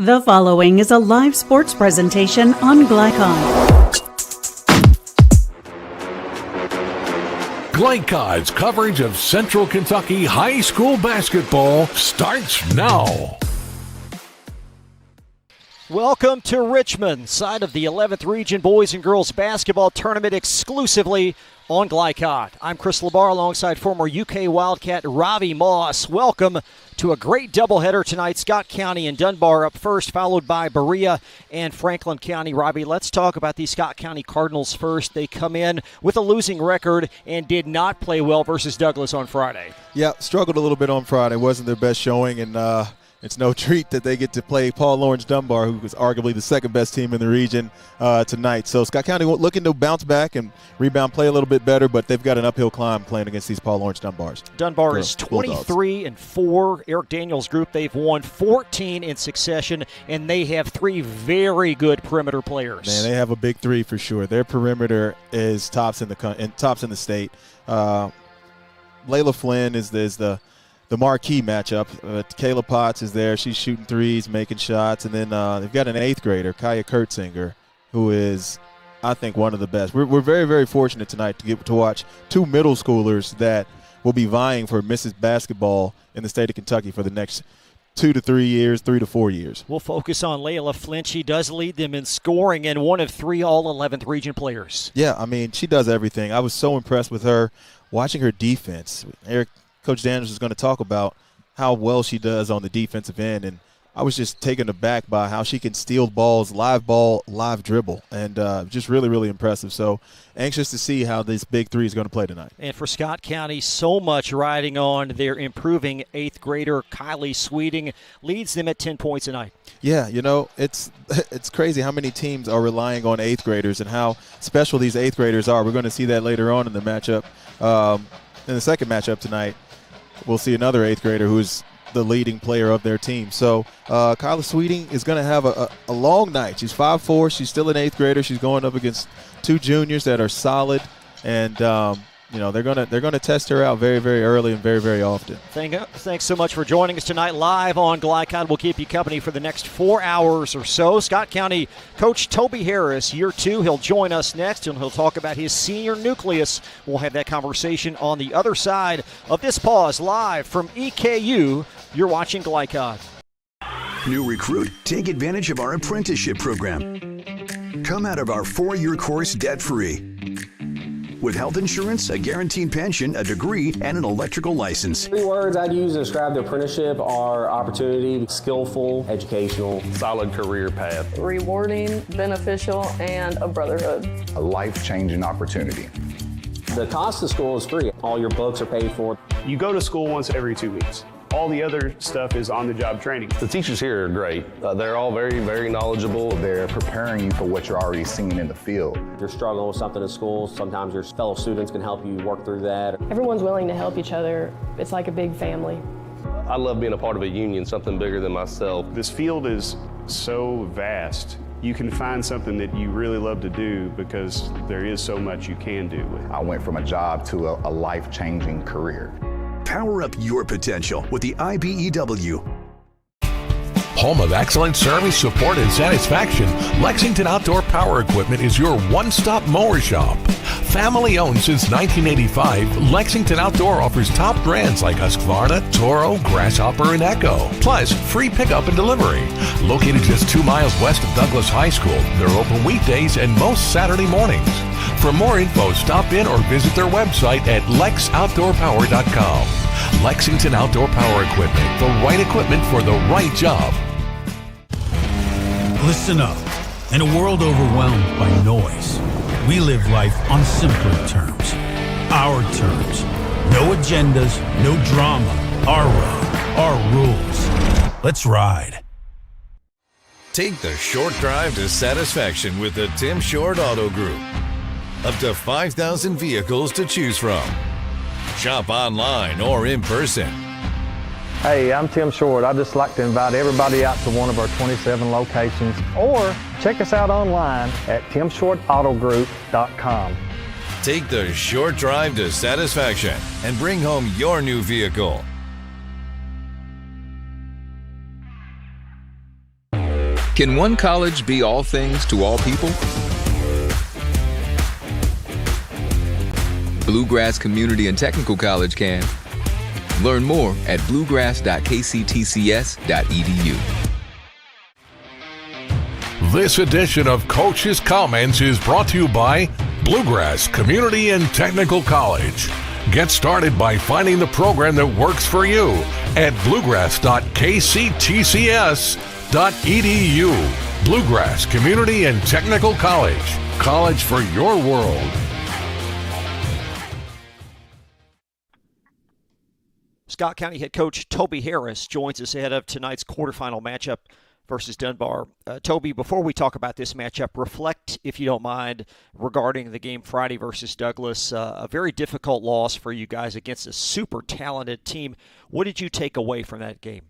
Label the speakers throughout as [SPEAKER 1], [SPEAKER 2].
[SPEAKER 1] The following is a live sports presentation on Glycon.
[SPEAKER 2] Glycon's coverage of Central Kentucky high school basketball starts now.
[SPEAKER 3] Welcome to Richmond, side of the 11th Region Boys and Girls Basketball Tournament exclusively on Glycon. I'm Chris Labar alongside former UK Wildcat Ravi Moss. Welcome to a great doubleheader tonight. Scott County and Dunbar up first, followed by Berea and Franklin County. Ravi, let's talk about the Scott County Cardinals first. They come in with a losing record and did not play well versus Douglas on Friday.
[SPEAKER 4] Yeah, struggled a little bit on Friday. Wasn't their best showing, and it's no treat that they get to play Paul Lawrence Dunbar, who is arguably the second best team in the region tonight. So Scott County looking to bounce back and rebound, play a little bit better, but they've got an uphill climb playing against these Paul Lawrence Dunbars.
[SPEAKER 3] Dunbar is 23-4. Eric Daniels' group, they've won 14 in succession, and they have three very good perimeter players.
[SPEAKER 4] Man, they have a big three for sure. Their perimeter is tops in the state. Layla Flynn is the marquee matchup. Kayla Potts is there. She's shooting threes, making shots. And then they've got an eighth grader, Kaya Kurtzinger, who is, I think, one of the best. We're very, very fortunate tonight to get to watch two middle schoolers that will be vying for Mrs. Basketball in the state of Kentucky for the next 2 to 3 years, 3 to 4 years.
[SPEAKER 3] We'll focus on Layla Flynn. She does lead them in scoring and one of three All-11th region players.
[SPEAKER 4] Yeah, I mean, she does everything. I was so impressed with her, watching her defense. Coach Daniels is going to talk about how well she does on the defensive end, and I was just taken aback by how she can steal balls, live ball, live dribble, and just really, really impressive. So anxious to see how this big three is going to play tonight.
[SPEAKER 3] And for Scott County, so much riding on their improving eighth grader, Kylie Sweeting, leads them at 10 points a night.
[SPEAKER 4] Yeah, you know, it's crazy how many teams are relying on eighth graders and how special these eighth graders are. We're going to see that later on in the matchup. In the second matchup tonight, we'll see another eighth grader who's the leading player of their team. So Kyla Sweeting is going to have a long night. She's 5'4". She's still an eighth grader. She's going up against two juniors that are solid, and they're gonna test her out very, very early and very, very often.
[SPEAKER 3] Thanks so much for joining us tonight live on Glycon. We'll keep you company for the next 4 hours or so. Scott County coach Toby Harris, year 2. He'll join us next, and he'll talk about his senior nucleus. We'll have that conversation on the other side of this pause. Live from EKU, you're watching Glycon.
[SPEAKER 5] New recruit, take advantage of our apprenticeship program. Come out of our 4-year course debt-free. With health insurance, a guaranteed pension, a degree, and an electrical license.
[SPEAKER 6] 3 words I'd use to describe the apprenticeship are opportunity, skillful, educational,
[SPEAKER 7] solid career path,
[SPEAKER 8] rewarding, beneficial, and a brotherhood.
[SPEAKER 9] A life-changing opportunity.
[SPEAKER 6] The cost of school is free. All your books are paid for.
[SPEAKER 7] You go to school once every 2 weeks. All the other stuff is on-the-job training.
[SPEAKER 10] The teachers here are great. They're all very, very knowledgeable.
[SPEAKER 9] They're preparing you for what you're already seeing in the field.
[SPEAKER 6] If you're struggling with something in school, sometimes your fellow students can help you work through that.
[SPEAKER 8] Everyone's willing to help each other. It's like a big family.
[SPEAKER 10] I love being a part of a union, something bigger than myself.
[SPEAKER 7] This field is so vast. You can find something that you really love to do because there is so much you can do with it.
[SPEAKER 9] I went from a job to a life-changing career.
[SPEAKER 5] Power up your potential with the IBEW.
[SPEAKER 2] Home of excellent service, support, and satisfaction, Lexington Outdoor Power Equipment is your one-stop mower shop. Family owned since 1985, Lexington Outdoor offers top brands like Husqvarna, Toro, Grasshopper, and Echo. Plus, free pickup and delivery. Located just 2 miles west of Douglas High School, they're open weekdays and most Saturday mornings. For more info, stop in or visit their website at lexoutdoorpower.com. Lexington Outdoor Power Equipment, the right equipment for the right job.
[SPEAKER 11] Listen up. In a world overwhelmed by noise, we live life on simpler terms. Our terms. No agendas, no drama. Our road, our rules. Let's ride.
[SPEAKER 12] Take the short drive to satisfaction with the Tim Short Auto Group. Up to 5,000 vehicles to choose from. Shop online or in person.
[SPEAKER 13] Hey, I'm Tim Short. I'd just like to invite everybody out to one of our 27 locations, or check us out online at timshortautogroup.com.
[SPEAKER 12] Take the short drive to satisfaction and bring home your new vehicle.
[SPEAKER 14] Can one college be all things to all people? Bluegrass Community and Technical College can. Learn more at bluegrass.kctcs.edu.
[SPEAKER 2] This edition of Coach's Comments is brought to you by Bluegrass Community and Technical College. Get started by finding the program that works for you at bluegrass.kctcs.edu. Bluegrass Community and Technical College. College for your world.
[SPEAKER 3] Scott County head coach Toby Harris joins us ahead of tonight's quarterfinal matchup versus Dunbar. Toby, before we talk about this matchup, reflect, if you don't mind, regarding the game Friday versus Douglas. A very difficult loss for you guys against a super talented team. What did you take away from that game?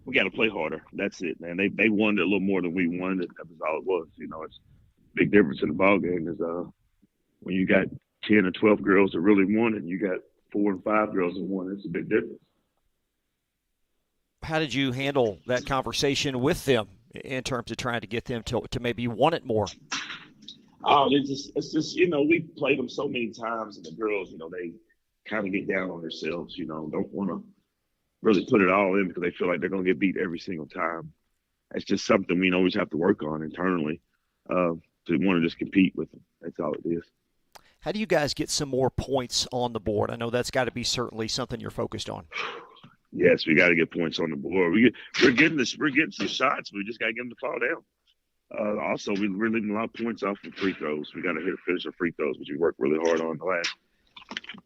[SPEAKER 15] We got to play harder. That's it, man. They wanted a little more than we wanted. That was all it was. You know, it's a big difference in the ball game is when you got 10 or 12 girls that really want it, and you got 4 and 5 girls that want it. It's a big difference.
[SPEAKER 3] How did you handle that conversation with them in terms of trying to get them to maybe want it more?
[SPEAKER 15] Oh, it's just you know, we played them so many times, and the girls, you know, they kind of get down on themselves, you know, don't want to really put it all in because they feel like they're going to get beat every single time. It's just something we always have to work on internally to want to just compete with them. That's all it is.
[SPEAKER 3] How do you guys get some more points on the board? I know that's got to be certainly something you're focused on.
[SPEAKER 15] Yes, we got to get points on the board. We're getting some shots. We just got to get them to fall down. Also, we're leaving a lot of points off from free throws. We got to finish our free throws, which we worked really hard on the last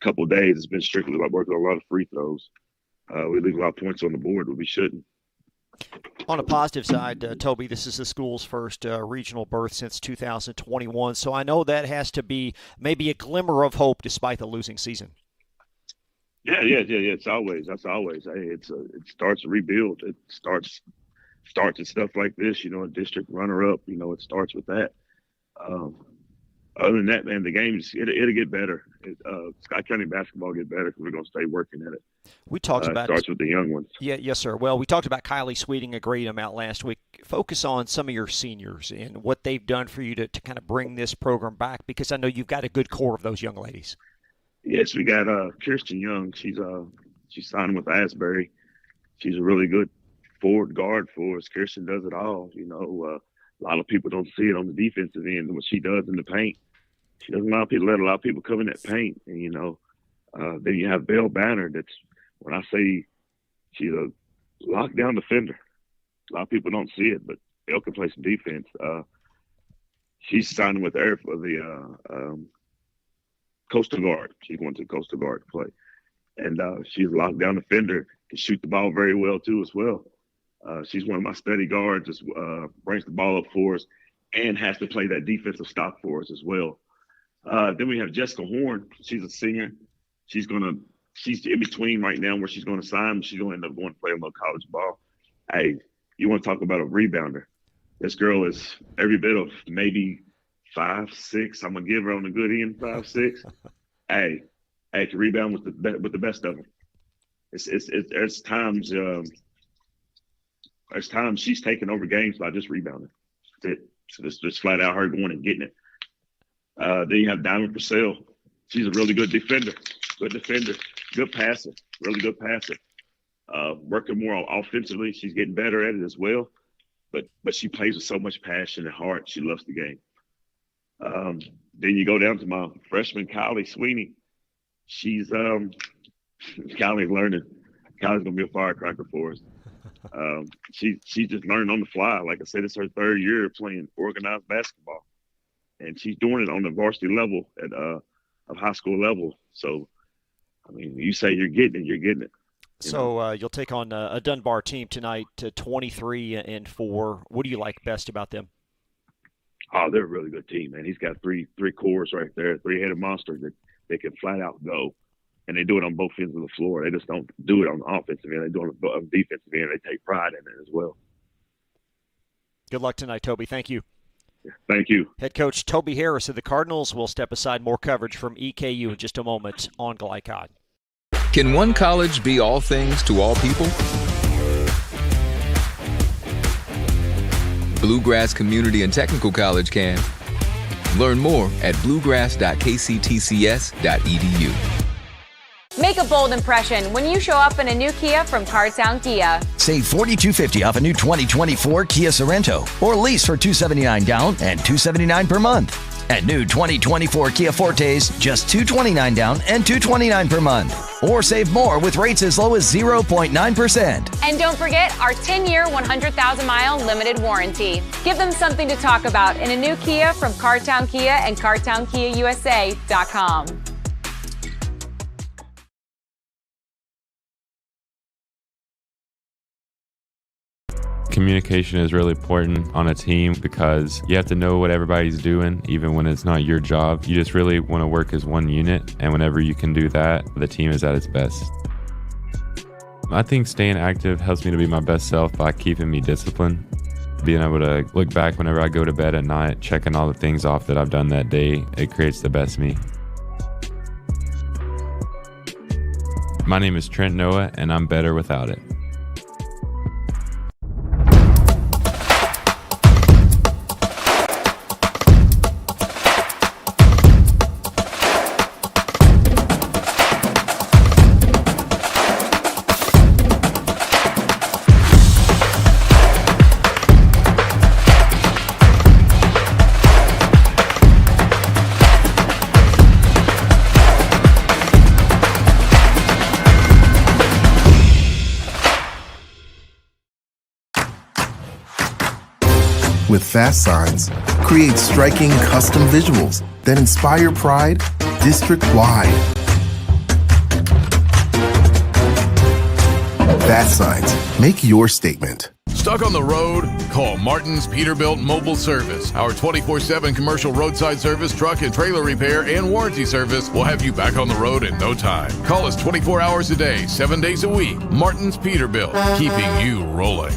[SPEAKER 15] couple of days. It's been strictly about working on a lot of free throws. We leave a lot of points on the board, but we shouldn't.
[SPEAKER 3] On a positive side, Toby, this is the school's first regional berth since 2021, so I know that has to be maybe a glimmer of hope despite the losing season.
[SPEAKER 15] Yeah. It's always. That's always. Hey, it starts to rebuild. It starts with stuff like this. You know, a district runner-up. You know, it starts with that. Other than that, man, the games it'll get better. Scott County basketball will get better because we're going to stay working at it.
[SPEAKER 3] We talked about
[SPEAKER 15] it starts with the young ones.
[SPEAKER 3] Yeah, yes, sir. Well, we talked about Kylie Sweeting a great amount last week. Focus on some of your seniors and what they've done for you to kind of bring this program back, because I know you've got a good core of those young ladies.
[SPEAKER 15] Yes, we got Kirsten Young. She's signed with Asbury. She's a really good forward guard for us. Kirsten does it all. You know, a lot of people don't see it on the defensive end, what she does in the paint. She doesn't let a lot of people come in that paint. And, you know, then you have Belle Banner. That's when I say she's a lockdown defender. A lot of people don't see it, but Belle can play some defense. She's signing with Air for the Coastal Guard. She's going to the Coastal Guard to play. And she's a lockdown defender, can shoot the ball very well, too, as well. She's one of my steady guards, just brings the ball up for us and has to play that defensive stop for us as well. Then we have Jessica Horn. She's a senior. She's in between right now where she's going to sign. She's going to end up going to play a little college ball. Hey, you want to talk about a rebounder. This girl is every bit of maybe 5'6". I'm going to give her on the good end, 5'6". Hey, to rebound with the best of them. There's times she's taking over games by just rebounding. That's it. So it's just flat out her going and getting it. Then you have Diamond Purcell. She's a really good defender, good passer, really good passer. Working more offensively, she's getting better at it as well. But she plays with so much passion and heart. She loves the game. Then you go down to my freshman Kylie Sweeney. She's Kylie's learning. Kylie's gonna be a firecracker for us. She's just learning on the fly. Like I said, it's her third year playing organized basketball, and she's doing it on the varsity level at of high school level. So, I mean, you say you're getting it, you're getting it.
[SPEAKER 3] So you'll take on a Dunbar team tonight, 23-4. What do you like best about them?
[SPEAKER 15] Oh, they're a really good team, man. He's got three cores right there, three-headed monster that they can flat out go. And they do it on both ends of the floor. They just don't do it on the offensive end. They do it on the defensive end. They take pride in it as well.
[SPEAKER 3] Good luck tonight, Toby. Thank you.
[SPEAKER 15] Yeah, thank you.
[SPEAKER 3] Head coach Toby Harris of the Cardinals will step aside. More coverage from EKU in just a moment on Glycod.
[SPEAKER 14] Can one college be all things to all people? Bluegrass Community and Technical College can. Learn more at bluegrass.kctcs.edu.
[SPEAKER 16] Make a bold impression when you show up in a new Kia from Cardtown Kia.
[SPEAKER 17] Save $4,250 off a new 2024 Kia Sorento, or lease for $279 down and $279 per month. And new 2024 Kia Fortes, just $229 down and $229 per month. Or save more with rates as low as 0.9%.
[SPEAKER 16] And don't forget our 10-year, 100,000-mile limited warranty. Give them something to talk about in a new Kia from Cardtown Kia and CardtownKiaUSA.com.
[SPEAKER 18] Communication is really important on a team because you have to know what everybody's doing, even when it's not your job. You just really want to work as one unit, and whenever you can do that, the team is at its best. I think staying active helps me to be my best self by keeping me disciplined. Being able to look back whenever I go to bed at night, checking all the things off that I've done that day, it creates the best me. My name is Trent Noah, and I'm better without it.
[SPEAKER 19] With Fast Signs, create striking custom visuals that inspire pride district-wide. Fast Signs, make your statement.
[SPEAKER 2] Stuck on the road? Call Martin's Peterbilt Mobile Service. Our 24/7 commercial roadside service, truck and trailer repair, and warranty service will have you back on the road in no time. Call us 24 hours a day, 7 days a week. Martin's Peterbilt, keeping you rolling.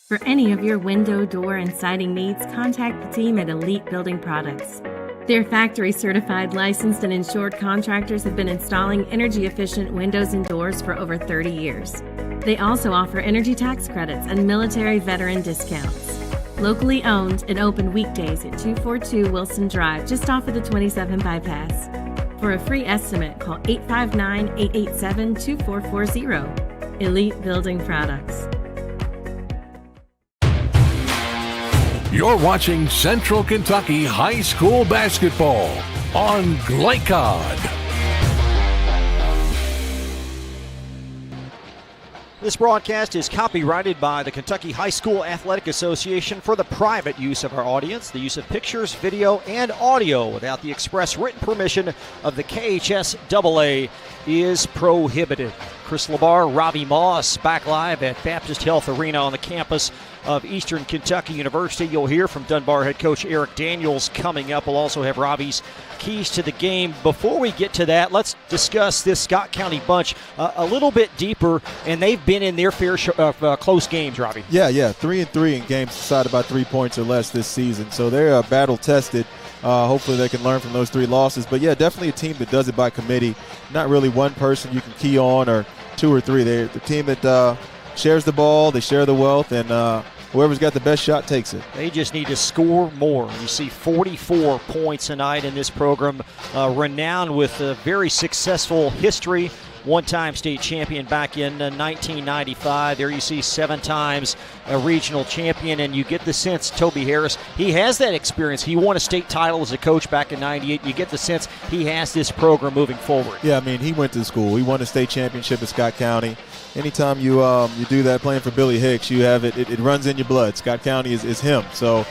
[SPEAKER 20] For any of your window, door, and siding needs, contact the team at Elite Building Products. Their factory-certified, licensed, and insured contractors have been installing energy-efficient windows and doors for over 30 years. They also offer energy tax credits and military veteran discounts. Locally owned and open weekdays at 242 Wilson Drive, just off of the 27 bypass. For a free estimate, call 859-887-2440. Elite Building Products.
[SPEAKER 2] You're watching Central Kentucky High School Basketball on Glycod.
[SPEAKER 3] This broadcast is copyrighted by the Kentucky High School Athletic Association for the private use of our audience. The use of pictures, video, and audio without the express written permission of the KHSAA is prohibited. Chris LeBar, Robbie Moss, back live at Baptist Health Arena on the campus of Eastern Kentucky University. You'll hear from Dunbar head coach Eric Daniels coming up. We'll also have Robbie's keys to the game. Before we get to that, let's discuss this Scott County bunch a little bit deeper, and they've been in their fair share of close games, Robbie.
[SPEAKER 4] Yeah, 3-3 in games decided by 3 points or less this season. So they're battle-tested. Hopefully they can learn from those 3 losses. But, yeah, definitely a team that does it by committee. Not really one person you can key on or 2 or 3. They're the team that shares the ball, they share the wealth, and whoever's got the best shot takes it.
[SPEAKER 3] They just need to score more. You see 44 points tonight in this program, renowned with a very successful history. One-time state champion back in 1995. There you see 7 times a regional champion, and you get the sense Toby Harris, he has that experience. He won a state title as a coach back in '98. You get the sense he has this program moving forward.
[SPEAKER 4] Yeah, I mean, he went to school. He won a state championship at Scott County. Anytime you do that playing for Billy Hicks, you have it runs in your blood. Scott County is him. So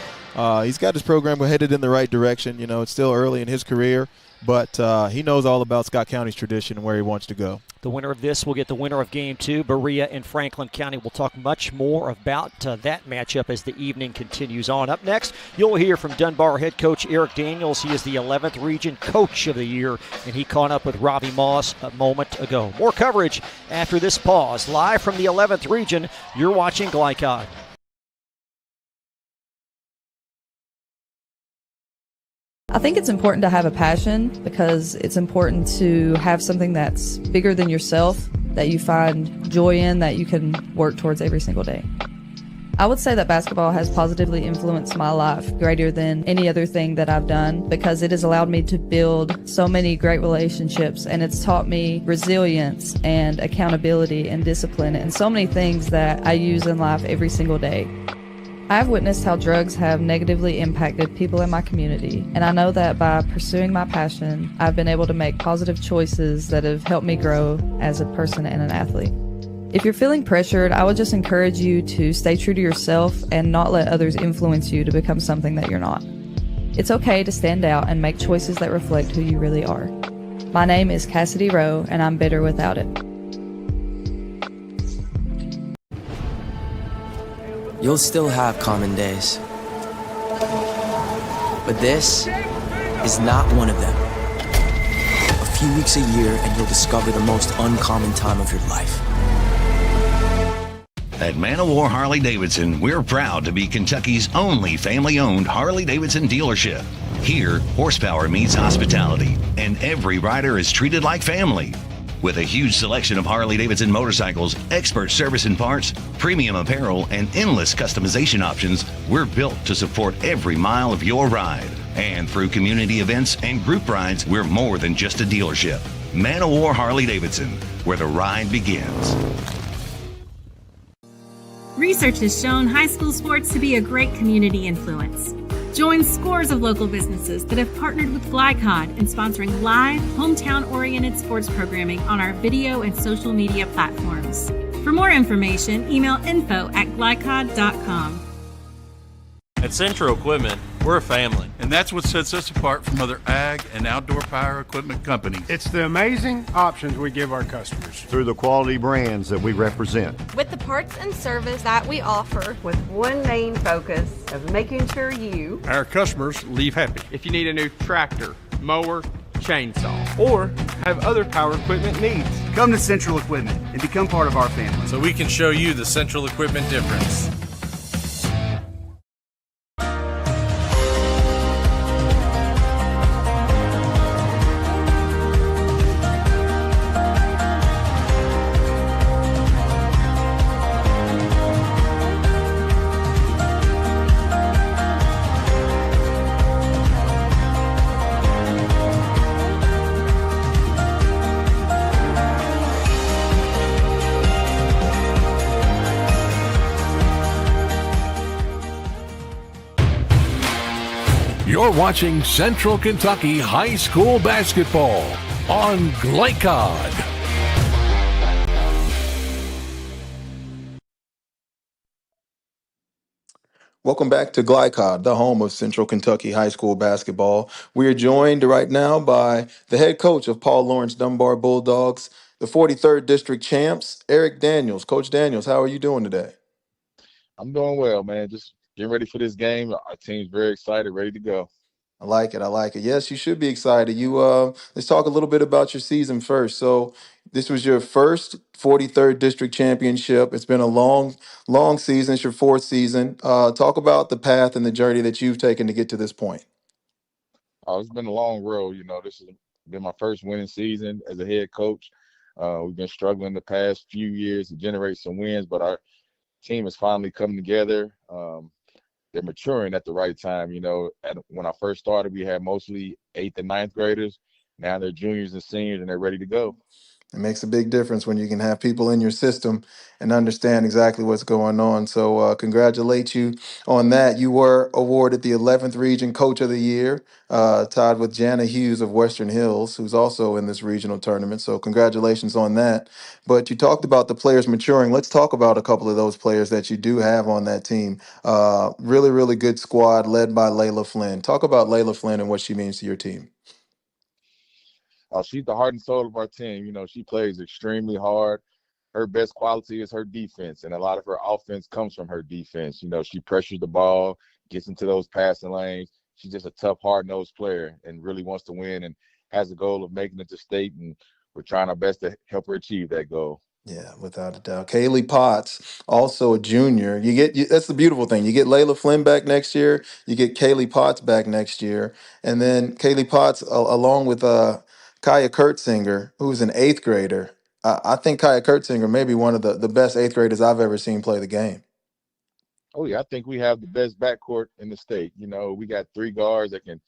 [SPEAKER 4] he's got his program headed in the right direction. You know, it's still early in his career, but he knows all about Scott County's tradition and where he wants to go.
[SPEAKER 3] The winner of this will get the winner of Game 2, Berea and Franklin County. We'll talk much more about that matchup as the evening continues on. Up next, you'll hear from Dunbar head coach Eric Daniels. He is the 11th Region Coach of the Year, and he caught up with Robbie Moss a moment ago. More coverage after this pause. Live from the 11th Region, you're watching Glycod.
[SPEAKER 21] I think it's important to have a passion because it's important to have something that's bigger than yourself, that you find joy in, that you can work towards every single day. I would say that basketball has positively influenced my life greater than any other thing that I've done because it has allowed me to build so many great relationships, and it's taught me resilience and accountability and discipline and so many things that I use in life every single day. I've witnessed how drugs have negatively impacted people in my community, and I know that by pursuing my passion, I've been able to make positive choices that have helped me grow as a person and an athlete. If you're feeling pressured, I would just encourage you to stay true to yourself and not let others influence you to become something that you're not. It's okay to stand out and make choices that reflect who you really are. My name is Cassidy Rowe, and I'm better without it.
[SPEAKER 1] You'll still have common days, but this is not one of them. A few weeks a year and you'll discover the most uncommon time of your life.
[SPEAKER 22] At Man O' War Harley-Davidson, we're proud to be Kentucky's only family-owned Harley-Davidson dealership. Here, horsepower meets hospitality, and every rider is treated like family. With a huge selection of Harley-Davidson motorcycles, expert service and parts, premium apparel, and endless customization options, we're built to support every mile of your ride. And through community events and group rides, we're more than just a dealership. Man O' War Harley-Davidson, where the ride begins.
[SPEAKER 20] Research has shown high school sports to be a great community influence. Join scores of local businesses that have partnered with Glycod in sponsoring live, hometown-oriented sports programming on our video and social media platforms. For more information, email info@glycod.com.
[SPEAKER 23] At Central Equipment, we're a family, and that's what sets us apart from other ag and outdoor power equipment companies.
[SPEAKER 24] It's the amazing options we give our customers
[SPEAKER 25] through the quality brands that we represent,
[SPEAKER 26] with the parts and service that we offer,
[SPEAKER 27] with one main focus of making sure you,
[SPEAKER 24] our customers, leave happy.
[SPEAKER 28] If you need a new tractor, mower, chainsaw, or have other power equipment needs,
[SPEAKER 29] come to Central Equipment and become part of our family
[SPEAKER 23] so we can show you the Central Equipment difference.
[SPEAKER 2] You're watching Central Kentucky High School Basketball on Glycod.
[SPEAKER 4] Welcome back to Glycod, the home of Central Kentucky High School Basketball. We are joined right now by the head coach of Paul Lawrence Dunbar Bulldogs, the 43rd District champs, Eric Daniels. Coach Daniels, how are you doing today?
[SPEAKER 30] I'm doing well, man. Just getting ready for this game. Our team's very excited, ready to go.
[SPEAKER 4] I like it. I like it. Yes, you should be excited. Let's talk a little bit about your season first. So this was your first 43rd District championship. It's been a long season. It's your fourth season. Talk about the path and the journey that you've taken to get to this point.
[SPEAKER 30] It's been a long road. This has been my first winning season as a head coach. We've been struggling the past few years to generate some wins, but our team is finally coming together. They're maturing at the right time. When I first started, we had mostly 8th and 9th graders. Now they're juniors and seniors, and they're ready to go.
[SPEAKER 4] It makes a big difference when you can have people in your system and understand exactly what's going on. So congratulate you on that. You were awarded the 11th Region Coach of the Year, tied with Jana Hughes of Western Hills, who's also in this regional tournament. So congratulations on that. But you talked about the players maturing. Let's talk about a couple of those players that you do have on that team. Really, really good squad led by Layla Flynn. Talk about Layla Flynn and what she means to your team.
[SPEAKER 30] She's the heart and soul of our team. She plays extremely hard. Her best quality is her defense, and a lot of her offense comes from her defense. She pressures the ball, gets into those passing lanes. She's just a tough, hard-nosed player and really wants to win and has the goal of making it to state, and we're trying our best to help her achieve that goal.
[SPEAKER 4] Yeah, without a doubt. Kaylee Potts, also a junior. That's the beautiful thing. You get Layla Flynn back next year. You get Kaylee Potts back next year. And then Kaylee Potts, along with Kaya Kurtzinger, who's an 8th grader. I think Kaya Kurtzinger may be one of the best 8th graders I've ever seen play the game.
[SPEAKER 30] Oh, yeah, I think we have the best backcourt in the state. You know, we got 3 guards that can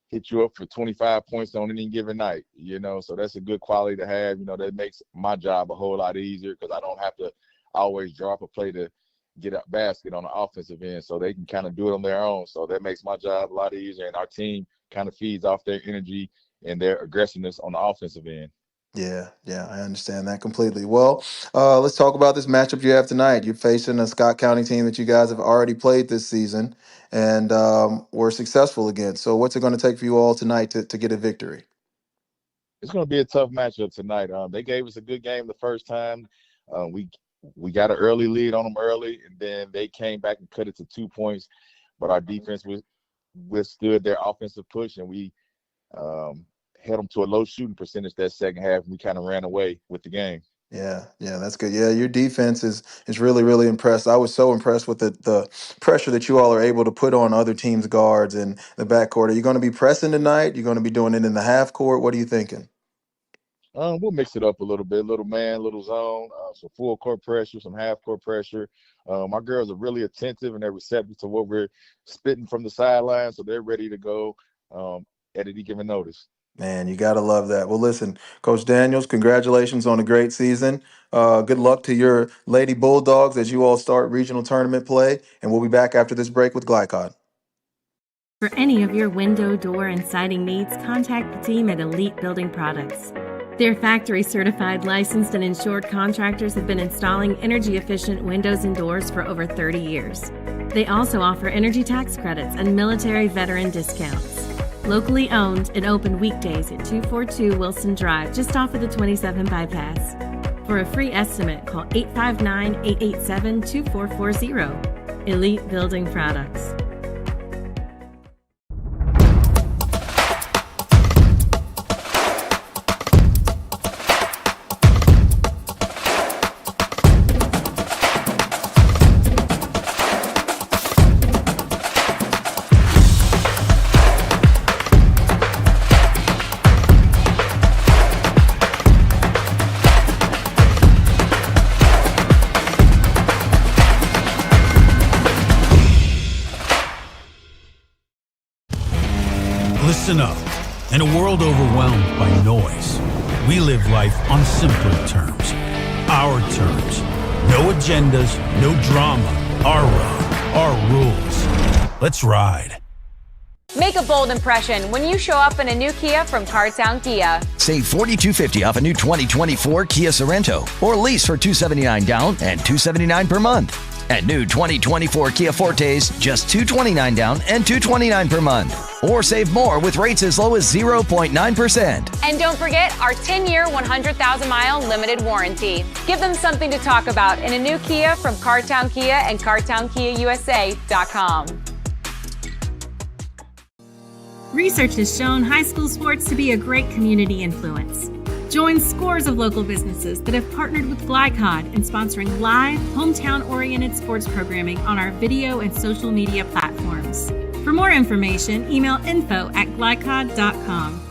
[SPEAKER 30] hit you up for 25 points on any given night, you know, so that's a good quality to have. You know, that makes my job a whole lot easier because I don't have to always drop a play to get a basket on the offensive end, so they can kind of do it on their own. So that makes my job a lot easier, and our team kind of feeds off their energy and their aggressiveness on the offensive end.
[SPEAKER 4] Yeah, I understand that completely. Well, let's talk about this matchup you have tonight. You're facing a Scott County team that you guys have already played this season and were successful against. So what's it going to take for you all tonight to get a victory?
[SPEAKER 30] It's going to be a tough matchup tonight. They gave us a good game the first time. We got an early lead on them early, and then they came back and cut it to 2 points. But our defense withstood their offensive push, and we held them to a low shooting percentage that second half, and we kind of ran away with the game.
[SPEAKER 4] Yeah, that's good. Yeah, your defense is really, really impressed. I was so impressed with the pressure that you all are able to put on other teams' guards in the backcourt. Are you going to be pressing tonight? You're going to be doing it in the half court? What are you thinking?
[SPEAKER 30] We'll mix it up a little bit, little man, little zone, some full court pressure, some half court pressure. My girls are really attentive and they're receptive to what we're spitting from the sideline, so they're ready to go at any given notice.
[SPEAKER 4] Man, you got to love that. Well, listen, Coach Daniels, congratulations on a great season. Good luck to your Lady Bulldogs as you all start regional tournament play, and we'll be back after this break with Glycod.
[SPEAKER 20] For any of your window, door, and siding needs, contact the team at Elite Building Products. Their factory-certified, licensed, and insured contractors have been installing energy-efficient windows and doors for over 30 years. They also offer energy tax credits and military veteran discounts. Locally owned and open weekdays at 242 Wilson Drive, just off of the 27 bypass. For a free estimate, call 859-887-2440. Elite Building Products.
[SPEAKER 5] Listen up. In a world overwhelmed by noise, we live life on simpler terms. Our terms. No agendas, no drama. Our road, our rules. Let's ride.
[SPEAKER 16] Make a bold impression when you show up in a new Kia from Cartown Kia.
[SPEAKER 17] Save $4,250 off a new 2024 Kia Sorento or lease for $279 down and $279 per month. And new 2024 Kia Fortes, just $229 down and $229 per month. Or save more with rates as low as 0.9%.
[SPEAKER 16] And don't forget our 10-year, 100,000-mile limited warranty. Give them something to talk about in a new Kia from Cartown Kia and CartownKiaUSA.com.
[SPEAKER 20] Research has shown high school sports to be a great community influence. Join scores of local businesses that have partnered with Glycod in sponsoring live, hometown-oriented sports programming on our video and social media platforms. For more information, email info@glycod.com.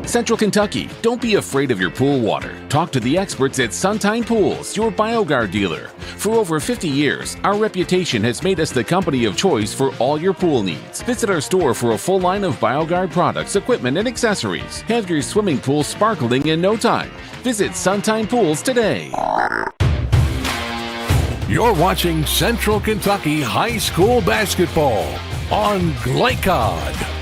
[SPEAKER 6] Central Kentucky, don't be afraid of your pool water. Talk to the experts at Suntine Pools, your BioGuard dealer. For over 50 years, our reputation has made us the company of choice for all your pool needs. Visit our store for a full line of BioGuard products, equipment, and accessories. Have your swimming pool sparkling in no time. Visit Suntine Pools today.
[SPEAKER 2] You're watching Central Kentucky High School Basketball on Glycod.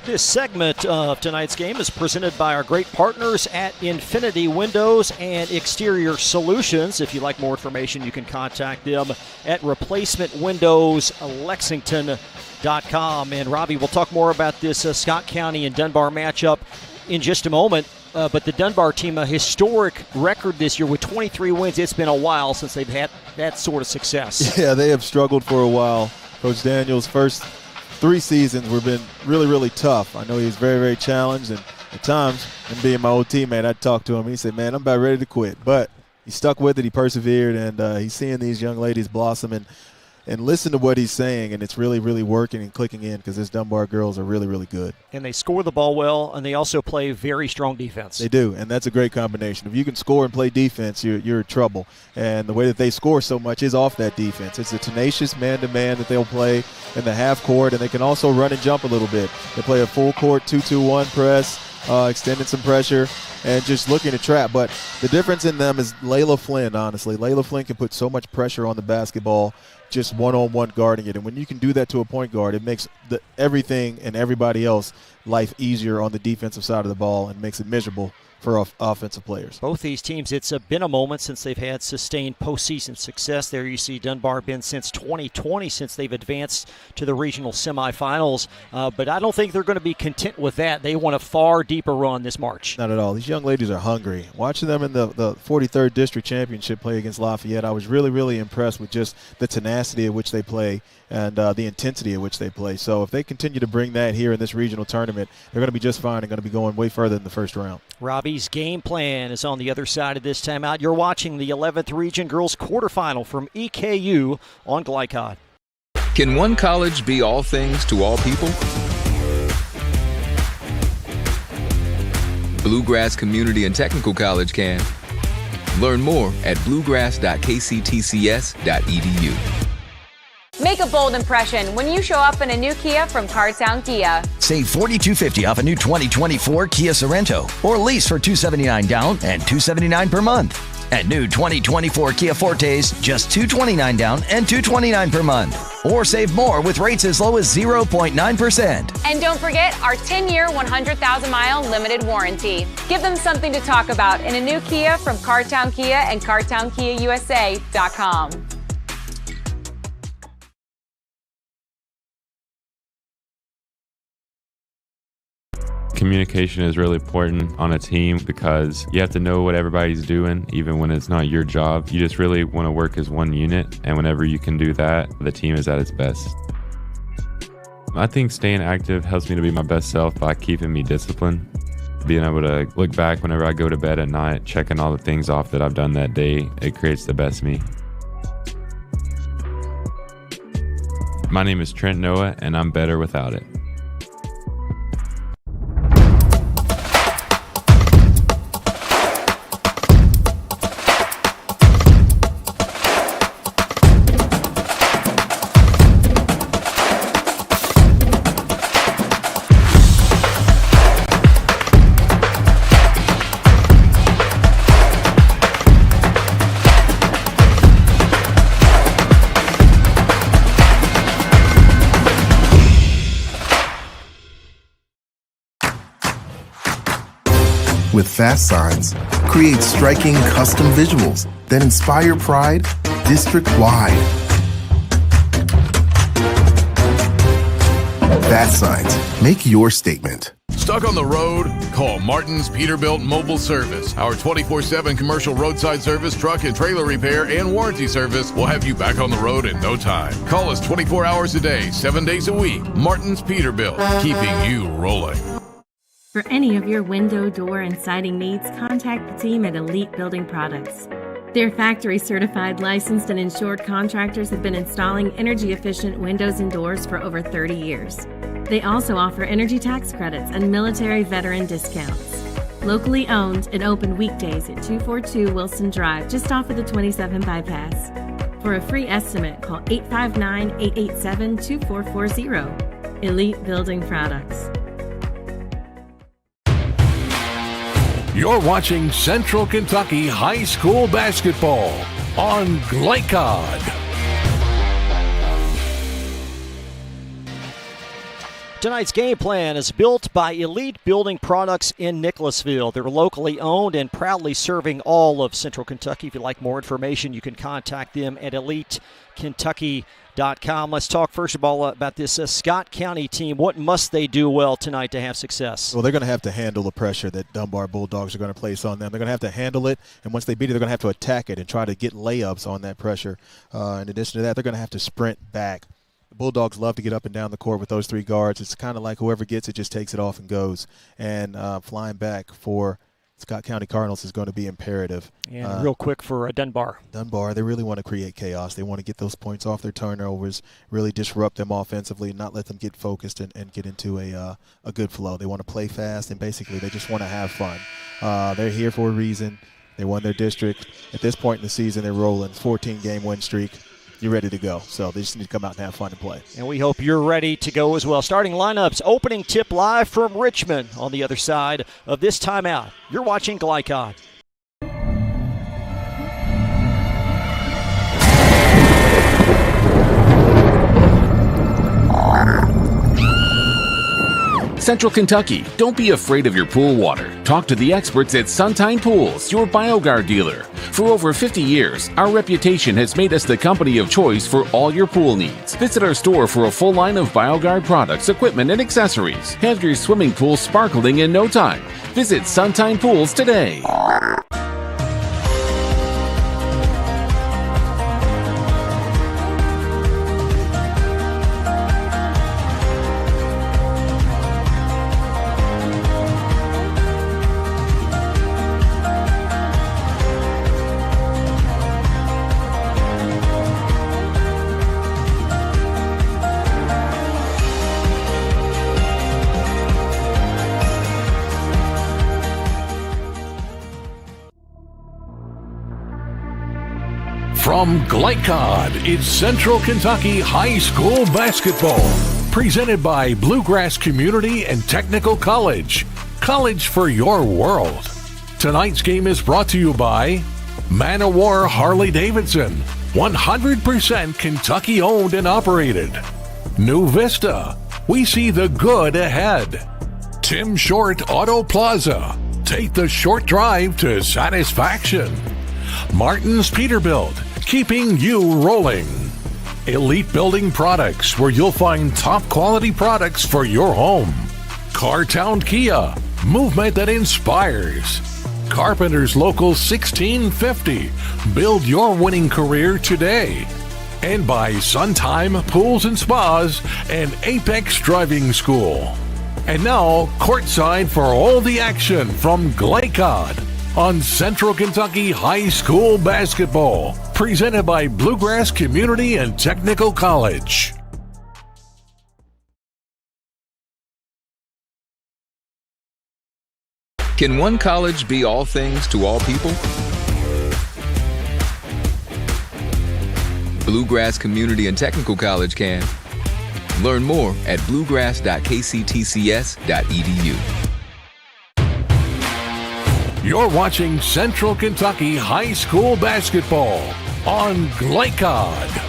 [SPEAKER 3] This segment of tonight's game is presented by our great partners at Infinity Windows and Exterior Solutions. If you'd like more information, you can contact them at replacementwindowslexington.com. And Robbie, we'll talk more about this Scott County and Dunbar matchup in just a moment. But the Dunbar team, a historic record this year with 23 wins. It's been a while since they've had that sort of success.
[SPEAKER 4] Yeah, they have struggled for a while. Coach Daniels' first 3 seasons have been really, really tough. I know he's very, very challenged, and at times, and being my old teammate, I'd talk to him. He said, man, I'm about ready to quit. But he stuck with it. He persevered, and he's seeing these young ladies blossom. And and listen to what he's saying, and it's really, really working and clicking in because this Dunbar girls are really, really good.
[SPEAKER 3] And they score the ball well, and they also play very strong defense.
[SPEAKER 4] They do, and that's a great combination. If you can score and play defense, you're in trouble. And the way that they score so much is off that defense. It's a tenacious man-to-man that they'll play in the half court, and they can also run and jump a little bit. They play a full court 2-2-1 press, extending some pressure, and just looking to trap. But the difference in them is Layla Flynn, honestly. Layla Flynn can put so much pressure on the basketball just one-on-one guarding it. And when you can do that to a point guard, it makes everything and everybody else life easier on the defensive side of the ball and makes it miserable for offensive players.
[SPEAKER 3] Both these teams, it's been a moment since they've had sustained postseason success. There you see Dunbar been since 2020 since they've advanced to the regional semifinals. But I don't think they're going to be content with that. They want a far deeper run this March.
[SPEAKER 4] Not at all. These young ladies are hungry. Watching them in the 43rd District Championship play against Lafayette, I was really, really impressed with just the tenacity at which they play and the intensity at which they play. So if they continue to bring that here in this regional tournament, they're going to be just fine and going to be going way further in the first round.
[SPEAKER 3] Robbie's game plan is on the other side of this timeout. You're watching the 11th Region Girls Quarterfinal from EKU on Glycod.
[SPEAKER 7] Can one college be all things to all people? Bluegrass Community and Technical College can. Learn more at bluegrass.kctcs.edu.
[SPEAKER 16] Make a bold impression when you show up in a new Kia from Cartown Kia.
[SPEAKER 17] Save $4,250 off a new 2024 Kia Sorento, or lease for $279 down and $279 per month. And new 2024 Kia Fortes, just $229 down and $229 per month. Or save more with rates as low as 0.9%.
[SPEAKER 16] And don't forget our 10-year, 100,000-mile limited warranty. Give them something to talk about in a new Kia from Cartown Kia and CartownKiaUSA.com.
[SPEAKER 8] Communication is really important on a team because you have to know what everybody's doing, even when it's not your job. You just really want to work as one unit, and whenever you can do that, the team is at its best. I think staying active helps me to be my best self by keeping me disciplined. Being able to look back whenever I go to bed at night, checking all the things off that I've done that day, it creates the best me. My name is Trent Noah, and I'm better without it.
[SPEAKER 19] With fast signs, create striking custom visuals that inspire pride district-wide. Fast signs, make your statement.
[SPEAKER 2] Stuck on the road? Call Martin's Peterbilt Mobile Service. Our 24/7 commercial roadside service, truck and trailer repair, and warranty service will have you back on the road in no time. Call us 24 hours a day, 7 days a week. Martin's Peterbilt, keeping you rolling.
[SPEAKER 20] For any of your window, door, and siding needs, contact the team at Elite Building Products. Their factory-certified, licensed, and insured contractors have been installing energy-efficient windows and doors for over 30 years. They also offer energy tax credits and military veteran discounts. Locally owned and open weekdays at 242 Wilson Drive, just off of the 27 bypass. For a free estimate, call 859-887-2440. Elite Building Products.
[SPEAKER 2] You're watching Central Kentucky High School Basketball on Glycod.
[SPEAKER 3] Tonight's game plan is built by Elite Building Products in Nicholasville. They're locally owned and proudly serving all of Central Kentucky. If you'd like more information, you can contact them at elitekentucky.com. Let's talk first of all about this Scott County team. What must they do well tonight to have success?
[SPEAKER 4] Well, they're going to have to handle the pressure that Dunbar Bulldogs are going to place on them. They're going to have to handle it, and once they beat it, they're going to have to attack it and try to get layups on that pressure. In addition to that, they're going to have to sprint back. The Bulldogs love to get up and down the court with those three guards. It's kind of like whoever gets it just takes it off and goes. And flying back for Scott County Cardinals is going to be imperative.
[SPEAKER 3] And real quick for Dunbar.
[SPEAKER 4] Dunbar, they really want to create chaos. They want to get those points off their turnovers, really disrupt them offensively, not let them get focused and get into a good flow. They want to play fast, and basically they just want to have fun. They're here for a reason. They won their district. At this point in the season, they're rolling 14-game win streak. You're ready to go. So they just need to come out and have fun and play.
[SPEAKER 3] And we hope you're ready to go as well. Starting lineups, opening tip live from Richmond on the other side of this timeout. You're watching Glycod.
[SPEAKER 6] Central Kentucky, don't be afraid of your pool water. Talk to the experts at Sunshine Pools, your BioGuard dealer. For over 50 years, our reputation has made us the company of choice for all your pool needs. Visit our store for a full line of BioGuard products, equipment, and accessories. Have your swimming pool sparkling in no time. Visit Sunshine Pools today.
[SPEAKER 2] From Glycod, it's Central Kentucky High School Basketball. Presented by Bluegrass Community and Technical College. College for your world. Tonight's game is brought to you by Man O' War Harley-Davidson. 100% Kentucky owned and operated. New Vista. We see the good ahead. Tim Short Auto Plaza. Take the short drive to satisfaction. Martin's Peterbilt. Keeping you rolling. Elite Building Products, where you'll find top quality products for your home. Cartown Kia, movement that inspires. Carpenter's Local 1650, build your winning career today. And by Suntime Pools and Spas and Apex Driving School. And now, courtside for all the action from Glycod on Central Kentucky High School Basketball. Presented by Bluegrass Community and Technical College.
[SPEAKER 7] Can one college be all things to all people? Bluegrass Community and Technical College can. Learn more at bluegrass.kctcs.edu.
[SPEAKER 2] You're watching Central Kentucky High School Basketball on Glycod.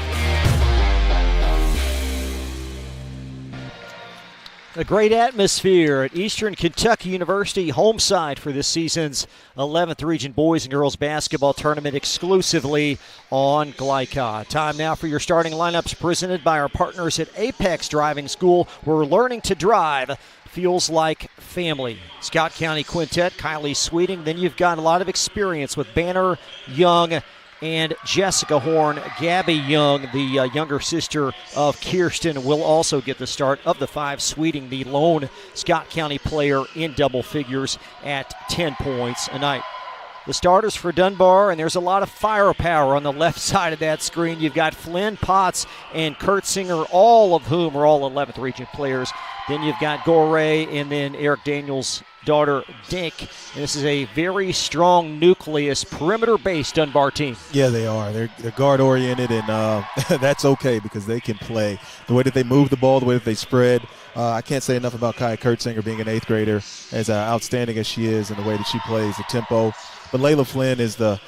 [SPEAKER 3] A great atmosphere at Eastern Kentucky University, home side for this season's 11th Region Boys and Girls Basketball Tournament, exclusively on Glycod. Time now for your starting lineups, presented by our partners at Apex Driving School, where learning to drive feels like family. Scott County Quintet, Kylie Sweeting. Then you've got a lot of experience with Banner, Young, and Jessica Horn. Gabby Young, the younger sister of Kirsten, will also get the start of the five. Sweeting, the lone Scott County player in double figures at 10 points a night. The starters for Dunbar, and there's a lot of firepower on the left side of that screen. You've got Flynn Potts and Kurt Singer, all of whom are all 11th Region players. Then you've got Gore and then Eric Daniels' daughter, Dink. And this is a very strong nucleus, perimeter-based Dunbar team.
[SPEAKER 4] Yeah, they are. They're guard-oriented, and that's okay because they can play. The way that they move the ball, the way that they spread. I can't say enough about Kai Kurtzinger being an 8th grader, as outstanding as she is, and the way that she plays, the tempo. But Layla Flynn is the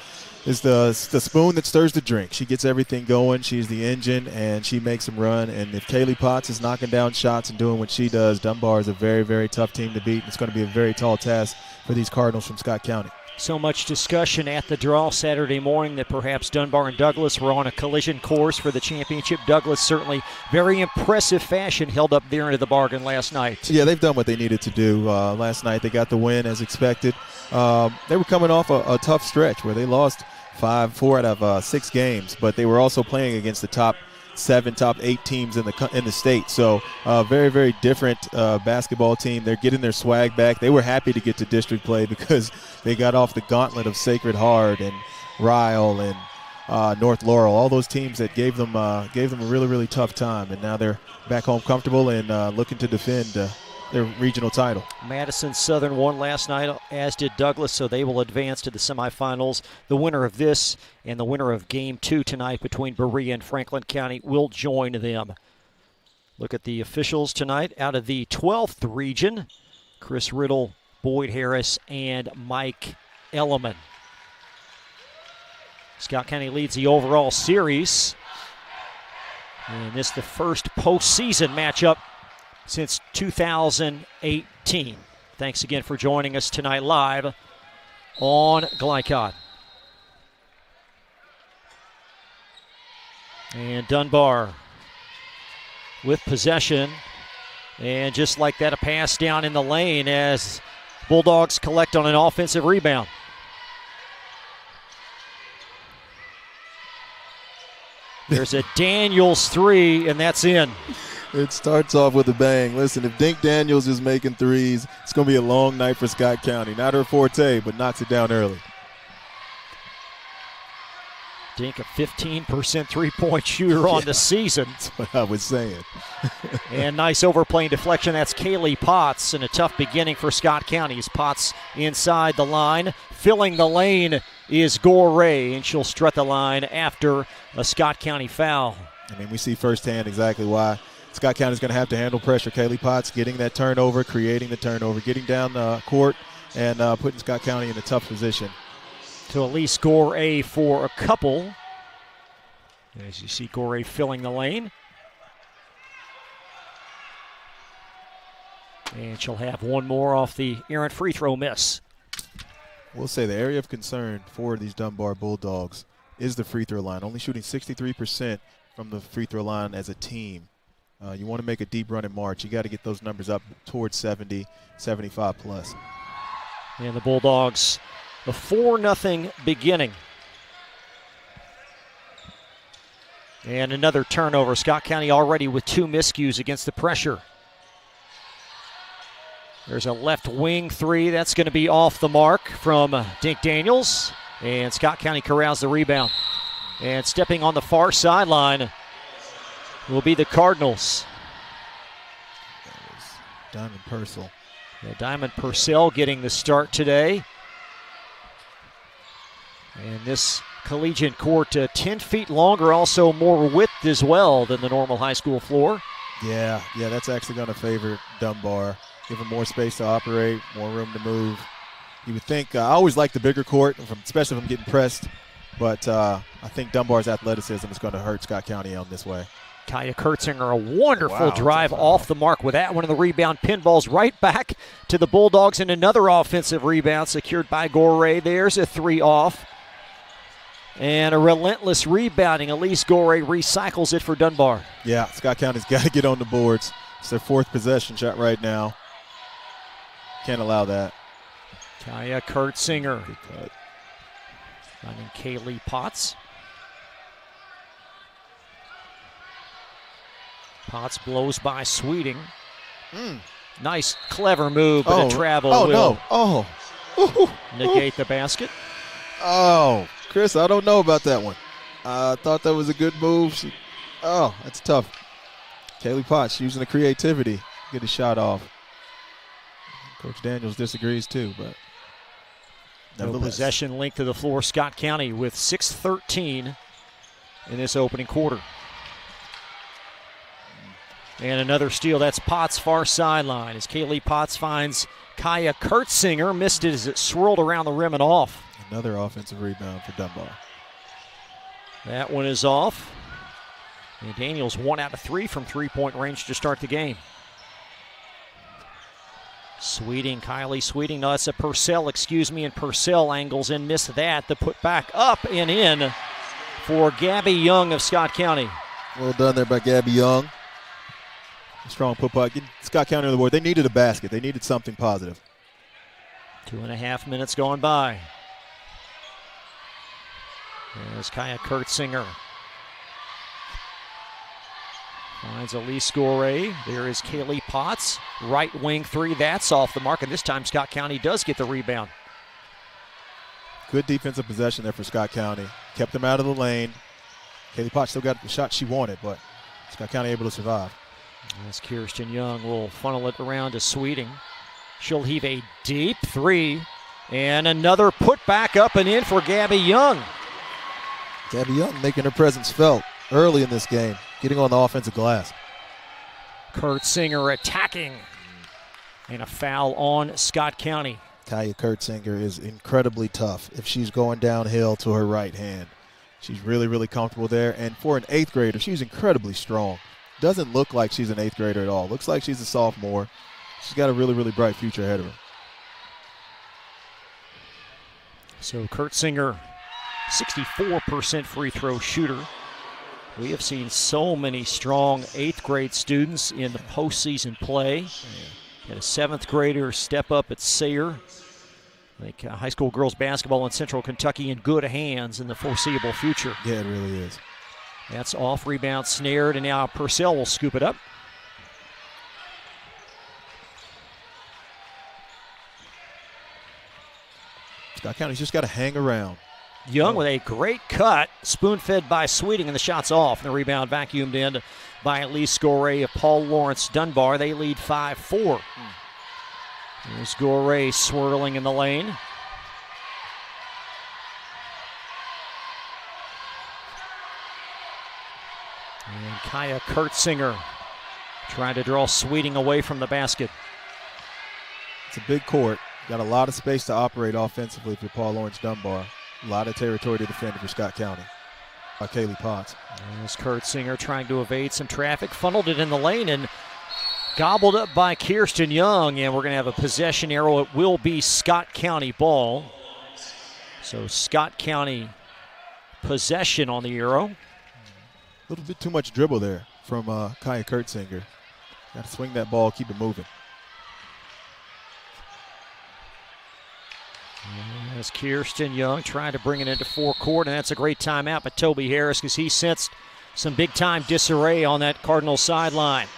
[SPEAKER 4] spoon that stirs the drink. She gets everything going. She's the engine, and she makes them run. And if Kaylee Potts is knocking down shots and doing what she does, Dunbar is a very, very tough team to beat. It's going to be a very tall task for these Cardinals from Scott County.
[SPEAKER 3] So much discussion at the draw Saturday morning that perhaps Dunbar and Douglas were on a collision course for the championship. Douglas certainly very impressive fashion held up there into the bargain last night.
[SPEAKER 4] Yeah, they've done what they needed to do last night. They got the win as expected. They were coming off a tough stretch where they lost 4 out of 6 games, but they were also playing against the top top 8 teams in the state. So very, very different basketball team. They're getting their swag back. They were happy to get to district play because they got off the gauntlet of Sacred Heart and Ryle and North Laurel, all those teams that gave them a really, really tough time. And now they're back home comfortable and looking to defend their regional title.
[SPEAKER 3] Madison Southern won last night, as did Douglas, so they will advance to the semifinals. The winner of this and the winner of Game 2 tonight between Berea and Franklin County will join them. Look at the officials tonight. Out of the 12th region, Chris Riddle, Boyd Harris, and Mike Elliman. Scott County leads the overall series. And this is the first postseason matchup since 2018. Thanks again for joining us tonight live on Glycod. And Dunbar with possession. And just like that, a pass down in the lane as Bulldogs collect on an offensive rebound. There's a Daniels 3, and that's in.
[SPEAKER 4] It starts off with a bang. Listen, if Dink Daniels is making threes, it's going to be a long night for Scott County. Not her forte, but knocks it down early.
[SPEAKER 3] Dink, a 15% three-point shooter on the season.
[SPEAKER 4] That's what I was saying.
[SPEAKER 3] And nice overplaying deflection. That's Kaylee Potts, and a tough beginning for Scott County. As Potts inside the line. Filling the lane is Gore, and she'll strut the line after a Scott County foul.
[SPEAKER 4] I mean, we see firsthand exactly why Scott County is going to have to handle pressure. Kaylee Potts getting that turnover, creating the turnover, getting down the court, and putting Scott County in a tough position.
[SPEAKER 3] To Elise Gore for a couple. As you see Gore filling the lane. And she'll have one more off the errant free throw miss.
[SPEAKER 4] We'll say the area of concern for these Dunbar Bulldogs is the free throw line. Only shooting 63% from the free throw line as a team. You want to make a deep run in March. You got to get those numbers up towards 70, 75 plus.
[SPEAKER 3] And the Bulldogs, a 4-0 beginning. And another turnover. Scott County already with 2 miscues against the pressure. There's a left wing 3. That's going to be off the mark from Dink Daniels. And Scott County corrals the rebound. And stepping on the far sideline will be the Cardinals.
[SPEAKER 4] That was Diamond Purcell.
[SPEAKER 3] Yeah, Diamond Purcell getting the start today. And this collegiate court 10 feet longer, also more width as well than the normal high school floor.
[SPEAKER 4] Yeah, that's actually going to favor Dunbar. Give them more space to operate, more room to move. You would think, I always like the bigger court, especially if I'm getting pressed, but I think Dunbar's athleticism is going to hurt Scott County on this way.
[SPEAKER 3] Kaya Kurtzinger, a wonderful drive off the mark with that one, and the rebound pinballs right back to the Bulldogs, and another offensive rebound secured by Gore. There's a 3 off. And a relentless rebounding. Elise Gore recycles it for Dunbar.
[SPEAKER 4] Yeah, Scott County's got to get on the boards. It's their 4th possession shot right now. Can't allow that.
[SPEAKER 3] Kaya Kurtzinger. Finding Kaylee Potts. Potts blows by Sweeting. Nice, clever move, but a travel will negate the basket.
[SPEAKER 4] Oh, Chris, I don't know about that one. I thought that was a good move. That's tough. Kaylee Potts using the creativity. Get a shot off. Coach Daniels disagrees too, but
[SPEAKER 3] no possession linked to the floor. Scott County with 6:13 in this opening quarter. And another steal. That's Potts' far sideline as Kaylee Potts finds Kaya Kurtzinger. Missed it as it swirled around the rim and off.
[SPEAKER 4] Another offensive rebound for Dunbar.
[SPEAKER 3] That one is off. And Daniels 1 out of 3 from three-point range to start the game. Kylie Sweeting. No, that's a Purcell, and Purcell angles and missed that. The put back up and in for Gabby Young of Scott County.
[SPEAKER 4] Well done there by Gabby Young. Strong put back. Scott County on the board. They needed a basket. They needed something positive.
[SPEAKER 3] 2.5 minutes gone by. There's Kaya Kurtzinger. Finds Elise Gorey. There is Kaylee Potts. Right wing three. That's off the mark. And this time Scott County does get the rebound.
[SPEAKER 4] Good defensive possession there for Scott County. Kept them out of the lane. Kaylee Potts still got the shot she wanted, but Scott County able to survive.
[SPEAKER 3] As Kirsten Young will funnel it around to Sweeting. She'll heave a deep three. And another putback up and in for Gabby Young.
[SPEAKER 4] Gabby Young making her presence felt early in this game, getting on the offensive glass.
[SPEAKER 3] Kurt Singer attacking. And a foul on Scott County.
[SPEAKER 4] Kaya Kurtzinger is incredibly tough if she's going downhill to her right hand. She's really, really comfortable there. And for an 8th grader, she's incredibly strong. Doesn't look like she's an 8th grader at all. Looks like she's a sophomore. She's got a really, really bright future ahead of her.
[SPEAKER 3] So Kurt Singer, 64% free throw shooter. We have seen so many strong 8th grade students in the postseason play. Had a 7th grader step up at Sayre. I think high school girls basketball in Central Kentucky in good hands in the foreseeable future.
[SPEAKER 4] Yeah, it really is.
[SPEAKER 3] That's off, rebound snared, and now Purcell will scoop it up.
[SPEAKER 4] Scott County's just got to hang around.
[SPEAKER 3] Young with a great cut, spoon-fed by Sweeting, and the shot's off. And the rebound vacuumed in by Elise Gorey of Paul Lawrence Dunbar. They lead 5-4. There's Gorey swirling in the lane. And Kaya Kurtzinger trying to draw Sweeting away from the basket.
[SPEAKER 4] It's a big court. Got a lot of space to operate offensively for Paul Lawrence Dunbar. A lot of territory to defend for Scott County. Kaylee Potts.
[SPEAKER 3] There's Kurtzinger trying to evade some traffic. Funneled it in the lane and gobbled up by Kirsten Young. And we're going to have a possession arrow. It will be Scott County ball. So Scott County possession on the arrow.
[SPEAKER 4] A little bit too much dribble there from Kaya Kurtzinger. Got to swing that ball, keep it moving.
[SPEAKER 3] As Kirsten Young trying to bring it into forecourt, and that's a great timeout by Toby Harris because he sensed some big-time disarray on that Cardinal sideline.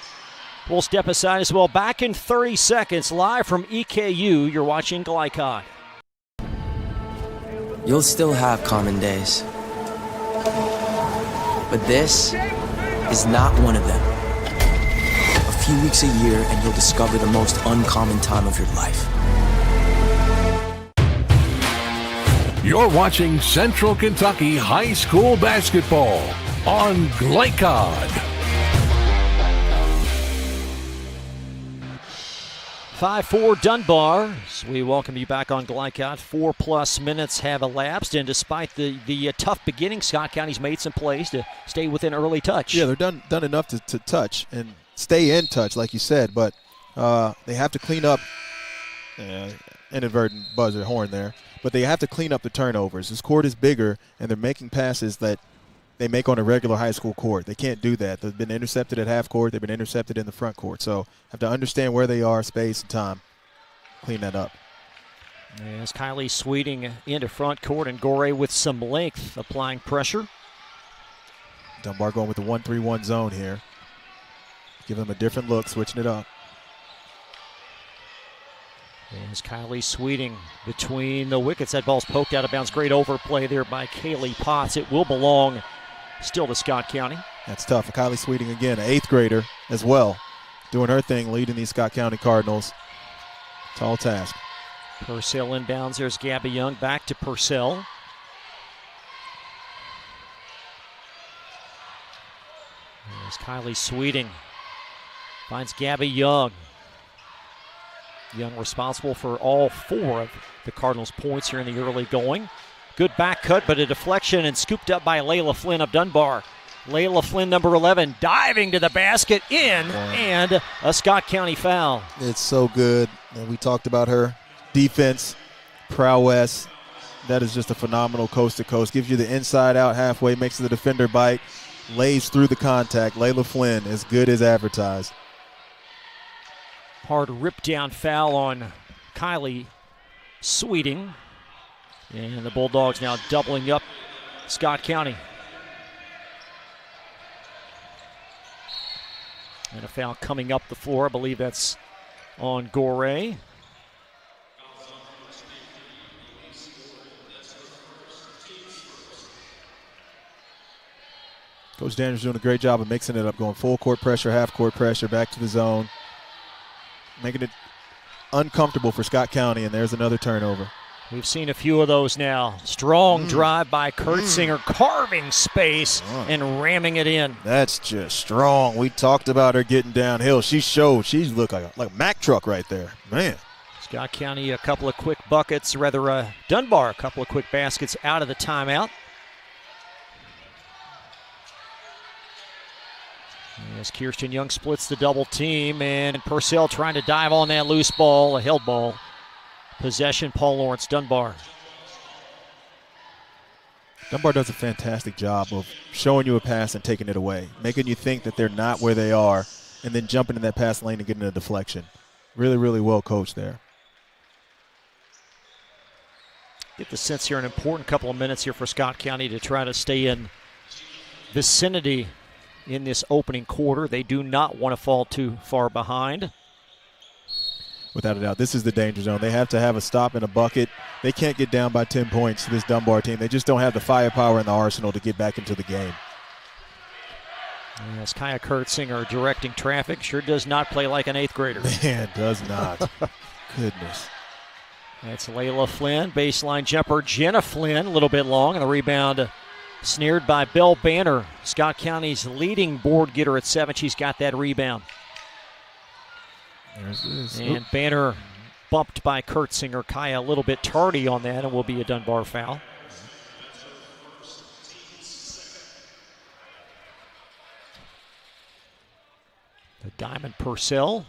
[SPEAKER 3] We'll step aside as well. Back in 30 seconds, live from EKU, you're watching Glycod.
[SPEAKER 1] You'll still have common days, but this is not one of them. A few weeks a year, and you'll discover the most uncommon time of your life.
[SPEAKER 2] You're watching Central Kentucky High School Basketball on Glycod.
[SPEAKER 3] 5-4 Dunbar. So we welcome you back on Glycod. 4+ minutes have elapsed, and despite the tough beginning, Scott County's made some plays to stay within early touch.
[SPEAKER 4] Yeah, they're done enough to touch and stay in touch, like you said, but they have to clean up. Inadvertent buzzer horn there, but they have to clean up the turnovers. This court is bigger, and they're making passes that they make on a regular high school court. They can't do that. They've been intercepted at half court. They've been intercepted in the front court. So have to understand where they are, space and time. Clean that up.
[SPEAKER 3] As Kylie Sweeting into front court, and Gorey with some length applying pressure.
[SPEAKER 4] Dunbar going with the 1-3-1 zone here. Give them a different look, switching it up.
[SPEAKER 3] As Kylie Sweeting between the wickets. That ball's poked out of bounds. Great overplay there by Kaylee Potts. It will belong still to Scott County.
[SPEAKER 4] That's tough. Kylie Sweeting again, an 8th grader as well. Doing her thing, leading these Scott County Cardinals. Tall task.
[SPEAKER 3] Purcell inbounds. There's Gabby Young. Back to Purcell. There's Kylie Sweeting. Finds Gabby Young. Young responsible for all 4 of the Cardinals' points here in the early going. Good back cut, but a deflection and scooped up by Layla Flynn of Dunbar. Layla Flynn, number 11, diving to the basket, and a Scott County foul.
[SPEAKER 4] It's so good. And we talked about her defense, prowess. That is just a phenomenal coast-to-coast. Gives you the inside-out halfway, makes the defender bite, lays through the contact. Layla Flynn, as good as advertised.
[SPEAKER 3] Hard rip-down foul on Kylie Sweeting. And the Bulldogs now doubling up Scott County. And a foul coming up the floor. I believe that's on Gore.
[SPEAKER 4] Coach Daniels doing a great job of mixing it up, going full court pressure, half court pressure, back to the zone, making it uncomfortable for Scott County, and there's another turnover.
[SPEAKER 3] We've seen a few of those now. Strong drive by Kurtzinger, carving space and ramming it in.
[SPEAKER 4] That's just strong. We talked about her getting downhill. She showed. She's looked like a Mack truck right there. Man.
[SPEAKER 3] Scott County a couple of quick buckets, rather Dunbar a couple of quick baskets out of the timeout. As Kirsten Young splits the double team, and Purcell trying to dive on that loose ball, a held ball. Possession, Paul Lawrence, Dunbar.
[SPEAKER 4] Dunbar does a fantastic job of showing you a pass and taking it away, making you think that they're not where they are, and then jumping in that pass lane and getting a deflection. Really, really well coached there.
[SPEAKER 3] Get the sense here, an important couple of minutes here for Scott County to try to stay in vicinity in this opening quarter. They do not want to fall too far behind.
[SPEAKER 4] Without a doubt, this is the danger zone. They have to have a stop and a bucket. They can't get down by 10 points to this Dunbar team. They just don't have the firepower in the arsenal to get back into the game.
[SPEAKER 3] Yes, Kaya Kurtzinger directing traffic. Sure does not play like an 8th grader.
[SPEAKER 4] Man, does not. Goodness.
[SPEAKER 3] That's Layla Flynn. Baseline jumper, Jenna Flynn, a little bit long, and the rebound snared by Belle Banner. Scott County's leading board getter at 7. She's got that rebound. And Banner bumped by Kurtzinger. Kaya a little bit tardy on that, and will be a Dunbar foul. The Diamond Purcell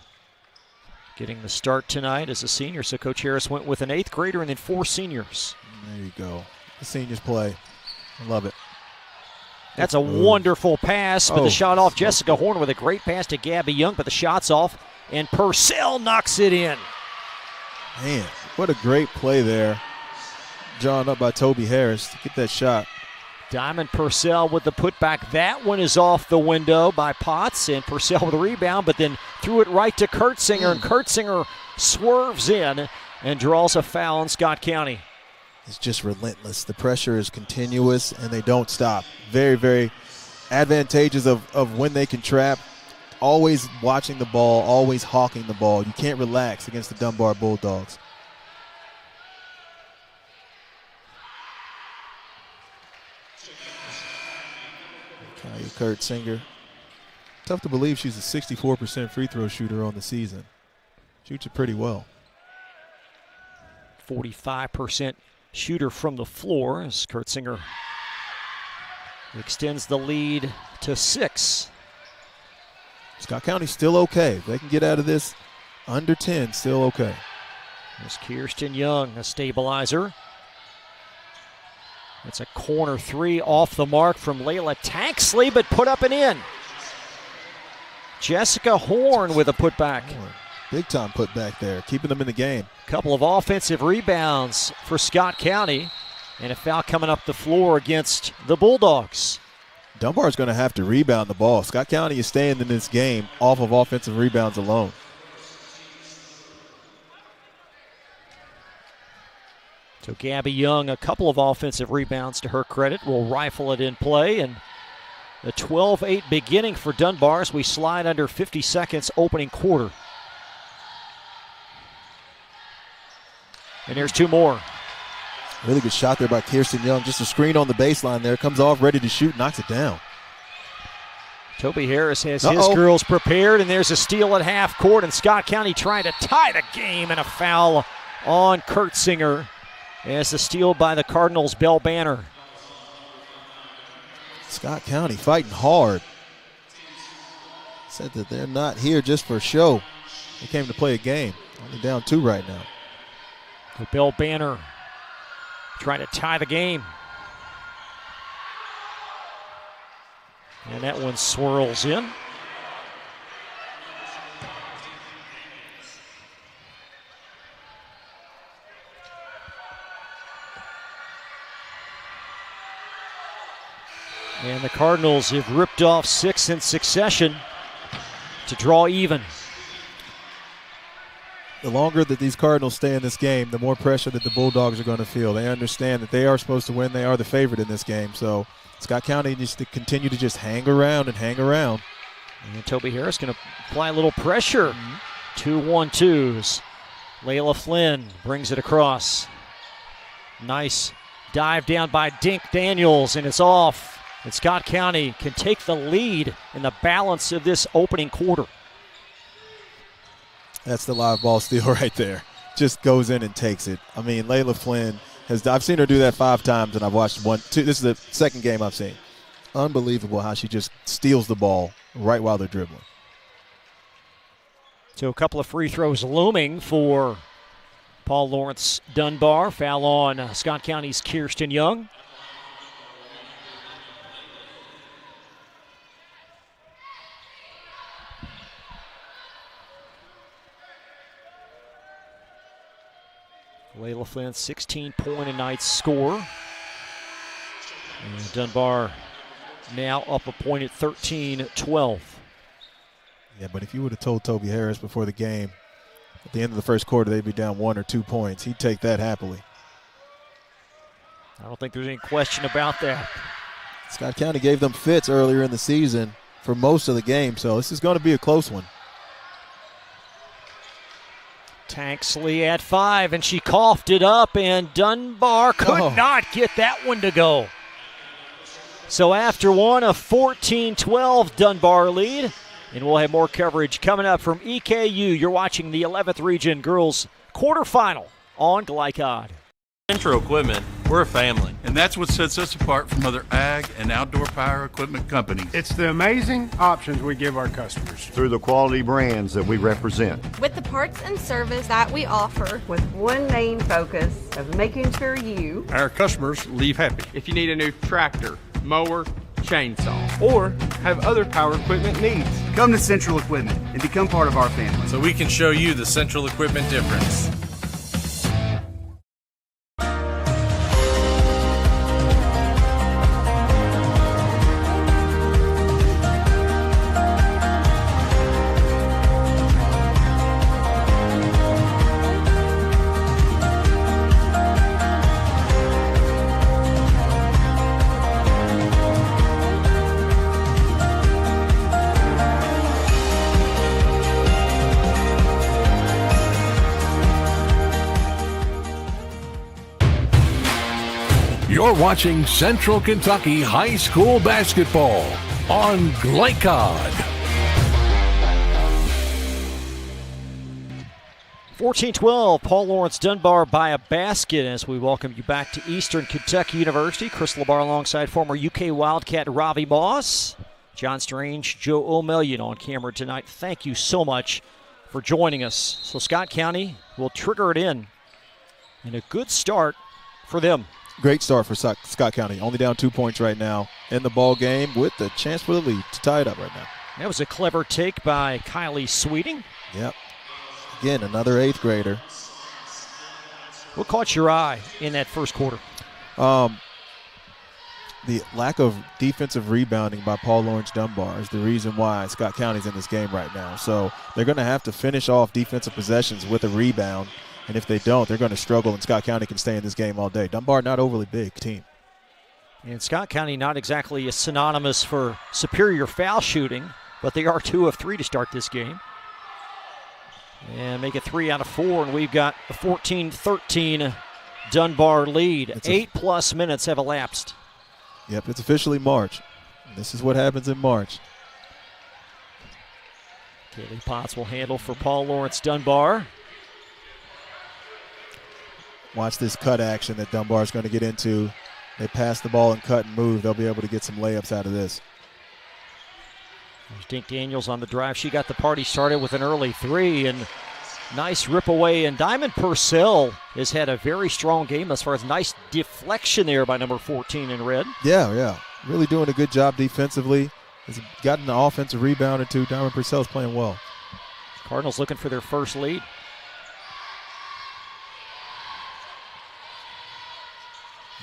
[SPEAKER 3] getting the start tonight as a senior. So Coach Harris went with an 8th grader and then 4 seniors.
[SPEAKER 4] There you go. The seniors play. I love it.
[SPEAKER 3] That's a wonderful pass, but the shot off. Jessica Horn with a great pass to Gabby Young, but the shot's off, and Purcell knocks it in.
[SPEAKER 4] Man, what a great play there. Drawn up by Toby Harris to get that shot.
[SPEAKER 3] Diamond Purcell with the putback. That one is off the window by Potts, and Purcell with a rebound, but then threw it right to Kurtzinger, and Kurtzinger swerves in and draws a foul on Scott County.
[SPEAKER 4] It's just relentless. The pressure is continuous, and they don't stop. Very, very advantageous of when they can trap. Always watching the ball, always hawking the ball. You can't relax against the Dunbar Bulldogs. Kaya Kurtzinger. Tough to believe she's a 64% free throw shooter on the season. Shoots it pretty well.
[SPEAKER 3] 45% shooter from the floor as Kurtzinger extends the lead to 6.
[SPEAKER 4] Scott County's still okay. They can get out of this under 10, still okay.
[SPEAKER 3] There's Kirsten Young, a stabilizer. It's a corner 3 off the mark from Layla Taxley, but put up and in. Jessica Horn with a putback.
[SPEAKER 4] Big time putback there, keeping them in the game.
[SPEAKER 3] Couple of offensive rebounds for Scott County, and a foul coming up the floor against the Bulldogs.
[SPEAKER 4] Dunbar's going to have to rebound the ball. Scott County is staying in this game off of offensive rebounds alone.
[SPEAKER 3] So Gabby Young, a couple of offensive rebounds to her credit, will rifle it in play. And the 12-8 beginning for Dunbar as we slide under 50 seconds opening quarter. And there's 2 more.
[SPEAKER 4] Really good shot there by Kirsten Young. Just a screen on the baseline there. Comes off, ready to shoot, knocks it down.
[SPEAKER 3] Toby Harris has his girls prepared, and there's a steal at half court, and Scott County trying to tie the game, and a foul on Kurtzinger as the steal by the Cardinals' Belle Banner.
[SPEAKER 4] Scott County fighting hard. Said that they're not here just for show. They came to play a game. Only down 2 right now.
[SPEAKER 3] The Belle Banner trying to tie the game. And that one swirls in. And the Cardinals have ripped off 6 in succession. to draw even.
[SPEAKER 4] The longer that these Cardinals stay in this game, the more pressure that the Bulldogs are going to feel. They understand that they are supposed to win. They are the favorite in this game. So Scott County needs to continue to just hang around and hang around.
[SPEAKER 3] And Toby Harris going to apply a little pressure. 2-1-2s. Layla Flynn brings it across. Nice dive down by Dink Daniels, and it's off. And Scott County can take the lead in the balance of this opening quarter.
[SPEAKER 4] That's the live ball steal right there. Just goes in and takes it. I mean, Layla Flynn I've seen her do that 5 times, and I've watched 1, 2. This is the second game I've seen. Unbelievable how she just steals the ball right while they're dribbling.
[SPEAKER 3] So a couple of free throws looming for Paul Lawrence Dunbar. Foul on Scott County's Kirsten Young. Layla Flynn, 16-point-a-night score. And Dunbar now up a point at 13-12.
[SPEAKER 4] Yeah, but if you would have told Toby Harris before the game, at the end of the first quarter, they'd be down 1 or 2 points, he'd take that happily.
[SPEAKER 3] I don't think there's any question about that.
[SPEAKER 4] Scott County gave them fits earlier in the season for most of the game, so this is going to be a close one.
[SPEAKER 3] Tanksley at 5, and she coughed it up, and Dunbar could not get that one to go. So after one, a 14-12 Dunbar lead, and we'll have more coverage coming up from EKU. You're watching the 11th Region Girls Quarterfinal on Glycod.
[SPEAKER 23] Central Equipment, we're a family, and that's what sets us apart from other ag and outdoor power equipment companies.
[SPEAKER 24] It's the amazing options we give our customers.
[SPEAKER 25] Through the quality brands that we represent.
[SPEAKER 26] With the parts and service that we offer.
[SPEAKER 27] With one main focus of making sure you,
[SPEAKER 24] Our customers, leave happy.
[SPEAKER 28] If you need a new tractor, mower, chainsaw, or have other power equipment needs,
[SPEAKER 29] Come to Central Equipment and become part of our family.
[SPEAKER 23] So we can show you the Central Equipment difference.
[SPEAKER 2] You're watching Central Kentucky High School Basketball on Glycod.
[SPEAKER 3] 14-12, Paul Lawrence Dunbar by a basket as we welcome you back to Eastern Kentucky University. Chris LeBar alongside former UK Wildcat Ravi Moss. John Strange, Joe O'Melion on camera tonight. Thank you so much for joining us. So Scott County will trigger it in, and a good start for them.
[SPEAKER 4] Great start for Scott County. Only down 2 points right now in the ball game with the chance for the lead to tie it up right now.
[SPEAKER 3] That was a clever take by Kylie Sweeting.
[SPEAKER 4] Yep. Again, another 8th grader.
[SPEAKER 3] What caught your eye in that first quarter?
[SPEAKER 4] The lack of defensive rebounding by Paul Lawrence Dunbar is the reason why Scott County's in this game right now. So they're going to have to finish off defensive possessions with a rebound. And if they don't, they're going to struggle, and Scott County can stay in this game all day. Dunbar, not overly big team.
[SPEAKER 3] And Scott County not exactly synonymous for superior foul shooting, but they are 2 of 3 to start this game. And make it 3 out of 4, and we've got a 14-13 Dunbar lead. 8+ minutes have elapsed.
[SPEAKER 4] Yep, it's officially March. This is what happens in March.
[SPEAKER 3] Kaylee Potts will handle for Paul Lawrence Dunbar.
[SPEAKER 4] Watch this cut action that Dunbar is going to get into. They pass the ball and cut and move. They'll be able to get some layups out of this.
[SPEAKER 3] There's Dink Daniels on the drive. She got the party started with an early 3, and nice rip away. And Diamond Purcell has had a very strong game as far as nice deflection there by number 14 in red.
[SPEAKER 4] Yeah. Really doing a good job defensively. Has gotten the offensive rebound into Diamond Purcell's playing well.
[SPEAKER 3] Cardinals looking for their first lead.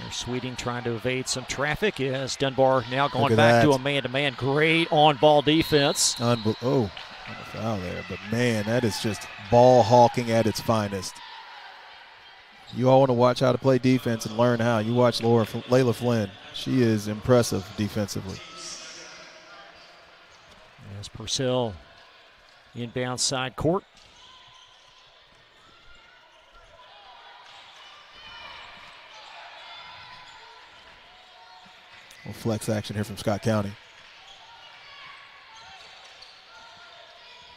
[SPEAKER 3] There's Sweeting trying to evade some traffic as Dunbar now going back to a man-to-man. Great on-ball defense.
[SPEAKER 4] On the foul there, but man, that is just ball hawking at its finest. You all want to watch how to play defense and learn how. You watch Layla Flynn. She is impressive defensively.
[SPEAKER 3] As Purcell inbound side court.
[SPEAKER 4] Well, flex action here from Scott County.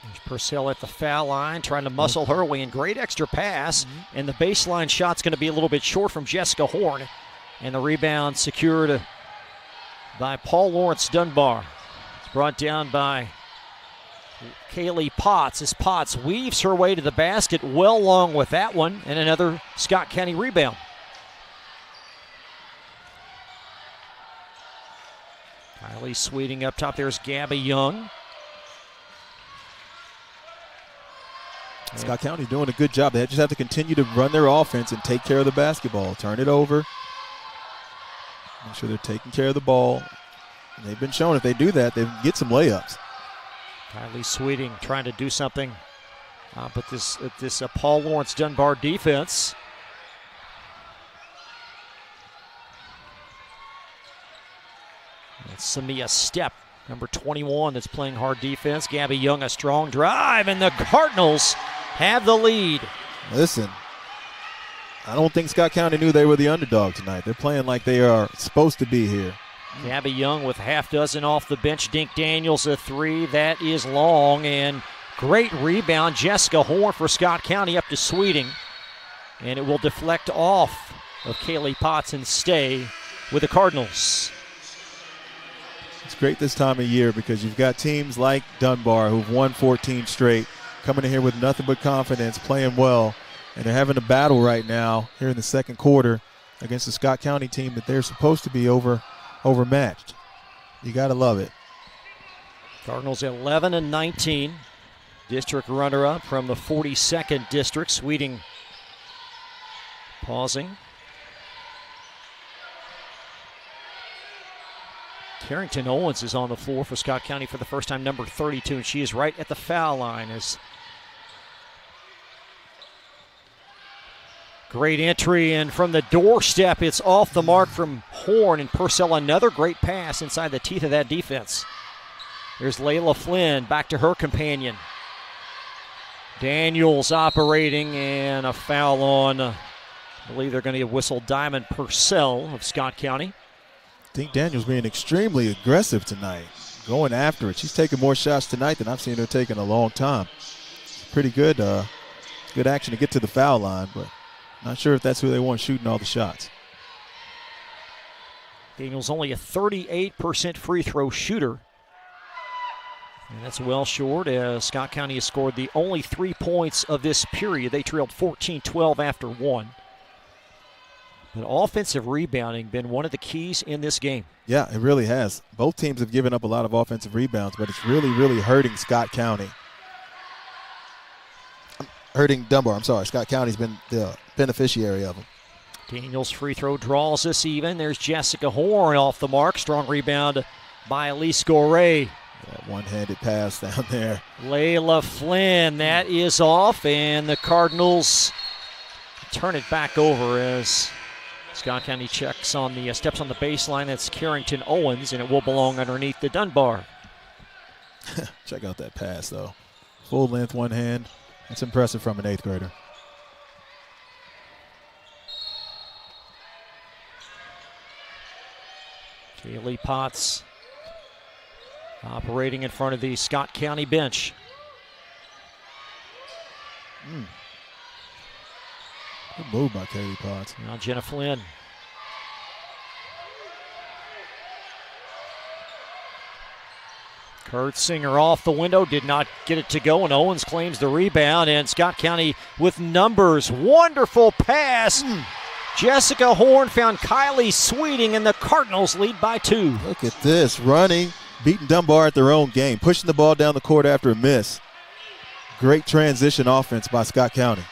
[SPEAKER 3] There's Purcell at the foul line, trying to muscle her way in. Great extra pass, and the baseline shot's going to be a little bit short from Jessica Horn. And the rebound secured by Paul Lawrence Dunbar. It's brought down by Kaylee Potts as Potts weaves her way to the basket well long with that one, and another Scott County rebound. Kylie Sweeting up top. There's Gabby Young.
[SPEAKER 4] Scott County's doing a good job. They just have to continue to run their offense and take care of the basketball. Turn it over. Make sure they're taking care of the ball. And they've been shown if they do that, they can get some layups.
[SPEAKER 3] Kylie Sweeting trying to do something. But this Paul Lawrence Dunbar defense. It's Samia Stepp, number 21, that's playing hard defense. Gabby Young, a strong drive, and the Cardinals have the lead.
[SPEAKER 4] Listen, I don't think Scott County knew they were the underdog tonight. They're playing like they are supposed to be here.
[SPEAKER 3] Gabby Young with half dozen off the bench. Dink Daniels a three. That is long, and great rebound. Jessica Horn for Scott County up to Sweeting. And it will deflect off of Kaylee Potts and stay with the Cardinals.
[SPEAKER 4] It's great this time of year because you've got teams like Dunbar who've won 14 straight, coming in here with nothing but confidence, playing well, and they're having a battle right now here in the second quarter against the Scott County team that they're supposed to be overmatched. You got to love it.
[SPEAKER 3] Cardinals 11-19. District runner-up from the 42nd district. Sweeting pausing. Carrington Owens is on the floor for Scott County for the first time, number 32, and she is right at the foul line. As great entry, and from the doorstep, it's off the mark from Horn, and Purcell another great pass inside the teeth of that defense. There's Layla Flynn, back to her companion. Daniels operating, and a foul on, I believe they're going to whistle Diamond Purcell of Scott County.
[SPEAKER 4] I think Daniels being extremely aggressive tonight, going after it. She's taking more shots tonight than I've seen her take in a long time. Pretty good, good action to get to the foul line, but not sure if that's who they want shooting all the shots.
[SPEAKER 3] Daniels only a 38% free throw shooter. And that's well short, as Scott County has scored the only 3 points of this period. They trailed 14-12 after one. But offensive rebounding been one of the keys in this game.
[SPEAKER 4] Yeah, it really has. Both teams have given up a lot of offensive rebounds, but it's really, really hurting Scott County. Hurting Dunbar, I'm sorry. Scott County's been the beneficiary of them.
[SPEAKER 3] Daniels' free throw draws this even. There's Jessica Horn off the mark. Strong rebound by Elise Gorey.
[SPEAKER 4] That one-handed pass down there.
[SPEAKER 3] Layla Flynn, that is off, and the Cardinals turn it back over as Scott County checks on the steps on the baseline. That's Carrington Owens, and it will belong underneath the Dunbar.
[SPEAKER 4] Check out that pass, though. Full length, one hand. That's impressive from an 8th grader.
[SPEAKER 3] Kaylee Potts operating in front of the Scott County bench.
[SPEAKER 4] Good move by Kaylee Potts.
[SPEAKER 3] Now Jenna Flynn. Kurt Singer off the window, did not get it to go, and Owens claims the rebound, and Scott County with numbers. Wonderful pass. Jessica Horn found Kylie Sweeting, and the Cardinals lead by 2.
[SPEAKER 4] Look at this, running, beating Dunbar at their own game, pushing the ball down the court after a miss. Great transition offense by Scott County.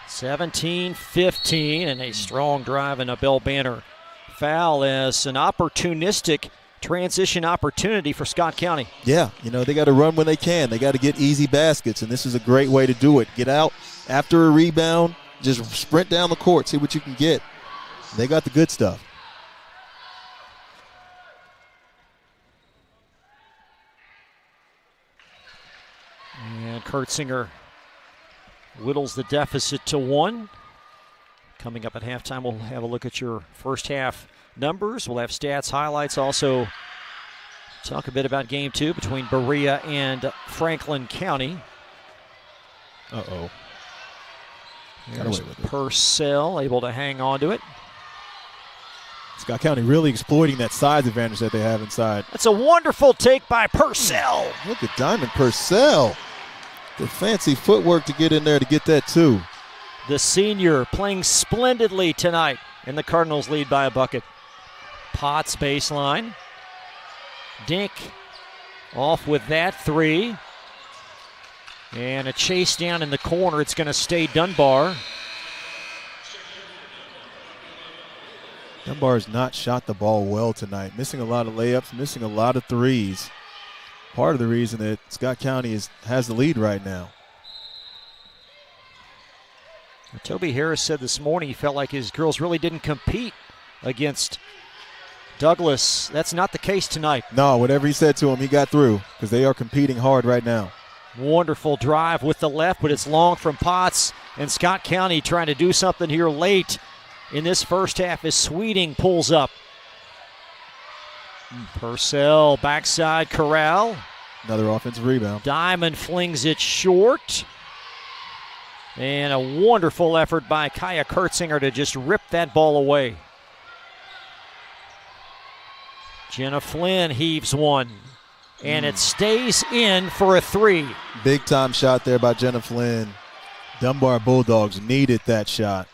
[SPEAKER 3] 17-15, and a strong drive and a bell banner foul as an opportunistic transition opportunity for Scott County.
[SPEAKER 4] Yeah, they got to run when they can. They got to get easy baskets, and this is a great way to do it. Get out after a rebound, just sprint down the court, see what you can get. They got the good stuff.
[SPEAKER 3] And Kurtzinger whittles the deficit to 1. Coming up at halftime, we'll have a look at your first half numbers. We'll have stats, highlights, also talk a bit about game 2 between Berea and Franklin County.
[SPEAKER 4] Uh-oh.
[SPEAKER 3] There's Purcell able to hang on to it.
[SPEAKER 4] Scott County really exploiting that size advantage that they have inside.
[SPEAKER 3] That's a wonderful take by Purcell.
[SPEAKER 4] Look at Diamond Purcell. The fancy footwork to get in there to get that too.
[SPEAKER 3] The senior playing splendidly tonight, and the Cardinals lead by a bucket. Potts baseline. Dink off with that 3. And a chase down in the corner. It's going to stay Dunbar.
[SPEAKER 4] Dunbar has not shot the ball well tonight. Missing a lot of layups, missing a lot of threes. Part of the reason that Scott County has the lead right now.
[SPEAKER 3] Toby Harris said this morning he felt like his girls really didn't compete against Douglas. That's not the case tonight.
[SPEAKER 4] No, whatever he said to him, he got through because they are competing hard right now.
[SPEAKER 3] Wonderful drive with the left, but it's long from Potts. And Scott County trying to do something here late in this first half as Sweeting pulls up. Purcell, backside, Corral.
[SPEAKER 4] Another offensive rebound.
[SPEAKER 3] Diamond flings it short. And a wonderful effort by Kaya Kurtzinger to just rip that ball away. Jenna Flynn heaves one. And it stays in for a 3.
[SPEAKER 4] Big time shot there by Jenna Flynn. Dunbar Bulldogs needed that shot.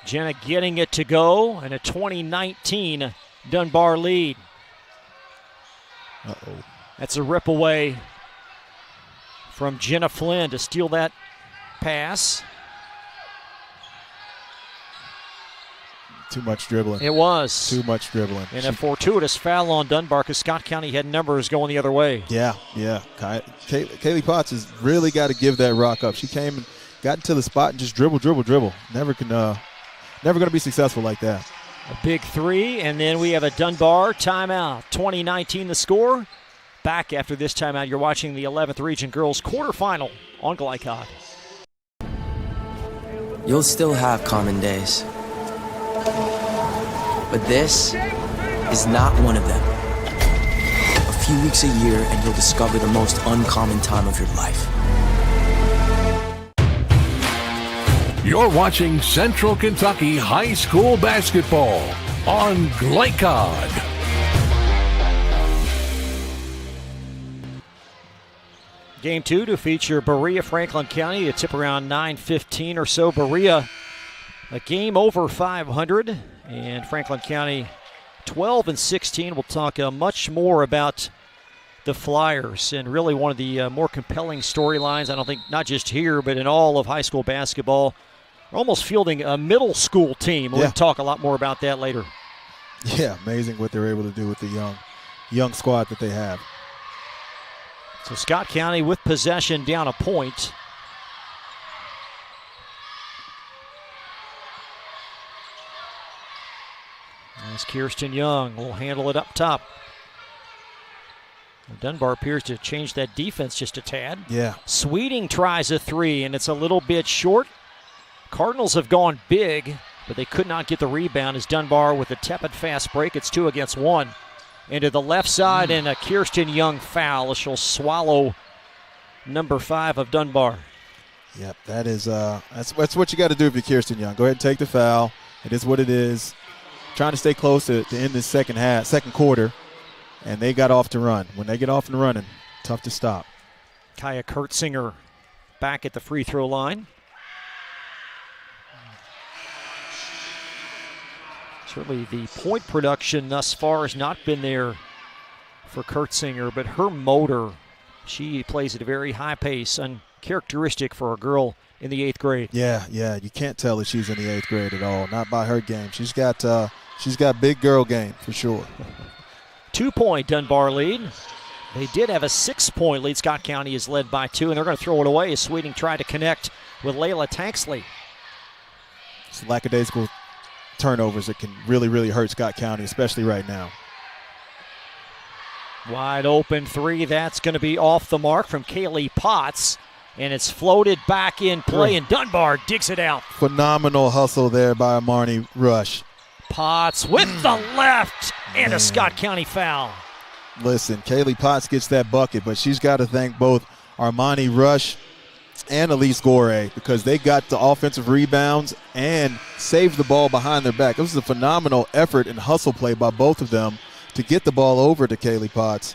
[SPEAKER 3] Jenna getting it to go, and a 2019 Dunbar lead.
[SPEAKER 4] Uh-oh.
[SPEAKER 3] That's a rip away from Jenna Flynn to steal that pass.
[SPEAKER 4] Too much dribbling.
[SPEAKER 3] It was.
[SPEAKER 4] Too much dribbling.
[SPEAKER 3] And a fortuitous foul on Dunbar because Scott County had numbers going the other way.
[SPEAKER 4] Yeah. Kaylee Potts has really got to give that rock up. She came and got into the spot and just dribble. Never going to be successful like that.
[SPEAKER 3] A big 3, and then we have a Dunbar timeout. 2019 the score. Back after this timeout, you're watching the 11th Region Girls Quarterfinal on Glycod.
[SPEAKER 1] You'll still have common days. But this is not one of them. A few weeks a year and you'll discover the most uncommon time of your life.
[SPEAKER 2] You're watching Central Kentucky High School Basketball on Glycod.
[SPEAKER 3] Game 2 to feature Berea Franklin County. A tip around 9:15 or so. Berea a game over 500, and Franklin County 12-16. We'll talk much more about the Flyers and really one of the more compelling storylines, I don't think, not just here, but in all of high school basketball. We're almost fielding a middle school team. We'll talk a lot more about that later.
[SPEAKER 4] Yeah, amazing what they're able to do with the young squad that they have.
[SPEAKER 3] So Scott County with possession down a point. As Kirsten Young will handle it up top. Dunbar appears to change that defense just a tad.
[SPEAKER 4] Yeah.
[SPEAKER 3] Sweeting tries a 3, and it's a little bit short. Cardinals have gone big, but they could not get the rebound as Dunbar with a tepid fast break. It's 2 against 1. Into the left side, and a Kirsten Young foul. She'll swallow number 5 of Dunbar.
[SPEAKER 4] Yep, that is that's what you got to do if you're Kirsten Young. Go ahead and take the foul. It is what it is. Trying to stay close to end this second quarter, and they got off to run. When they get off and running, tough to stop.
[SPEAKER 3] Kaya Kurtzinger back at the free throw line. Certainly the point production thus far has not been there for Kurtzinger, but her motor, she plays at a very high pace, uncharacteristic for a girl in the 8th grade.
[SPEAKER 4] Yeah, you can't tell that she's in the 8th grade at all, not by her game. She's got She's got big girl game for sure.
[SPEAKER 3] 2-point Dunbar lead. They did have a 6-point lead. Scott County is led by 2, and they're going to throw it away as Sweeting tried to connect with Layla Tanksley.
[SPEAKER 4] It's lackadaisical turnovers that can really, really hurt Scott County, especially right now.
[SPEAKER 3] Wide open 3. That's going to be off the mark from Kaylee Potts, and it's floated back in play, and Dunbar digs it out.
[SPEAKER 4] Phenomenal hustle there by Armani Rush.
[SPEAKER 3] Potts with the left, and a Scott County foul.
[SPEAKER 4] Listen, Kaylee Potts gets that bucket, but she's got to thank both Armani Rush and Elise Gorey because they got the offensive rebounds and saved the ball behind their back. This was a phenomenal effort and hustle play by both of them to get the ball over to Kaylee Potts.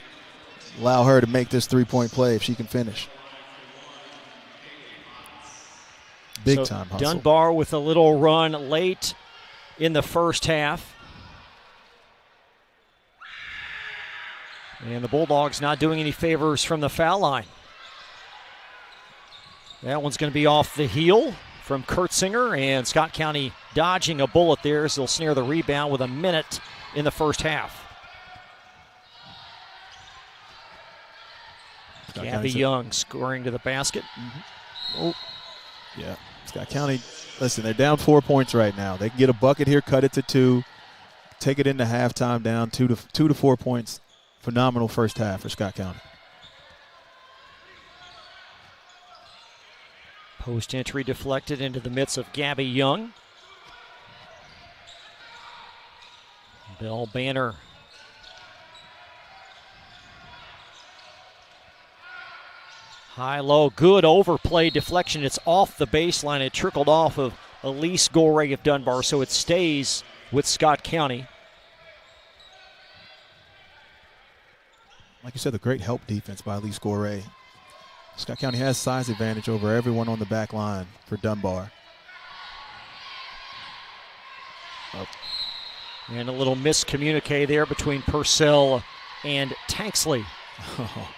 [SPEAKER 4] Allow her to make this 3-point play if she can finish. Big time hustle.
[SPEAKER 3] Dunbar with a little run late in the first half. And the Bulldogs not doing any favors from the foul line. That one's going to be off the heel from Kurtzinger, and Scott County dodging a bullet there as they'll snare the rebound with a minute in the first half. Gabby Young scoring to the basket.
[SPEAKER 4] Oh, yeah. Scott County, listen, they're down 4 points right now. They can get a bucket here, cut it to 2, take it into halftime down 2 to 4 points. Phenomenal first half for Scott County.
[SPEAKER 3] Post entry deflected into the midst of Gabby Young. Bell Banner. High-low, good overplay deflection. It's off the baseline. It trickled off of Elise Gorey of Dunbar, so it stays with Scott County.
[SPEAKER 4] Like you said, the great help defense by Elise Gorey. Scott County has size advantage over everyone on the back line for Dunbar.
[SPEAKER 3] Oh. And a little miscommunique there between Purcell and Tanksley.
[SPEAKER 4] Oh,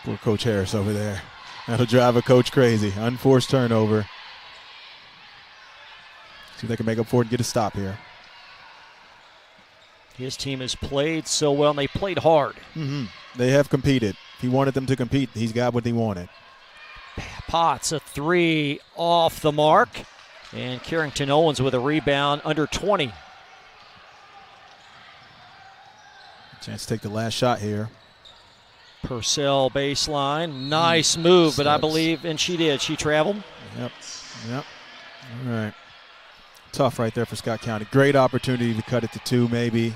[SPEAKER 4] poor Coach Harris over there. That'll drive a coach crazy. Unforced turnover. See if they can make up for it and get a stop here.
[SPEAKER 3] His team has played so well, and they played hard.
[SPEAKER 4] They have competed. If he wanted them to compete, he's got what he wanted.
[SPEAKER 3] Potts, a 3 off the mark. And Carrington Owens with a rebound under 20.
[SPEAKER 4] Chance to take the last shot here.
[SPEAKER 3] Purcell baseline. Nice move, but I believe, and she did. She traveled.
[SPEAKER 4] Yep. All right. Tough right there for Scott County. Great opportunity to cut it to 2 maybe.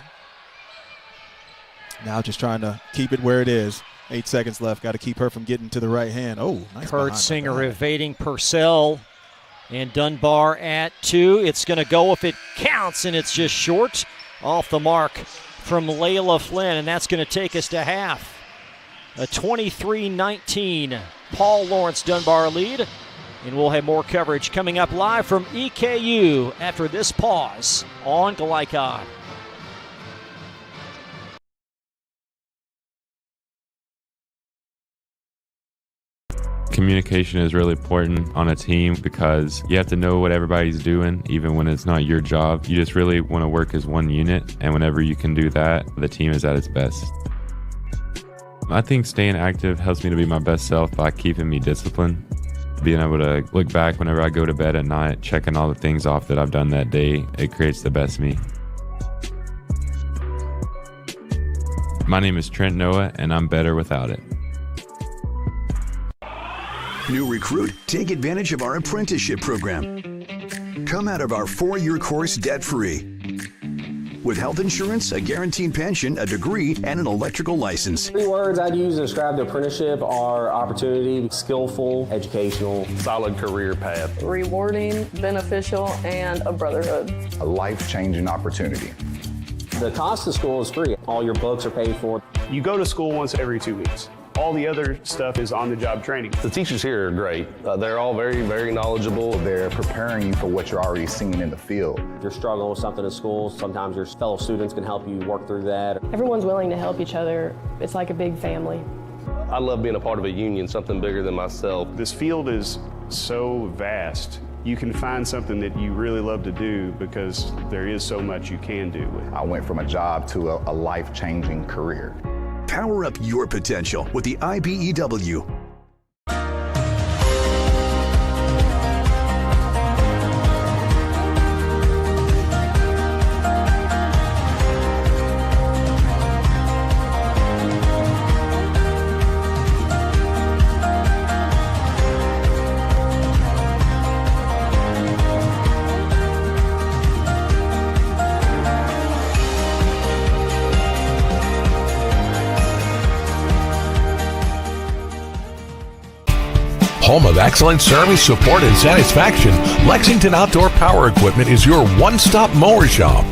[SPEAKER 4] Now just trying to keep it where it is. 8 seconds left. Got to keep her from getting to the right hand. Oh, nice.
[SPEAKER 3] Kurtzinger evading Purcell. And Dunbar at 2. It's going to go if it counts, and it's just short. Off the mark from Layla Flynn, and that's going to take us to half. A 23-19 Paul Lawrence Dunbar lead. And we'll have more coverage coming up live from EKU after this pause on Glycod.
[SPEAKER 8] Communication is really important on a team because you have to know what everybody's doing, even when it's not your job. You just really want to work as one unit, and whenever you can do that, the team is at its best. I think staying active helps me to be my best self by keeping me disciplined. Being able to look back whenever I go to bed at night, checking all the things off that I've done that day, it creates the best me. My name is Trent Noah, and I'm better without it.
[SPEAKER 9] New recruit, take advantage of our apprenticeship program. Come out of our 4-year course debt-free. With health insurance, a guaranteed pension, a degree, and an electrical license.
[SPEAKER 10] 3 words I'd use to describe the apprenticeship are opportunity, skillful, educational,
[SPEAKER 11] solid career path,
[SPEAKER 12] rewarding, beneficial, and a brotherhood.
[SPEAKER 13] A life-changing opportunity.
[SPEAKER 10] The cost of school is free. All your books are paid for.
[SPEAKER 24] You go to school once every 2 weeks. All the other stuff is on-the-job training.
[SPEAKER 11] The teachers here are great. They're all very, very knowledgeable.
[SPEAKER 13] They're preparing you for what you're already seeing in the field.
[SPEAKER 10] If you're struggling with something in school, sometimes your fellow students can help you work through that.
[SPEAKER 12] Everyone's willing to help each other. It's like a big family.
[SPEAKER 11] I love being a part of a union, something bigger than myself.
[SPEAKER 24] This field is so vast. you can find something that you really love to do because there is so much you can do with it.
[SPEAKER 13] I went from a job to a life-changing career.
[SPEAKER 9] Power up your potential with the IBEW.
[SPEAKER 2] Home of excellent service, support, and satisfaction, Lexington Outdoor Power Equipment is your one-stop mower shop.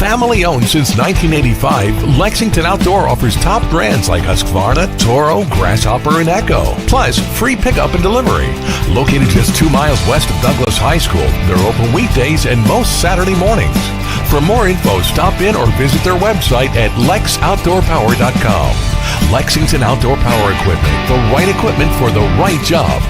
[SPEAKER 2] Family owned since 1985, Lexington Outdoor offers top brands like Husqvarna, Toro, Grasshopper, and Echo. Plus, free pickup and delivery. Located just 2 miles west of Douglas High School, they're open weekdays and most Saturday mornings. For more info, stop in or visit their website at lexoutdoorpower.com. Lexington Outdoor Power Equipment, the right equipment for the right job.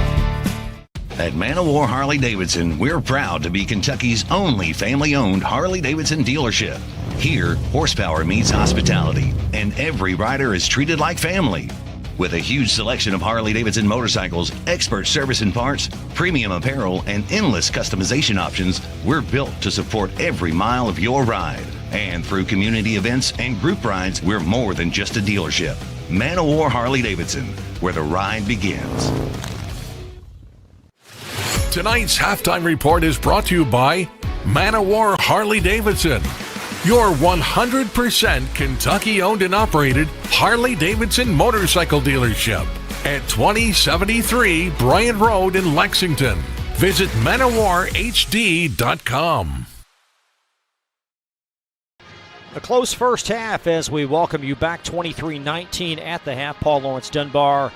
[SPEAKER 5] At Man O' War Harley-Davidson, we're proud to be Kentucky's only family-owned Harley-Davidson dealership. Here, horsepower meets hospitality, and every rider is treated like family. With a huge selection of Harley-Davidson motorcycles, expert service and parts, premium apparel, and endless customization options, we're built to support every mile of your ride. And through community events and group rides, we're more than just a dealership. Man O' War Harley-Davidson, where the ride begins.
[SPEAKER 2] Tonight's halftime report is brought to you by Man O' War Harley-Davidson, your 100% Kentucky-owned and operated Harley-Davidson motorcycle dealership at 2073 Bryant Road in Lexington. Visit manowarhd.com.
[SPEAKER 3] A close first half as we welcome you back 23-19 at the half. Paul Lawrence Dunbar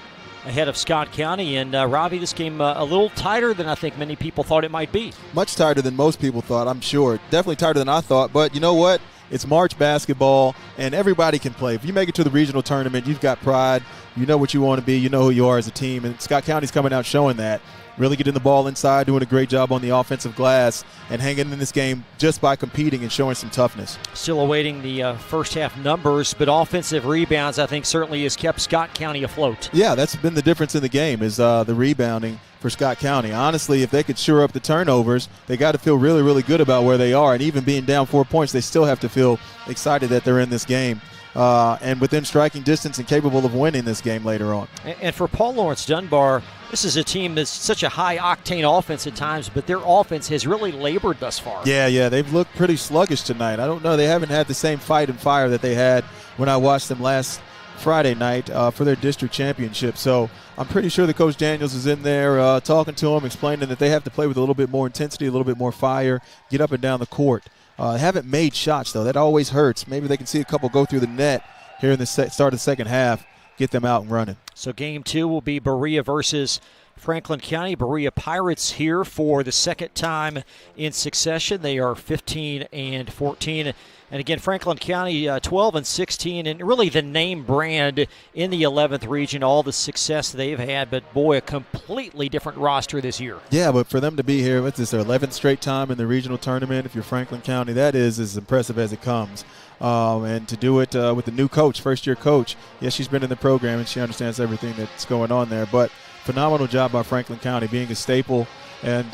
[SPEAKER 3] ahead of Scott County. And Robbie, this game a little tighter than I think many people thought it might be.
[SPEAKER 4] Much tighter than most people thought, I'm sure. Definitely tighter than I thought. But you know what? It's March basketball, and everybody can play. If you make it to the regional tournament, you've got pride. You know what you want to be. You know who you are as a team. And Scott County's coming out showing that. Really getting the ball inside, doing a great job on the offensive glass, and hanging in this game just by competing and showing some toughness.
[SPEAKER 3] Still awaiting the first half numbers, but offensive rebounds, I think, certainly has kept Scott County afloat.
[SPEAKER 4] Yeah, that's been the difference in the game is the rebounding for Scott County. Honestly, if they could shore up the turnovers, they got to feel really, really good about where they are. And even being down 4 points, they still have to feel excited that they're in this game. And within striking distance and capable of winning this game later on.
[SPEAKER 3] And for Paul Lawrence Dunbar, this is a team that's such a high-octane offense at times, but their offense has really labored thus far.
[SPEAKER 4] Yeah, they've looked pretty sluggish tonight. I don't know. They haven't had the same fight and fire that they had when I watched them last Friday night for their district championship. So I'm pretty sure that Coach Daniels is in there talking to them, explaining that they have to play with a little bit more intensity, a little bit more fire, get up and down the court. Haven't made shots, though. That always hurts. Maybe they can see a couple go through the net here in the start of the second half, get them out and running. So
[SPEAKER 3] game 2 will be Berea versus Franklin County. Berea Pirates here for the second time in succession. They are 15-14. And again, Franklin County 12-16, and really the name brand in the 11th region, all the success they've had, but boy, a completely different roster this year.
[SPEAKER 4] Yeah, but for them to be here, what's this, their 11th straight time in the regional tournament, if you're Franklin County, that is as impressive as it comes. And to do it with the new coach, first-year coach, yes, she's been in the program and she understands everything that's going on there, but phenomenal job by Franklin County being a staple and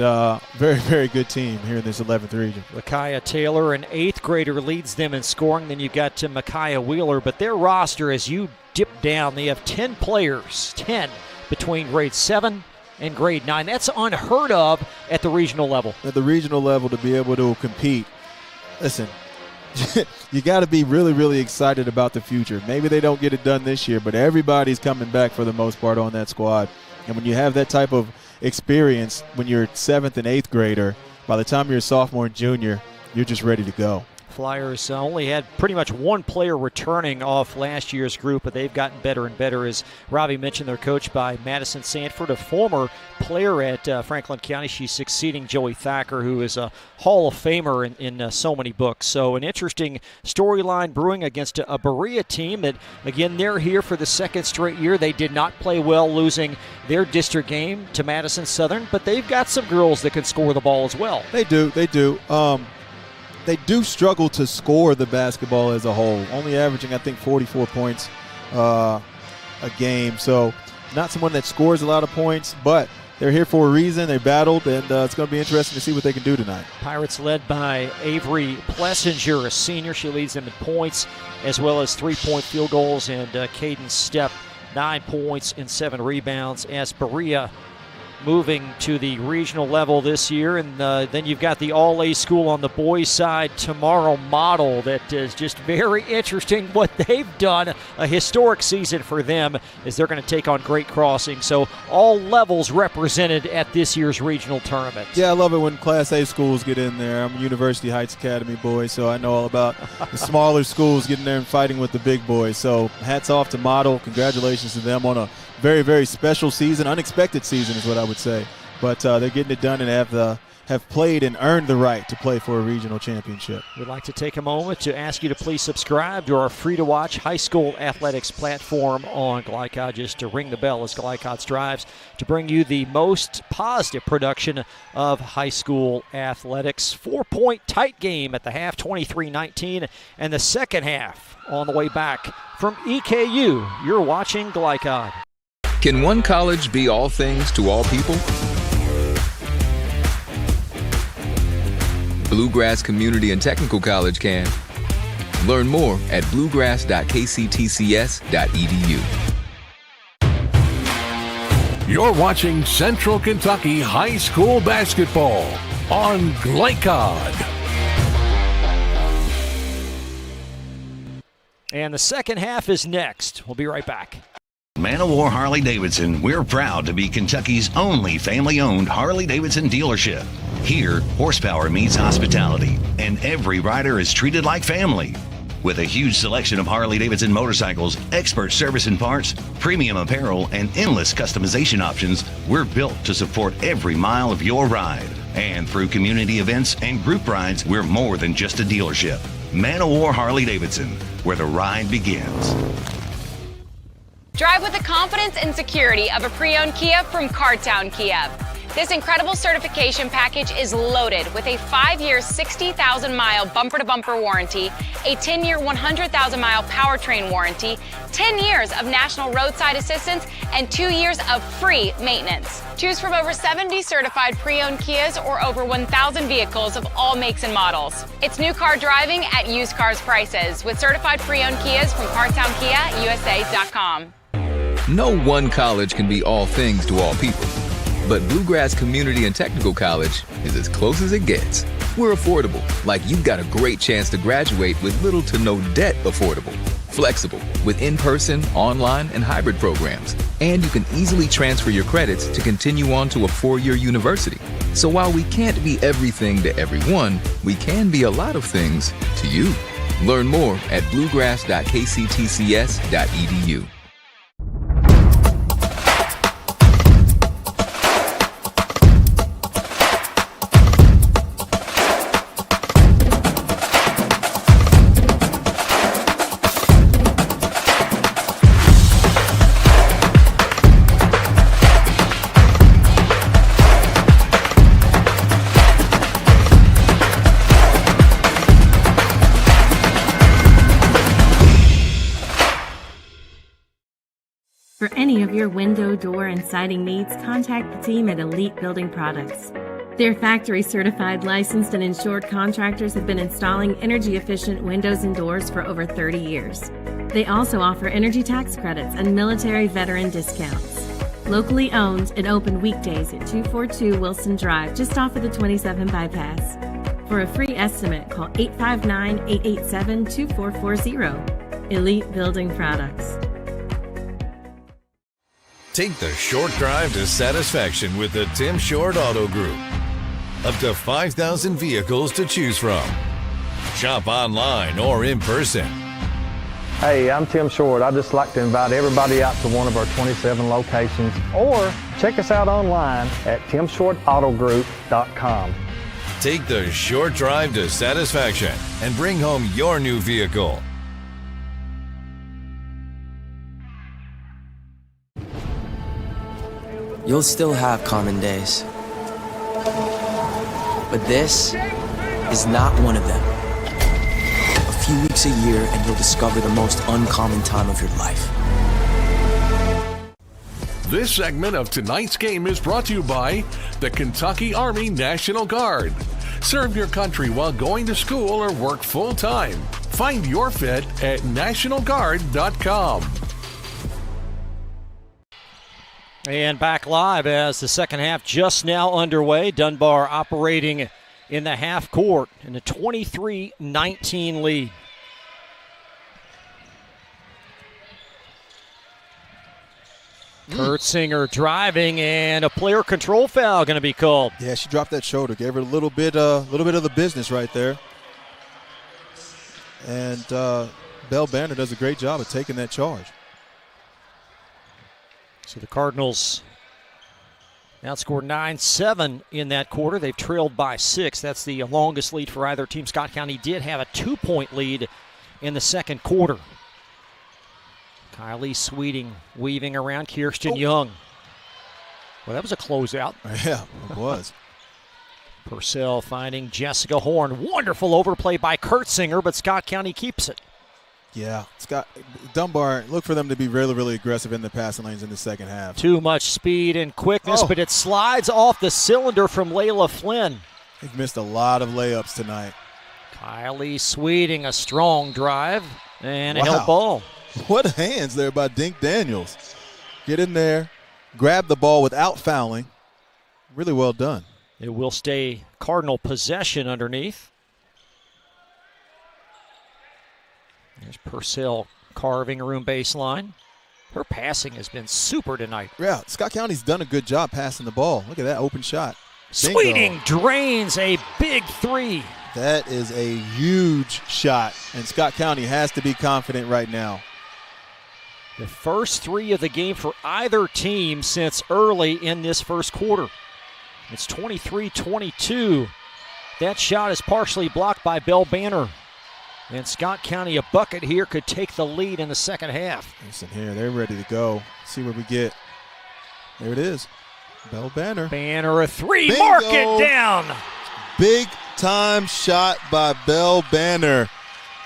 [SPEAKER 4] very, very good team here in this 11th region.
[SPEAKER 3] Micaiah Taylor, an 8th grader, leads them in scoring. Then you've got Micaiah Wheeler. But their roster, as you dip down, they have 10 players, 10 between grade 7 and grade 9. That's unheard of at the regional level.
[SPEAKER 4] At the regional level, to be able to compete, listen, you got to be really, really excited about the future. Maybe they don't get it done this year, but everybody's coming back for the most part on that squad. And when you have that type of experience when you're 7th and 8th grader, by the time you're a sophomore and junior, you're just ready to go.
[SPEAKER 3] Flyers only had pretty much one player returning off last year's group, but they've gotten better and better. As Ravi mentioned, they're coached by Madison Sanford, a former player at Franklin County. She's succeeding Joey Thacker, who is a Hall of Famer in so many books. So an interesting storyline brewing against a Berea team that, again, they're here for the second straight year. They did not play well, losing their district game to Madison Southern, but they've got some girls that can score the ball as well.
[SPEAKER 4] They do. They do struggle to score the basketball as a whole, only averaging, I think, 44 points a game. So not someone that scores a lot of points, but they're here for a reason. They battled, and it's going to be interesting to see what they can do tonight.
[SPEAKER 3] Pirates led by Avery Plessinger, a senior. She leads them in points as well as 3-point field goals, and Caden Stepp, 9 points and 7 rebounds as Berea moving to the regional level this year. And then you've got the all-A school on the boys' side tomorrow model. That is just very interesting what they've done. A historic season for them as they're going to take on Great Crossing. So all levels represented at this year's regional tournament.
[SPEAKER 4] Yeah, I love it when Class A schools get in there. I'm a University Heights Academy boy, so I know all about the smaller schools getting there and fighting with the big boys. So hats off to Model. Congratulations to them on a very, very special season. Unexpected season is what I would say. But they're getting it done and have played and earned the right to play for a regional championship.
[SPEAKER 3] We'd like to take a moment to ask you to please subscribe to our free-to-watch high school athletics platform on Glycod. Just to ring the bell as Glycod strives to bring you the most positive production of high school athletics. 4-point tight game at the half, 23-19, and the second half on the way back from EKU. You're watching Glycod.
[SPEAKER 7] Can one college be all things to all people? Bluegrass Community and Technical College can. Learn more at bluegrass.kctcs.edu.
[SPEAKER 2] You're watching Central Kentucky High School Basketball on Glycod.
[SPEAKER 3] And the second half is next. We'll be right back.
[SPEAKER 5] Man of War Harley-Davidson, we're proud to be Kentucky's only family-owned Harley-Davidson dealership. Here, horsepower meets hospitality, and every rider is treated like family. With a huge selection of Harley-Davidson motorcycles, expert service and parts, premium apparel, and endless customization options, we're built to support every mile of your ride. And through community events and group rides, we're more than just a dealership. Man of War Harley-Davidson, where the ride begins.
[SPEAKER 14] Drive with the confidence and security of a pre-owned Kia from Cardtown Kia. This incredible certification package is loaded with a 5-year, 60,000-mile bumper-to-bumper warranty, a 10-year, 100,000-mile powertrain warranty, 10 years of national roadside assistance, and 2 years of free maintenance. Choose from over 70 certified pre-owned Kias or over 1,000 vehicles of all makes and models. It's new car driving at used cars prices with certified pre-owned Kias from CartownKiaUSA.com.
[SPEAKER 7] No one college can be all things to all people, but Bluegrass Community and Technical College is as close as it gets. We're affordable, like you've got a great chance to graduate with little to no debt. Affordable, flexible, with in-person, online, and hybrid programs. And you can easily transfer your credits to continue on to a 4-year university. So while we can't be everything to everyone, we can be a lot of things to you. Learn more at bluegrass.kctcs.edu.
[SPEAKER 15] For any of your window, door, and siding needs, contact the team at Elite Building Products. Their factory-certified, licensed, and insured contractors have been installing energy-efficient windows and doors for over 30 years. They also offer energy tax credits and military veteran discounts. Locally owned and open weekdays at 242 Wilson Drive, just off of the 27 bypass. For a free estimate, call 859-887-2440. Elite Building Products.
[SPEAKER 16] Take the short drive to satisfaction with the Tim Short Auto Group. Up to 5,000 vehicles to choose from. Shop online or in person.
[SPEAKER 6] Hey, I'm Tim Short. I'd just like to invite everybody out to one of our 27 locations, or check us out online at timshortautogroup.com.
[SPEAKER 16] Take the short drive to satisfaction and bring home your new vehicle.
[SPEAKER 1] You'll still have common days. But this is not one of them. A few weeks a year and you'll discover the most uncommon time of your life.
[SPEAKER 2] This segment of tonight's game is brought to you by the Kentucky Army National Guard. Serve your country while going to school or work full-time. Find your fit at nationalguard.com.
[SPEAKER 3] And back live as the second half just now underway. Dunbar operating in the half court in a 23-19 lead. Kurtzinger driving, and a player control foul going to be called.
[SPEAKER 4] Yeah, she dropped that shoulder, gave her a little bit of the business right there. And Belle Banner does a great job of taking that charge.
[SPEAKER 3] So the Cardinals outscored 9-7 in that quarter. They've trailed by 6. That's the longest lead for either team. Scott County did have a 2-point lead in the second quarter. Kylie Sweeting weaving around Kirsten Young. Well, that was a closeout.
[SPEAKER 4] Yeah, it was.
[SPEAKER 3] Purcell finding Jessica Horn. Wonderful overplay by Kurtzinger, but Scott County keeps it.
[SPEAKER 4] Yeah, Dunbar, look for them to be really, really aggressive in the passing lanes in the second half.
[SPEAKER 3] Too much speed and quickness, but it slides off the cylinder from Layla Flynn.
[SPEAKER 4] They've missed a lot of layups tonight.
[SPEAKER 3] Kylie Sweeting, a strong drive and a help ball.
[SPEAKER 4] What hands there by Dink Daniels. Get in there, grab the ball without fouling. Really well done.
[SPEAKER 3] It will stay Cardinal possession underneath. There's Purcell carving room baseline. Her passing has been super tonight.
[SPEAKER 4] Yeah, Scott County's done a good job passing the ball. Look at that open shot.
[SPEAKER 3] Sweeting drains a big three.
[SPEAKER 4] That is a huge shot, and Scott County has to be confident right now.
[SPEAKER 3] The first three of the game for either team since early in this first quarter. It's 23-22. That shot is partially blocked by Belle Banner. And Scott County, a bucket here, could take the lead in the second half.
[SPEAKER 4] Listen here, they're ready to go. See what we get. There it is. Belle Banner.
[SPEAKER 3] Banner, a three.
[SPEAKER 4] Bingo.
[SPEAKER 3] Mark it down.
[SPEAKER 4] Big time shot by Belle Banner.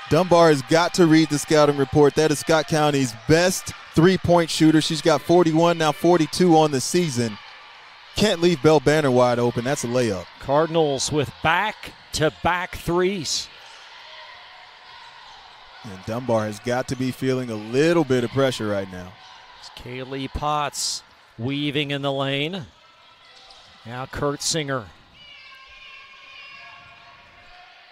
[SPEAKER 4] Dunbar has got to read the scouting report. That is Scott County's best three-point shooter. She's got 41, now 42 on the season. Can't leave Belle Banner wide open. That's a layup.
[SPEAKER 3] Cardinals with back-to-back threes.
[SPEAKER 4] And Dunbar has got to be feeling a little bit of pressure right now.
[SPEAKER 3] It's Kaylee Potts weaving in the lane. Now Kurtzinger.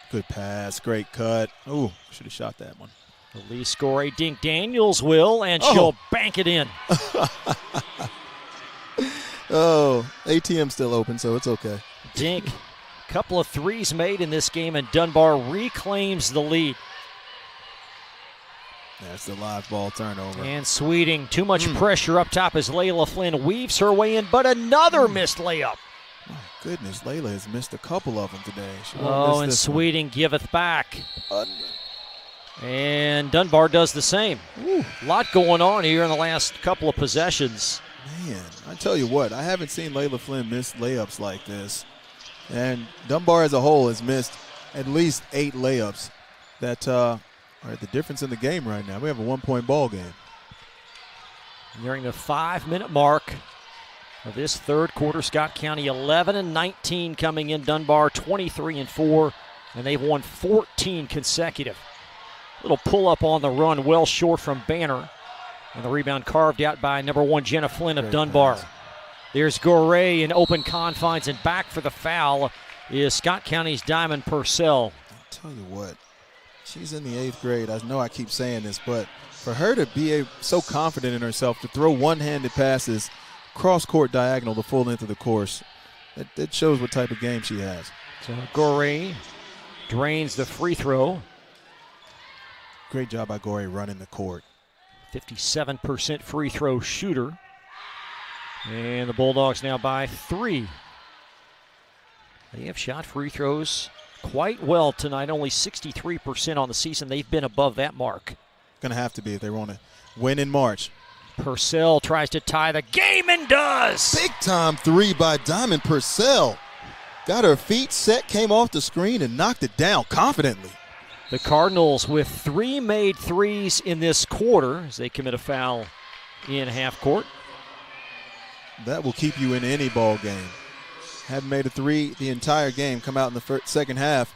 [SPEAKER 4] Good pass, great cut. Ooh, should have shot that one.
[SPEAKER 3] The lead scorer, Dink Daniels will, and she'll bank it in.
[SPEAKER 4] ATM's still open, so it's okay.
[SPEAKER 3] Dink, couple of threes made in this game, and Dunbar reclaims the lead.
[SPEAKER 4] That's the live ball turnover.
[SPEAKER 3] And Sweeting, too much pressure up top as Layla Flynn weaves her way in, but another missed layup.
[SPEAKER 4] My goodness, Layla has missed a couple of them today.
[SPEAKER 3] And Sweeting giveth back. And Dunbar does the same. A lot going on here in the last couple of possessions.
[SPEAKER 4] Man, I tell you what, I haven't seen Layla Flynn miss layups like this. And Dunbar as a whole has missed at least 8 layups that are the difference in the game right now. We have a 1-point ball game.
[SPEAKER 3] Nearing the 5-minute mark of this third quarter, Scott County 11-19 coming in. Dunbar 23-4, and they've won 14 consecutive. Little pull-up on the run, well short from Banner. And the rebound carved out by number 1, Jenna Flynn of Dunbar. There's Gorey in open confines, and back for the foul is Scott County's Diamond Purcell.
[SPEAKER 4] I'll tell you what, she's in the 8th grade. I know I keep saying this, but for her to be so confident in herself, to throw one-handed passes cross-court diagonal the full length of the course, that shows what type of game she has.
[SPEAKER 3] So Gorey drains the free throw.
[SPEAKER 4] Great job by Gorey running the court.
[SPEAKER 3] 57% free throw shooter. And the Bulldogs now by 3. They have shot free throws quite well tonight, only 63% on the season. They've been above that mark.
[SPEAKER 4] Going to have to be if they want to win in March.
[SPEAKER 3] Purcell tries to tie the game and does.
[SPEAKER 17] Big time three by Diamond Purcell. Got her feet set, came off the screen, and knocked it down confidently.
[SPEAKER 3] The Cardinals with 3 made threes in this quarter as they commit a foul in half court.
[SPEAKER 4] That will keep you in any ball game. Haven't made a 3 the entire game. Come out in the second half,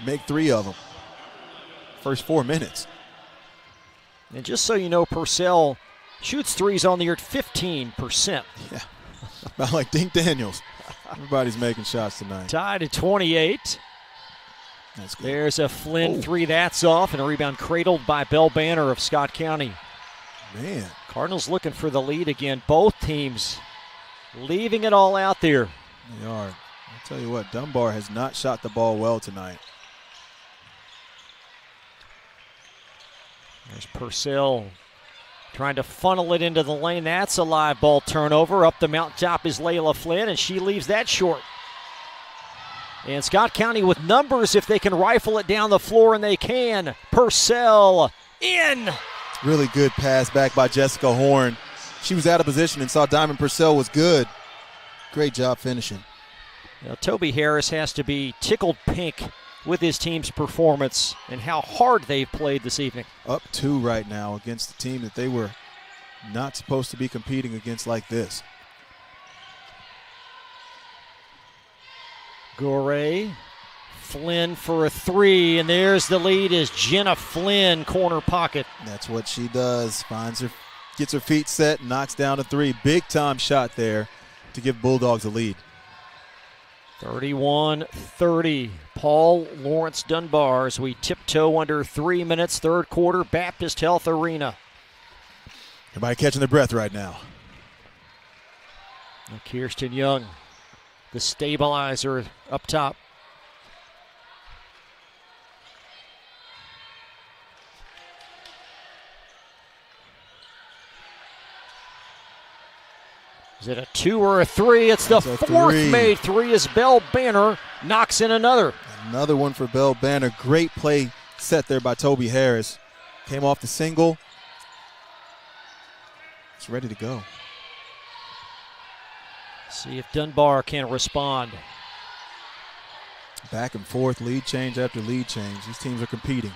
[SPEAKER 4] make 3 of them. First 4 minutes.
[SPEAKER 3] And just so you know, Purcell shoots threes on the year at 15%.
[SPEAKER 4] Yeah, about like Dink Daniels. Everybody's making shots tonight.
[SPEAKER 3] Tied at 28.
[SPEAKER 4] That's good.
[SPEAKER 3] There's a Flynn 3, that's off, and a rebound cradled by Bell Banner of Scott County.
[SPEAKER 4] Man.
[SPEAKER 3] Cardinals looking for the lead again. Both teams leaving it all out there.
[SPEAKER 4] They are. I'll tell you what, Dunbar has not shot the ball well tonight.
[SPEAKER 3] There's Purcell trying to funnel it into the lane. That's a live ball turnover. Up the mountaintop is Layla Flynn, and she leaves that short. And Scott County with numbers if they can rifle it down the floor, and they can. Purcell in.
[SPEAKER 4] Really good pass back by Jessica Horn. She was out of position and saw Diamond Purcell was good. Great job finishing.
[SPEAKER 3] Now, Toby Harris has to be tickled pink with his team's performance and how hard they've played this evening.
[SPEAKER 4] Up 2 right now against a team that they were not supposed to be competing against like this.
[SPEAKER 3] Gorey, Flynn for a 3, and there's the lead is Jenna Flynn, corner pocket.
[SPEAKER 4] That's what she does. Gets her feet set, knocks down a 3. Big time shot there to give Bulldogs a lead.
[SPEAKER 3] 31-30. Paul Lawrence Dunbar as we tiptoe under 3 minutes, third quarter, Baptist Health Arena.
[SPEAKER 4] Everybody catching their breath right now.
[SPEAKER 3] Kirsten Young, the stabilizer up top. Is it a 2 or a 3? It's the fourth made 3 as Bell Banner knocks in another.
[SPEAKER 4] Another one for Bell Banner. Great play set there by Toby Harris. Came off the single. It's ready to go.
[SPEAKER 3] See if Dunbar can respond.
[SPEAKER 4] Back and forth, lead change after lead change. These teams are competing.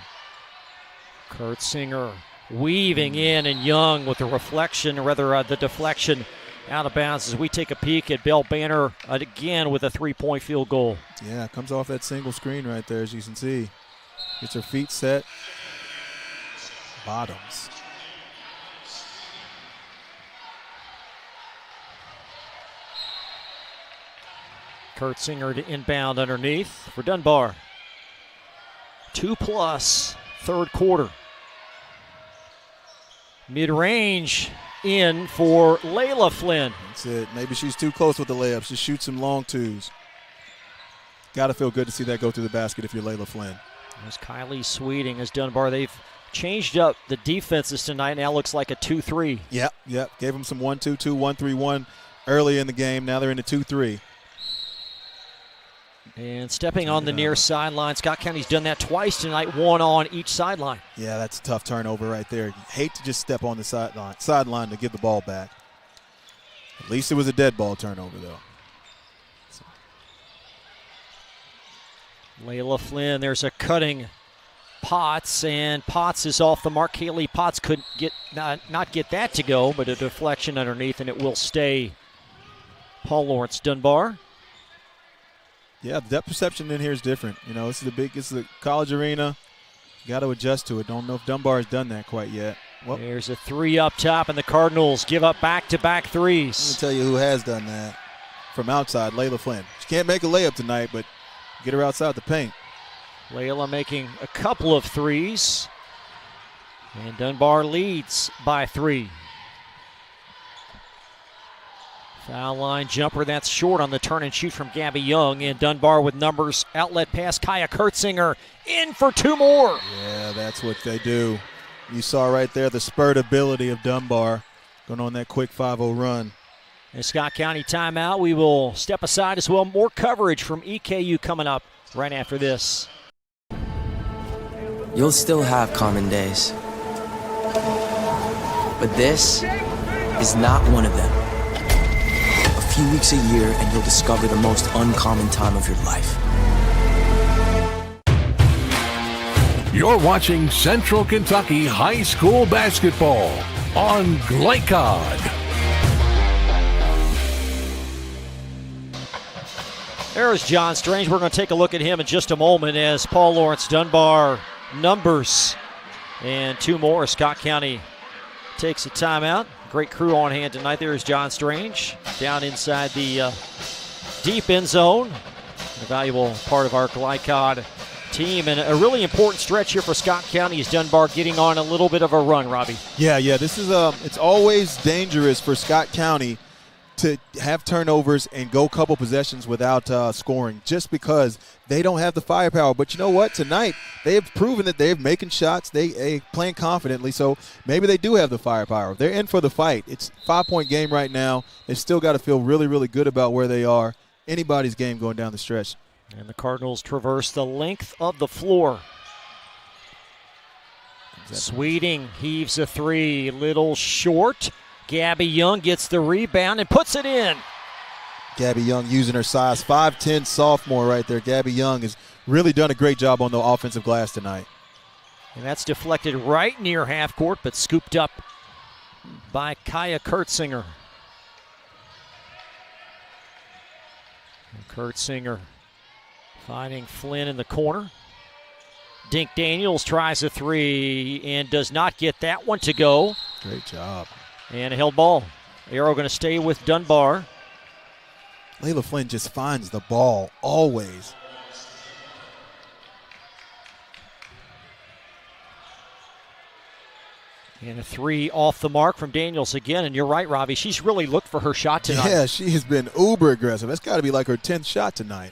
[SPEAKER 3] Kurt Singer weaving in, and Young with the reflection, or rather the deflection out of bounds as we take a peek at Bell Banner again with a 3-point field goal.
[SPEAKER 4] Yeah, comes off that single screen right there, as you can see. Gets her feet set. Bottoms.
[SPEAKER 3] Kurt Singer to inbound underneath for Dunbar. 2+, third quarter. Mid-range in for Layla Flynn.
[SPEAKER 4] That's it. Maybe she's too close with the layups. Just shoot some long 2s. Got to feel good to see that go through the basket if you're Layla Flynn.
[SPEAKER 3] There's Kylie Sweeting as Dunbar. They've changed up the defenses tonight. Now looks like a 2-3.
[SPEAKER 4] Yep. Gave them some 1-2-2, 1-3-1 early in the game. Now they're in a 2-3.
[SPEAKER 3] And stepping on the near sideline. Scott County's done that twice tonight, 1 on each sideline.
[SPEAKER 4] Yeah, that's a tough turnover right there. You hate to just step on the sideline to give the ball back. At least it was a dead ball turnover, though.
[SPEAKER 3] Layla Flynn, there's a cutting Potts, and Potts is off the mark. Kaylee Potts couldn't not get that to go, but a deflection underneath, and it will stay. Paul Lawrence Dunbar.
[SPEAKER 4] Yeah, the depth perception in here is different. You know, it's the college arena. You got to adjust to it. Don't know if Dunbar has done that quite yet.
[SPEAKER 3] Well, there's a 3 up top, and the Cardinals give up back-to-back 3s.
[SPEAKER 4] Let me tell you who has done that. From outside, Layla Flynn. She can't make a layup tonight, but get her outside the paint.
[SPEAKER 3] Layla making a couple of 3s, and Dunbar leads by 3. Foul line jumper, that's short on the turn and shoot from Gabby Young. And Dunbar with numbers. Outlet pass, Kaya Kurtzinger in for 2 more.
[SPEAKER 4] Yeah, that's what they do. You saw right there the spurt ability of Dunbar going on that quick 5-0 run.
[SPEAKER 3] And Scott County timeout. We will step aside as well. More coverage from EKU coming up right after this.
[SPEAKER 1] You'll still have common days. But this is not one of them. A few weeks a year and you'll discover the most uncommon time of your life.
[SPEAKER 2] You're watching Central Kentucky High School Basketball on Glycod.
[SPEAKER 3] There's John Strange. We're going to take a look at him in just a moment as Paul Lawrence Dunbar numbers. And 2 more. Scott County takes a timeout. Great crew on hand tonight. There's John Strange down inside the deep end zone. A valuable part of our Glycod team. And a really important stretch here for Scott County is Dunbar getting on a little bit of a run, Robbie.
[SPEAKER 4] Yeah, this is it's always dangerous for Scott County to have turnovers and go a couple possessions without scoring just because they don't have the firepower. But you know what? Tonight, they have proven that they're making shots. They playing confidently, so maybe they do have the firepower. They're in for the fight. It's a 5-point game right now. They've still got to feel really, really good about where they are. Anybody's game going down the stretch.
[SPEAKER 3] And the Cardinals traverse the length of the floor. Sweeting heaves a 3, little short. Gabby Young gets the rebound and puts it in.
[SPEAKER 4] Gabby Young using her size, 5'10" sophomore right there. Gabby Young has really done a great job on the offensive glass tonight.
[SPEAKER 3] And that's deflected right near half court, but scooped up by Kaya Kurtzinger. Kurtzinger finding Flynn in the corner. Dink Daniels tries a 3 and does not get that one to go.
[SPEAKER 4] Great job.
[SPEAKER 3] And a held ball. Arrow going to stay with Dunbar.
[SPEAKER 4] Layla Flynn just finds the ball always.
[SPEAKER 3] And a 3 off the mark from Daniels again. And you're right, Robbie. She's really looked for her shot tonight.
[SPEAKER 4] Yeah, she has been uber aggressive. That's got to be like her 10th shot tonight.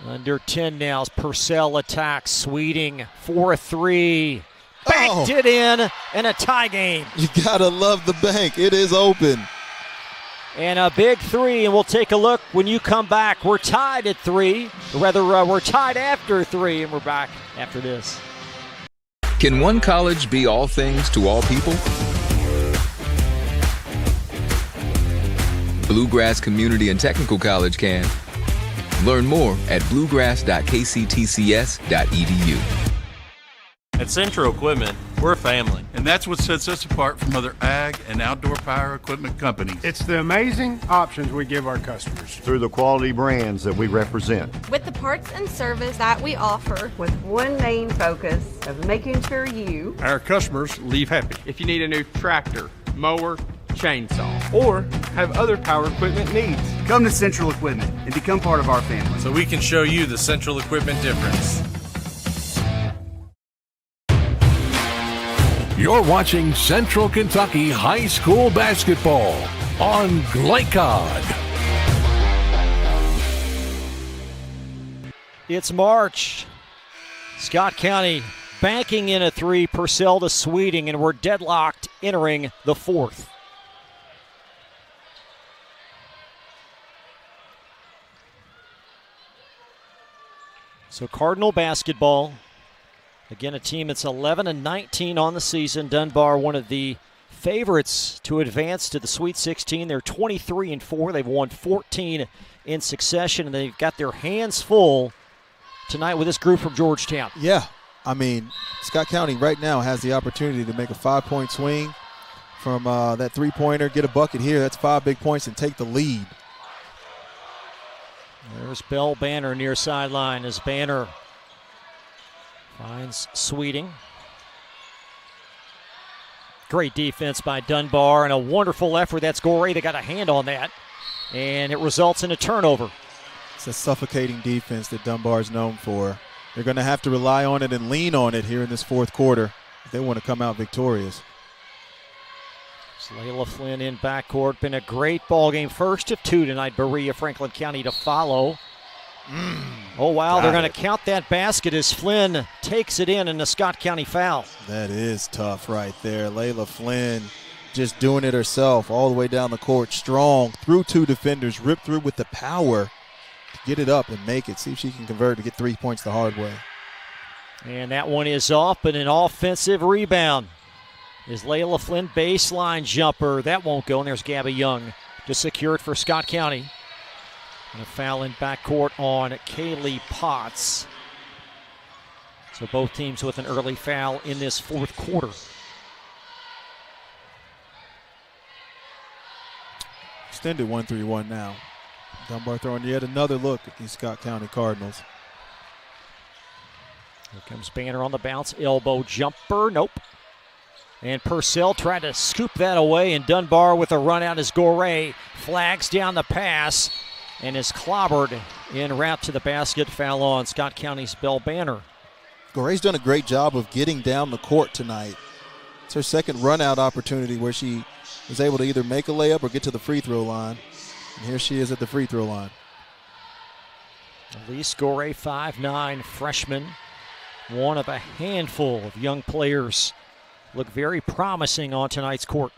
[SPEAKER 3] Under 10 now as Purcell attacks. Sweeting for a 3. Banked it in a tie game.
[SPEAKER 4] You got to love the bank. It is open.
[SPEAKER 3] And a big 3, and we'll take a look when you come back. We're tied at 3. Rather, we're tied after 3, and we're back after this.
[SPEAKER 7] Can one college be all things to all people? Bluegrass Community and Technical College can. Learn more at bluegrass.kctcs.edu.
[SPEAKER 23] At Central Equipment, we're a family, and that's what sets us apart from other ag and outdoor power equipment companies.
[SPEAKER 18] It's the amazing options we give our customers.
[SPEAKER 19] Through the quality brands that we represent.
[SPEAKER 20] With the parts and service that we offer.
[SPEAKER 21] With one main focus of making sure
[SPEAKER 18] our customers leave happy.
[SPEAKER 22] If you need a new tractor, mower, chainsaw, or have other power equipment needs,
[SPEAKER 29] come to Central Equipment and become part of our family.
[SPEAKER 23] So we can show you the Central Equipment difference.
[SPEAKER 2] You're watching Central Kentucky High School Basketball on Glycod.
[SPEAKER 3] It's March. Scott County banking in a 3, Purcell to Sweeting, and we're deadlocked entering the 4th. So Cardinal basketball. Again, a team that's 11-19 on the season. Dunbar, one of the favorites to advance to the Sweet 16. They're 23-4. They've won 14 in succession, and they've got their hands full tonight with this group from Georgetown.
[SPEAKER 4] Yeah, I mean, Scott County right now has the opportunity to make a 5-point swing from that three-pointer, get a bucket here. That's 5 big points and take the lead.
[SPEAKER 3] There's Bell Banner near sideline as Banner finds Sweeting. Great defense by Dunbar and a wonderful effort. That's Gorey that got a hand on that. And it results in a turnover.
[SPEAKER 4] It's a suffocating defense that Dunbar is known for. They're going to have to rely on it and lean on it here in this 4th quarter if they want to come out victorious.
[SPEAKER 3] Layla Flynn in backcourt. Been a great ball game. First of two tonight. Berea, Franklin County to follow. Oh, wow. They're going to count that basket as Flynn takes it in and a Scott County foul.
[SPEAKER 4] That is tough right there. Layla Flynn just doing it herself all the way down the court. Strong, through two defenders, ripped through with the power to get it up and make it. See if she can convert to get 3 points the hard way.
[SPEAKER 3] And that one is off, but an offensive rebound. Is Layla Flynn baseline jumper. That won't go, and there's Gabby Young to secure it for Scott County. And a foul in backcourt on Kaylee Potts. So both teams with an early foul in this fourth quarter.
[SPEAKER 4] Extended 1-3-1 now. Dunbar throwing yet another look at these Scott County Cardinals.
[SPEAKER 3] Here comes Banner on the bounce. Elbow jumper. Nope. And Purcell tried to scoop that away, and Dunbar with a run out as Gorey flags down the pass and is clobbered en route to the basket. Foul on Scott County's Bell Banner.
[SPEAKER 4] Gorey's done a great job of getting down the court tonight. It's her second run-out opportunity where she was able to either make a layup or get to the free throw line. And here she is at the free throw line.
[SPEAKER 3] Elise Gorey, 5'9", freshman. One of a handful of young players look very promising on tonight's court.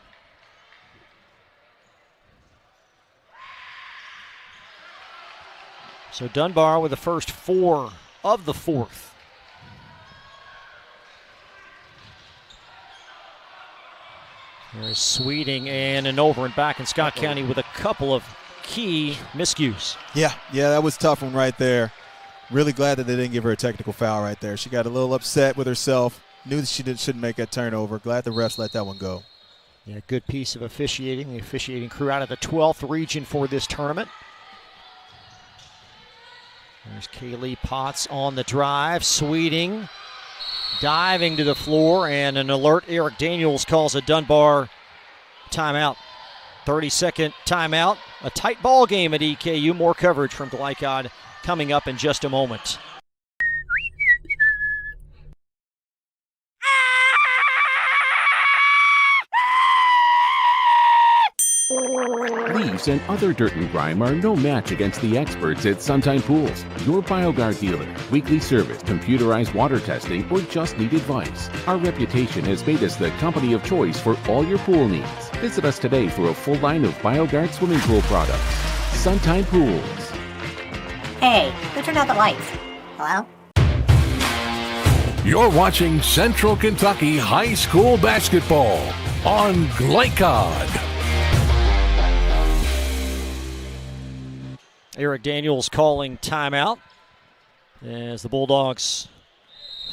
[SPEAKER 3] So Dunbar with the first 4 of the fourth. There's Sweeting and an over and back in Scott County with a couple of key miscues.
[SPEAKER 4] Yeah, that was a tough one right there. Really glad that they didn't give her a technical foul right there. She got a little upset with herself. Knew that she shouldn't make that turnover. Glad the refs let that one go.
[SPEAKER 3] Yeah, good piece of officiating. The officiating crew out of the 12th region for this tournament. There's Kaylee Potts on the drive. Sweeting diving to the floor, and an alert. Eric Daniels calls a Dunbar timeout. 30-second timeout. A tight ball game at EKU. More coverage from Glycod coming up in just a moment.
[SPEAKER 8] Leaves and other dirt and grime are no match against the experts at Sunshine Pools, your BioGuard dealer. Weekly service, computerized water testing, or just need advice. Our reputation has made us the company of choice for all your pool needs. Visit us today for a full line of BioGuard swimming pool products. Sunshine Pools.
[SPEAKER 10] Hey, who turned out the lights? Hello?
[SPEAKER 2] You're watching Central Kentucky High School Basketball on Glycod.
[SPEAKER 3] Eric Daniels calling timeout as the Bulldogs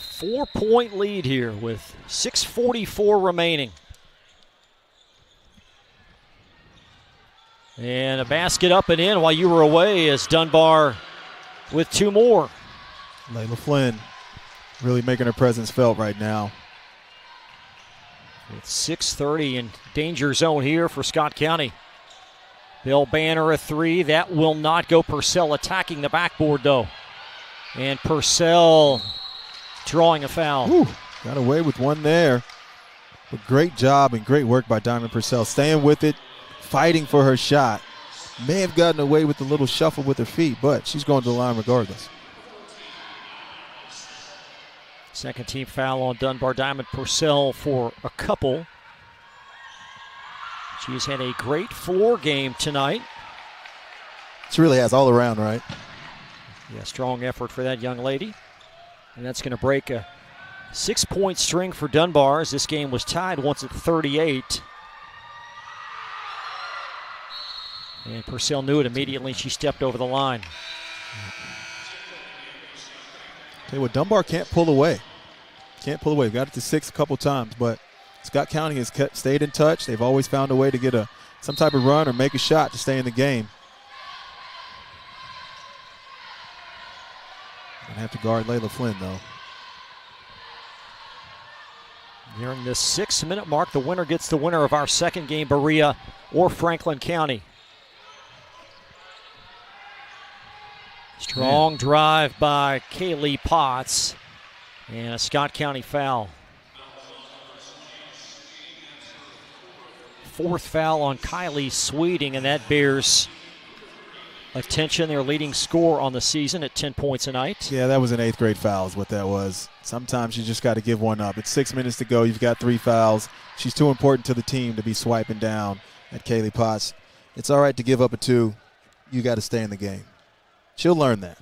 [SPEAKER 3] 4-point lead here with 6:44 remaining. And a basket up and in while you were away as Dunbar with 2 more.
[SPEAKER 4] Layla Flynn really making her presence felt right now.
[SPEAKER 3] It's 6:30 in danger zone here for Scott County. Bill Banner a 3. That will not go. Purcell attacking the backboard, though. And Purcell drawing a foul.
[SPEAKER 4] Ooh, got away with one there. But great job and great work by Diamond Purcell. Staying with it, fighting for her shot. May have gotten away with a little shuffle with her feet, but she's going to the line regardless.
[SPEAKER 3] Second team foul on Dunbar. Diamond Purcell for a couple. She's had a great floor game tonight.
[SPEAKER 4] She really has all around, right?
[SPEAKER 3] Yeah, strong effort for that young lady. And that's going to break a 6-point string for Dunbar as this game was tied once at 38. And Purcell knew it immediately. She stepped over the line.
[SPEAKER 4] Tell you what, Dunbar can't pull away. Can't pull away. Got it to 6 a couple times, but Scott County has stayed in touch. They've always found a way to get some type of run or make a shot to stay in the game. Gonna have to guard Layla Flynn, though.
[SPEAKER 3] Nearing the 6-minute mark, the winner gets the winner of our second game, Berea or Franklin County. Strong drive by Kaylee Potts and a Scott County foul. 4th foul on Kylie Sweeting, and that bears attention. Their leading scorer on the season at 10 points a night.
[SPEAKER 4] Yeah, that was an 8th grade foul is what that was. Sometimes you just got to give one up. It's 6 minutes to go. You've got 3 fouls. She's too important to the team to be swiping down at Kaylee Potts. It's all right to give up a 2. You got to stay in the game. She'll learn that.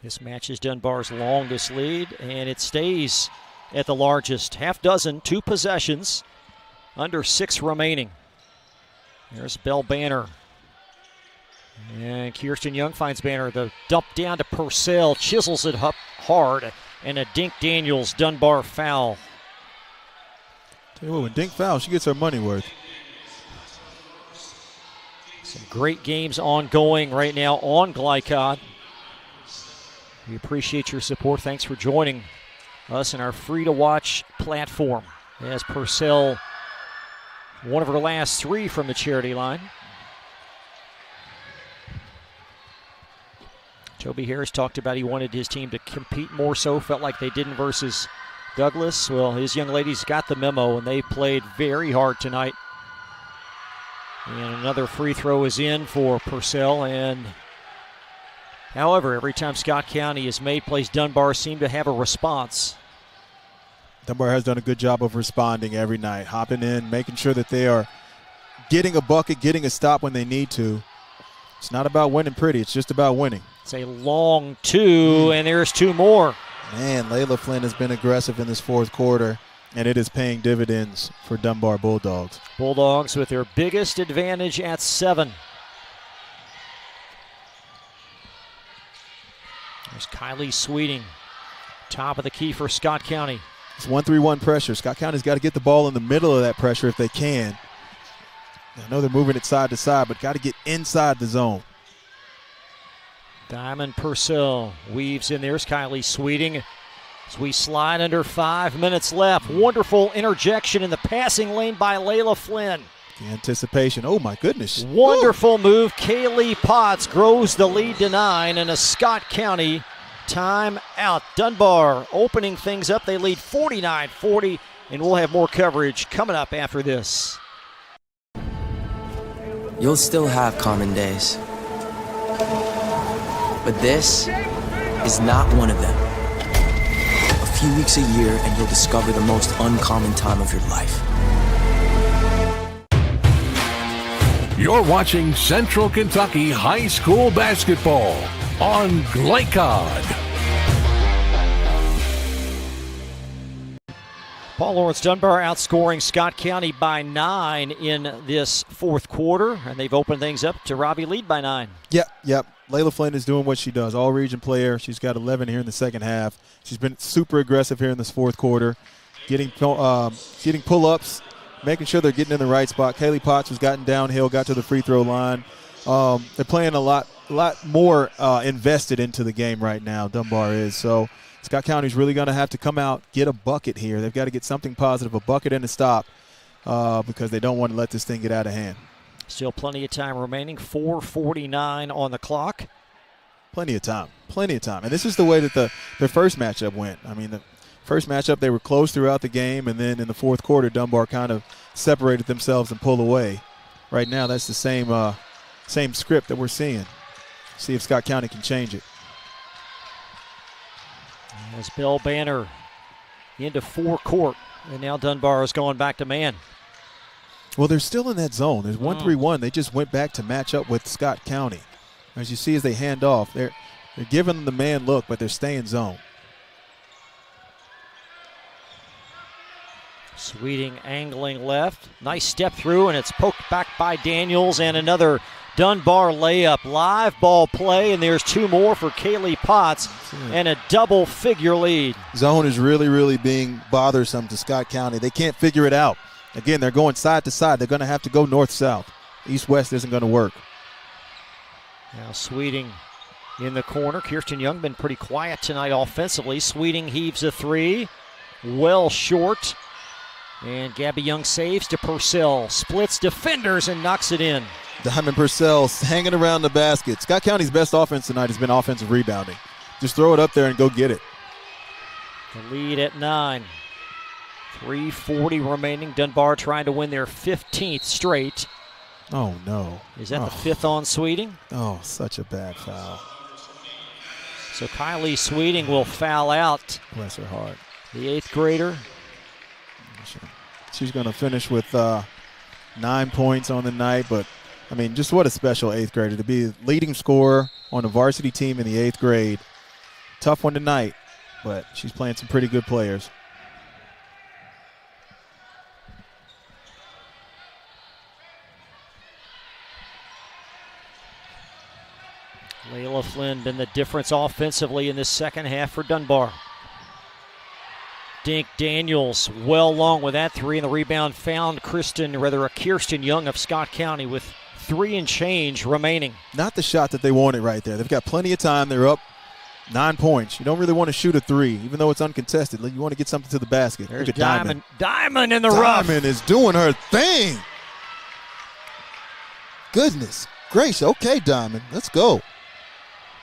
[SPEAKER 3] This match is Dunbar's longest lead, and it stays at the largest. Half dozen, 2 possessions, under 6 remaining. There's Bell Banner. And Kirsten Young finds Banner. The dump down to Purcell, chisels it up hard, and a Dink Daniels Dunbar foul.
[SPEAKER 4] Tell you what, when Dink fouls, she gets her money worth.
[SPEAKER 3] Some great games ongoing right now on Glycod. We appreciate your support. Thanks for joining us in our free-to-watch platform. As Purcell, one of her last 3 from the charity line. Toby Harris talked about he wanted his team to compete more so, felt like they didn't versus Douglas. Well, his young ladies got the memo, and they played very hard tonight. And another free throw is in for Purcell. And however, every time Scott County is made plays, Dunbar seem to have a response.
[SPEAKER 4] Dunbar has done a good job of responding every night, hopping in, making sure that they are getting a bucket, getting a stop when they need to. It's not about winning pretty. It's just about winning.
[SPEAKER 3] It's a long 2, and there's 2 more.
[SPEAKER 4] Man, Layla Flynn has been aggressive in this 4th quarter, and it is paying dividends for Dunbar Bulldogs.
[SPEAKER 3] Bulldogs with their biggest advantage at 7. There's Kylie Sweeting, top of the key for Scott County.
[SPEAKER 4] It's 1-3-1 pressure. Scott County's got to get the ball in the middle of that pressure if they can. I know they're moving it side to side, but got to get inside the zone.
[SPEAKER 3] Diamond Purcell weaves in. There's Kylie Sweeting. As we slide under 5 minutes left. Wonderful interjection in the passing lane by Layla Flynn.
[SPEAKER 4] The anticipation. Oh, my goodness.
[SPEAKER 3] Wonderful move. Kaylee Potts grows the lead to 9, and a Scott County timeout. Dunbar opening things up. They lead 49-40, and we'll have more coverage coming up after this.
[SPEAKER 1] You'll still have common days. But this is not one of them. A few weeks a year and you'll discover the most uncommon time of your life.
[SPEAKER 2] You're watching Central Kentucky High School Basketball on Glycod.
[SPEAKER 3] Paul Lawrence Dunbar outscoring Scott County by 9 in this 4th quarter, and they've opened things up to Robbie lead by 9.
[SPEAKER 4] Yep. Layla Flynn is doing what she does. All-region player. She's got 11 here in the second half. She's been super aggressive here in this 4th quarter, getting pull-ups, making sure they're getting in the right spot. Kaylee Potts has gotten downhill, got to the free throw line. They're playing a lot more invested into the game right now, Dunbar is. So Scott County's really going to have to come out, get a bucket here. They've got to get something positive, a bucket and a stop, because they don't want to let this thing get out of hand.
[SPEAKER 3] Still plenty of time remaining, 4:49 on the clock.
[SPEAKER 4] Plenty of time. And this is the way that their first matchup went. I mean, the first matchup, they were close throughout the game, and then in the 4th quarter, Dunbar kind of separated themselves and pulled away. Right now, that's the same script that we're seeing. See if Scott County can change it.
[SPEAKER 3] As Bell Banner into forecourt, and now Dunbar is going back to man.
[SPEAKER 4] Well, they're still in that zone. There's 1-3-1. They just went back to match up with Scott County. As you see as they hand off, they're giving them the man look, but they're staying zone.
[SPEAKER 3] Sweeting angling left. Nice step through, and it's poked back by Daniels, and another Dunbar layup. Live ball play, and there's 2 more for Kaylee Potts, and a double-figure lead.
[SPEAKER 4] Zone is really, really being bothersome to Scott County. They can't figure it out. Again, they're going side to side. They're going to have to go north-south. East-west isn't going to work.
[SPEAKER 3] Now Sweeting in the corner. Kirsten Young been pretty quiet tonight offensively. Sweeting heaves a 3. Well short. And Gabby Young saves to Purcell. Splits defenders and knocks it in.
[SPEAKER 4] Diamond Purcell hanging around the basket. Scott County's best offense tonight has been offensive rebounding. Just throw it up there and go get it.
[SPEAKER 3] The lead at 9. 3:40 remaining. Dunbar trying to win their 15th straight.
[SPEAKER 4] Oh, no.
[SPEAKER 3] Is that the 5th on Sweeting?
[SPEAKER 4] Oh, such a bad foul.
[SPEAKER 3] So Kylie Sweeting will foul out.
[SPEAKER 4] Bless her heart.
[SPEAKER 3] The 8th grader.
[SPEAKER 4] She's going to finish with 9 points on the night, but, I mean, just what a special 8th grader to be leading scorer on a varsity team in the 8th grade. Tough one tonight, but she's playing some pretty good players.
[SPEAKER 3] Layla Flynn been the difference offensively in this second half for Dunbar. Dink Daniels well long with that 3, and the rebound found Kirsten Young of Scott County with 3 and change remaining.
[SPEAKER 4] Not the shot that they wanted right there. They've got plenty of time. They're up 9 points. You don't really want to shoot a 3, even though it's uncontested. You want to get something to the basket.
[SPEAKER 3] There's
[SPEAKER 4] Look at Diamond.
[SPEAKER 3] Diamond in the rough.
[SPEAKER 17] Diamond is doing her thing. Goodness gracious. Okay, Diamond. Let's go.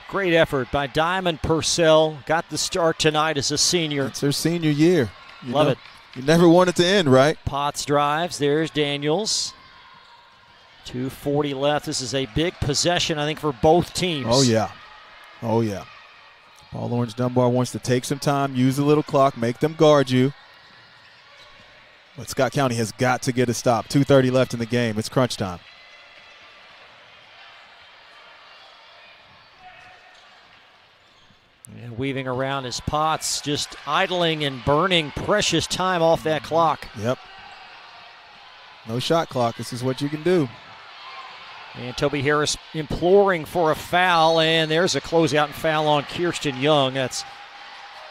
[SPEAKER 3] Great effort by Diamond Purcell. Got the start tonight as a senior.
[SPEAKER 4] It's her senior year.
[SPEAKER 3] Love it.
[SPEAKER 4] You never want it to end, right?
[SPEAKER 3] Potts drives. There's Daniels. 2:40 left. This is a big possession, I think, for both teams.
[SPEAKER 4] Oh, yeah. Oh, yeah. Paul Lawrence Dunbar wants to take some time, use a little clock, make them guard you. But Scott County has got to get a stop. 2:30 left in the game. It's crunch time.
[SPEAKER 3] And weaving around is Potts, just idling and burning precious time off that clock.
[SPEAKER 4] Yep. No shot clock. This is what you can do.
[SPEAKER 3] And Toby Harris imploring for a foul, and there's a closeout and foul on Kirsten Young. That's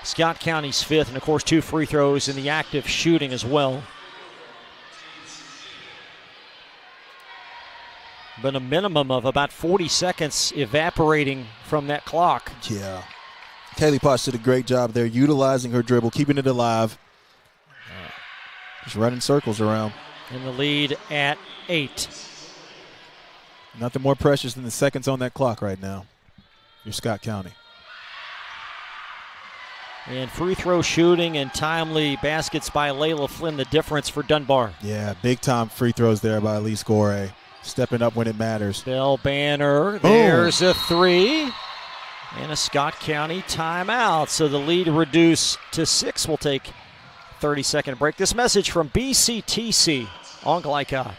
[SPEAKER 3] Scott County's 5th, and of course 2 free throws in the active shooting as well. Been a minimum of about 40 seconds evaporating from that clock.
[SPEAKER 4] Yeah. Kaylee Potts did a great job there, utilizing her dribble, keeping it alive. Just running circles around.
[SPEAKER 3] In the lead at 8.
[SPEAKER 4] Nothing more precious than the seconds on that clock right now. You're Scott County.
[SPEAKER 3] And free throw shooting and timely baskets by Layla Flynn, the difference for Dunbar.
[SPEAKER 4] Yeah, big time free throws there by Elise Gorey. Stepping up when it matters.
[SPEAKER 3] Bell Banner, there's a 3. And a Scott County timeout. So the lead reduced to 6. We'll take 30-second break. This message from BCTC on Glycod.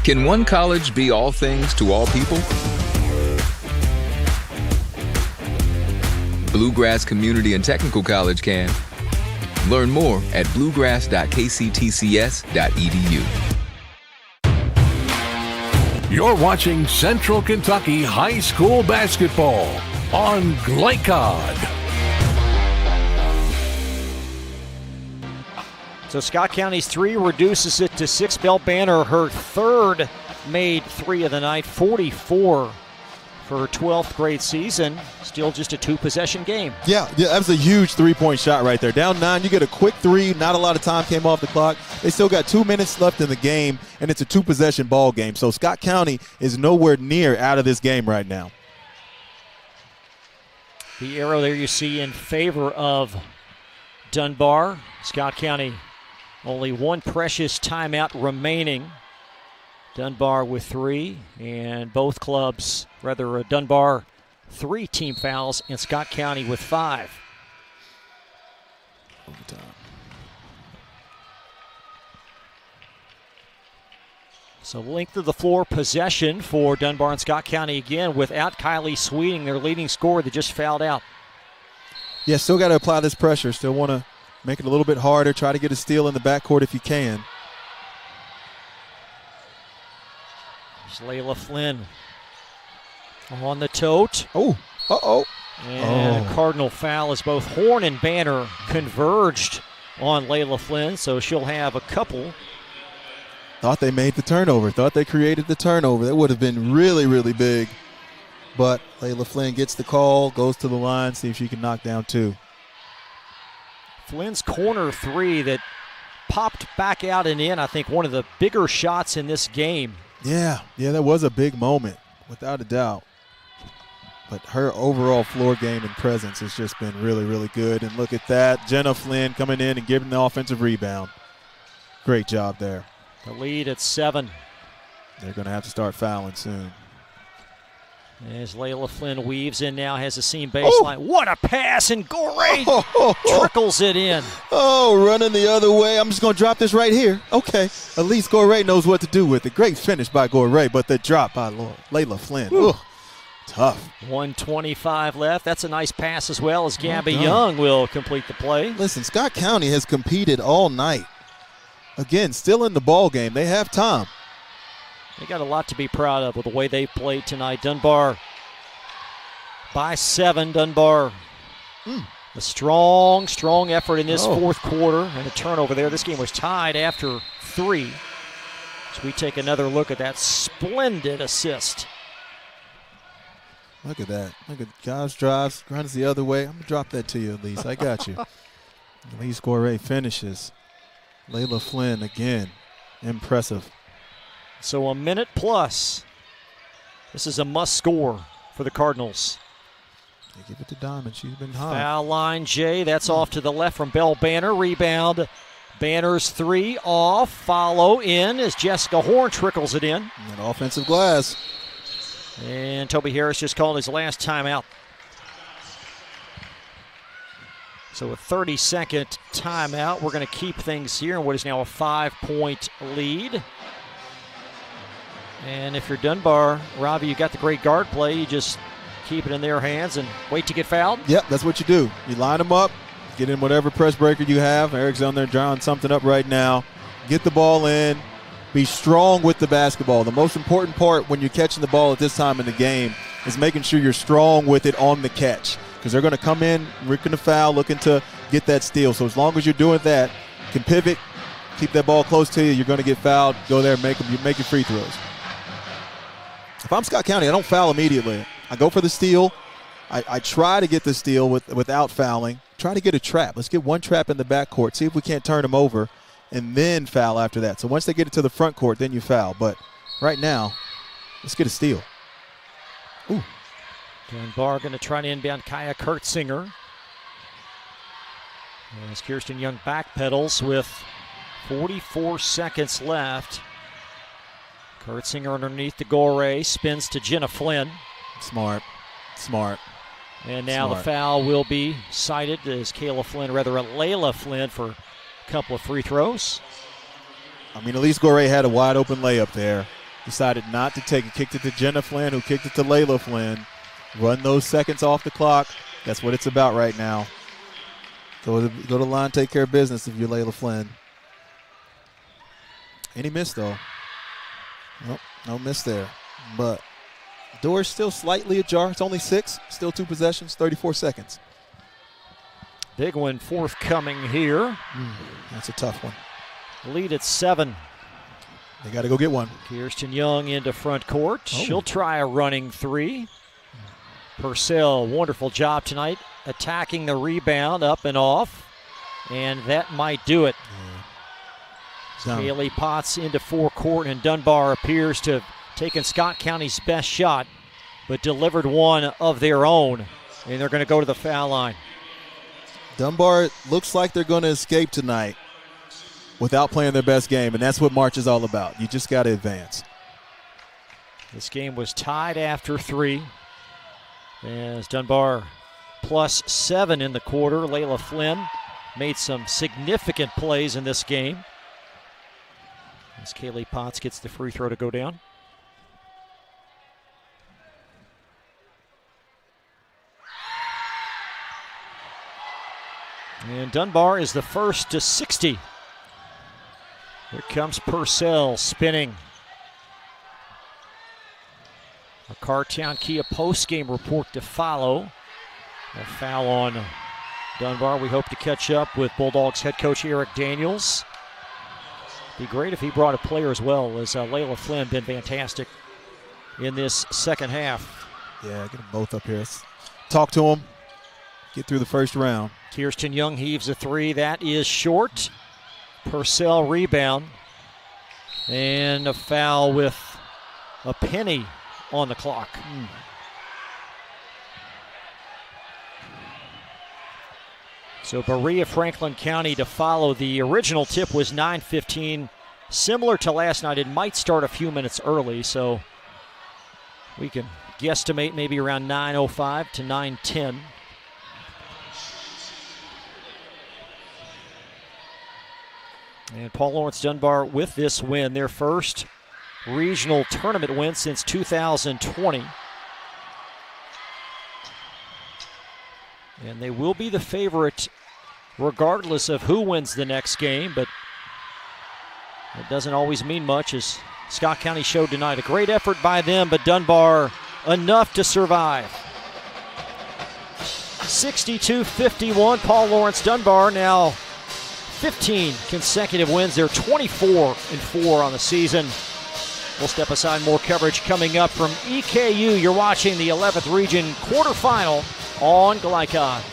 [SPEAKER 7] Can one college be all things to all people? Bluegrass Community and Technical College can. Learn more at bluegrass.kctcs.edu.
[SPEAKER 2] You're watching Central Kentucky High School Basketball on Glycod.
[SPEAKER 3] So Scott County's 3 reduces it to 6. Bell Banner, her 3rd made 3 of the night, 44 for her 12th grade season. Still just a 2-possession game.
[SPEAKER 4] Yeah, that was a huge 3-point shot right there. Down 9, you get a quick 3. Not a lot of time came off the clock. They still got 2 minutes left in the game, and it's a 2-possession ball game. So Scott County is nowhere near out of this game right now.
[SPEAKER 3] The arrow there you see in favor of Dunbar. Scott County only 1 precious timeout remaining. Dunbar with 3, and both clubs, Dunbar 3 team fouls, and Scott County with 5.
[SPEAKER 4] Overtime.
[SPEAKER 3] So length of the floor possession for Dunbar and Scott County again without Kylie Sweeting, their leading scorer that just fouled out.
[SPEAKER 4] Yeah, still got to apply this pressure. Still want to make it a little bit harder. Try to get a steal in the backcourt if you can.
[SPEAKER 3] There's Layla Flynn on the tote.
[SPEAKER 4] Oh, uh-oh.
[SPEAKER 3] And a cardinal foul as both Horn and Banner converged on Layla Flynn, so she'll have a couple.
[SPEAKER 4] Thought they made the turnover. Thought they created the turnover. That would have been really, really big. But Layla Flynn gets the call, goes to the line, see if she can knock down 2.
[SPEAKER 3] Flynn's corner 3 that popped back out and in, I think one of the bigger shots in this game.
[SPEAKER 4] Yeah, that was a big moment, without a doubt. But her overall floor game and presence has just been really, really good. And look at that. Jenna Flynn coming in and giving the offensive rebound. Great job there.
[SPEAKER 3] The lead at 7.
[SPEAKER 4] They're going to have to start fouling soon.
[SPEAKER 3] As Layla Flynn weaves in now, has a seam baseline. Oh. What a pass, and Gorey trickles it in.
[SPEAKER 4] Oh, running the other way. I'm just going to drop this right here. Okay. At least Gorey knows what to do with it. Great finish by Gorey, but the drop by Layla Flynn. Ooh, tough.
[SPEAKER 3] 1:25 left. That's a nice pass as well, as Gabby Young will complete the play.
[SPEAKER 4] Listen, Scott County has competed all night. Again, still in the ball game. They have time.
[SPEAKER 3] They got a lot to be proud of with the way they played tonight. Dunbar by 7. Dunbar, a strong effort in this fourth quarter, and a turnover there. This game was tied after 3. So we take another look at that splendid assist.
[SPEAKER 4] Look at that. Look at Gobbs drives, runs the other way. I'm going to drop that to you, Elise. I got you. Elise Gorey finishes. Layla Flynn again. Impressive.
[SPEAKER 3] So a minute plus. This is a must score for the Cardinals.
[SPEAKER 4] They give it to Diamond. She's been hot.
[SPEAKER 3] Foul line, Jay. That's off to the left from Belle Banner. Rebound. Banner's 3 off. Follow in as Jessica Horn trickles it in.
[SPEAKER 4] And an offensive glass.
[SPEAKER 3] And Toby Harris just called his last timeout. So a 30-second timeout. We're going to keep things here in what is now a 5-point lead. And if you're Dunbar, Robbie, you got the great guard play. You just keep it in their hands and wait to get fouled?
[SPEAKER 4] Yep, that's what you do. You line them up, get in whatever press breaker you have. Eric's on there drawing something up right now. Get the ball in. Be strong with the basketball. The most important part when you're catching the ball at this time in the game is making sure you're strong with it on the catch, because they're going to come in, looking to foul, looking to get that steal. So as long as you're doing that, you can pivot, keep that ball close to you. You're going to get fouled. Go there, make your free throws. If I'm Scott County, I don't foul immediately. I go for the steal. I try to get the steal without fouling. Try to get a trap. Let's get one trap in the backcourt. See if we can't turn them over, and then foul after that. So once they get it to the front court, then you foul. But right now, let's get a steal. Ooh.
[SPEAKER 3] Dunbar going to try to inbound Kaya Kurtzinger. As Kirsten Young backpedals with 44 seconds left. Kurtzinger underneath the Gorey, spins to Jenna Flynn.
[SPEAKER 4] Smart.
[SPEAKER 3] And now the foul will be cited as Layla Flynn for a couple of free throws.
[SPEAKER 4] I mean, Elise Gorey had a wide open layup there. Decided not to take it. Kicked it to Jenna Flynn, who kicked it to Layla Flynn. Run those seconds off the clock. That's what it's about right now. Go to the line, take care of business if you're Layla Flynn. And he missed, though. Nope, no miss there. But door's still slightly ajar. It's only 6. Still 2 possessions, 34 seconds.
[SPEAKER 3] Big one forthcoming here.
[SPEAKER 4] That's a tough one.
[SPEAKER 3] Lead at 7.
[SPEAKER 4] They got to go get one.
[SPEAKER 3] Kirsten Young into front court. She'll try a running 3. Purcell, wonderful job tonight, attacking the rebound up and off. And that might do it. Kaylee Potts into forecourt, and Dunbar appears to have taken Scott County's best shot, but delivered one of their own, and they're going to go to the foul line.
[SPEAKER 4] Dunbar looks like they're going to escape tonight without playing their best game, and that's what March is all about. You just got to advance.
[SPEAKER 3] This game was tied after 3, as Dunbar plus 7 in the quarter. Layla Flynn made some significant plays in this game. As Kaylee Potts gets the free throw to go down. And Dunbar is the first to 60. Here comes Purcell spinning. A Cartown Kia postgame report to follow. A foul on Dunbar. We hope to catch up with Bulldogs head coach Eric Daniels. Be great if he brought a player as well, as Layla Flynn been fantastic in this second half.
[SPEAKER 4] Yeah, get them both up here. Let's talk to them. Get through the first round.
[SPEAKER 3] Kirsten Young heaves a 3. That is short. Purcell rebound. And a foul with a penny on the clock. So Berea, Franklin County to follow. The original tip was 9:15. Similar to last night, it might start a few minutes early, so we can guesstimate maybe around 9:05 to 9:10. And Paul Lawrence Dunbar with this win, their first regional tournament win since 2020. And they will be the favorite regardless of who wins the next game, but it doesn't always mean much, as Scott County showed tonight. A great effort by them, but Dunbar enough to survive. 62-51, Paul Lawrence Dunbar now 15 consecutive wins. They're 24-4 on the season. We'll step aside. More coverage coming up from EKU. You're watching the 11th Region Quarterfinal on Glycod.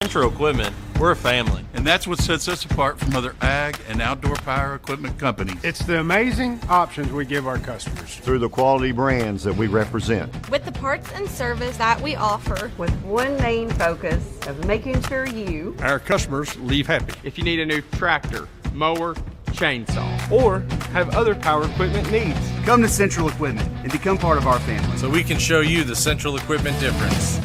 [SPEAKER 23] Central Equipment, we're a family, and that's what sets us apart from other ag and outdoor power equipment companies.
[SPEAKER 18] It's the amazing options we give our customers.
[SPEAKER 19] Through the quality brands that we represent.
[SPEAKER 20] With the parts and service that we offer.
[SPEAKER 21] With one main focus of making sure you,
[SPEAKER 18] Our customers leave happy.
[SPEAKER 22] If you need a new tractor, mower, chainsaw, or have other power equipment needs,
[SPEAKER 29] Come to Central Equipment and become part of our family.
[SPEAKER 16] So we can show you the Central Equipment difference.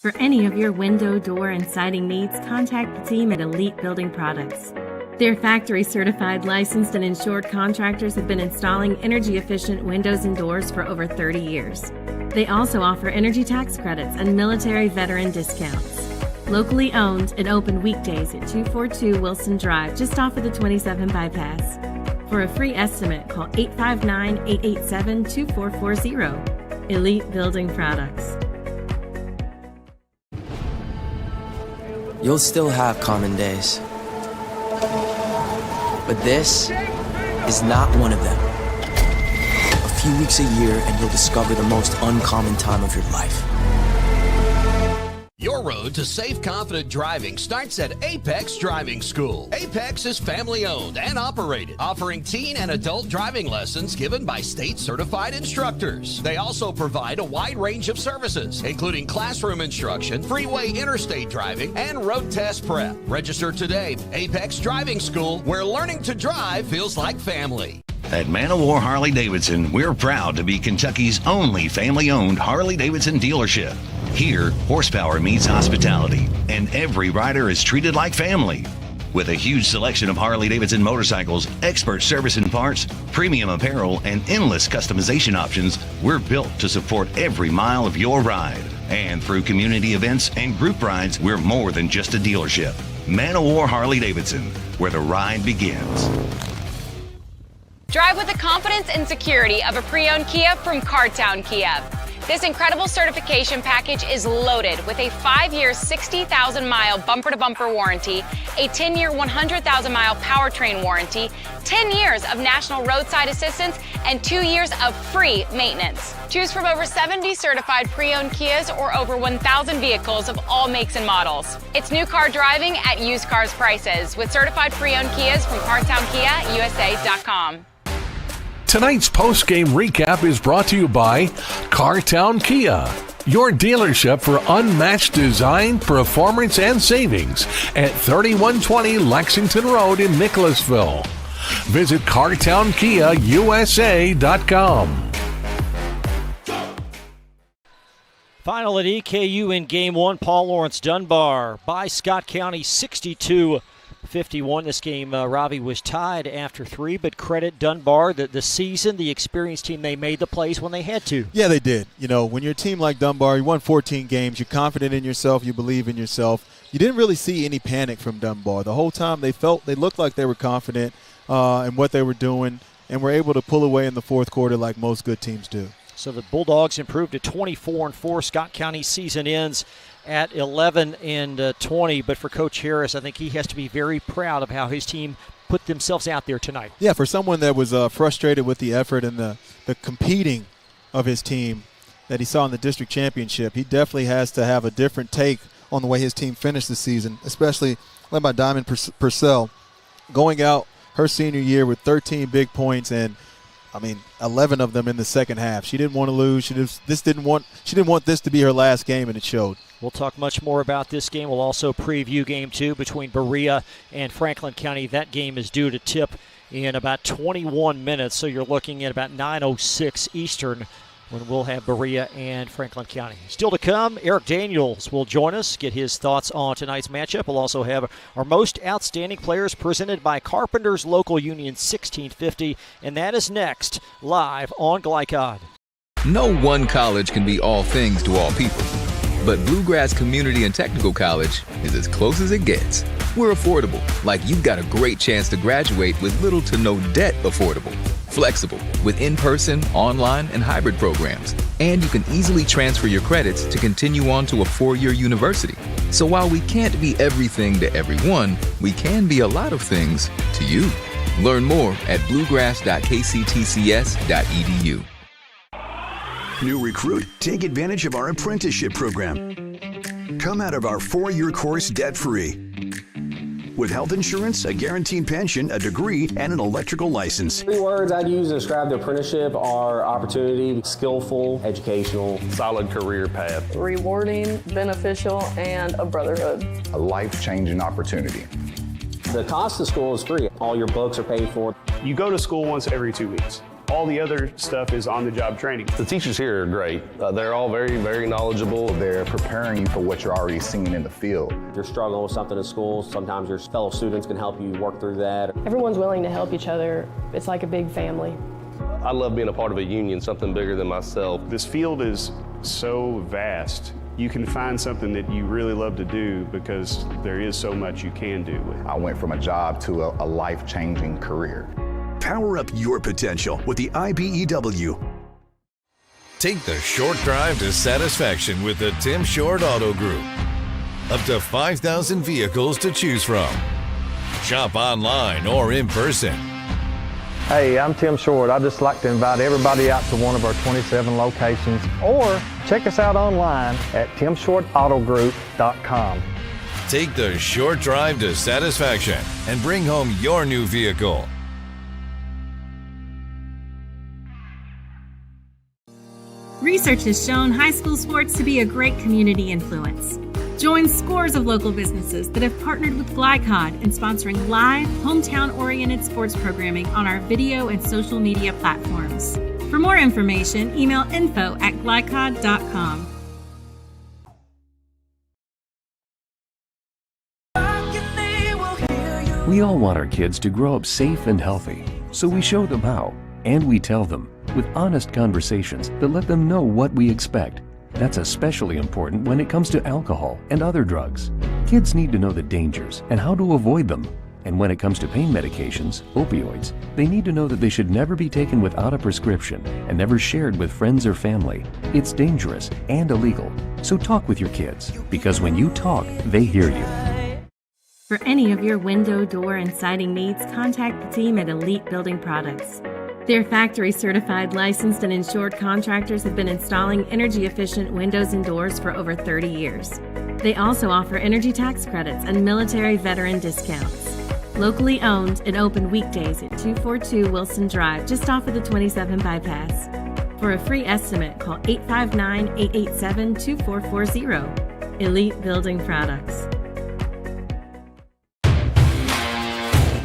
[SPEAKER 15] For any of your window, door, and siding needs, contact the team at Elite Building Products. Their factory certified, licensed, and insured contractors have been installing energy efficient windows and doors for over 30 years. They also offer energy tax credits and military veteran discounts. Locally owned and open weekdays at 242 Wilson Drive, just off of the 27 bypass. For a free estimate, call 859-887-2440. Elite Building Products.
[SPEAKER 1] You'll still have common days. But this is not one of them. A few weeks a year and you'll discover the most uncommon time of your life.
[SPEAKER 9] Your road to safe, confident driving starts at Apex Driving School. Apex is family-owned and operated, offering teen and adult driving lessons given by state-certified instructors. They also provide a wide range of services, including classroom instruction, freeway interstate driving, and road test prep. Register today. Apex Driving School, where learning to drive feels like family.
[SPEAKER 5] At Man of War Harley Davidson, we're proud to be Kentucky's only family-owned Harley Davidson dealership. Here, horsepower meets hospitality, and every rider is treated like family. With a huge selection of Harley Davidson motorcycles, expert service and parts, premium apparel, and endless customization options, we're built to support every mile of your ride. And through community events and group rides, we're more than just a dealership. Man of War Harley Davidson, where the ride begins.
[SPEAKER 14] Drive with the confidence and security of a pre-owned Kia from Cartown Kia. This incredible certification package is loaded with a 5-year, 60,000-mile bumper-to-bumper warranty, a 10-year, 100,000-mile powertrain warranty, 10 years of national roadside assistance, and 2 years of free maintenance. Choose from over 70 certified pre-owned Kias or over 1,000 vehicles of all makes and models. It's new car driving at used cars prices with certified pre-owned Kias from CartownKiaUSA.com.
[SPEAKER 2] Tonight's post-game recap is brought to you by Cartown Kia, your dealership for unmatched design, performance, and savings at 3120 Lexington Road in Nicholasville. Visit CartownKiaUSA.com.
[SPEAKER 3] Final at EKU in Game 1, Paul Lawrence Dunbar by Scott County 62-51. This game, Ravi, was tied after 3, but credit Dunbar, the season, the experienced team, they made the plays when they had to.
[SPEAKER 4] Yeah, they did. You know, when you're a team like Dunbar, you won 14 games, you're confident in yourself, you believe in yourself. You didn't really see any panic from Dunbar. The whole time they looked like they were confident in what they were doing and were able to pull away in the fourth quarter like most good teams do.
[SPEAKER 3] So the Bulldogs improved to 24-4. Scott County's season ends at 11-20. But for Coach Harris, I think he has to be very proud of how his team put themselves out there tonight.
[SPEAKER 4] Yeah, for someone that was frustrated with the effort and the competing of his team that he saw in the district championship, he definitely has to have a different take on the way his team finished the season, especially led by Diamond Purcell, going out her senior year with 13 big points and 11 of them in the second half. She didn't want to lose. She didn't want this to be her last game, and it showed.
[SPEAKER 3] We'll talk much more about this game. We'll also preview Game 2 between Berea and Franklin County. That game is due to tip in about 21 minutes, so you're looking at about 9:06 Eastern when we'll have Berea and Franklin County. Still to come, Eric Daniels will join us, get his thoughts on tonight's matchup. We'll also have our most outstanding players presented by Carpenters Local Union 1650, and that is next, live on Glycod.
[SPEAKER 7] No one college can be all things to all people, but Bluegrass Community and Technical College is as close as it gets. We're affordable, like you've got a great chance to graduate with little to no debt. Affordable, flexible, with in-person, online, and hybrid programs. And you can easily transfer your credits to continue on to a 4-year university. So while we can't be everything to everyone, we can be a lot of things to you. Learn more at bluegrass.kctcs.edu.
[SPEAKER 6] New recruit, take advantage of our apprenticeship program. Come out of our 4-year course debt-free. With health insurance, a guaranteed pension, a degree, and an electrical license.
[SPEAKER 11] 3 words I'd use to describe the apprenticeship are opportunity, skillful, educational,
[SPEAKER 12] solid career path,
[SPEAKER 13] rewarding, beneficial, and a brotherhood.
[SPEAKER 24] A life-changing opportunity.
[SPEAKER 11] The cost of school is free. All your books are paid for.
[SPEAKER 25] You go to school once every 2 weeks. All the other stuff is on-the-job training.
[SPEAKER 12] The teachers here are great. They're all very, very knowledgeable.
[SPEAKER 24] They're preparing you for what you're already seeing in the field.
[SPEAKER 11] If you're struggling with something at school, sometimes your fellow students can help you work through that.
[SPEAKER 13] Everyone's willing to help each other. It's like a big family.
[SPEAKER 12] I love being a part of a union, something bigger than myself.
[SPEAKER 25] This field is so vast. You can find something that you really love to do because there is so much you can do.
[SPEAKER 24] I went from a job to a life-changing career.
[SPEAKER 6] Power up your potential with the IBEW.
[SPEAKER 16] Take the short drive to satisfaction with the Tim Short Auto Group. Up to 5,000 vehicles to choose from. Shop online or in person.
[SPEAKER 26] Hey, I'm Tim Short. I'd just like to invite everybody out to one of our 27 locations, or check us out online at timshortautogroup.com.
[SPEAKER 16] Take the short drive to satisfaction and bring home your new vehicle.
[SPEAKER 15] Research has shown high school sports to be a great community influence. Join scores of local businesses that have partnered with Glycod in sponsoring live, hometown-oriented sports programming on our video and social media platforms. For more information, email info@glycod.com.
[SPEAKER 27] We all want our kids to grow up safe and healthy, so we show them how, and we tell them with honest conversations that let them know what we expect. That's especially important when it comes to alcohol and other drugs. Kids need to know the dangers and how to avoid them. And when it comes to pain medications, opioids, they need to know that they should never be taken without a prescription and never shared with friends or family. It's dangerous and illegal. So talk with your kids, because when you talk, they hear you.
[SPEAKER 15] For any of your window, door, and siding needs, contact the team at Elite Building Products. Their factory-certified, licensed, and insured contractors have been installing energy-efficient windows and doors for over 30 years. They also offer energy tax credits and military veteran discounts. Locally owned and open weekdays at 242 Wilson Drive, just off of the 27 bypass. For a free estimate, call 859-887-2440. Elite Building Products.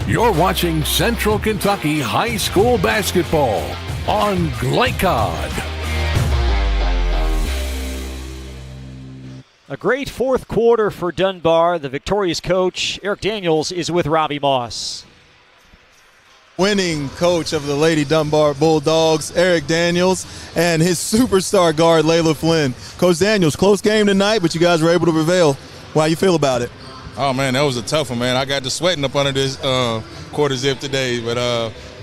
[SPEAKER 2] You're watching Central Kentucky High School Basketball on Glycod.
[SPEAKER 3] A great fourth quarter for Dunbar. The victorious coach, Eric Daniels, is with Robbie Moss.
[SPEAKER 4] Winning coach of the Lady Dunbar Bulldogs, Eric Daniels, and his superstar guard, Layla Flynn. Coach Daniels, close game tonight, but you guys were able to prevail. How you feel about it?
[SPEAKER 28] Oh, man, that was a tough one, man. I got to sweating up under this quarter zip today, but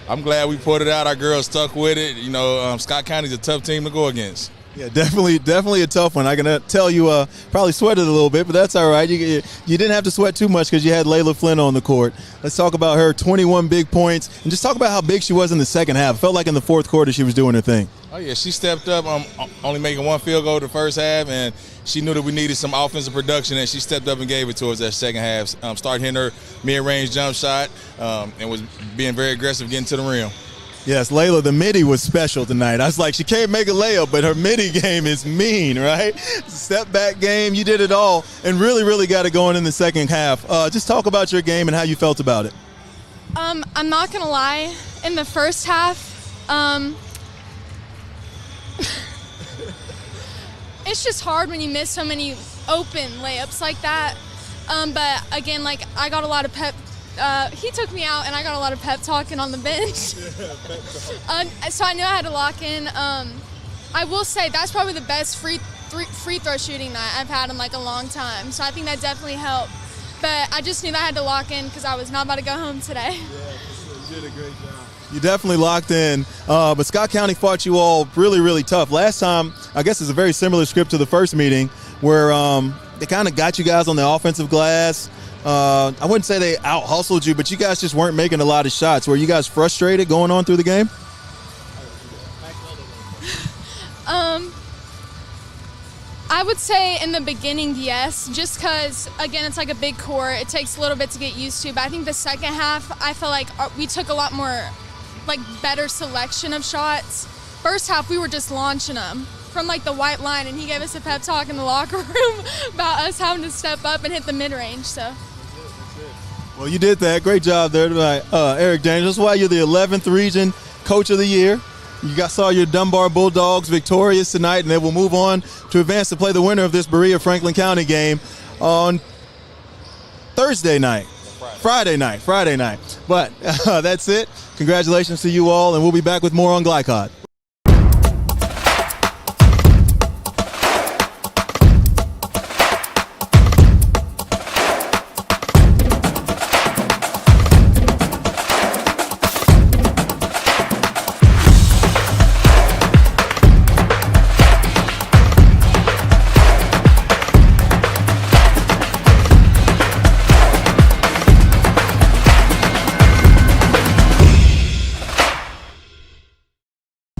[SPEAKER 8] I'm glad we put it out. Our girls stuck with it. You know, Scott County's a tough team to go against.
[SPEAKER 4] Yeah, definitely a tough one. I can tell you probably sweated a little bit, but that's all right. You didn't have to sweat too much because you had Layla Flynn on the court. Let's talk about her 21 big points and just talk about how big she was in the second half. It felt like in the fourth quarter she was doing her thing.
[SPEAKER 8] Oh, yeah, she stepped up, only making one field goal the first half, and she knew that we needed some offensive production, and she stepped up and gave it to us that second half. Started hitting her mid-range jump shot and was being very aggressive getting to the rim.
[SPEAKER 4] Yes, Layla, the midi was special tonight. I was like, she can't make a layup, but her midi game is mean, right? Step back game, you did it all, and really got it going in the second half. Just talk about your game and how you felt about it.
[SPEAKER 10] I'm not going to lie. In the first half, it's just hard when you miss so many open layups like that. But again, like, I got a lot of pep. He took me out, and I got a lot of pep talking on the bench. So I knew I had to lock in. I will say that's probably the best free throw shooting night I've had in like a long time. So I think that definitely helped. But I just knew that I had to lock in because I was not about to go home today.
[SPEAKER 4] Yeah, you did a great job. You definitely locked in, but Scott County fought you all really tough. Last time, I guess it's a very similar script to the first meeting where they kind of got you guys on the offensive glass. I wouldn't say they out-hustled you, but you guys just weren't making a lot of shots. Were you guys frustrated going on through the game?
[SPEAKER 10] I would say in the beginning, yes, just because, again, it's like a big court. It takes a little bit to get used to. But I think the second half, I feel like we took a lot more, like, better selection of shots. First half, we were just launching them from, like, the white line, and he gave us a pep talk in the locker room about us having to step up and hit the mid-range, so.
[SPEAKER 4] Well, you did that. Great job there tonight, Eric James. That's why you're the 11th Region Coach of the Year. You saw your Dunbar Bulldogs victorious tonight, and they will move on to advance to play the winner of this Berea-Franklin County game on Thursday night. Friday night. But that's it. Congratulations to you all, and we'll be back with more on Glycod.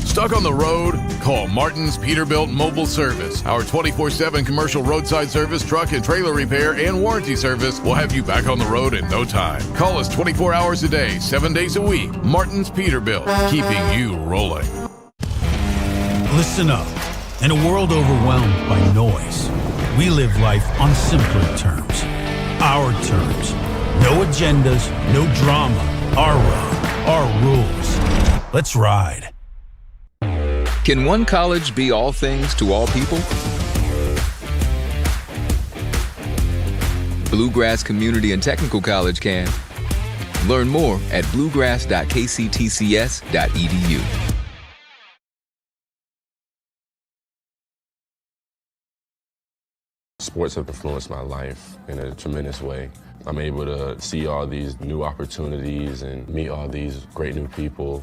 [SPEAKER 2] Stuck on the road? Call Martin's Peterbilt Mobile Service. Our 24/7 commercial roadside service, truck and trailer repair, and warranty service will have you back on the road in no time. Call us 24 hours a day, 7 days a week. Martin's Peterbilt, keeping you rolling.
[SPEAKER 17] Listen up. In a world overwhelmed by noise, we live life on simpler terms. Our terms. No agendas, no drama. Our road, our rules. Let's ride.
[SPEAKER 7] Can one college be all things to all people? Bluegrass Community and Technical College can. Learn more at bluegrass.kctcs.edu.
[SPEAKER 12] Sports have influenced my life in a tremendous way. I'm able to see all these new opportunities and meet all these great new people.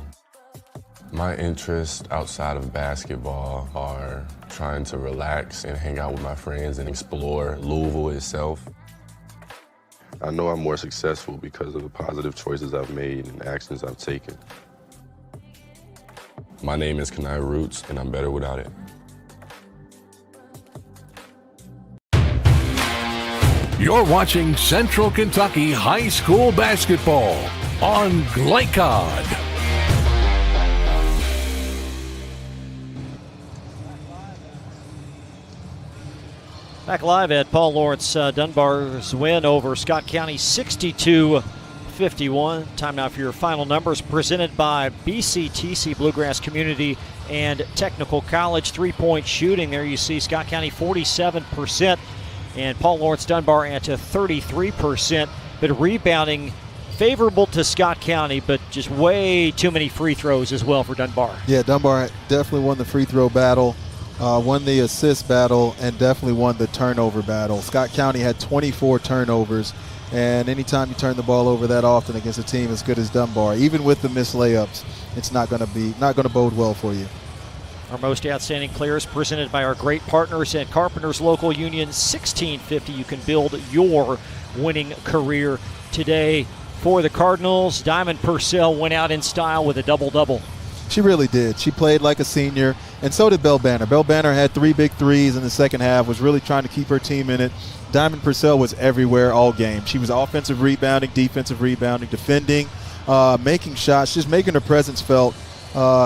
[SPEAKER 12] My interests outside of basketball are trying to relax and hang out with my friends and explore Louisville itself.
[SPEAKER 18] I know I'm more successful because of the positive choices I've made and actions I've taken.
[SPEAKER 12] My name is Kanai Roots, and I'm better without it.
[SPEAKER 2] You're watching Central Kentucky High School Basketball on Glycod.
[SPEAKER 3] Back live at Paul Lawrence. Dunbar's win over Scott County 62-51. Time now for your final numbers, presented by BCTC Bluegrass Community and Technical College. 3-point shooting. There you see Scott County 47% and Paul Lawrence Dunbar at 33%. But rebounding favorable to Scott County, but just way too many free throws as well for Dunbar.
[SPEAKER 4] Yeah, Dunbar definitely won the free throw battle. Won the assist battle, and definitely won the turnover battle. Scott County had 24 turnovers, And anytime you turn the ball over that often against a team as good as Dunbar, even with the missed layups, it's not going to bode well for you.
[SPEAKER 3] Our most outstanding players presented by our great partners at Carpenters Local Union 1650. You can build your winning career today. For the Cardinals, Diamond Purcell went out in style with a double-double.
[SPEAKER 4] She really did. She played like a senior, and so did Belle Banner. Belle Banner had 3 big threes in the second half, was really trying to keep her team in it. Diamond Purcell was everywhere all game. She was offensive rebounding, defensive rebounding, defending, making shots, just making her presence felt.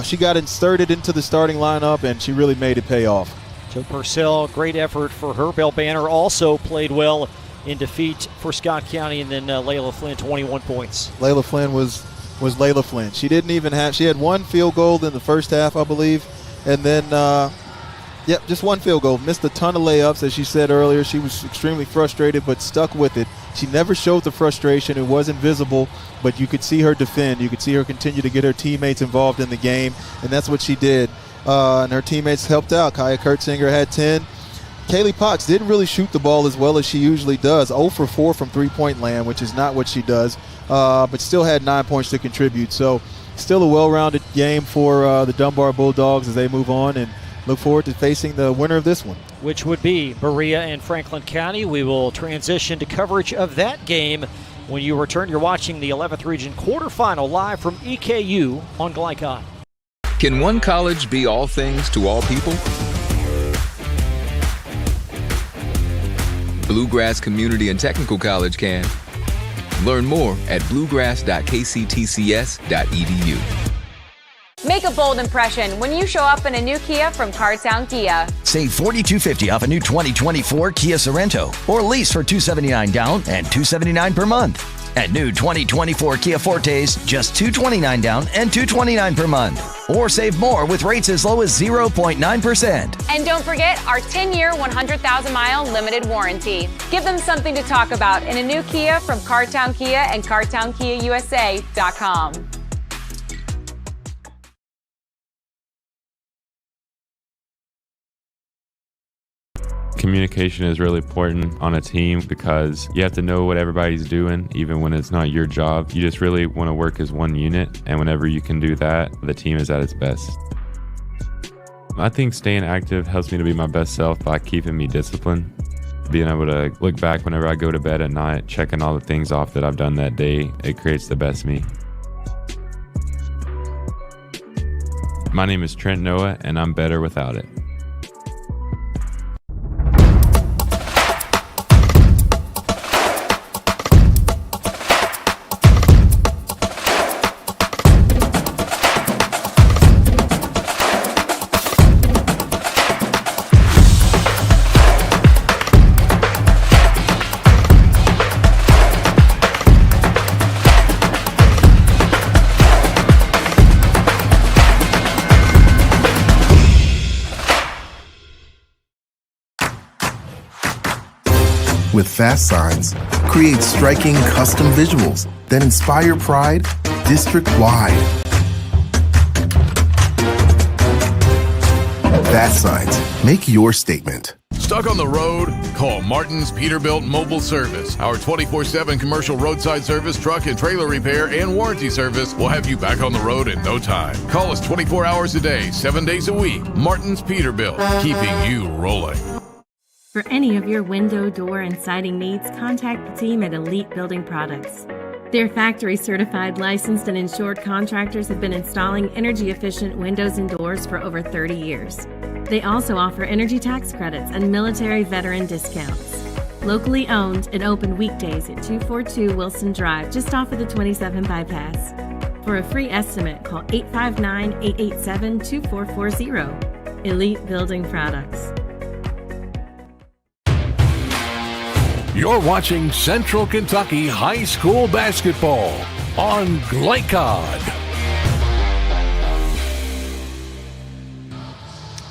[SPEAKER 4] She got inserted into the starting lineup, and she really made it pay off.
[SPEAKER 3] So Purcell, great effort for her. Belle Banner also played well in defeat for Scott County, and then Layla Flynn, 21 points.
[SPEAKER 4] Layla Flynn was Layla Flynn. She didn't even have – she had 1 field goal in the first half, I believe, and then just 1 field goal. Missed a ton of layups, as she said earlier. She was extremely frustrated but stuck with it. She never showed the frustration. It wasn't visible, but you could see her defend. You could see her continue to get her teammates involved in the game, and that's what she did. And her teammates helped out. Kaya Kurtzinger had 10. Kaylee Potts didn't really shoot the ball as well as she usually does. 0 for 4 from three-point land, which is not what she does, but still had 9 points to contribute. So still a well-rounded game for the Dunbar Bulldogs as they move on, and look forward to facing the winner of this one,
[SPEAKER 3] which would be Berea and Franklin County. We will transition to coverage of that game when you return. You're watching the 11th Region Quarterfinal live from EKU on Glycon.
[SPEAKER 7] Can one college be all things to all people? Bluegrass Community and Technical College can. Learn more at bluegrass.kctcs.edu.
[SPEAKER 14] Make a bold impression when you show up in a new Kia from Cardtown Kia.
[SPEAKER 1] Save $4,250 off a new 2024 Kia Sorento, or lease for $279 down and $279 per month. At new 2024 Kia Fortes, just $229 down and $229 per month. Or save more with rates as low as 0.9%.
[SPEAKER 14] And don't forget our 10-year, 100,000-mile limited warranty. Give them something to talk about in a new Kia from Cardtown Kia and CardtownKiaUSA.com.
[SPEAKER 9] Communication is really important on a team because you have to know what everybody's doing, even when it's not your job. You just really want to work as one unit, and whenever you can do that, the team is at its best. I think staying active helps me to be my best self by keeping me disciplined. Being able to look back whenever I go to bed at night, checking all the things off that I've done that day, it creates the best me. My name is Trent Noah, and I'm better without it.
[SPEAKER 19] With Fast Signs, create striking custom visuals that inspire pride district-wide. Fast Signs, make your statement.
[SPEAKER 2] Stuck on the road? Call Martin's Peterbilt Mobile Service. Our 24/7 commercial roadside service, truck and trailer repair, and warranty service will have you back on the road in no time. Call us 24 hours a day, 7 days a week. Martin's Peterbilt, keeping you rolling.
[SPEAKER 15] For any of your window, door, and siding needs, contact the team at Elite Building Products. Their factory-certified, licensed, and insured contractors have been installing energy-efficient windows and doors for over 30 years. They also offer energy tax credits and military veteran discounts. Locally owned and open weekdays at 242 Wilson Drive, just off of the 27 bypass. For a free estimate, call 859-887-2440. Elite Building Products.
[SPEAKER 2] You're watching Central Kentucky High School Basketball on Glycod.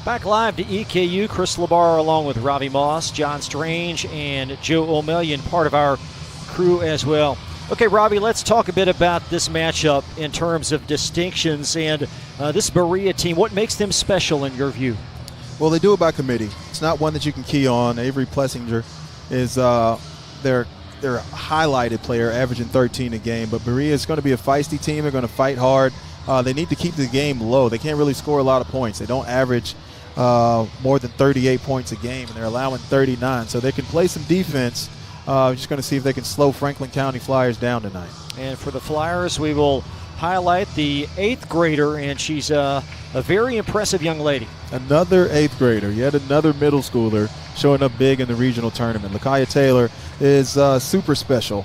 [SPEAKER 3] Back live to EKU, Chris LeBar along with Robbie Moss, John Strange, and Joe O'Melion, part of our crew as well. Okay, Robbie, let's talk a bit about this matchup in terms of distinctions and this Berea team. What makes them special in your view?
[SPEAKER 4] Well, they do it by committee. It's not one that you can key on. Avery Plessinger is their they're a highlighted player, averaging 13 a game. But Berea is going to be a feisty team. They're going to fight hard. They need to keep the game low. They can't really score a lot of points. They don't average more than 38 points a game, and they're allowing 39. So they can play some defense. Just going to see if they can slow Franklin County Flyers down tonight.
[SPEAKER 3] And for the Flyers, we will highlight the 8th grader, and she's a very impressive young lady.
[SPEAKER 4] Another 8th grader, yet another middle schooler showing up big in the regional tournament. Lakaya Taylor is super special.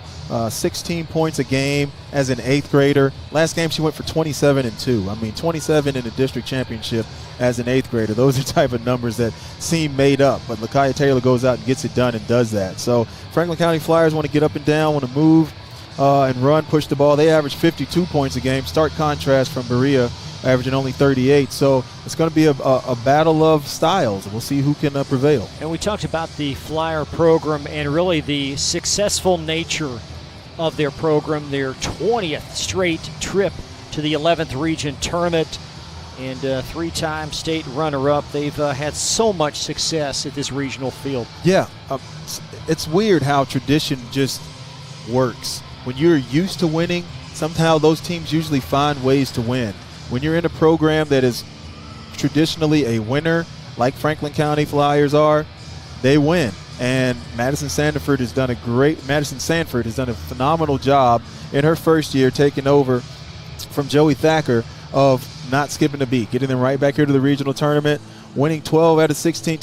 [SPEAKER 4] 16 points a game as an 8th grader. Last game she went for 27 and 2. I mean, 27 in the district championship as an 8th grader. Those are type of numbers that seem made up, but Lakaya Taylor goes out and gets it done and does that. So Franklin County Flyers want to get up and down, want to move and run, push the ball. They average 52 points a game. Stark contrast from Berea, averaging only 38. So it's going to be a battle of styles. We'll see who can prevail.
[SPEAKER 3] And we talked about the Flyer program and really the successful nature of their program, their 20th straight trip to the 11th region tournament and 3-time state runner-up. They've had so much success at this regional field.
[SPEAKER 4] Yeah, it's weird how tradition just works. When you're used to winning, somehow those teams usually find ways to win. When you're in a program that is traditionally a winner, like Franklin County Flyers are, they win. And Madison Sanford has done a phenomenal job in her first year taking over from Joey Thacker of not skipping a beat, getting them right back here to the regional tournament, winning 12 and 16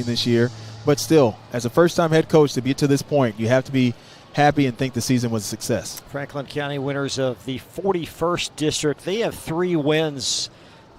[SPEAKER 4] this year. But still, as a first-time head coach, to get to this point, you have to be happy and think the season was a success.
[SPEAKER 3] Franklin County winners of the 41st district. They have 3 wins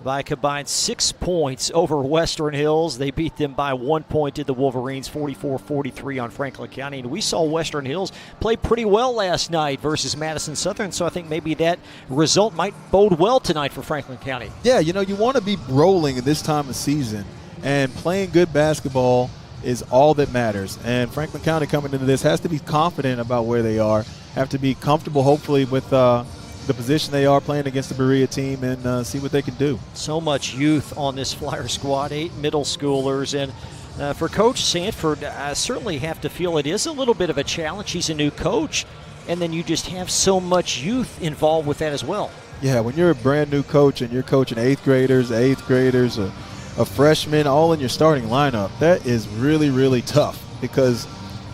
[SPEAKER 3] by a combined 6 points over Western Hills. They beat them by 1 point, did the Wolverines, 44-43 on Franklin County. And we saw Western Hills play pretty well last night versus Madison Southern, so I think maybe that result might bode well tonight for Franklin County.
[SPEAKER 4] Yeah, you want to be rolling at this time of season, and playing good basketball is all that matters. And Franklin County coming into this has to be confident about where they are, have to be comfortable, hopefully, with the position they are playing against the Berea team, and see what they can do.
[SPEAKER 3] So much youth on this Flyer squad, 8 middle schoolers. And for Coach Sanford, I certainly have to feel it is a little bit of a challenge. He's a new coach, and then you just have so much youth involved with that as well.
[SPEAKER 4] Yeah, when you're a brand new coach and you're coaching 8th graders, a freshman, all in your starting lineup, that is really, really tough, because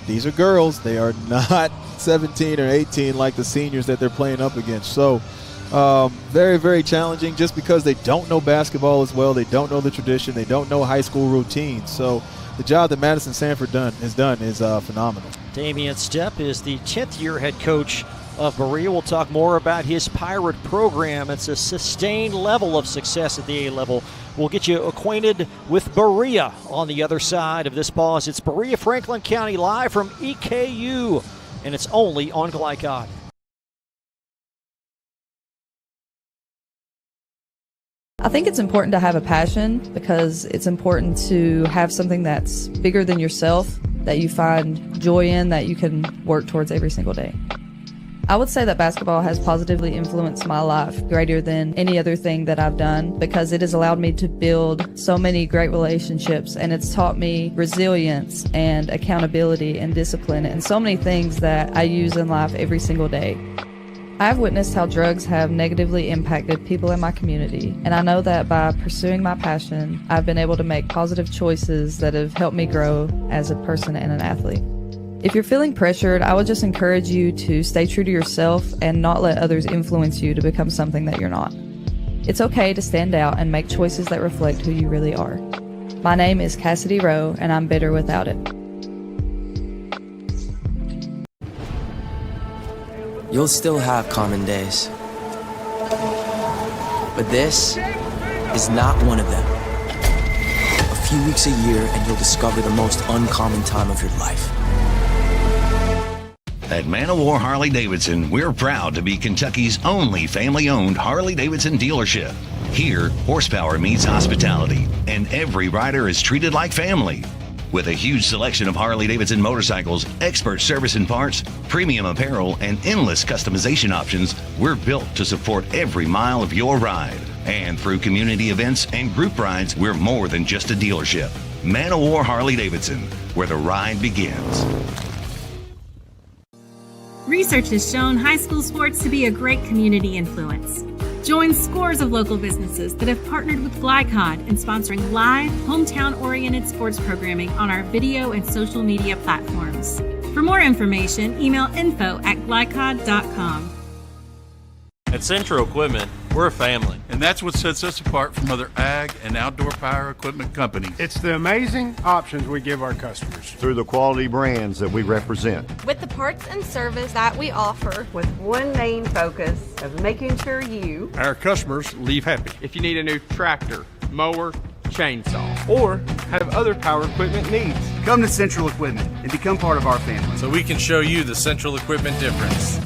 [SPEAKER 4] these are girls. They are not 17 or 18 like the seniors that they're playing up against. So very, very challenging, just because they don't know basketball as well. They don't know the tradition. They don't know high school routines. So the job that Madison Sanford has done is phenomenal.
[SPEAKER 3] Damian Stepp is the 10th year head coach of Berea. We'll talk more about his Pirate program. It's a sustained level of success at the A level. We'll get you acquainted with Berea on the other side of this pause. It's Berea Franklin County live from EKU, and it's only on Glycod.
[SPEAKER 5] I think it's important to have a passion, because it's important to have something that's bigger than yourself, that you find joy in, that you can work towards every single day. I would say that basketball has positively influenced my life greater than any other thing that I've done, because it has allowed me to build so many great relationships, and it's taught me resilience and accountability and discipline and so many things that I use in life every single day. I've witnessed how drugs have negatively impacted people in my community, and I know that by pursuing my passion, I've been able to make positive choices that have helped me grow as a person and an athlete. If you're feeling pressured, I would just encourage you to stay true to yourself and not let others influence you to become something that you're not. It's okay to stand out and make choices that reflect who you really are. My name is Cassidy Rowe, and I'm better without it.
[SPEAKER 11] You'll still have common days, but this is not one of them. A few weeks a year and you'll discover the most uncommon time of your life.
[SPEAKER 13] At Man of War Harley-Davidson, we're proud to be Kentucky's only family-owned Harley-Davidson dealership. Here, horsepower meets hospitality, and every rider is treated like family. With a huge selection of Harley-Davidson motorcycles, expert service and parts, premium apparel, and endless customization options, we're built to support every mile of your ride. And through community events and group rides, we're more than just a dealership. Man o' War Harley-Davidson, where the ride begins.
[SPEAKER 15] Research has shown high school sports to be a great community influence. Join scores of local businesses that have partnered with Glycod in sponsoring live, hometown-oriented sports programming on our video and social media platforms. For more information, email info@glycod.com.
[SPEAKER 6] At Central Equipment, we're a family. And that's what sets us apart from other ag and outdoor power equipment companies.
[SPEAKER 20] It's the amazing options we give our customers.
[SPEAKER 21] Through the quality brands that we represent.
[SPEAKER 22] With the parts and service that we offer.
[SPEAKER 23] With one main focus of making sure you,
[SPEAKER 6] our customers, leave happy.
[SPEAKER 24] If you need a new tractor, mower, chainsaw, or have other power equipment needs,
[SPEAKER 25] come to Central Equipment and become part of our family.
[SPEAKER 6] So we can show you the Central Equipment difference.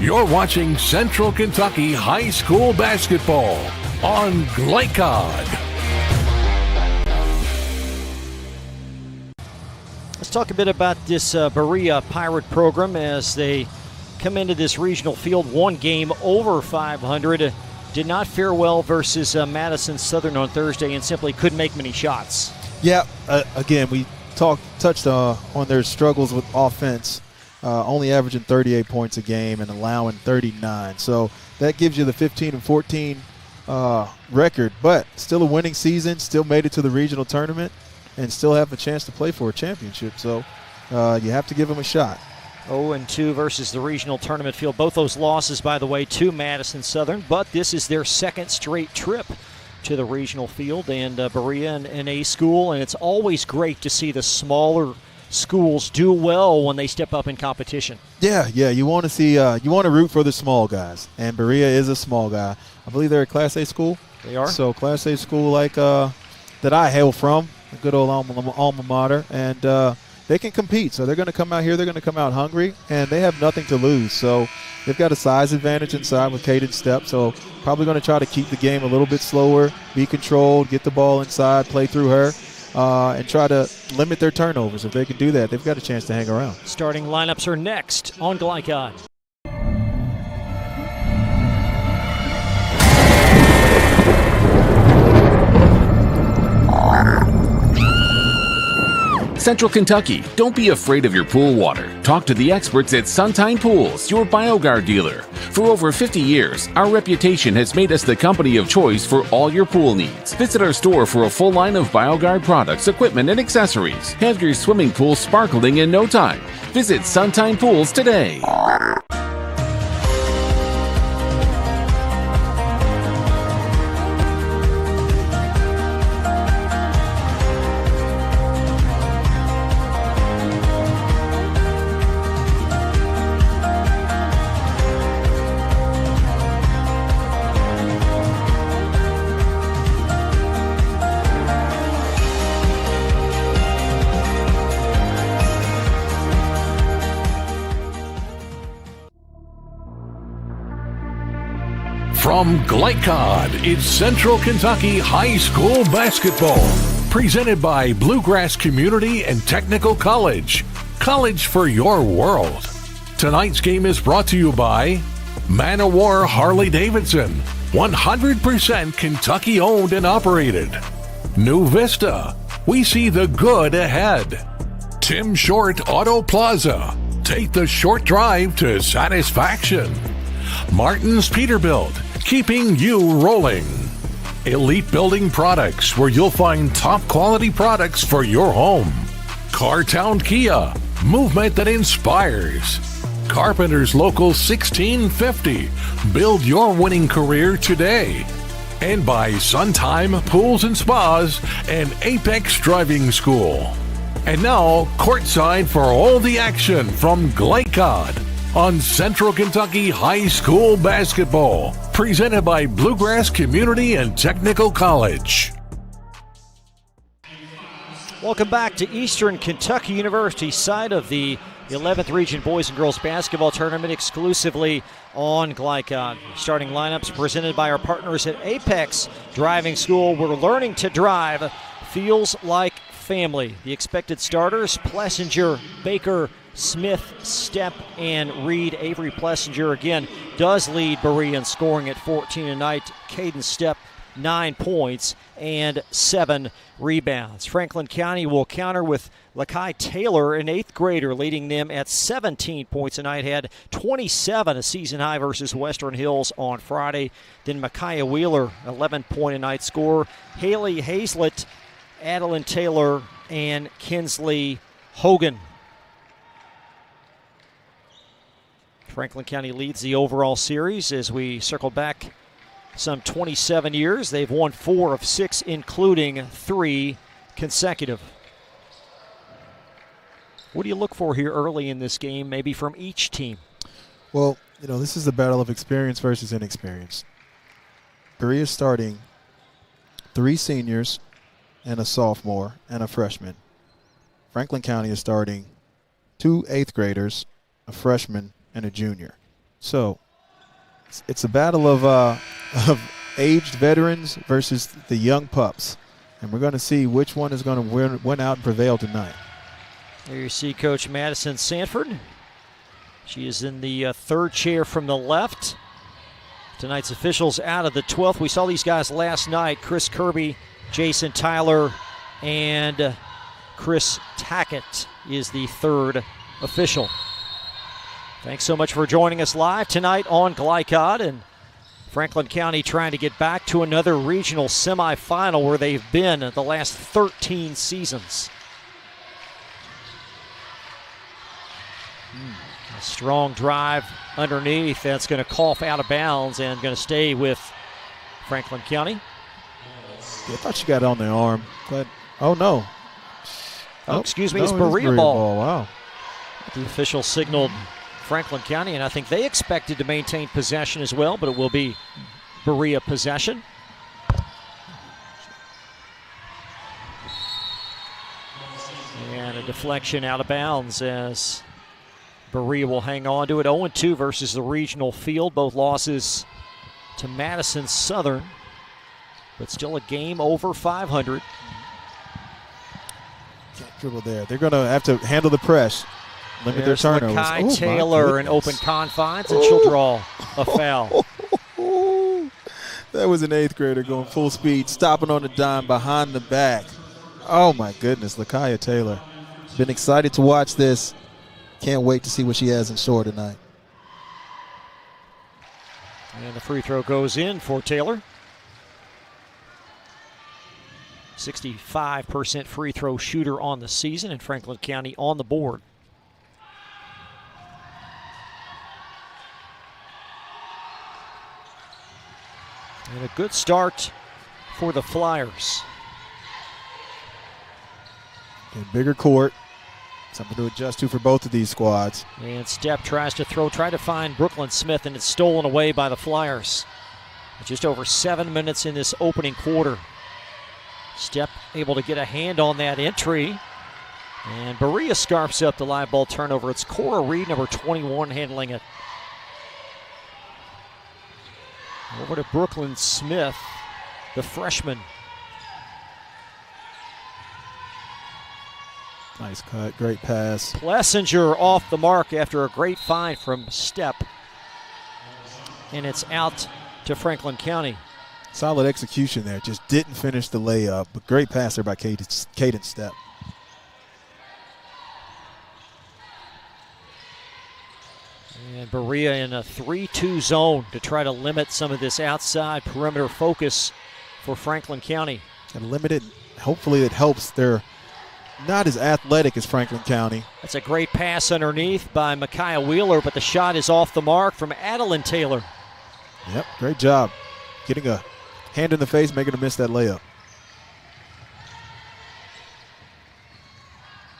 [SPEAKER 2] You're watching Central Kentucky High School Basketball on Glycod.
[SPEAKER 3] Let's talk a bit about this Berea Pirate program as they come into this regional field. One game over 500. Did not fare well versus Madison Southern on Thursday and simply couldn't make many shots.
[SPEAKER 4] Yeah, again, we touched on their struggles with offense. Only averaging 38 points a game and allowing 39. So that gives you the 15 and 14 record, but still a winning season, still made it to the regional tournament, and still have a chance to play for a championship. So you have to give them a shot.
[SPEAKER 3] 0-2 versus the regional tournament field. Both those losses, by the way, to Madison Southern, but this is their second straight trip to the regional field, and Berea an A school, and it's always great to see the smaller schools do well when they step up in competition.
[SPEAKER 4] Yeah, you want to see, you want to root for the small guys, and Berea is a small guy. I believe they're a Class A school.
[SPEAKER 3] They are.
[SPEAKER 4] So Class A school like that I hail from, a good old alma mater, and they can compete. So they're going to come out here, they're going to come out hungry, and they have nothing to lose. So they've got a size advantage inside with Caden Stepp, so probably going to try to keep the game a little bit slower, be controlled, get the ball inside, play through her. And try to limit their turnovers. If they can do that, they've got a chance to hang around.
[SPEAKER 3] Starting lineups are next on Glycod.
[SPEAKER 28] Central Kentucky, don't be afraid of your pool water. Talk to the experts at Suntine Pools, your BioGuard dealer. For over 50 years, our reputation has made us the company of choice for all your pool needs. Visit our store for a full line of BioGuard products, equipment, and accessories. Have your swimming pool sparkling in no time. Visit Suntine Pools today.
[SPEAKER 2] From Glycod, it's Central Kentucky High School Basketball. Presented by Bluegrass Community and Technical College. College for your world. Tonight's game is brought to you by Man o' War Harley-Davidson. 100% Kentucky owned and operated. New Vista. We see the good ahead. Tim Short Auto Plaza. Take the short drive to satisfaction. Martin's Peterbilt. Keeping you rolling. Elite Building Products, where you'll find top quality products for your home. Cartown Kia, movement that inspires. Carpenter's Local 1650, build your winning career today. And by Suntime Pools and Spas and Apex Driving School. And now, courtside for all the action from Glycod on Central Kentucky High School Basketball. Presented by Bluegrass Community and Technical College.
[SPEAKER 3] Welcome back to Eastern Kentucky University, side of the 11th Region Boys and Girls Basketball Tournament, exclusively on Glycon. Starting lineups presented by our partners at Apex Driving School, where learning to drive feels like family. The expected starters: Plessinger, Baker, Smith, Stepp, and Reed. Avery Plessinger, again, does lead Berea in scoring at 14 tonight. Caden Stepp, 9 points and 7 rebounds. Franklin County will counter with Lakai Taylor, an 8th grader, leading them at 17 points tonight. Had 27, a season high, versus Western Hills on Friday. Then Micaiah Wheeler, 11-point a night scorer. Haley Hazlett, Adeline Taylor, and Kinsley Hogan. Franklin County leads the overall series. As we circle back some 27 years, they've won 4 of 6, including 3 consecutive. What do you look for here early in this game, maybe from each team?
[SPEAKER 4] Well, this is a battle of experience versus inexperience. Berea is starting 3 seniors and a sophomore and a freshman. Franklin County is starting 2 8th graders, a freshman, and a junior. So it's a battle of aged veterans versus the young pups. And we're going to see which one is going to win out and prevail tonight.
[SPEAKER 3] There you see Coach Madison Sanford. She is in the 3rd chair from the left. Tonight's officials out of the 12th. We saw these guys last night: Chris Kirby, Jason Tyler, and Chris Tackett is the 3rd official. Thanks so much for joining us live tonight on Glycod. And Franklin County trying to get back to another regional semifinal where they've been the last 13 seasons. A strong drive underneath. That's going to cough out of bounds and going to stay with Franklin County.
[SPEAKER 4] I thought you got it on the arm, but oh no.
[SPEAKER 3] Excuse me, it's Berea ball.
[SPEAKER 4] Wow.
[SPEAKER 3] The official signaled Franklin County, and I think they expected to maintain possession as well, but it will be Berea possession. And a deflection out of bounds as Berea will hang on to it. 0-2 versus the regional field. Both losses to Madison Southern, but still a game over 500.
[SPEAKER 4] Can't dribble there. They're going to have to handle the press. Limit their turnovers.
[SPEAKER 3] Lakai Taylor in open confines, and she'll draw a foul.
[SPEAKER 4] That was an 8th grader going full speed, stopping on the dime behind the back. Oh, my goodness, Lakai Taylor. Been excited to watch this. Can't wait to see what she has in store tonight.
[SPEAKER 3] And the free throw goes in for Taylor. 65% free throw shooter on the season, and Franklin County on the board. And a good start for the Flyers.
[SPEAKER 4] A bigger court. Something to adjust to for both of these squads.
[SPEAKER 3] And Stepp tries to try to find Brooklyn Smith, and it's stolen away by the Flyers. Just over 7 minutes in this opening quarter. Stepp able to get a hand on that entry. And Berea scarfs up the live ball turnover. It's Cora Reed, number 21, handling it. Over to Brooklyn Smith, the freshman.
[SPEAKER 4] Nice cut, great pass.
[SPEAKER 3] Plessinger off the mark after a great find from Stepp. And it's out to Franklin County.
[SPEAKER 4] Solid execution there, just didn't finish the layup, but great pass there by Caden Stepp.
[SPEAKER 3] And Berea in a 3-2 zone to try to limit some of this outside perimeter focus for Franklin County.
[SPEAKER 4] And limit it, hopefully it helps. They're not as athletic as Franklin County.
[SPEAKER 3] That's a great pass underneath by Micaiah Wheeler, but the shot is off the mark from Adeline Taylor.
[SPEAKER 4] Yep, great job. Getting a hand in the face, making her miss that layup.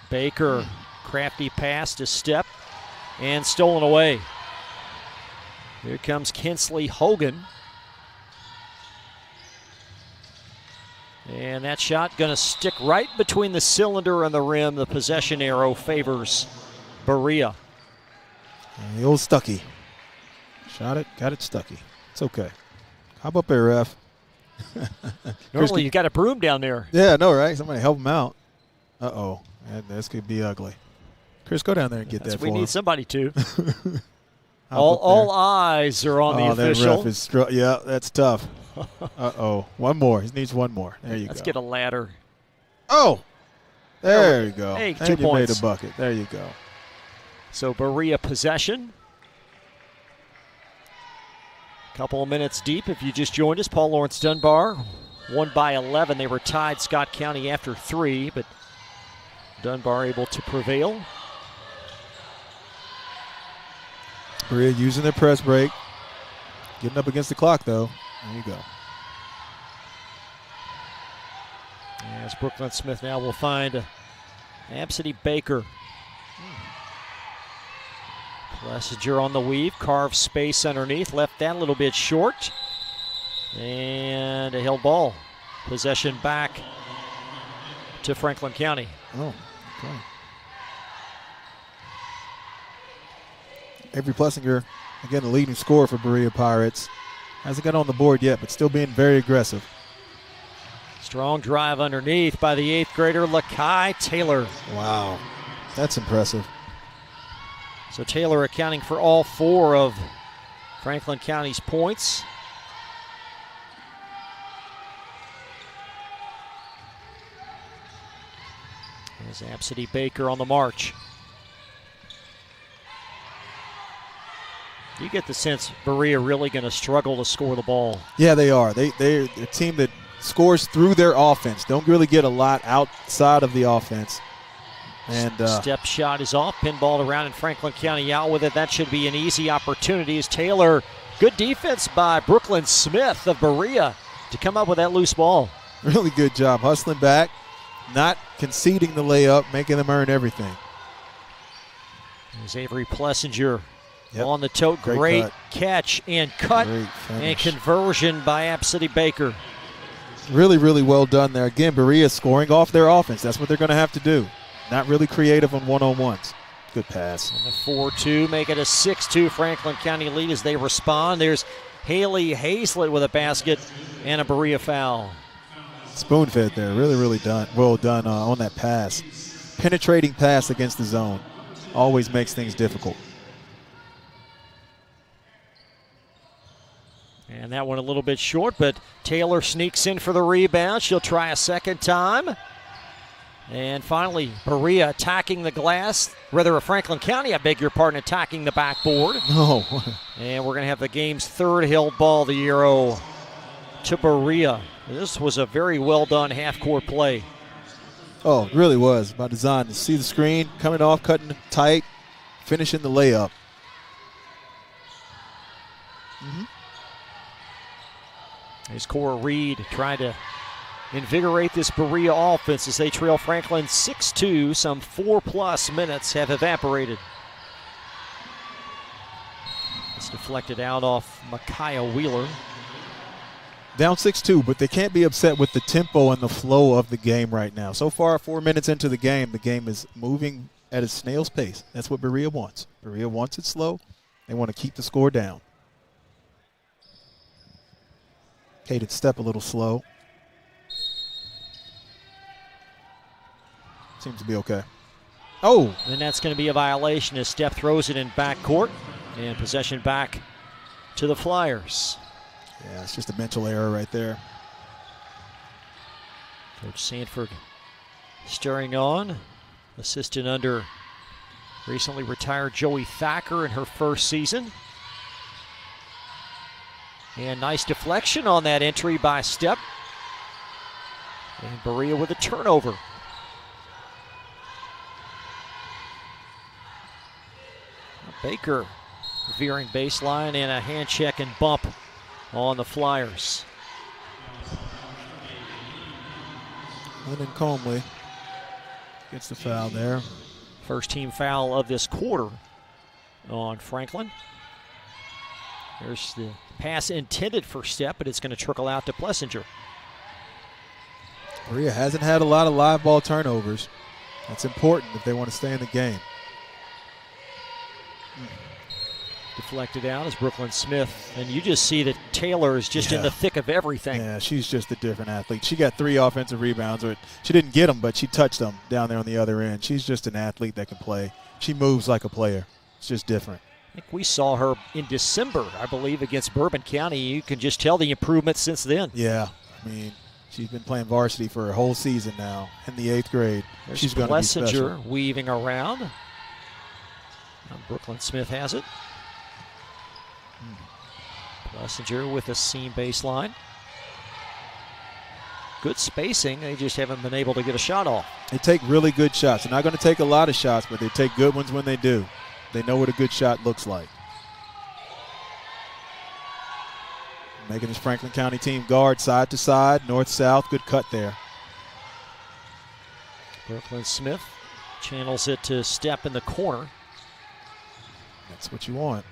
[SPEAKER 3] Baker, crafty pass to Stepp, and stolen away. Here comes Kinsley Hogan. And that shot going to stick right between the cylinder and the rim. The possession arrow favors Berea.
[SPEAKER 4] And the old Stuckey. Shot it, got it Stuckey. It's okay. Hop up there, ref.
[SPEAKER 3] Normally you got a broom down there.
[SPEAKER 4] Yeah, I know, right? Somebody help him out. Uh-oh. And this could be ugly. Chris, go down there and get that for him.
[SPEAKER 3] We need somebody to. all eyes are on the official.
[SPEAKER 4] That ref is yeah, that's tough. Uh-oh. One more. He needs one more. There you go.
[SPEAKER 3] Let's get a ladder.
[SPEAKER 4] Oh! There you go.
[SPEAKER 3] Hey, 2
[SPEAKER 4] and you
[SPEAKER 3] points.
[SPEAKER 4] made a bucket. There you go.
[SPEAKER 3] So Berea possession. Couple of minutes deep. If you just joined us, Paul Lawrence Dunbar won by 11. They were tied Scott County after 3, but Dunbar able to prevail.
[SPEAKER 4] Berea using their press break. Getting up against the clock, though. There you go.
[SPEAKER 3] As Brooklyn Smith now will find Absidy Baker. Plessinger on the weave, carves space underneath, left that a little bit short. And a held ball. Possession back to Franklin County.
[SPEAKER 4] Oh, okay. Avery Plessinger, again, the leading scorer for Berea Pirates. Hasn't got on the board yet, but still being very aggressive.
[SPEAKER 3] Strong drive underneath by the 8th grader, Lakai Taylor.
[SPEAKER 4] Wow, that's impressive.
[SPEAKER 3] So Taylor accounting for all 4 of Franklin County's points. There's Absidy Baker on the march. You get the sense Berea really going to struggle to score the ball.
[SPEAKER 4] Yeah, they are. They're a team that scores through their offense. Don't really get a lot outside of the offense. And
[SPEAKER 3] step shot is off, pinballed around, and Franklin County out with it. That should be an easy opportunity as Taylor, good defense by Brooklyn Smith of Berea to come up with that loose ball.
[SPEAKER 4] Really good job hustling back, not conceding the layup, making them earn everything.
[SPEAKER 3] There's Avery Plessinger on the tote. Great catch and cut and conversion by Absidy Baker.
[SPEAKER 4] Really, really well done there. Again, Berea scoring off their offense. That's what they're going to have to do. Not really creative on one-on-ones. Good pass.
[SPEAKER 3] And the 4-2 make it a 6-2 Franklin County lead as they respond. There's Haley Hazlett with a basket and a Berea foul.
[SPEAKER 4] Spoon-fed there. Really, really well done on that pass. Penetrating pass against the zone. Always makes things difficult.
[SPEAKER 3] And that one a little bit short, but Taylor sneaks in for the rebound. She'll try a second time. And finally, Berea attacking the glass. Rather, Franklin County, I beg your pardon, attacking the backboard.
[SPEAKER 4] No.
[SPEAKER 3] And we're going to have the game's 3rd held ball, the arrow to Berea. This was a very well done half-court play.
[SPEAKER 4] Oh, it really was. By design. To see the screen, coming off, cutting tight, finishing the layup.
[SPEAKER 3] There's Cora Reed trying to invigorate this Berea offense as they trail Franklin 6-2. Some 4+ minutes have evaporated. It's deflected out off Micaiah Wheeler.
[SPEAKER 4] Down 6-2, but they can't be upset with the tempo and the flow of the game right now. So far, 4 minutes into the game is moving at a snail's pace. That's what Berea wants. Berea wants it slow. They want to keep the score down. Hated step a little slow. Seems to be okay. Oh!
[SPEAKER 3] And that's going to be a violation as Step throws it in backcourt. And possession back to the Flyers.
[SPEAKER 4] Yeah, it's just a mental error right there.
[SPEAKER 3] Coach Sanford stirring on. Assistant under recently retired Joey Thacker in her first season. And nice deflection on that entry by Step. And Berea with a turnover. Baker veering baseline and a hand check and bump on the Flyers.
[SPEAKER 4] Lyndon Comley gets the foul there.
[SPEAKER 3] First team foul of this quarter on Franklin. There's the pass intended for Step, but it's going to trickle out to Plessinger.
[SPEAKER 4] Berea hasn't had a lot of live ball turnovers. That's important if they want to stay in the game.
[SPEAKER 3] Deflected out is Brooklyn Smith. And you just see that Taylor is just in the thick of everything.
[SPEAKER 4] Yeah, she's just a different athlete. She got 3 offensive rebounds. Or she didn't get them, but she touched them down there on the other end. She's just an athlete that can play. She moves like a player. It's just different.
[SPEAKER 3] I think we saw her in December, I believe, against Bourbon County. You can just tell the improvement since then.
[SPEAKER 4] Yeah, I mean, she's been playing varsity for a whole season now in the 8th grade. She's going to be special.
[SPEAKER 3] Plessinger weaving around. Now Brooklyn Smith has it. Plessinger with a seam baseline. Good spacing. They just haven't been able to get a shot off.
[SPEAKER 4] They take really good shots. They're not going to take a lot of shots, but they take good ones when they do. They know what a good shot looks like. Making this Franklin County team guard side to side, north-south. Good cut there.
[SPEAKER 3] Brooklyn Smith channels it to step in the corner.
[SPEAKER 4] That's what you want.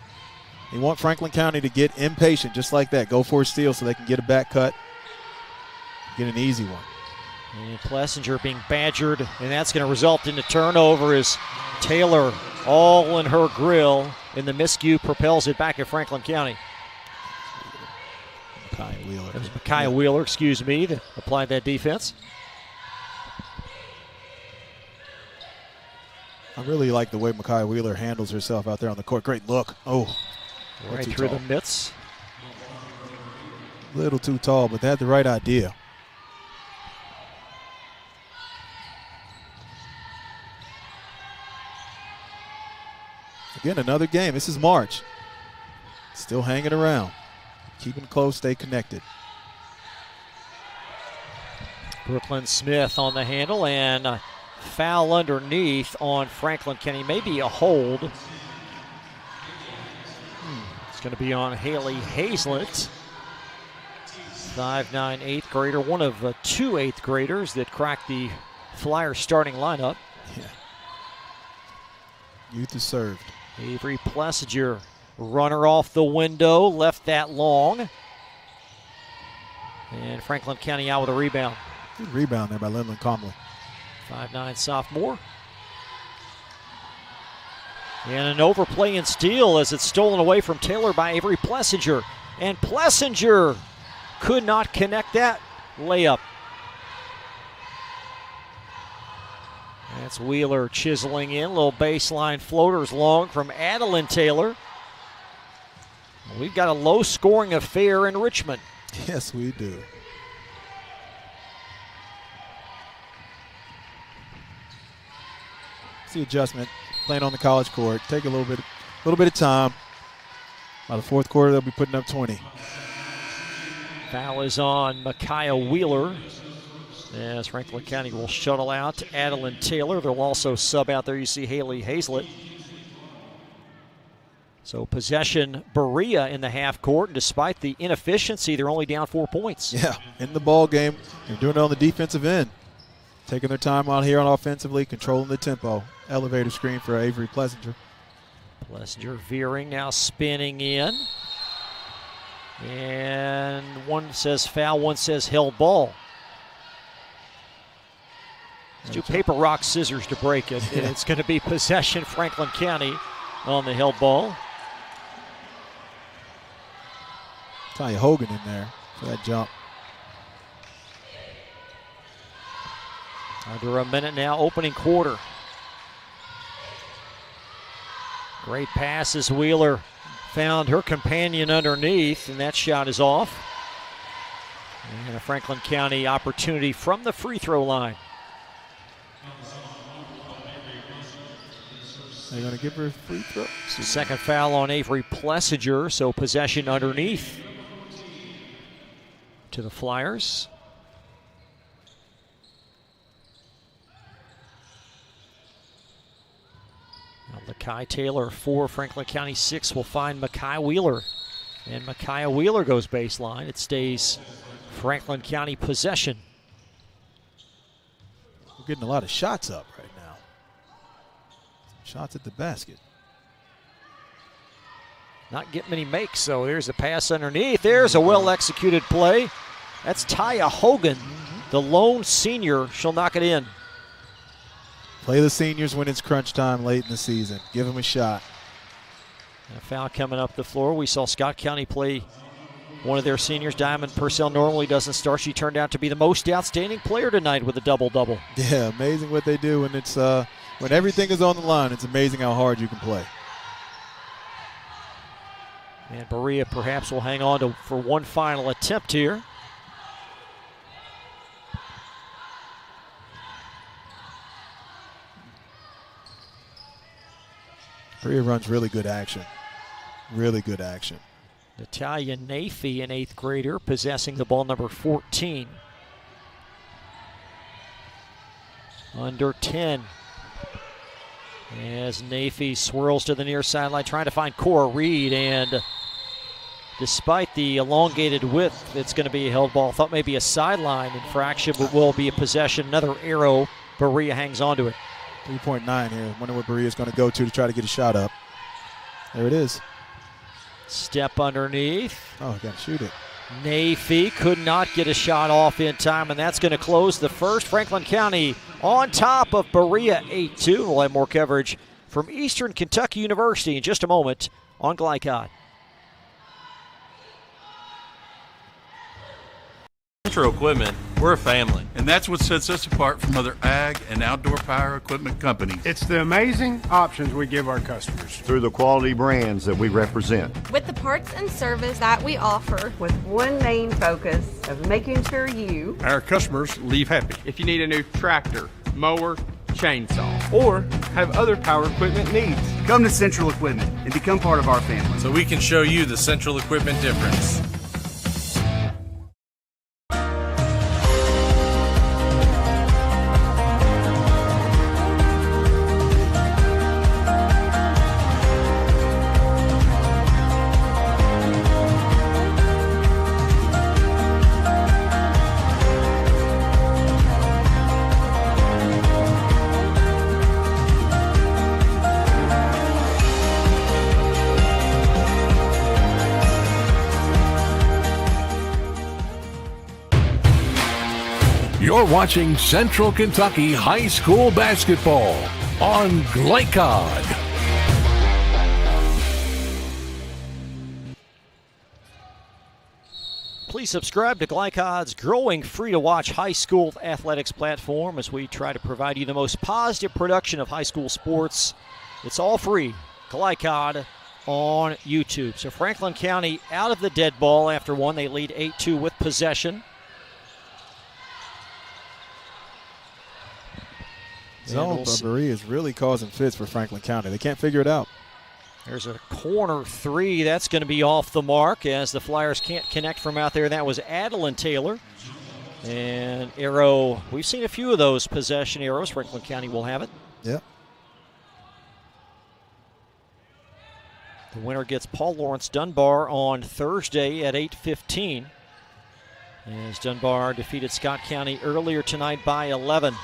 [SPEAKER 4] You want Franklin County to get impatient just like that. Go for a steal so they can get a back cut. Get an easy one.
[SPEAKER 3] And Plessinger being badgered, and that's going to result in a turnover as Taylor all in her grill, and the miscue propels it back at Franklin County.
[SPEAKER 4] Micaiah Wheeler.
[SPEAKER 3] It was Micaiah Wheeler, excuse me, that applied that defense.
[SPEAKER 4] I really like the way Micaiah Wheeler handles herself out there on the court. Great look. Oh,
[SPEAKER 3] right through the mitts.
[SPEAKER 4] A little too tall, but they had the right idea. Again, another game. This is March. Still hanging around. Keeping close, stay connected.
[SPEAKER 3] Brooklyn Smith on the handle, and a foul underneath on Franklin County. Maybe a hold. It's going to be on Haley Hazlett. 5'9", 8th grader, one of 2 8th graders that cracked the Flyers starting lineup.
[SPEAKER 4] Yeah. Youth is served.
[SPEAKER 3] Avery Plessinger, runner off the window, left that long. And Franklin County out with a rebound.
[SPEAKER 4] Good rebound there by Lindland Comley.
[SPEAKER 3] 5'9" sophomore. And an overplay and steal as it's stolen away from Taylor by Avery Plessinger. And Plessinger could not connect that layup. That's Wheeler chiseling in. Little baseline floaters long from Adeline Taylor. We've got a low-scoring affair in Richmond.
[SPEAKER 4] Yes, we do. See adjustment, playing on the college court. Take a little bit of time. By the 4th quarter, they'll be putting up 20.
[SPEAKER 3] Foul is on Micaiah Wheeler, as Franklin County will shuttle out Adeline Taylor. They'll also sub out there. You see Haley Hazlett. So possession Berea in the half court. And despite the inefficiency, they're only down 4 points.
[SPEAKER 4] Yeah, in the ball game. They're doing it on the defensive end. Taking their time out here on offensively, controlling the tempo. Elevator screen for Avery Plessinger.
[SPEAKER 3] Plessinger veering, now spinning in. And one says foul, one says held ball. Let's do paper, rock, scissors to break it. And it's going to be possession Franklin County on the held ball.
[SPEAKER 4] Tanya Hogan in there for that jump.
[SPEAKER 3] Under a minute now, opening quarter. Great pass as Wheeler found her companion underneath, and that shot is off. And a Franklin County opportunity from the free throw line.
[SPEAKER 4] They're going to give her a free throw.
[SPEAKER 3] Second foul on Avery Plessinger, so possession underneath to the Flyers. Now Lakai Taylor 4, Franklin County 6 will find Micaiah Wheeler. And Micaiah Wheeler goes baseline. It stays Franklin County possession.
[SPEAKER 4] We're getting a lot of shots up right now. Shots at the basket.
[SPEAKER 3] Not getting many makes, so there's a pass underneath. There's a well-executed play. That's Taya Hogan. The lone senior shall knock it in.
[SPEAKER 4] Play the seniors when it's crunch time late in the season. Give them a shot.
[SPEAKER 3] A foul coming up the floor. We saw Scott County play one of their seniors. Diamond Purcell normally doesn't start. She turned out to be the most outstanding player tonight with a double-double.
[SPEAKER 4] Yeah, amazing what they do when it's when everything is on the line. It's amazing how hard you can play.
[SPEAKER 3] And Berea perhaps will hang on for one final attempt here.
[SPEAKER 4] Berea runs really good action. Really good action.
[SPEAKER 3] Natalia Nafee, an 8th grader, possessing the ball, number 14. Under 10. As Nafee swirls to the near sideline, trying to find Cora Reed, and despite the elongated width, it's going to be a held ball. Thought maybe a sideline infraction, but will be a possession. Another arrow. Berea hangs on to it.
[SPEAKER 4] 3.9 here. Wonder what Berea's going to go to try to get a shot up. There it is.
[SPEAKER 3] Step underneath.
[SPEAKER 4] Oh, got to shoot it.
[SPEAKER 3] Nafee could not get a shot off in time, and that's going to close the first. Franklin County on top of Berea 8-2. We'll have more coverage from Eastern Kentucky University in just a moment on Glycod.
[SPEAKER 6] Central Equipment, we're a family, and that's what sets us apart from other ag and outdoor power equipment companies.
[SPEAKER 20] It's the amazing options we give our customers.
[SPEAKER 21] Through the quality brands that we represent.
[SPEAKER 22] With the parts and service that we offer.
[SPEAKER 23] With one main focus of making sure you,
[SPEAKER 24] our customers, leave happy. If you need a new tractor, mower, chainsaw, or have other power equipment needs,
[SPEAKER 25] come to Central Equipment and become part of our family.
[SPEAKER 8] So we can show you the Central Equipment difference.
[SPEAKER 2] You're watching Central Kentucky High School Basketball on Glycod.
[SPEAKER 3] Please subscribe to Glycod's growing free-to-watch high school athletics platform as we try to provide you the most positive production of high school sports. It's all free. Glycod on YouTube. So Franklin County out of the dead ball after one. They lead 8-2 with possession.
[SPEAKER 4] Zone Berea is really causing fits for Franklin County. They can't figure it out.
[SPEAKER 3] There's a corner three. That's going to be off the mark as the Flyers can't connect from out there. That was Adeline Taylor. And arrow, we've seen a few of those possession arrows. Franklin County will have it.
[SPEAKER 4] Yep.
[SPEAKER 3] The winner gets Paul Lawrence Dunbar on Thursday at 8:15. As Dunbar defeated Scott County earlier tonight by 11.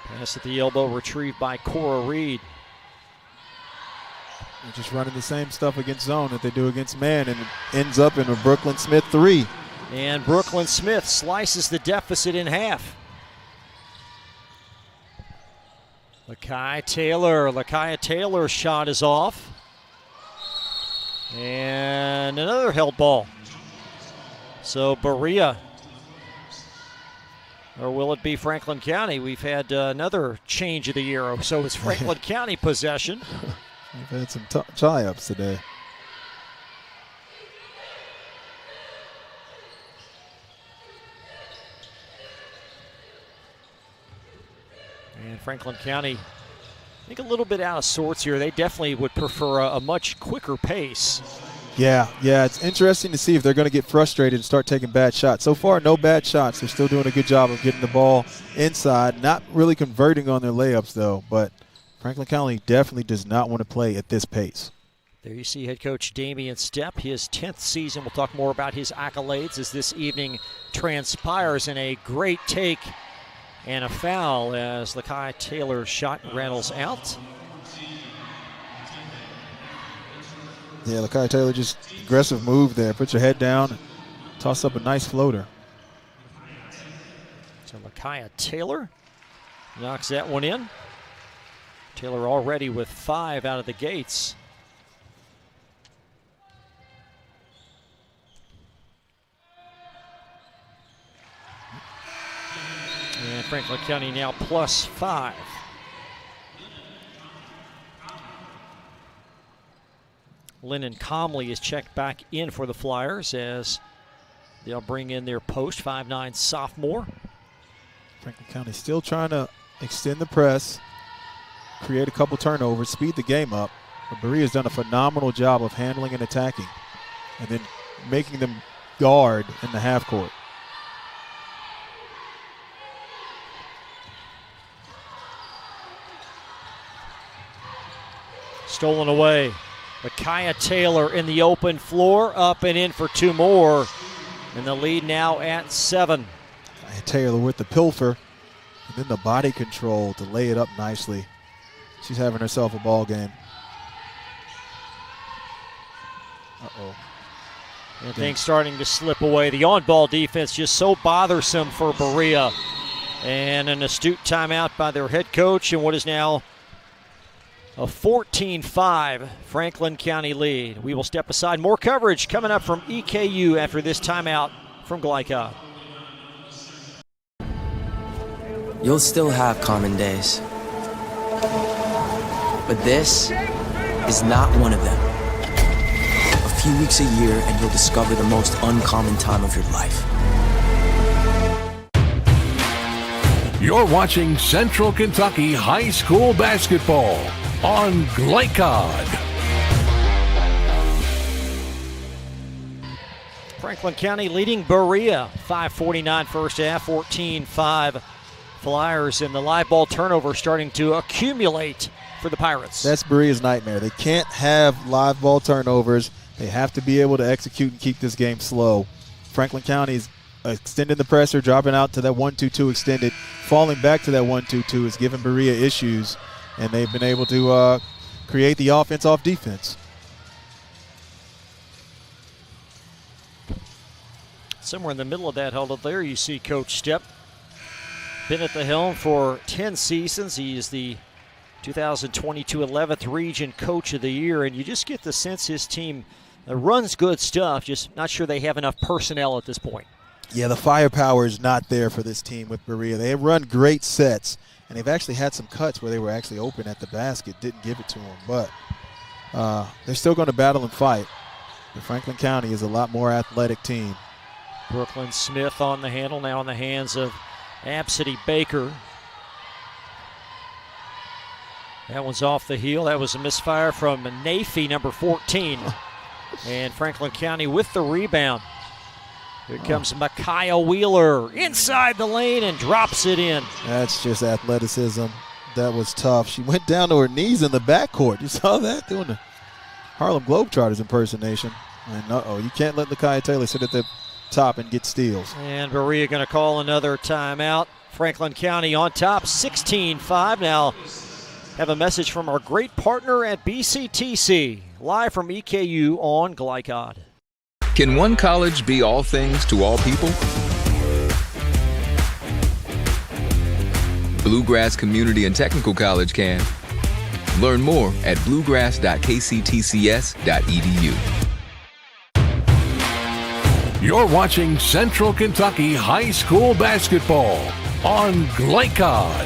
[SPEAKER 3] Pass at the elbow, retrieved by Cora Reed.
[SPEAKER 4] They're just running the same stuff against zone that they do against man, and it ends up in a Brooklyn Smith 3.
[SPEAKER 3] And Brooklyn Smith slices the deficit in half. Lakia Taylor's shot is off. And another held ball. So Berea, or will it be Franklin County? We've had another change of the arrow, so it's Franklin County possession.
[SPEAKER 4] We've had some tie-ups today.
[SPEAKER 3] And Franklin County, I think a little bit out of sorts here. They definitely would prefer a much quicker pace.
[SPEAKER 4] Yeah, it's interesting to see if they're going to get frustrated and start taking bad shots. So far, no bad shots. They're still doing a good job of getting the ball inside, not really converting on their layups, though. But Franklin County definitely does not want to play at this pace.
[SPEAKER 3] There you see head coach Damian Stepp, his 10th season. We'll talk more about his accolades as this evening transpires in a great take and a foul as Lakia Taylor's shot rattles out.
[SPEAKER 4] Yeah, Lakai Taylor just aggressive move there. Put your head down, toss up a nice floater.
[SPEAKER 3] So Lakai Taylor knocks that one in. Taylor already with 5 out of the gates. And Franklin County now +5. Lennon Comley is checked back in for the Flyers as they'll bring in their post, 5'9" sophomore.
[SPEAKER 4] Franklin County still trying to extend the press, create a couple turnovers, speed the game up. But Berea's done a phenomenal job of handling and attacking and then making them guard in the half court.
[SPEAKER 3] Stolen away. Micaiah Taylor in the open floor, up and in for 2 more. And the lead now at 7.
[SPEAKER 4] Taylor with the pilfer and then the body control to lay it up nicely. She's having herself a ball game. Uh-oh.
[SPEAKER 3] And things starting to slip away. The on-ball defense just so bothersome for Berea. And an astute timeout by their head coach and what is now a 14-5 Franklin County lead. We will step aside. More coverage coming up from EKU after this timeout from Glycod.
[SPEAKER 11] You'll still have common days, but this is not one of them. A few weeks a year and you'll discover the most uncommon time of your life.
[SPEAKER 2] You're watching Central Kentucky High School Basketball on Glycod.
[SPEAKER 3] Franklin County leading Berea, 5:49 first half, 14-5 Flyers, and the live ball turnover starting to accumulate for the Pirates.
[SPEAKER 4] That's Berea's nightmare. They can't have live ball turnovers. They have to be able to execute and keep this game slow. Franklin County is extending the pressure, dropping out to that 1-2-2 extended, falling back to that 1-2-2 is giving Berea issues, and they've been able to create the offense off defense.
[SPEAKER 3] Somewhere in the middle of that huddle there, you see Coach Stepp. Been at the helm for 10 seasons. He is the 2022 11th Region Coach of the Year, and you just get the sense his team runs good stuff, just not sure they have enough personnel at this point.
[SPEAKER 4] Yeah, the firepower is not there for this team with Berea. They have run great sets, and they've actually had some cuts where they were actually open at the basket, didn't give it to them, but they're still going to battle and fight. But Franklin County is a lot more athletic team.
[SPEAKER 3] Brooklyn Smith on the handle, now in the hands of Absidy Baker. That one's off the heel. That was a misfire from Nafee, number 14. And Franklin County with the rebound. Here comes Micaiah Wheeler inside the lane and drops it in.
[SPEAKER 4] That's just athleticism. That was tough. She went down to her knees in the backcourt. You saw that? Doing the Harlem Globetrotters impersonation. And you can't let Lakai Taylor sit at the top and get steals.
[SPEAKER 3] And Berea going to call another timeout. Franklin County on top, 16-5. Now have a message from our great partner at BCTC, live from EKU on Glycod.
[SPEAKER 7] Can one college be all things to all people? Bluegrass Community and Technical College can. Learn more at bluegrass.kctcs.edu.
[SPEAKER 2] You're watching Central Kentucky High School Basketball on Glycod.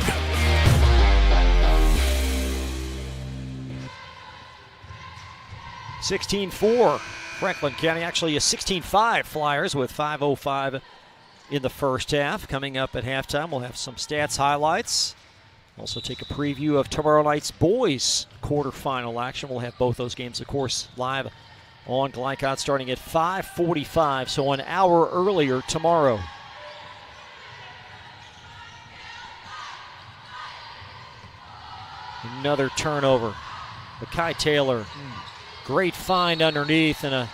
[SPEAKER 3] (16-4) Franklin County, actually a 16-5 Flyers with 5:05 in the first half. Coming up at halftime, we'll have some stats highlights. Also take a preview of tomorrow night's boys quarterfinal action. We'll have both those games, of course, live on Glycod starting at 5:45, so an hour earlier tomorrow. Another turnover. Lakai Taylor, great find underneath, and a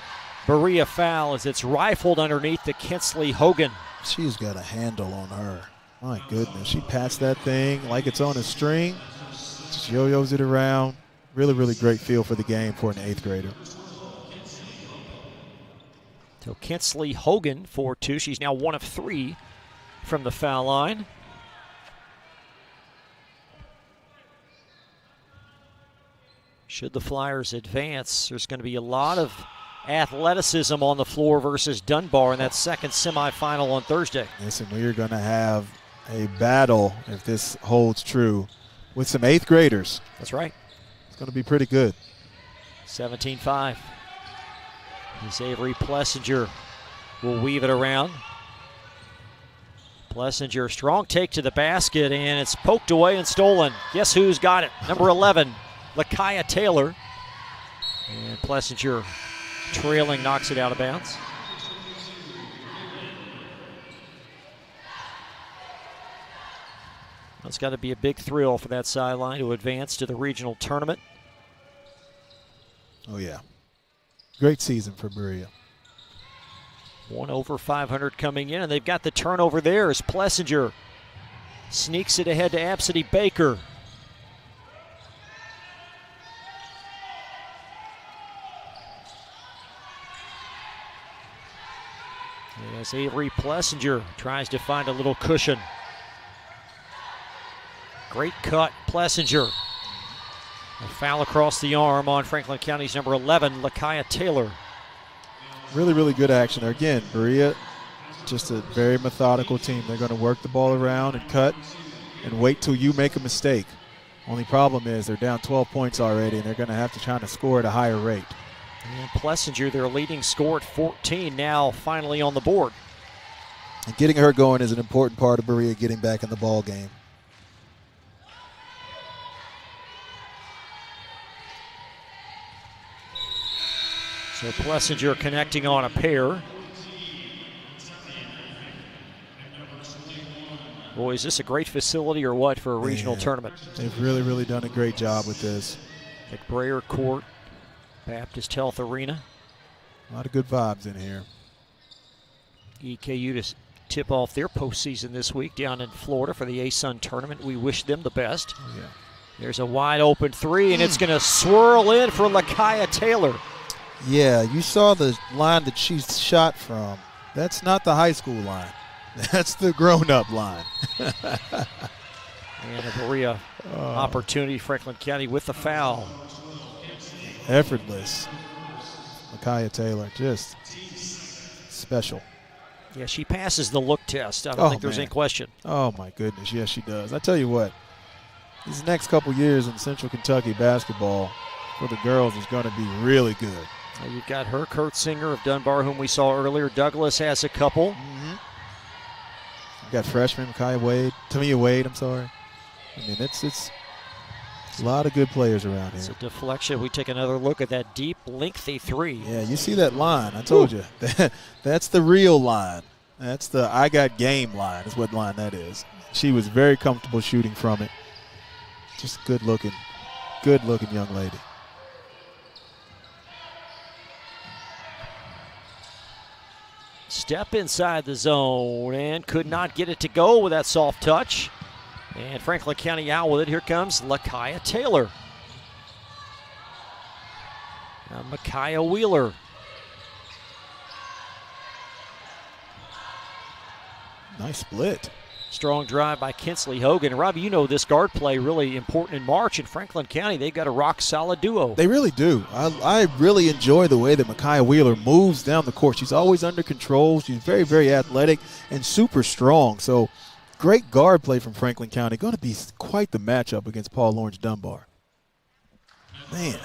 [SPEAKER 3] Berea foul as it's rifled underneath to Kinsley Hogan.
[SPEAKER 4] She's got a handle on her. My goodness, she passed that thing like it's on a string. Just yo-yos it around. Really, really great feel for the game for an 8th grader.
[SPEAKER 3] So Kinsley Hogan for 2. She's now 1 of 3 from the foul line. Should the Flyers advance, there's going to be a lot of athleticism on the floor versus Dunbar in that second semifinal on Thursday.
[SPEAKER 4] Listen, we are going to have a battle, if this holds true, with some 8th graders.
[SPEAKER 3] That's right.
[SPEAKER 4] It's going to be pretty good.
[SPEAKER 3] 17-5. As Avery Plessinger will weave it around. Plessinger, strong take to the basket, and it's poked away and stolen. Guess who's got it? Number 11, Lakaya Taylor. And Plessinger, trailing, knocks it out of bounds. It's got to be a big thrill for that sideline to advance to the regional tournament.
[SPEAKER 4] Oh, yeah. Great season for Berea.
[SPEAKER 3] 1 over 500 coming in, and they've got the turnover there as Plessinger sneaks it ahead to Absidy Baker. As Avery Plessinger tries to find a little cushion. Great cut, Plessinger. A foul across the arm on Franklin County's number 11, Lakaya Taylor.
[SPEAKER 4] Really, really good action there. Again, Berea, just a very methodical team. They're going to work the ball around and cut and wait till you make a mistake. Only problem is they're down 12 points already, and they're going to have to try to score at a higher rate.
[SPEAKER 3] And Plessinger, their leading scorer at 14, now finally on the board.
[SPEAKER 4] And getting her going is an important part of Berea getting back in the ball game.
[SPEAKER 3] So Plessinger connecting on a pair. Boy, is this a great facility or what for a regional tournament?
[SPEAKER 4] They've really, really done a great job with this.
[SPEAKER 3] McBrayer Court, Baptist Health Arena.
[SPEAKER 4] A lot of good vibes in here.
[SPEAKER 3] EKU to tip off their postseason this week down in Florida for the ASUN tournament. We wish them the best.
[SPEAKER 4] Oh, yeah.
[SPEAKER 3] There's a wide open 3, and it's going to swirl in for Lakaya Taylor.
[SPEAKER 4] Yeah, you saw the line that she shot from. That's not the high school line. That's the grown-up line.
[SPEAKER 3] And a Berea opportunity, Franklin County with the foul.
[SPEAKER 4] Effortless. Lakaya Taylor, just special.
[SPEAKER 3] Yeah, she passes the look test. I don't think there's any question.
[SPEAKER 4] Oh, my goodness. Yes, she does. I tell you what, these next couple years in Central Kentucky basketball for the girls is going to be really good.
[SPEAKER 3] You've got her, Kurt Singer of Dunbar, whom we saw earlier. Douglas has a couple.
[SPEAKER 4] You've got freshman Tamia Wade, I'm sorry. I mean, it's a lot of good players around here.
[SPEAKER 3] It's a deflection. We take another look at that deep, lengthy 3.
[SPEAKER 4] Yeah, you see that line. I told you. That's the real line. That's the I got game line is what line that is. She was very comfortable shooting from it. Just good-looking young lady.
[SPEAKER 3] Step inside the zone and could not get it to go with that soft touch. And Franklin County out with it. Here comes Lakaya Taylor. Now Micaiah Wheeler.
[SPEAKER 4] Nice split.
[SPEAKER 3] Strong drive by Kinsley Hogan. Robbie, you know this guard play really important in March in Franklin County. They've got a rock-solid duo.
[SPEAKER 4] They really do. I really enjoy the way that Micaiah Wheeler moves down the court. She's always under control. She's very, very athletic and super strong. So great guard play from Franklin County. Going to be quite the matchup against Paul Lawrence Dunbar. Man.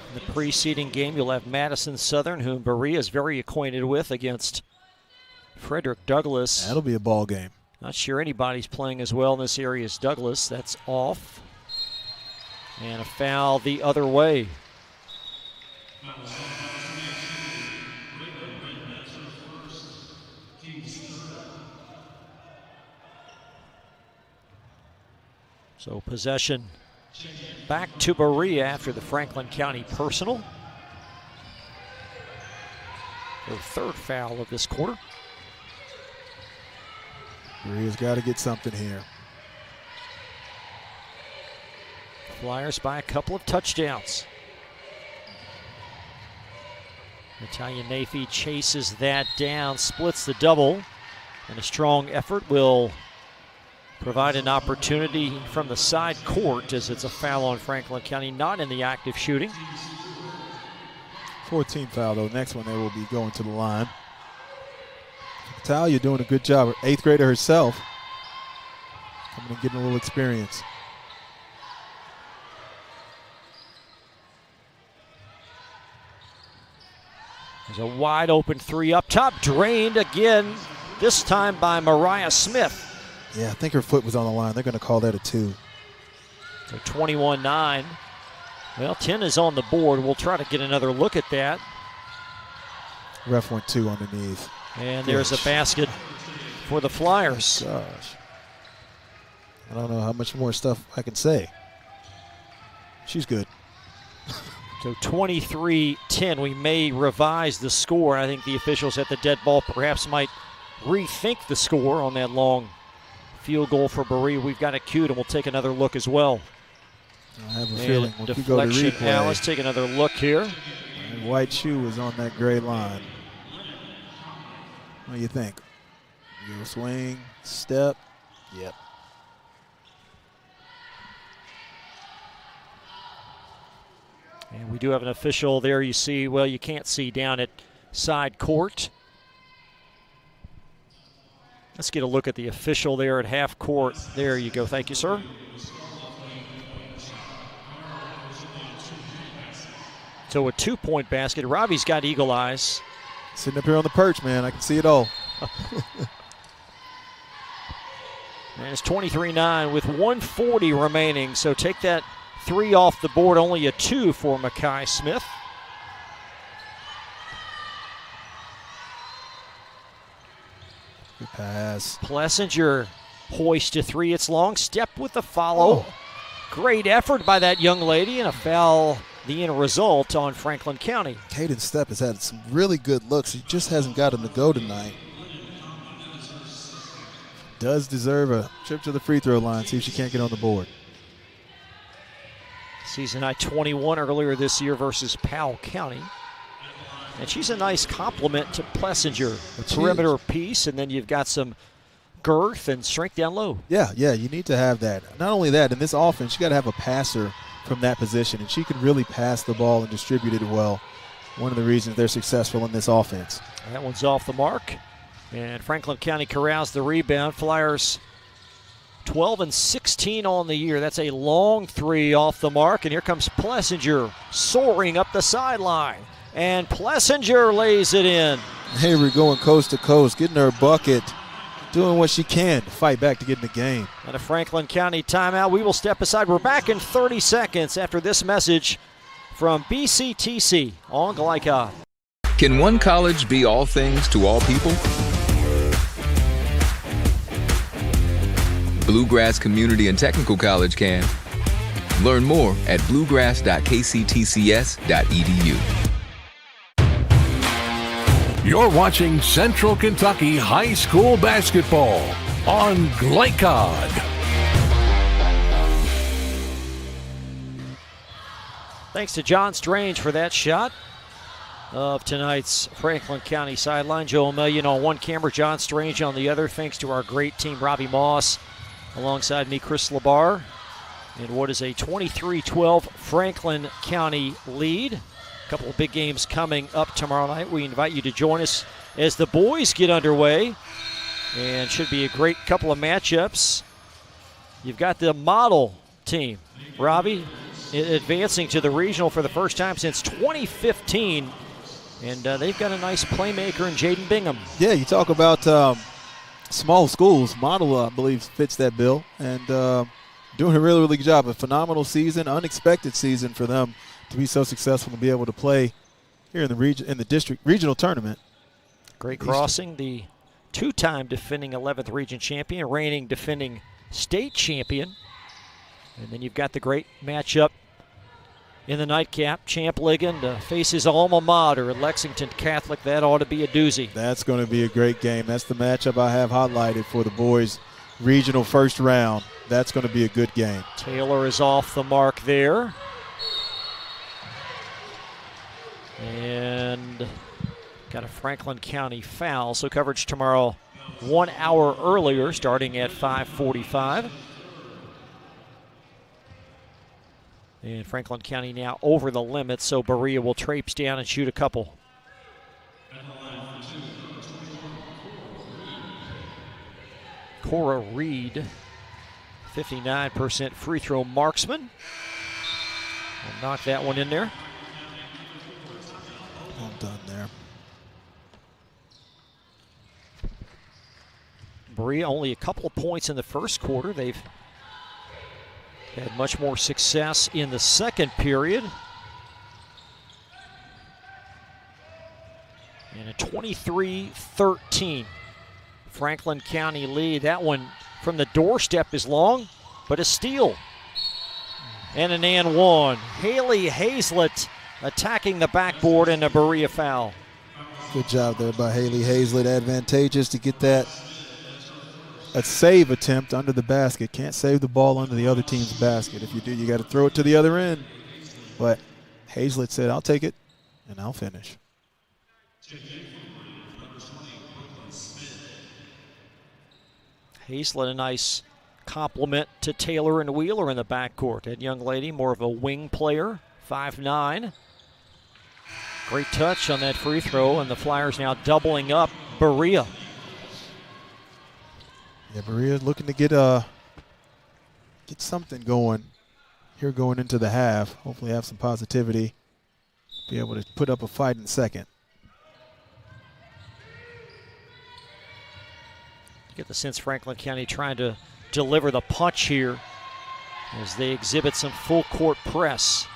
[SPEAKER 3] In the preceding game, you'll have Madison Southern, whom Berea is very acquainted with, against Frederick Douglass.
[SPEAKER 4] That'll be a ball game.
[SPEAKER 3] Not sure anybody's playing as well in this area as Douglass. That's off. And a foul the other way. So possession back to Berea after the Franklin County personal. Their 3rd foul of this quarter.
[SPEAKER 4] Berea's got to get something here.
[SPEAKER 3] Flyers by a couple of touchdowns. Natalia Nafee chases that down, splits the double, and a strong effort will provide an opportunity from the side court as it's a foul on Franklin County, not in the active shooting.
[SPEAKER 4] 14 foul, though. Next one, they will be going to the line. Natalia doing a good job. 8th grader herself. Coming and getting a little experience.
[SPEAKER 3] There's a wide open three up top, drained again, this time by Mariah Smith.
[SPEAKER 4] Yeah, I think her foot was on the line. They're going to call that a 2.
[SPEAKER 3] So 21-9. Well, 10 is on the board. We'll try to get another look at that.
[SPEAKER 4] Ref went 2 underneath.
[SPEAKER 3] And there's a basket for the Flyers.
[SPEAKER 4] Gosh. I don't know how much more stuff I can say. She's good.
[SPEAKER 3] So 23-10. We may revise the score. I think the officials at the dead ball perhaps might rethink the score on that long field goal for Berea. We've got it queued, and we'll take another look as well.
[SPEAKER 4] I have a feeling when we go to replay.
[SPEAKER 3] Now let's take another look here.
[SPEAKER 4] And white shoe was on that gray line. What do you think? You swing, step. Yep.
[SPEAKER 3] And we do have an official there. You see, well, you can't see down at side court. Let's get a look at the official there at half court. There you go. Thank you, sir. So a 2-point basket. Ravi's got eagle eyes.
[SPEAKER 4] Sitting up here on the perch, man. I can see it all.
[SPEAKER 3] And it's 23-9 with 1:40 remaining. So take that 3 off the board. Only a 2 for Makai Smith.
[SPEAKER 4] Good pass.
[SPEAKER 3] Plessinger hoist to 3. It's long. Step with the follow. Great effort by that young lady, and a foul, the end result on Franklin County.
[SPEAKER 4] Caden Stepp has had some really good looks. He just hasn't got him to go tonight. Does deserve a trip to the free throw line. See if she can't get on the board.
[SPEAKER 3] Season high 21 earlier this year versus Powell County. And she's a nice complement to Plessinger. A perimeter piece, and then you've got some girth and strength down low.
[SPEAKER 4] Yeah, you need to have that. Not only that, in this offense, you got to have a passer from that position, and she can really pass the ball and distribute it well. One of the reasons they're successful in this offense.
[SPEAKER 3] That one's off the mark. And Franklin County corrals the rebound. Flyers 12-16 on the year. That's a long 3 off the mark. And here comes Plessinger soaring up the sideline. And Plessinger lays it in.
[SPEAKER 4] Avery going coast to coast, getting her bucket, doing what she can to fight back to get in the game.
[SPEAKER 3] And a Franklin County timeout. We will step aside. We're back in 30 seconds after this message from BCTC on Glycod.
[SPEAKER 7] Can one college be all things to all people? Bluegrass Community and Technical College can. Learn more at bluegrass.kctcs.edu.
[SPEAKER 2] You're watching Central Kentucky High School basketball on Glycod.
[SPEAKER 3] Thanks to John Strange for that shot of tonight's Franklin County sideline. Joe Million on one camera, John Strange on the other. Thanks to our great team, Robbie Moss, alongside me, Chris LeBar. And what is a 23-12 Franklin County lead. A couple of big games coming up tomorrow night. We invite you to join us as the boys get underway. And should be a great couple of matchups. You've got the model team, Robbie, advancing to the regional for the first time since 2015. And they've got a nice playmaker in Jaden Bingham.
[SPEAKER 4] Yeah, you talk about small schools. Model, I believe, fits that bill. And doing a really, really good job. A phenomenal season, unexpected season for them to be so successful and be able to play here in the region, in the district regional tournament.
[SPEAKER 3] Great crossing, the 2-time defending 11th region champion, reigning defending state champion. And then you've got the great matchup in the nightcap. Champ Ligon faces alma mater, Lexington Catholic. That ought to be a doozy.
[SPEAKER 4] That's going to be a great game. That's the matchup I have highlighted for the boys' regional first round. That's going to be a good game.
[SPEAKER 3] Taylor is off the mark there. And Got a Franklin County foul, so coverage tomorrow 1 hour earlier, starting at 5:45. And Franklin County now over the limit, so Berea will traipse down and shoot a couple. Cora Reed, 59% free throw marksman. Will knock that one in there.
[SPEAKER 4] Well done there.
[SPEAKER 3] Berea only a couple of points in the first quarter. They've had much more success in the second period. And a 23-13 Franklin County lead. That one from the doorstep is long, but a steal. And an and one. Haley Hazlett attacking the backboard and a Berea foul.
[SPEAKER 4] Good job there by Haley Hazlett. Advantageous to get that save attempt under the basket. Can't save the ball under the other team's basket. If you do, you got to throw it to the other end. But Hazlett said, I'll take it, and I'll finish.
[SPEAKER 3] Hazlett, a nice compliment to Taylor and Wheeler in the backcourt. That young lady, more of a wing player, 5'9". Great touch on that free throw, and the Flyers now doubling up Berea.
[SPEAKER 4] Yeah, Berea looking to get something going here going into the half. Hopefully have some positivity. Be able to put up a fight in second.
[SPEAKER 3] You get the sense Franklin County trying to deliver the punch here as they exhibit some full court press.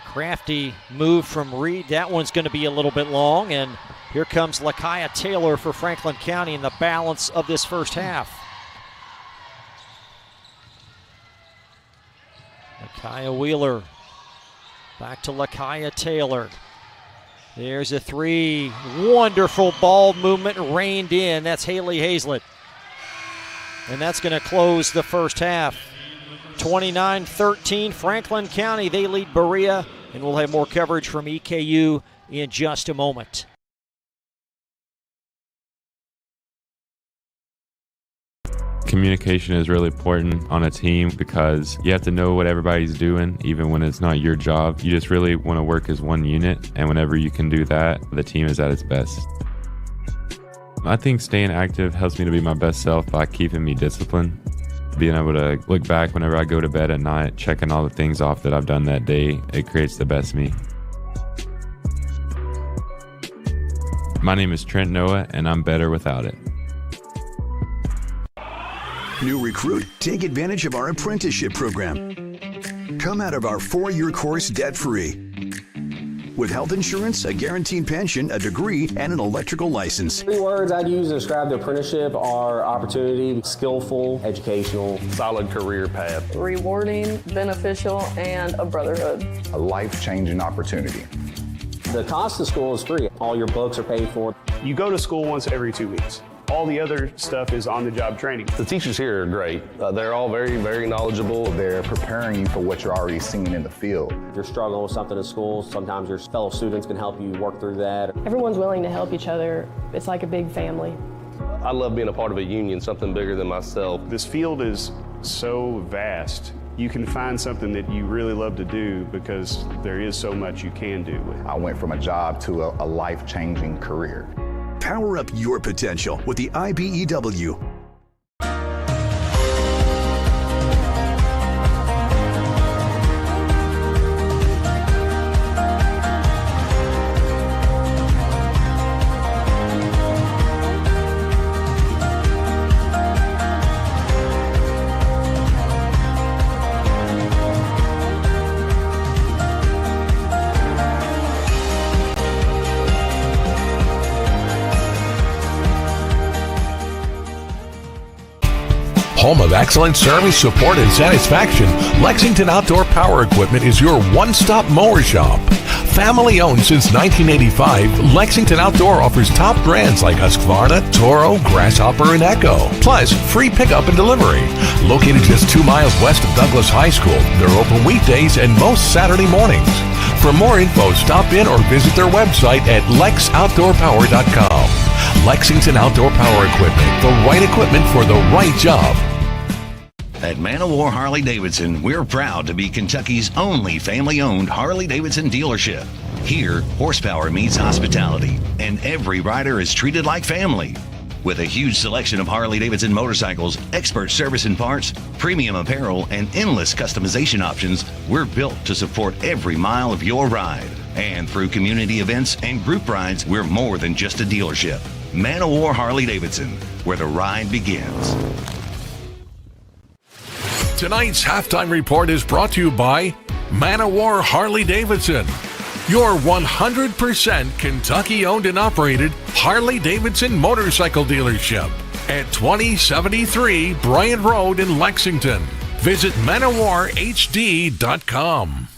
[SPEAKER 3] Crafty move from Reed. That one's going to be a little bit long, and here comes Lakaya Taylor for Franklin County in the balance of this first half. Lakaya Wheeler back to Lakaya Taylor. There's a three. Wonderful ball movement reined in. That's Haley Hazlett. And that's going to close the first half. 29-13 Franklin County. They lead Berea, and we'll have more coverage from EKU in just a moment.
[SPEAKER 9] Communication is really important on a team because you have to know what everybody's doing, even when it's not your job. You just really want to work as one unit, and whenever you can do that, the team is at its best. I think staying active helps me to be my best self by keeping me disciplined. Being able to look back whenever I go to bed at night, checking all the things off that I've done that day, it creates the best me. My name is Trent Noah, and I'm better without it.
[SPEAKER 1] New recruit, take advantage of our apprenticeship program. Come out of our 4-year course debt-free. With health insurance, a guaranteed pension, a degree, and an electrical license.
[SPEAKER 10] 3 words I'd use to describe the apprenticeship are opportunity, skillful, educational,
[SPEAKER 12] solid career path,
[SPEAKER 16] rewarding, beneficial, and a brotherhood.
[SPEAKER 17] A life-changing opportunity.
[SPEAKER 10] The cost of school is free. All your books are paid for.
[SPEAKER 18] You go to school once every 2 weeks. All the other stuff is on-the-job training.
[SPEAKER 12] The teachers here are great. They're all very, very knowledgeable.
[SPEAKER 17] They're preparing you for what you're already seeing in the field.
[SPEAKER 10] If you're struggling with something in school, sometimes your fellow students can help you work through that.
[SPEAKER 16] Everyone's willing to help each other. It's like a big family.
[SPEAKER 12] I love being a part of a union, something bigger than myself.
[SPEAKER 18] This field is so vast. You can find something that you really love to do because there is so much you can do.
[SPEAKER 17] I went from a job to a life-changing career.
[SPEAKER 1] Power up your potential with the IBEW.
[SPEAKER 2] Home of excellent service, support, and satisfaction, Lexington Outdoor Power Equipment is your one-stop mower shop. Family owned since 1985, Lexington Outdoor offers top brands like Husqvarna, Toro, Grasshopper, and Echo. Plus, free pickup and delivery. Located just 2 miles west of Douglas High School, they're open weekdays and most Saturday mornings. For more info, stop in or visit their website at lexoutdoorpower.com. Lexington Outdoor Power Equipment, the right equipment for the right job.
[SPEAKER 5] At Man of War Harley-Davidson, we're proud to be Kentucky's only family-owned Harley-Davidson dealership. Here, horsepower meets hospitality, and every rider is treated like family. With a huge selection of Harley-Davidson motorcycles, expert service and parts, premium apparel, and endless customization options, we're built to support every mile of your ride. And through community events and group rides, we're more than just a dealership. Man of War Harley-Davidson, where the ride begins.
[SPEAKER 2] Tonight's halftime report is brought to you by Man of War Harley-Davidson, your 100% Kentucky-owned and operated Harley-Davidson motorcycle dealership at 2073 Bryant Road in Lexington. Visit manofwarhd.com.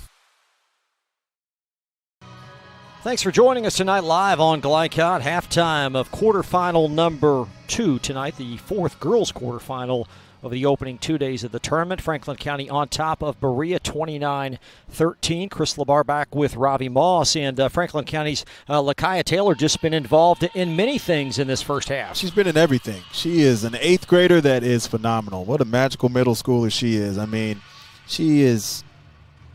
[SPEAKER 3] Thanks for joining us tonight live on Glycott. Halftime of quarterfinal number 2 tonight, the 4th girls quarterfinal of the opening 2 days of the tournament. Franklin County on top of Berea 29-13. Chris Labar back with Ravi Moss, and Franklin County's Lakaya Taylor just been involved in many things in this first half.
[SPEAKER 4] She's been in everything. She is an 8th grader that is phenomenal. What a magical middle schooler she is. I mean, she is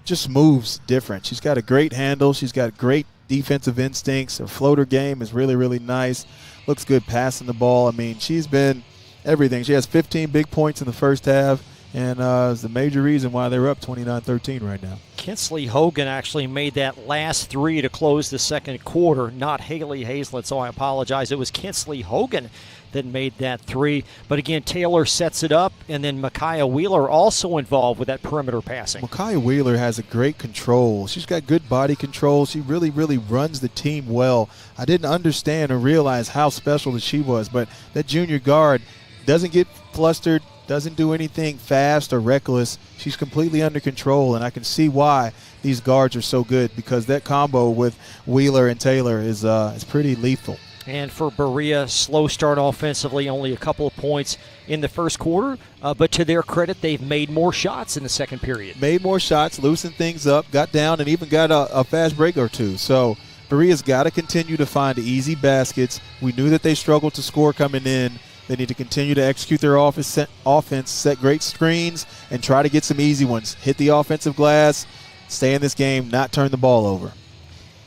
[SPEAKER 4] just moves different. She's got a great handle. She's got great defensive instincts. Her floater game is really, really nice. Looks good passing the ball. I mean, she's been everything. She has 15 big points in the first half, and is the major reason why they're up 29-13 right now.
[SPEAKER 3] Kinsley Hogan actually made that last 3 to close the second quarter, not Haley Hazlett, so I apologize. It was Kinsley Hogan that made that 3. But again, Taylor sets it up, and then Micaiah Wheeler also involved with that perimeter passing.
[SPEAKER 4] Micaiah Wheeler has a great control. She's got good body control. She really, really runs the team well. I didn't understand or realize how special that she was, but that junior guard doesn't get flustered, doesn't do anything fast or reckless. She's completely under control, and I can see why these guards are so good, because that combo with Wheeler and Taylor is pretty lethal.
[SPEAKER 3] And for Berea, slow start offensively, only a couple of points in the first quarter. But to their credit, they've made more shots in the second period.
[SPEAKER 4] Made more shots, loosened things up, got down, and even got a fast break or two. So Berea's got to continue to find easy baskets. We knew that they struggled to score coming in. They need to continue to execute their offense, set great screens, and try to get some easy ones. Hit the offensive glass, stay in this game, not turn the ball over.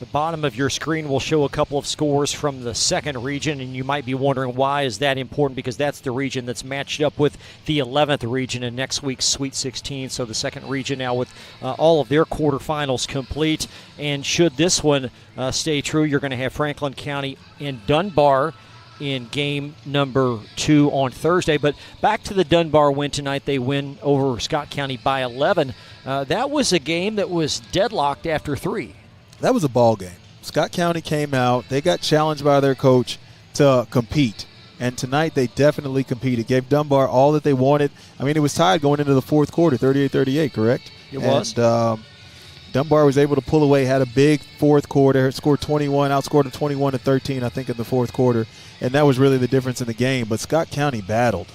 [SPEAKER 3] The bottom of your screen will show a couple of scores from the second region, and you might be wondering why is that important, because that's the region that's matched up with the 11th region in next week's Sweet 16. So the second region now with all of their quarterfinals complete. And should this one stay true, you're going to have Franklin County and Dunbar in game number 2 on Thursday. But back to the Dunbar win tonight. They win over Scott County by 11. That was a game that was deadlocked after 3.
[SPEAKER 4] That was a ball game. Scott County came out. They got challenged by their coach to compete. And tonight they definitely competed. Gave Dunbar all that they wanted. I mean, it was tied going into the fourth quarter, 38-38, correct?
[SPEAKER 3] It was.
[SPEAKER 4] And Dunbar was able to pull away, had a big fourth quarter, scored 21, outscored them 21-13, I think, in the fourth quarter. And that was really the difference in the game. But Scott County battled.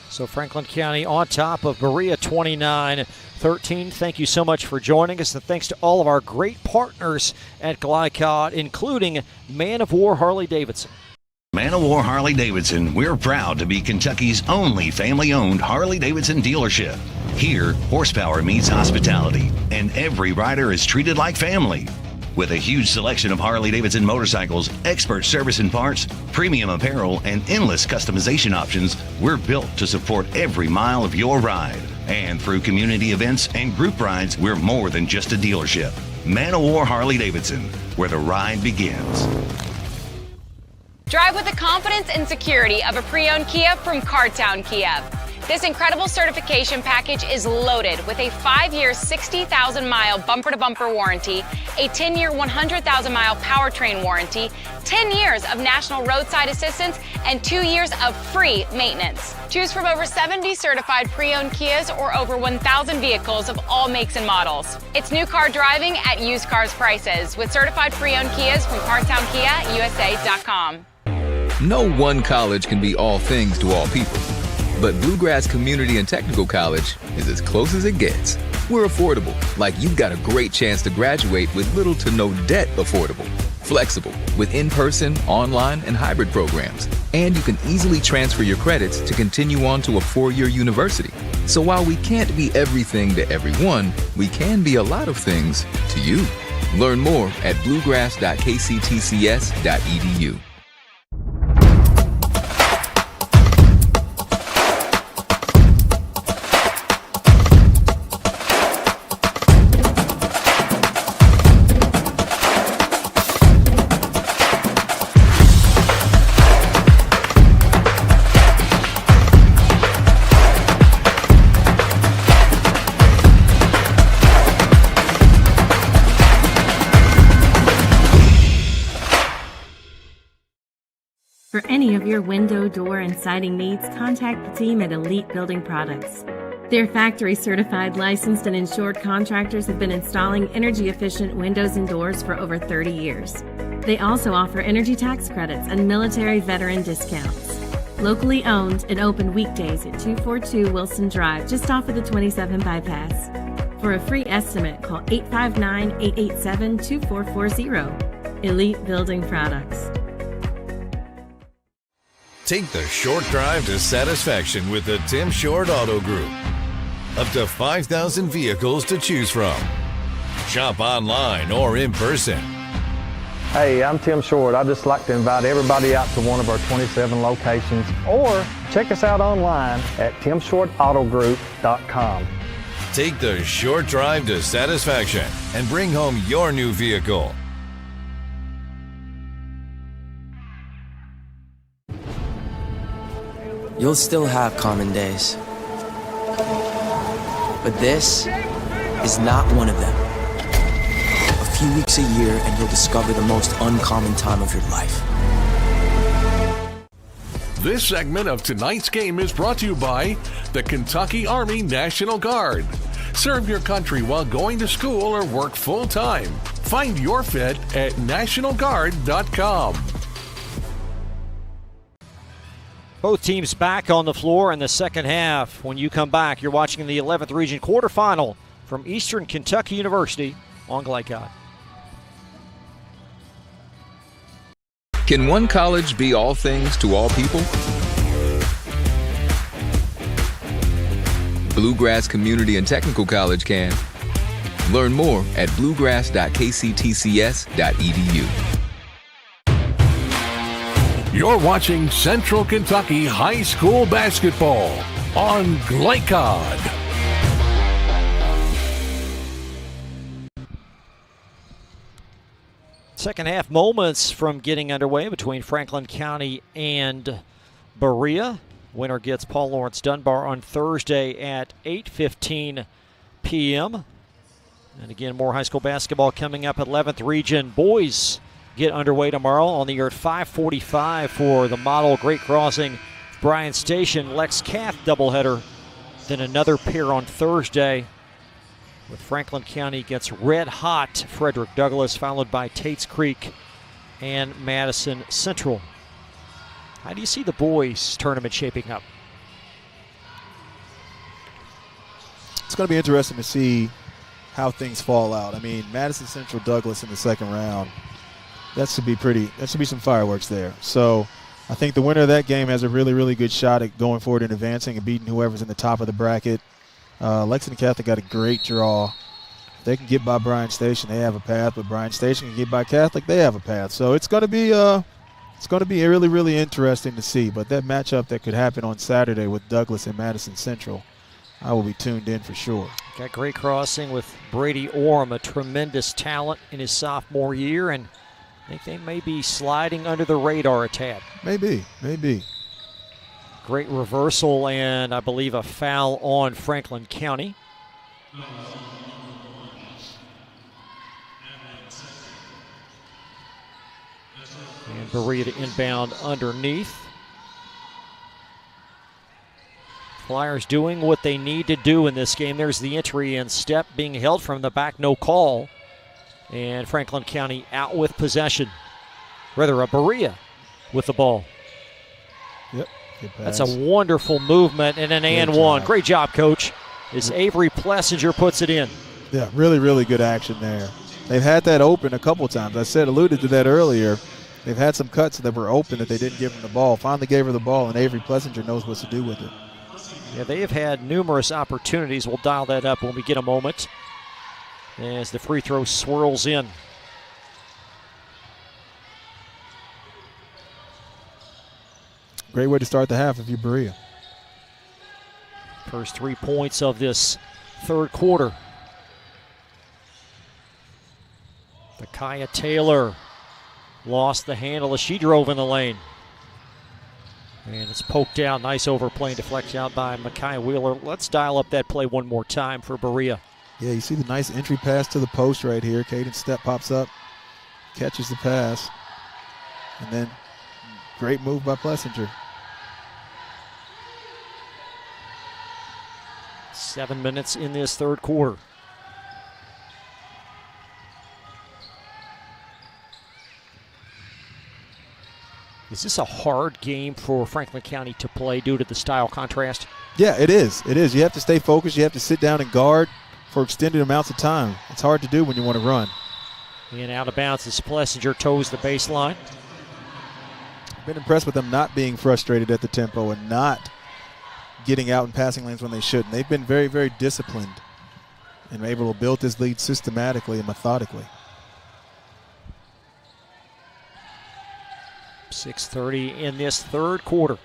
[SPEAKER 3] So Franklin County on top of Berea 29-13. Thank you so much for joining us, and thanks to all of our great partners at Glycott, including Man of War Harley-Davidson.
[SPEAKER 5] Man of War Harley-Davidson, we're proud to be Kentucky's only family-owned Harley-Davidson dealership. Here, horsepower meets hospitality, and every rider is treated like family. With a huge selection of Harley-Davidson motorcycles, expert service and parts, premium apparel, and endless customization options, we're built to support every mile of your ride. And through community events and group rides, we're more than just a dealership. Man of War Harley-Davidson, where the ride begins.
[SPEAKER 13] Drive with the confidence and security of a pre-owned Kia from Cartown Kia.
[SPEAKER 6] This incredible certification package is loaded with a 5-year, 60,000-mile bumper-to-bumper warranty, a 10-year, 100,000-mile powertrain warranty, 10 years of national roadside assistance, and 2 years of free maintenance. Choose from over 70 certified pre-owned Kias or over 1,000 vehicles of all makes and models. It's new car driving at used cars prices with certified pre-owned Kias from CartownKiaUSA.com.
[SPEAKER 7] No one college can be all things to all people, but Bluegrass Community and Technical College is as close as it gets. We're affordable, like you've got a great chance to graduate with little to no debt. Affordable, flexible, with in-person, online, and hybrid programs. And you can easily transfer your credits to continue on to a 4-year university. So while we can't be everything to everyone, we can be a lot of things to you. Learn more at bluegrass.kctcs.edu.
[SPEAKER 13] For any of your window, door, and siding needs, contact the team at Elite Building Products. Their factory-certified, licensed, and insured contractors have been installing energy-efficient windows and doors for over 30 years. They also offer energy tax credits and military veteran discounts. Locally owned and open weekdays at 242 Wilson Drive, just off of the 27 bypass. For a free estimate, call 859-887-2440. Elite Building Products.
[SPEAKER 14] Take the short drive to satisfaction with the Tim Short Auto Group. Up to 5,000 vehicles to choose from. Shop online or in person.
[SPEAKER 15] Hey, I'm Tim Short. I'd just like to invite everybody out to one of our 27 locations, or check us out online at timshortautogroup.com.
[SPEAKER 14] Take the short drive to satisfaction and bring home your new vehicle.
[SPEAKER 11] You'll still have common days. But this is not one of them. A few weeks a year and you'll discover the most uncommon time of your life.
[SPEAKER 2] This segment of tonight's game is brought to you by the Kentucky Army National Guard. Serve your country while going to school or work full-time. Find your fit at nationalguard.com.
[SPEAKER 3] Both teams back on the floor in the second half. When you come back, you're watching the 11th Region Quarterfinal from Eastern Kentucky University on Glycod.
[SPEAKER 7] Can one college be all things to all people? Bluegrass Community and Technical College can. Learn more at bluegrass.kctcs.edu.
[SPEAKER 2] You're watching Central Kentucky High School basketball on Glycod.
[SPEAKER 3] Second half moments from getting underway between Franklin County and Berea. Winner gets Paul Lawrence Dunbar on Thursday at 8:15 p.m. And again, more high school basketball coming up at 11th Region. Boys get underway tomorrow on the air at 5:45 for the Model Great Crossing Bryan Station Lex Cath doubleheader. Then another pair on Thursday with Franklin County gets red hot Frederick Douglass, followed by Tates Creek and Madison Central. How do you see the boys tournament shaping up?
[SPEAKER 4] It's going to be interesting to see how things fall out. I mean, Madison Central Douglass in the second round. That should be some fireworks there. So I think the winner of that game has a really, really good shot at going forward and advancing and beating whoever's in the top of the bracket. Lexington Catholic got a great draw. If they can get by Bryan Station, they have a path. But Bryan Station can get by Catholic, they have a path. So it's going to be really, really interesting to see. But that matchup that could happen on Saturday with Douglass and Madison Central, I will be tuned in for sure.
[SPEAKER 3] Got great crossing with Brady Orm, a tremendous talent in his sophomore year, and I think they may be sliding under the radar a tad.
[SPEAKER 4] Maybe.
[SPEAKER 3] Great reversal and I believe a foul on Franklin County. And Berea to inbound underneath. Flyers doing what they need to do in this game. There's the entry and step being held from the back, no call. And Franklin County out with possession. Rather, a Berea with the ball.
[SPEAKER 4] Yep.
[SPEAKER 3] That's a wonderful movement and an and one. Great job, Coach. As Avery Plessinger puts it in.
[SPEAKER 4] Yeah, really, really good action there. They've had that open a couple times. I alluded to that earlier. They've had some cuts that were open that they didn't give them the ball. Finally gave her the ball, and Avery Plessinger knows what to do with it.
[SPEAKER 3] Yeah, they have had numerous opportunities. We'll dial that up when we get a moment as the free throw swirls in.
[SPEAKER 4] Great way to start the half if you're Berea.
[SPEAKER 3] First 3 points of this third quarter. Takaya Taylor lost the handle as she drove in the lane. And it's poked out. Nice overplay and deflection out by Micaiah Wheeler. Let's dial up that play one more time for Berea.
[SPEAKER 4] Yeah, you see the nice entry pass to the post right here. Caden Stepp pops up, catches the pass, and then great move by Plessinger.
[SPEAKER 3] 7 minutes in this third quarter. Is this a hard game for Franklin County to play due to the style contrast?
[SPEAKER 4] Yeah, it is. It is. You have to stay focused. You have to sit down and guard for extended amounts of time. It's hard to do when you want to run.
[SPEAKER 3] And out of bounds as Plessinger toes the baseline.
[SPEAKER 4] I've been impressed with them not being frustrated at the tempo and not getting out in passing lanes when they shouldn't. They've been very, very disciplined and able to build this lead systematically and methodically.
[SPEAKER 3] 6:30 in this third quarter.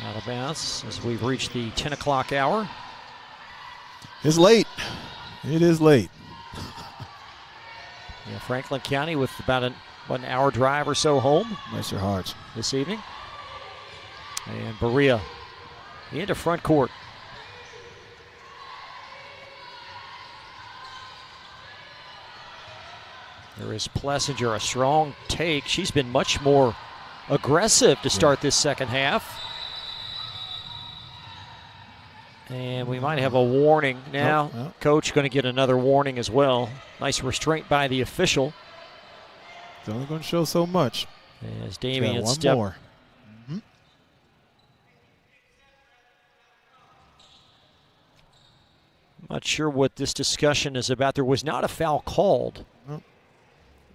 [SPEAKER 3] Out of bounds as we've reached the 10 o'clock hour.
[SPEAKER 4] It's late. It is late.
[SPEAKER 3] Yeah, Franklin County with about an hour drive or so home.
[SPEAKER 4] Bless their hearts.
[SPEAKER 3] This evening. And Berea into front court. There is Plessinger, a strong take. She's been much more aggressive to start this second half. And we might have a warning now. Coach going to get another warning as well. Nice restraint by the official.
[SPEAKER 4] It's only going to show so much.
[SPEAKER 3] As Damian
[SPEAKER 4] one
[SPEAKER 3] Stepp.
[SPEAKER 4] more.
[SPEAKER 3] Not sure what this discussion is about. There was not a foul called.
[SPEAKER 4] Well,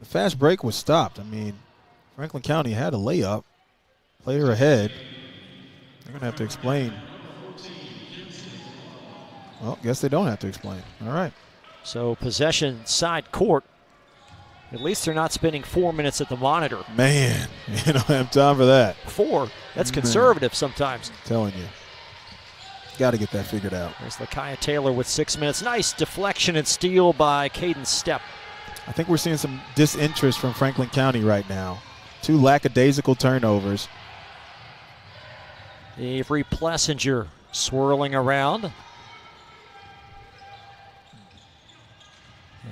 [SPEAKER 4] the fast break was stopped. I mean, Franklin County had a layup. Player ahead. They're going to have to explain. Well, guess they don't have to explain. All right.
[SPEAKER 3] So possession side court. At least they're not spending 4 minutes at the monitor.
[SPEAKER 4] Man, you don't have time for that.
[SPEAKER 3] 4. That's conservative sometimes.
[SPEAKER 4] I'm telling you. Got to get that figured out.
[SPEAKER 3] There's Lakaya Taylor with 6 minutes. Nice deflection and steal by Caden Stepp.
[SPEAKER 4] I think we're seeing some disinterest from Franklin County right now. 2 lackadaisical turnovers.
[SPEAKER 3] Avery Plessinger swirling around.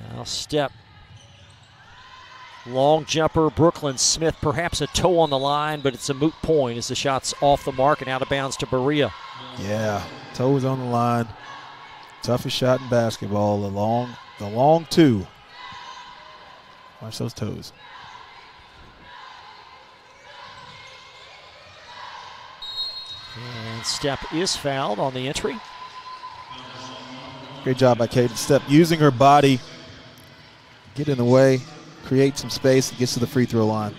[SPEAKER 3] Now Stepp. Long jumper, Brooklyn Smith, perhaps a toe on the line, but it's a moot point as the shot's off the mark and out of bounds to Berea.
[SPEAKER 4] Yeah, toes on the line. Toughest shot in basketball, the long two. Watch those toes.
[SPEAKER 3] And Stepp is fouled on the entry.
[SPEAKER 4] Great job by Caden Stepp, using her body, get in the way, create some space, and gets to the free throw line.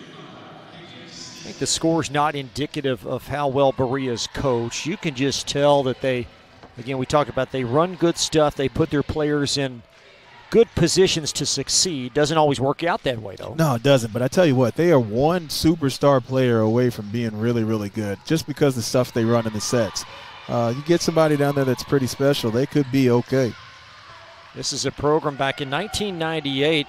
[SPEAKER 3] I think the score's not indicative of how well Berea's coached. You can just tell that they, again, we talked about they run good stuff. They put their players in good positions to succeed. Doesn't always work out that way, though.
[SPEAKER 4] No, it doesn't. But I tell you what, they are one superstar player away from being really, really good just because of the stuff they run in the sets. You get somebody down there that's pretty special, they could be okay.
[SPEAKER 3] This is a program back in 1998,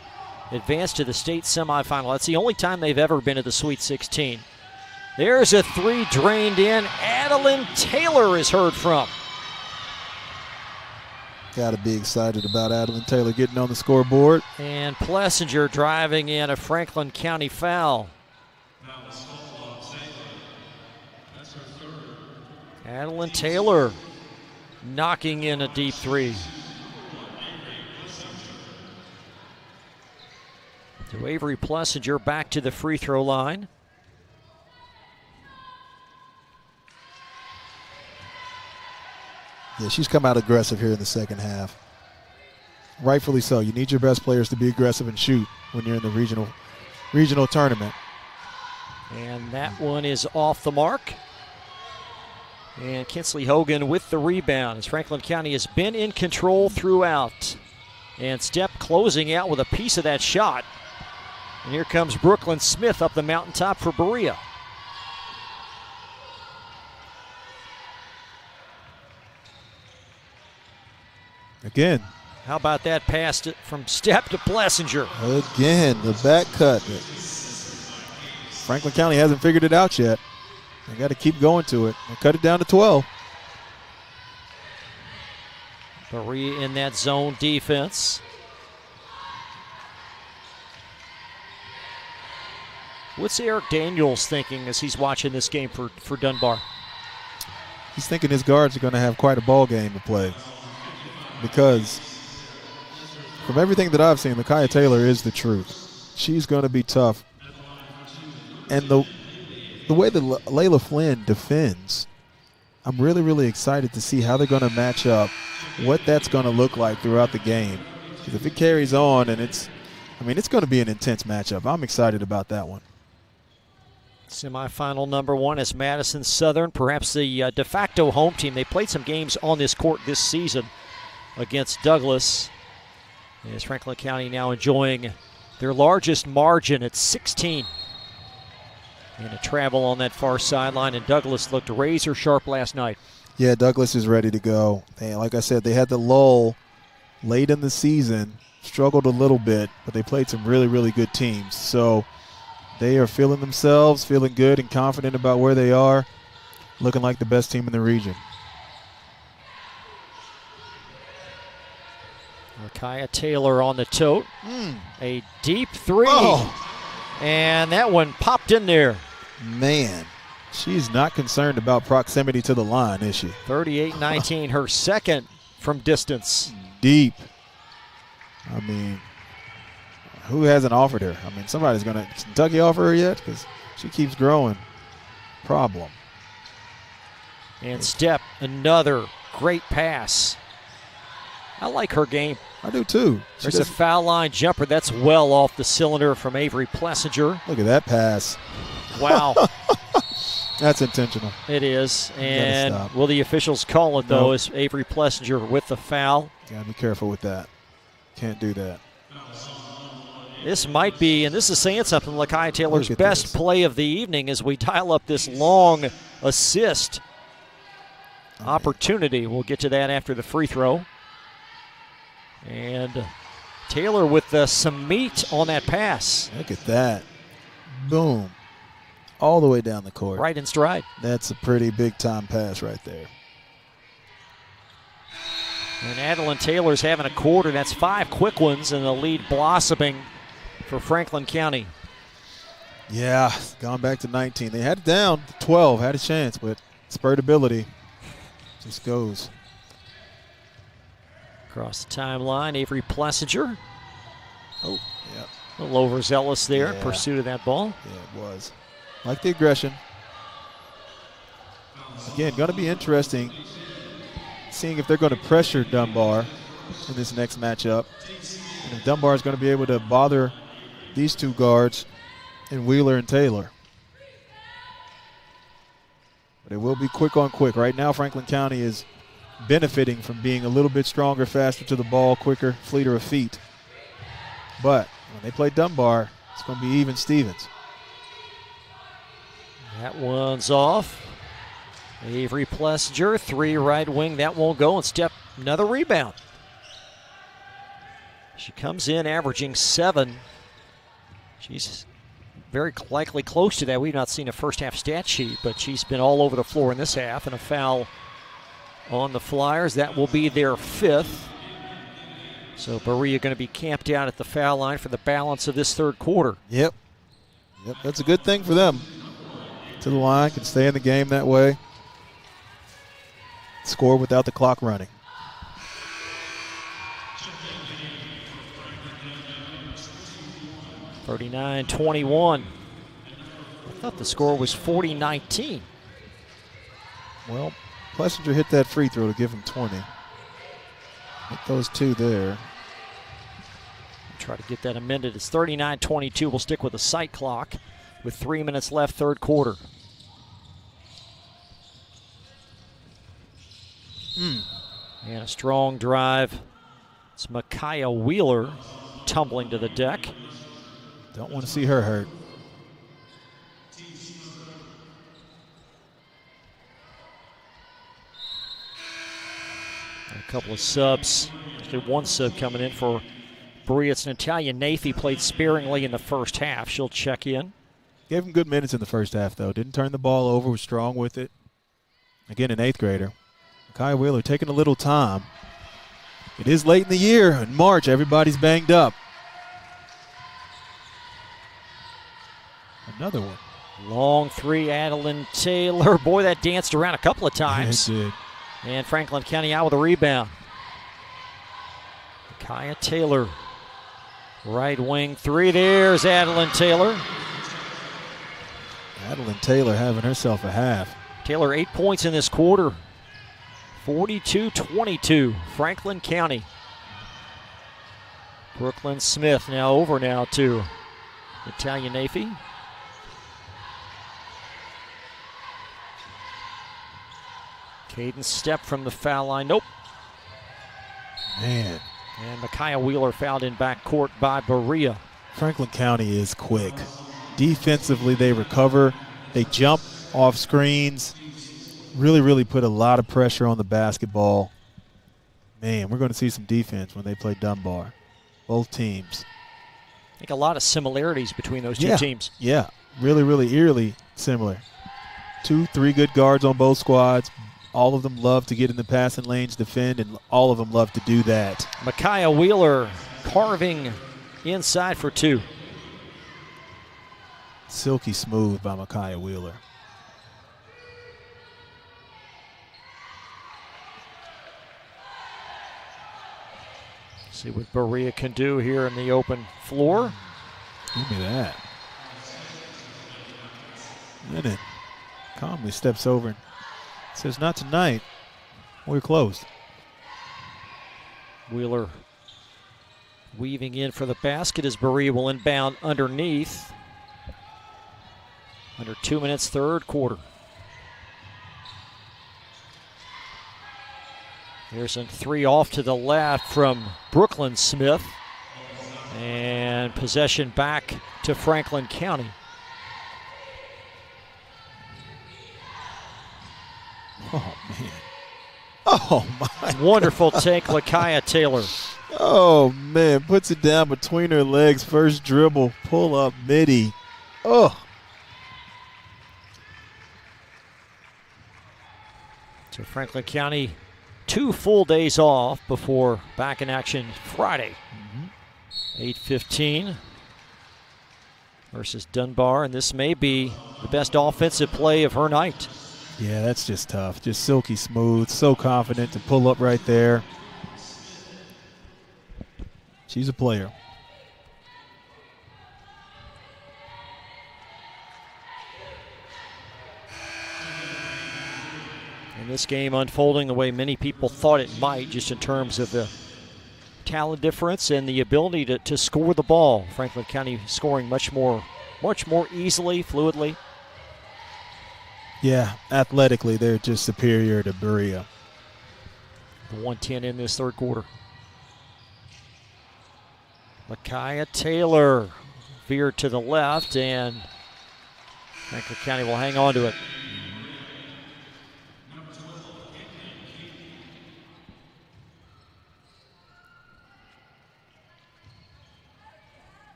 [SPEAKER 3] advanced to the state semifinal. That's the only time they've ever been to the Sweet 16. There's a three drained in. Adeline Taylor is heard from.
[SPEAKER 4] Got to be excited about Adeline Taylor getting on the scoreboard.
[SPEAKER 3] And Plessinger driving in a Franklin County foul. Adeline Taylor knocking in a deep three. So Avery Plessinger back to the free throw line.
[SPEAKER 4] Yeah, she's come out aggressive here in the second half. Rightfully so. You need your best players to be aggressive and shoot when you're in the regional tournament.
[SPEAKER 3] And that one is off the mark. And Kinsley Hogan with the rebound as Franklin County has been in control throughout. And Stepp closing out with a piece of that shot. And here comes Brooklyn Smith up the mountaintop for Berea.
[SPEAKER 4] Again.
[SPEAKER 3] How about that pass from Stepp to Plessinger?
[SPEAKER 4] Again, the back cut. Franklin County hasn't figured it out yet. They got to keep going to it and cut it down to 12.
[SPEAKER 3] Berea in that zone defense. What's Eric Daniels thinking as he's watching this game for Dunbar?
[SPEAKER 4] He's thinking his guards are going to have quite a ball game to play. Because from everything that I've seen, Lakia Taylor is the truth. She's going to be tough. And the way that Layla Flynn defends, I'm really, really excited to see how they're going to match up, what that's going to look like throughout the game. Because if it carries on, and it's going to be an intense matchup. I'm excited about that one.
[SPEAKER 3] Semifinal number one is Madison Southern, perhaps the de facto home team. They played some games on this court this season against Douglas. As Franklin County now enjoying their largest margin at 16. And a travel on that far sideline, and Douglas looked razor sharp last night.
[SPEAKER 4] Yeah, Douglas is ready to go. Like I said, they had the lull late in the season, struggled a little bit, but they played some really, really good teams. So they are feeling themselves, feeling good and confident about where they are, looking like the best team in the region.
[SPEAKER 3] Lakia Taylor on the tote. A deep three.
[SPEAKER 4] Oh.
[SPEAKER 3] And that one popped in there.
[SPEAKER 4] Man, she's not concerned about proximity to the line, is she?
[SPEAKER 3] 38-19, her second from distance.
[SPEAKER 4] Deep. I mean, who hasn't offered her? I mean, somebody's going to – Kentucky offer her yet? Because she keeps growing. Problem.
[SPEAKER 3] And Stepp, another great pass. I like her game.
[SPEAKER 4] I do too.
[SPEAKER 3] There's a foul line jumper. That's well off the cylinder from Avery Plessinger.
[SPEAKER 4] Look at that pass.
[SPEAKER 3] Wow.
[SPEAKER 4] That's intentional.
[SPEAKER 3] It is. And will the officials call it, though, as Avery Plessinger with the foul?
[SPEAKER 4] Got to be careful with that. Can't do that.
[SPEAKER 3] This might be, and this is saying something, Lakia Taylor's best play of the evening as we dial up this long assist opportunity. We'll get to that after the free throw. And Taylor with some meat on that pass.
[SPEAKER 4] Look at that. Boom. All the way down the court.
[SPEAKER 3] Right in stride.
[SPEAKER 4] That's a pretty big-time pass right there.
[SPEAKER 3] And Adeline Taylor's having a quarter. That's 5 quick ones, and the lead blossoming for Franklin County.
[SPEAKER 4] Yeah, gone back to 19. They had it down to 12, had a chance, but spurred ability just goes.
[SPEAKER 3] Across the timeline, Avery Plessinger.
[SPEAKER 4] Oh, yeah.
[SPEAKER 3] A little overzealous there in pursuit of that ball.
[SPEAKER 4] Yeah, it was. Like the aggression. Again, going to be interesting seeing if they're going to pressure Dunbar in this next matchup. And if Dunbar is going to be able to bother these two guards in Wheeler and Taylor. But it will be quick on quick. Right now, Franklin County is benefiting from being a little bit stronger, faster to the ball, quicker, fleeter of feet. But when they play Dunbar, it's going to be even Stevens.
[SPEAKER 3] That one's off. Avery Plessinger, 3 right wing. That won't go, and Stepp another rebound. She comes in averaging 7. She's very likely close to that. We've not seen a first half stat sheet, but she's been all over the floor in this half, and a foul on the Flyers. That will be their 5th. So Berea going to be camped out at the foul line for the balance of this third quarter.
[SPEAKER 4] Yep, that's a good thing for them. To the line, can stay in the game that way. Score without the clock running.
[SPEAKER 3] (39-21). I thought the score was 40-19.
[SPEAKER 4] Well, Plessinger hit that free throw to give him 20. Hit those 2 there.
[SPEAKER 3] Try to get that amended. It's 39-22. We'll stick with the sight clock with 3 minutes left, third quarter. And a strong drive. It's Micaiah Wheeler tumbling to the deck.
[SPEAKER 4] Don't want to see her hurt.
[SPEAKER 3] A couple of subs. Actually, one sub coming in for Berea. It's Natalia Nathy, played sparingly in the first half. She'll check in.
[SPEAKER 4] Gave him good minutes in the first half, though. Didn't turn the ball over, was strong with it. Again, an 8th grader. Micaiah Wheeler taking a little time. It is late in the year. In March, everybody's banged up. Another one.
[SPEAKER 3] Long 3, Adeline Taylor. Boy, that danced around a couple of times.
[SPEAKER 4] Yeah, it did.
[SPEAKER 3] And Franklin County out with a rebound. Micaiah Taylor. Right wing 3. There's Adeline Taylor.
[SPEAKER 4] Adeline Taylor having herself a half.
[SPEAKER 3] Taylor 8 points in this quarter. 42-22, Franklin County. Brooklyn Smith now over now to Natalia Nathy. Caden Stepp from the foul line. Nope.
[SPEAKER 4] Man.
[SPEAKER 3] And Micaiah Wheeler fouled in backcourt by Berea.
[SPEAKER 4] Franklin County is quick. Defensively, they recover. They jump off screens. Really put a lot of pressure on the basketball. Man, we're going to see some defense when they play Dunbar. Both teams.
[SPEAKER 3] I think a lot of similarities between those two teams.
[SPEAKER 4] Yeah, really eerily similar. 2-3 good guards on both squads. All of them love to get in the passing lanes, defend, and all of them love to do that.
[SPEAKER 3] Micaiah Wheeler carving inside for 2.
[SPEAKER 4] Silky smooth by Micaiah Wheeler.
[SPEAKER 3] See what Berea can do here in the open floor.
[SPEAKER 4] Give me that. And then calmly steps over and says, not tonight. We're closed.
[SPEAKER 3] Wheeler weaving in for the basket as Berea will inbound underneath. Under 2 minutes, third quarter. Here's a 3 off to the left from Brooklyn Smith. And possession back to Franklin County.
[SPEAKER 4] Oh, man. Oh, my.
[SPEAKER 3] Wonderful take, Micaiah Taylor.
[SPEAKER 4] Oh, man. Puts it down between her legs. First dribble. Pull up midi. Oh.
[SPEAKER 3] So Franklin County 2 full days off before back in action Friday. 8:15 versus Dunbar, and this may be the best offensive play of her night.
[SPEAKER 4] Yeah, that's just tough. Just silky smooth, so confident to pull up right there. She's a player.
[SPEAKER 3] And this game unfolding the way many people thought it might, just in terms of the talent difference and the ability to score the ball. Franklin County scoring much more easily, fluidly.
[SPEAKER 4] Yeah, athletically, they're just superior to Berea.
[SPEAKER 3] The 110 in this third quarter. Micaiah Taylor veered to the left, and Franklin County will hang on to it.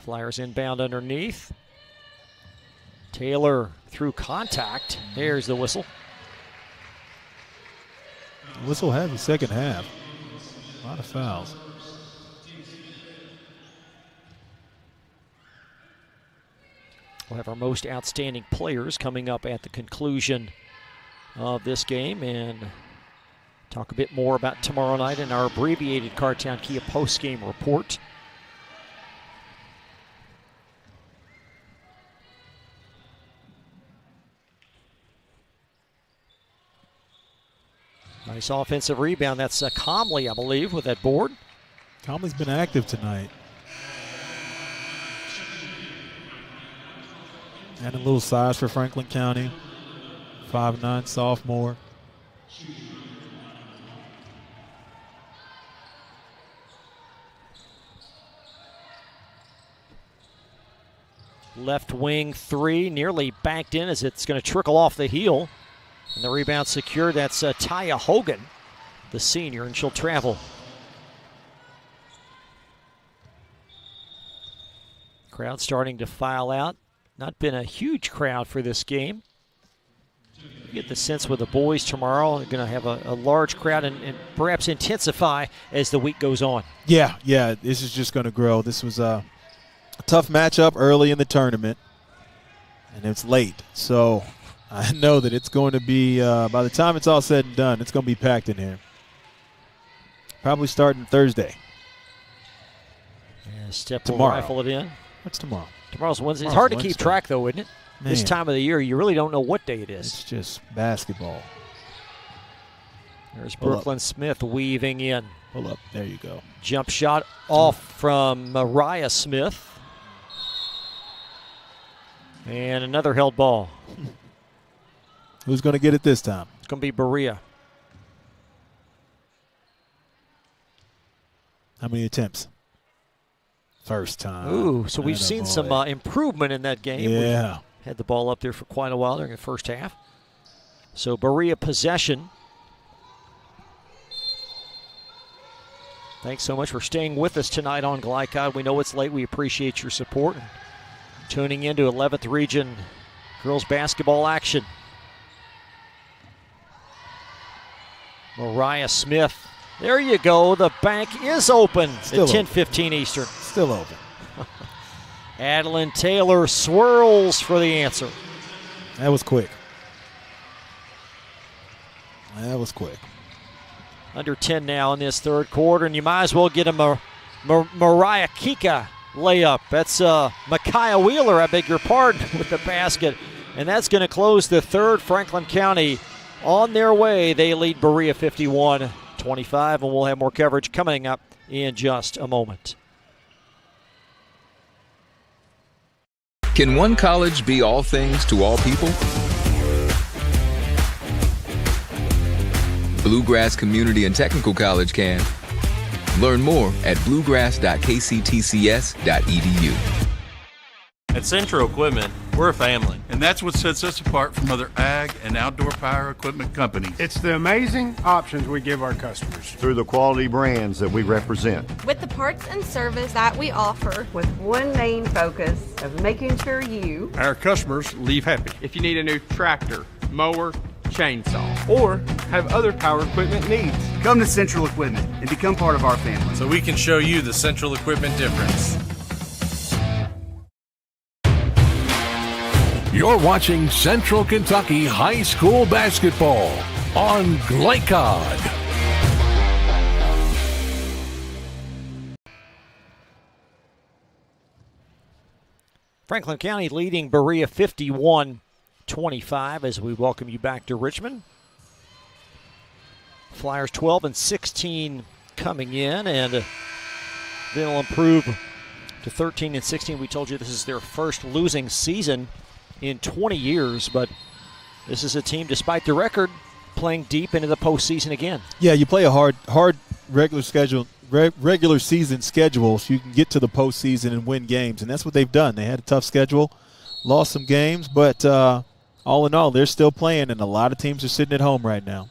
[SPEAKER 3] Flyers inbound underneath. Taylor through contact. There's the whistle.
[SPEAKER 4] Whistle heavy second half. A lot of fouls.
[SPEAKER 3] We'll have our most outstanding players coming up at the conclusion of this game and talk a bit more about tomorrow night in our abbreviated Cartown Kia post-game report. Nice offensive rebound. That's Comley, I believe, with that board.
[SPEAKER 4] Comley's been active tonight. And a little size for Franklin County. 5'9", sophomore.
[SPEAKER 3] Left wing three, nearly banked in as it's going to trickle off the heel. And the rebound secured. That's Taya Hogan, the senior, and she'll travel. Crowd starting to file out. Not been a huge crowd for this game. You get the sense with the boys tomorrow, they're going to have a large crowd and perhaps intensify as the week goes on.
[SPEAKER 4] Yeah, this is just going to grow. This was a tough matchup early in the tournament, and it's late. So I know that it's going to be, by the time it's all said and done, it's going to be packed in here. Probably starting Thursday.
[SPEAKER 3] Yeah, Step will
[SPEAKER 4] tomorrow.
[SPEAKER 3] Rifle it in.
[SPEAKER 4] What's tomorrow?
[SPEAKER 3] Tomorrow's Wednesday. It's hard to keep track, though, isn't it?
[SPEAKER 4] Man.
[SPEAKER 3] This time of the year, you really don't know what day it is.
[SPEAKER 4] It's just basketball.
[SPEAKER 3] There's Brooklyn Smith weaving in.
[SPEAKER 4] Pull up. There you go.
[SPEAKER 3] Jump shot off from Mariah Smith. And another held ball.
[SPEAKER 4] Who's going to get it this time?
[SPEAKER 3] It's going to be Berea.
[SPEAKER 4] How many attempts? First time.
[SPEAKER 3] Ooh, so we've seen some improvement in that game.
[SPEAKER 4] Yeah.
[SPEAKER 3] We had the ball up there for quite a while during the first half. So Berea possession. Thanks so much for staying with us tonight on Glycod. We know it's late. We appreciate your support. Tuning into 11th Region girls basketball action. Mariah Smith. There you go. The bank is open
[SPEAKER 4] Still
[SPEAKER 3] at 10:15 Eastern.
[SPEAKER 4] Still open.
[SPEAKER 3] Adeline Taylor swirls for the answer.
[SPEAKER 4] That was quick. That was quick.
[SPEAKER 3] Under 10 now in this third quarter, and you might as well get a Mariah Kika layup. That's Micaiah Wheeler, I beg your pardon, with the basket. And that's going to close the third. Franklin County on their way. They lead Berea 51-25, and we'll have more coverage coming up in just a moment.
[SPEAKER 7] Can one college be all things to all people? Bluegrass Community and Technical College can. Learn more at bluegrass.kctcs.edu.
[SPEAKER 8] At Central Equipment, we're a family.
[SPEAKER 19] And that's what sets us apart from other ag and outdoor power equipment companies.
[SPEAKER 20] It's the amazing options we give our customers.
[SPEAKER 21] Through the quality brands that we represent.
[SPEAKER 22] With the parts and service that we offer.
[SPEAKER 23] With one main focus of making sure you,
[SPEAKER 24] our customers, leave happy. If you need a new tractor, mower, chainsaw, or have other power equipment needs,
[SPEAKER 25] come to Central Equipment and become part of our family.
[SPEAKER 8] So we can show you the Central Equipment difference.
[SPEAKER 2] You're watching Central Kentucky High School Basketball on Glycod.
[SPEAKER 3] Franklin County leading Berea 51-25 as we welcome you back to Richmond. Flyers 12-16 coming in, and then they'll improve to 13-16. We told you this is their first losing season in 20 years, but this is a team, despite the record, playing deep into the postseason again.
[SPEAKER 4] Yeah, you play a hard regular season schedule so you can get to the postseason and win games, and that's what they've done. They had a tough schedule, lost some games, but all in all, they're still playing, and a lot of teams are sitting at home right now.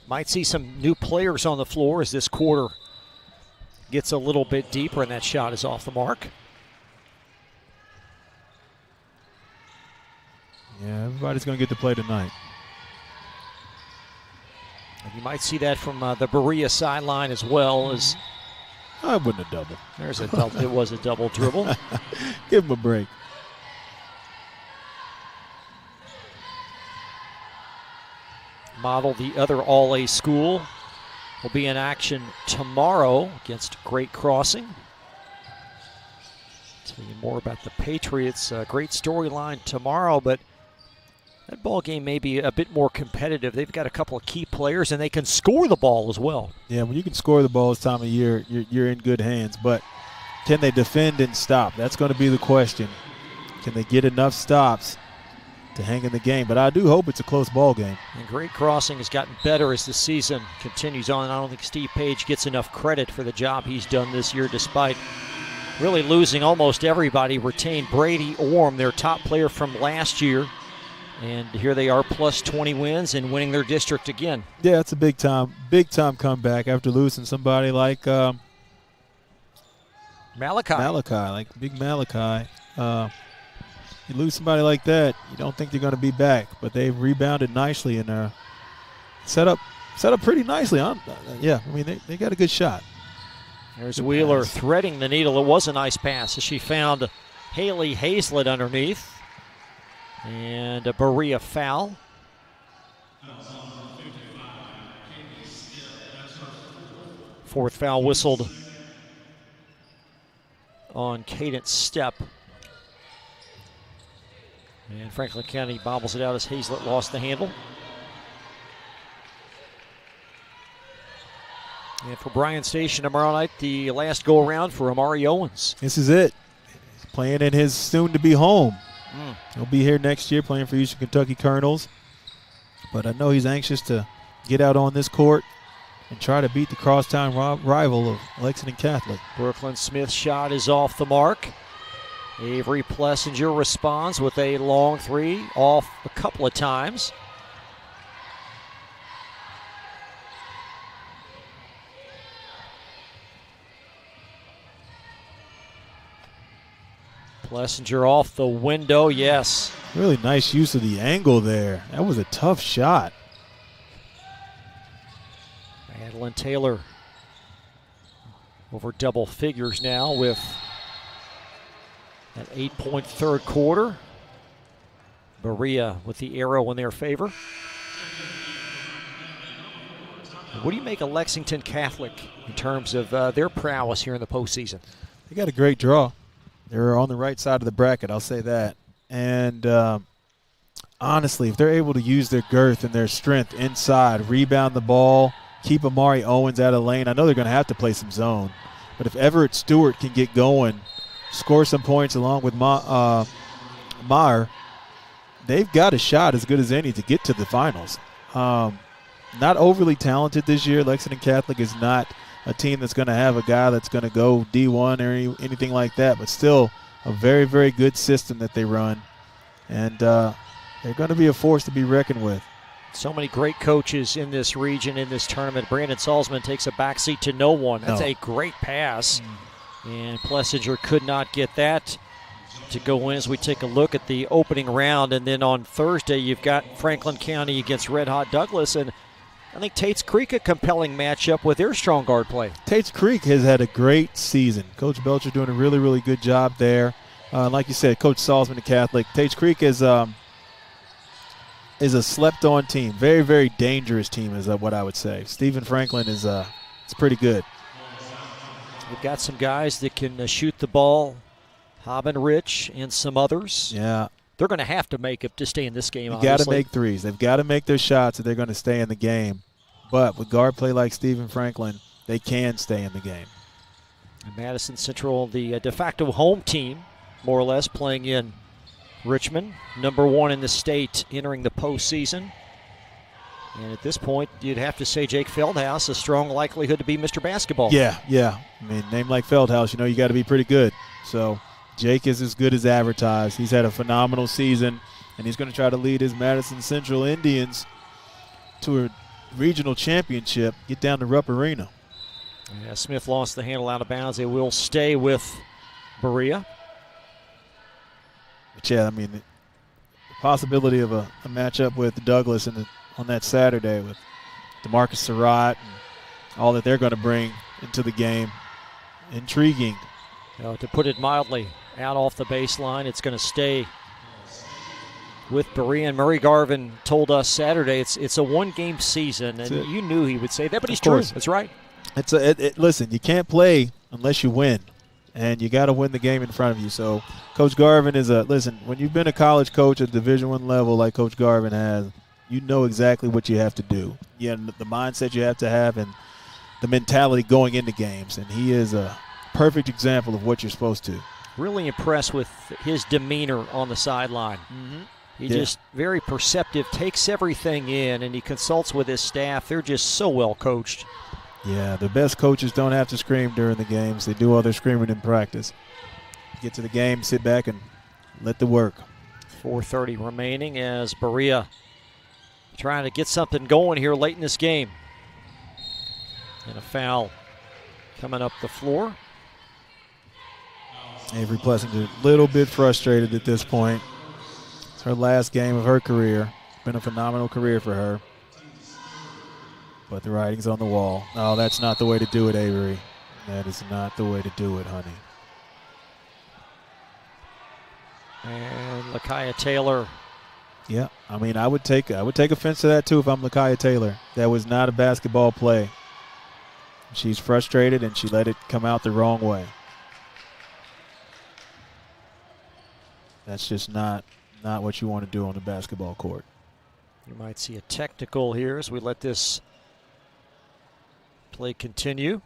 [SPEAKER 3] Might see some new players on the floor as this quarter gets a little bit deeper, and that shot is off the mark.
[SPEAKER 4] Yeah, everybody's going to get to play tonight.
[SPEAKER 3] And you might see that from the Berea sideline as well. As
[SPEAKER 4] I wouldn't have doubled.
[SPEAKER 3] There's a double. It was a double dribble.
[SPEAKER 4] Give him a break.
[SPEAKER 3] Model, the other All-A school, will be in action tomorrow against Great Crossing. Tell you more about the Patriots. Great storyline tomorrow, but that ball game may be a bit more competitive. They've got a couple of key players, and they can score the ball as well.
[SPEAKER 4] Yeah, when you can score the ball this time of year, you're in good hands. But can they defend and stop? That's going to be the question. Can they get enough stops to hang in the game? But I do hope it's a close ball game.
[SPEAKER 3] And Great Crossing has gotten better as the season continues on. I don't think Steve Page gets enough credit for the job he's done this year, despite really losing almost everybody. Retained Brady Orm, their top player from last year. And here they are, plus 20 wins and winning their district again.
[SPEAKER 4] Yeah, it's a big time comeback after losing somebody like
[SPEAKER 3] Malachi.
[SPEAKER 4] Like big Malachi. You lose somebody like that, you don't think they're going to be back. But they've rebounded nicely and set up pretty nicely. Yeah, I mean, they got a good shot.
[SPEAKER 3] There's good Wheeler pass. Threading the needle. It was a nice pass as she found Haley Hazlett underneath. And a Berea foul. Fourth foul whistled on Cadence Step. And Franklin County bobbles it out as Hazlett lost the handle. And for Bryan Station tomorrow night, the last go-around for Amari Owens.
[SPEAKER 4] This is it. He's playing in his soon-to-be home. He'll be here next year playing for Eastern Kentucky Colonels. But I know he's anxious to get out on this court and try to beat the crosstown rival of Lexington Catholic.
[SPEAKER 3] Brooklyn Smith's shot is off the mark. Avery Plessinger responds with a long three, off a couple of times. Plessinger off the window, yes.
[SPEAKER 4] Really nice use of the angle there. That was a tough shot.
[SPEAKER 3] Madeline Taylor over double figures now with an 8-point third quarter. Berea with the arrow in their favor. What do you make of Lexington Catholic in terms of their prowess here in the postseason?
[SPEAKER 4] They got a great draw. They're on the right side of the bracket, I'll say that. And honestly, if they're able to use their girth and their strength inside, rebound the ball, keep Amari Owens out of the lane, I know they're going to have to play some zone. But if Everett Stewart can get going, score some points along with Meyer, they've got a shot as good as any to get to the finals. Not overly talented this year. Lexington Catholic is not a team that's going to have a guy that's going to go D1 or anything like that, but still a very, very good system that they run. And they're going to be a force to be reckoned with.
[SPEAKER 3] So many great coaches in this region, in this tournament. Brandon Salzman takes a backseat to no one. That's a great pass. And Plessinger could not get that to go in as we take a look at the opening round. And then on Thursday, you've got Franklin County against Red Hot Douglas. And I think Tate's Creek a compelling matchup with their strong guard play.
[SPEAKER 4] Tate's Creek has had a great season. Coach Belcher doing a really, really good job there. Like you said, Coach Salzman, the Catholic. Tate's Creek is a slept-on team. Very, very dangerous team is what I would say. Stephen Franklin is it's pretty good.
[SPEAKER 3] We've got some guys that can shoot the ball. Hobbin Rich and some others.
[SPEAKER 4] Yeah.
[SPEAKER 3] They're going to have to make it to stay in this game,
[SPEAKER 4] You got to make threes. They've got to make their shots if they're going to stay in the game. But with guard play like Stephen Franklin, they can stay in the game.
[SPEAKER 3] And Madison Central, the de facto home team, more or less, playing in Richmond, number one in the state entering the postseason. And at this point, you'd have to say Jake Feldhouse, a strong likelihood to be Mr. Basketball.
[SPEAKER 4] Yeah. I mean, name like Feldhouse, you got to be pretty good. So Jake is as good as advertised. He's had a phenomenal season, and he's going to try to lead his Madison Central Indians to a regional championship, get down to Rupp Arena.
[SPEAKER 3] Yeah, Smith lost the handle out of bounds. They will stay with Berea.
[SPEAKER 4] But yeah, I mean, the possibility of a matchup with Douglas on that Saturday with DeMarcus Surratt and all that they're going to bring into the game. Intriguing.
[SPEAKER 3] To put it mildly, out off the baseline, it's going to stay with Berea. And Murray Garvin told us Saturday it's a one-game season, and you knew he would say that, but he's true. That's right.
[SPEAKER 4] Listen, you can't play unless you win, and you got to win the game in front of you. So Coach Garvin listen, when you've been a college coach at Division I level like Coach Garvin has, you know exactly what you have to do. Yeah, the mindset you have to have and the mentality going into games, and he is a perfect example of what you're supposed to.
[SPEAKER 3] Really impressed with his demeanor on the sideline. He just very perceptive, takes everything in, and he consults with his staff. They're just so well coached.
[SPEAKER 4] Yeah, the best coaches don't have to scream during the games. They do all their screaming in practice. Get to the game, sit back, and let the work.
[SPEAKER 3] 4:30 remaining as Berea trying to get something going here late in this game. And a foul coming up the floor.
[SPEAKER 4] Avery Plessinger a little bit frustrated at this point. It's her last game of her career. Been a phenomenal career for her. But the writing's on the wall. No, that's not the way to do it, Avery. That is not the way to do it, honey.
[SPEAKER 3] And Lakaya Taylor.
[SPEAKER 4] Yeah, I mean, I would take offense to that too if I'm Lakaya Taylor. That was not a basketball play. She's frustrated and she let it come out the wrong way. That's just not what you want to do on the basketball court.
[SPEAKER 3] You might see a technical here as we let this play continue.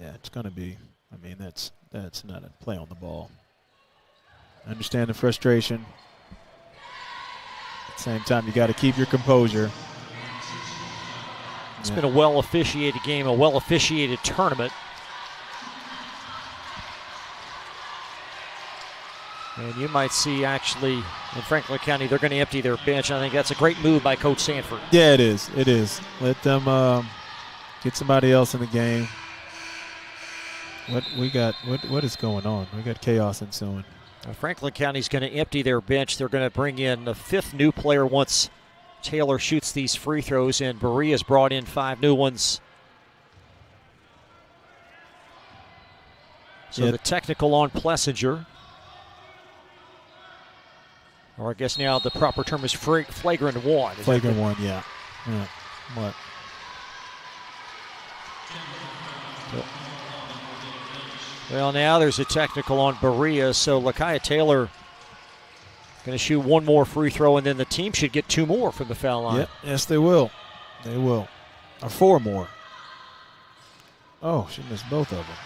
[SPEAKER 4] Yeah, it's going to be. I mean, that's not a play on the ball. I understand the frustration. At the same time, you got to keep your composure.
[SPEAKER 3] It's been a well-officiated game, a well-officiated tournament. And you might see, actually, in Franklin County, they're going to empty their bench. I think that's a great move by Coach Sanford.
[SPEAKER 4] Yeah, it is. It is. Let them get somebody else in the game. What is going on? We got chaos ensuing.
[SPEAKER 3] Franklin County's going to empty their bench. They're going to bring in the 5th new player once Taylor shoots these free throws, and Berea's brought in 5 new ones. So the technical on Plessinger. Or I guess now the proper term is flagrant one.
[SPEAKER 4] Flagrant one, yeah. What?
[SPEAKER 3] Well, now there's a technical on Berea, so Lakaya Taylor going to shoot 1 more free throw, and then the team should get 2 more from the foul line.
[SPEAKER 4] Yep. Yes, they will. They will. Or 4 more. Oh, she missed both of them.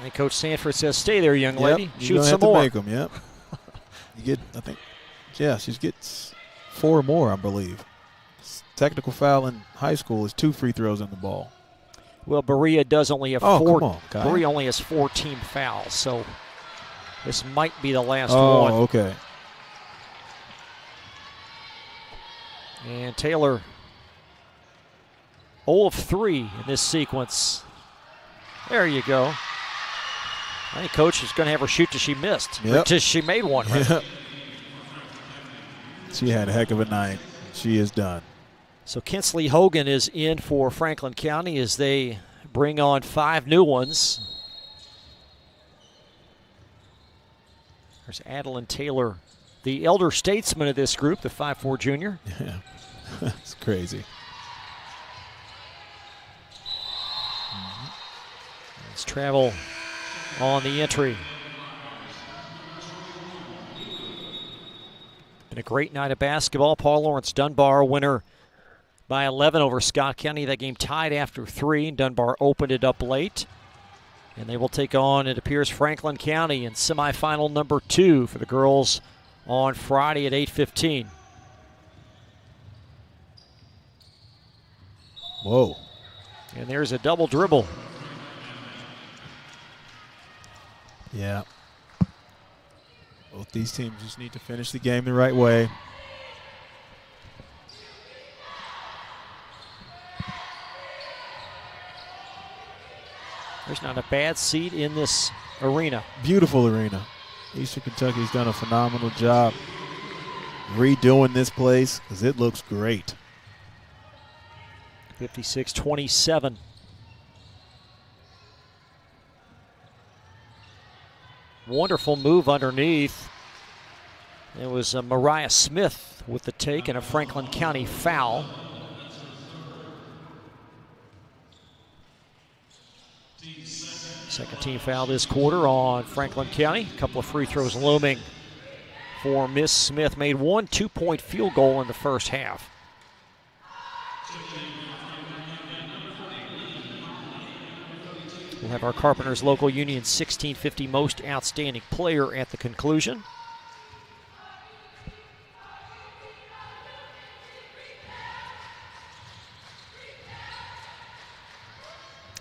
[SPEAKER 3] And Coach Sanford says, stay there, young lady. Shoot some
[SPEAKER 4] more.
[SPEAKER 3] more.
[SPEAKER 4] Make them, yep. You get, I think, she gets 4 more, I believe. Technical foul in high school is 2 free throws on the ball.
[SPEAKER 3] Well, Berea does only have 4.
[SPEAKER 4] Come on, Kyle.
[SPEAKER 3] Berea only has 4 team fouls, so this might be the last one.
[SPEAKER 4] Oh, okay.
[SPEAKER 3] And Taylor 0 of 3 in this sequence. There you go. I think Coach is going to have her shoot till she missed.
[SPEAKER 4] Yep.
[SPEAKER 3] Till she made one. Right?
[SPEAKER 4] Yep. She had a heck of a night. She is done.
[SPEAKER 3] So Kinsley Hogan is in for Franklin County as they bring on 5 new ones. There's Adeline Taylor, the elder statesman of this group, the 5'4 junior.
[SPEAKER 4] Yeah, it's crazy.
[SPEAKER 3] Let's travel on the entry. Been a great night of basketball. Paul Lawrence Dunbar winner by 11 over Scott County. That game tied after 3. Dunbar opened it up late. And they will take on, it appears, Franklin County in semifinal number 2 for the girls on Friday at 8:15.
[SPEAKER 4] Whoa.
[SPEAKER 3] And there's a double dribble.
[SPEAKER 4] Yeah. Both these teams just need to finish the game the right way.
[SPEAKER 3] There's not a bad seat in this arena.
[SPEAKER 4] Beautiful arena. Eastern Kentucky's done a phenomenal job redoing this place because it looks great.
[SPEAKER 3] 56-27. Wonderful move underneath. It was Mariah Smith with the take and a Franklin County foul. Second team foul this quarter on Franklin County. A couple of free throws looming for Miss Smith. Made one 2-point field goal in the first half. We'll have our Carpenters Local Union 1650 Most Outstanding Player at the conclusion.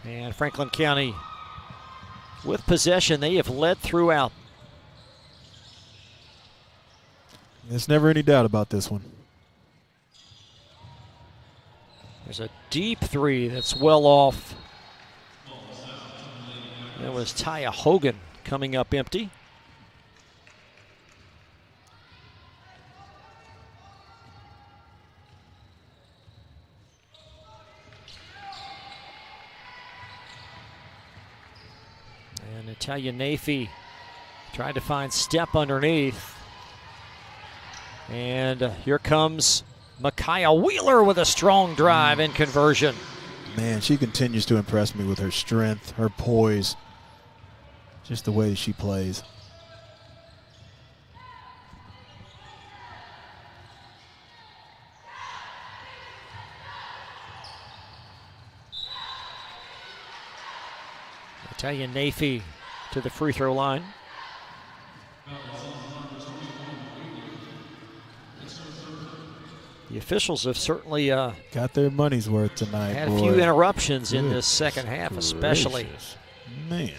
[SPEAKER 3] And Franklin County with possession. They have led throughout.
[SPEAKER 4] There's never any doubt about this one.
[SPEAKER 3] There's a deep three that's well off. That was Taya Hogan coming up empty. And Natalia Nafee tried to find step underneath. And here comes Micaiah Wheeler with a strong drive and conversion.
[SPEAKER 4] Man, she continues to impress me with her strength, her poise, just the way she plays.
[SPEAKER 3] Natalia Nafee to the free throw line. The officials have certainly
[SPEAKER 4] got their money's worth tonight.
[SPEAKER 3] Had a few interruptions in this second half, especially.
[SPEAKER 4] Man.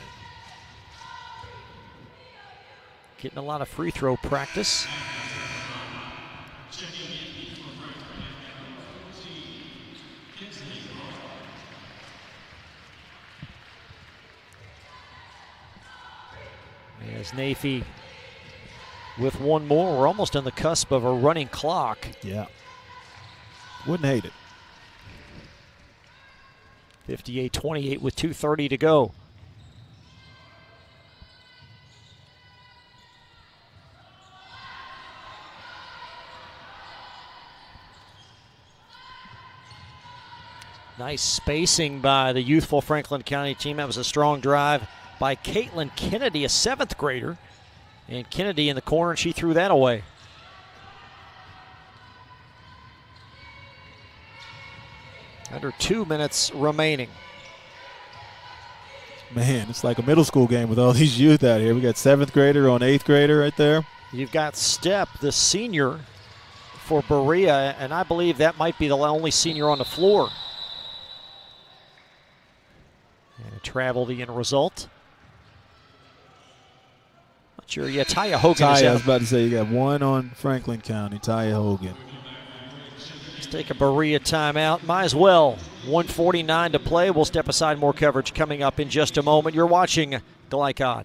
[SPEAKER 3] Getting a lot of free throw practice. As Nafee with one more, we're almost on the cusp of a running clock.
[SPEAKER 4] Yeah. Wouldn't hate it.
[SPEAKER 3] 58-28 with 2:30 to go. Nice spacing by the youthful Franklin County team. That was a strong drive by Caitlin Kennedy, a 7th grader. And Kennedy in the corner, and she threw that away. Under 2 minutes remaining.
[SPEAKER 4] Man, it's like a middle school game with all these youth out here. We got 7th grader on 8th grader right there.
[SPEAKER 3] You've got Step, the senior for Berea, and I believe that might be the only senior on the floor. And a travel the end result. Not sure. Yeah, Taya Hogan is out.
[SPEAKER 4] I was about to say, you got one on Franklin County, Taya Hogan.
[SPEAKER 3] Let's take a Berea timeout. Might as well. 1:49 to play. We'll step aside. More coverage coming up in just a moment. You're watching Glycod.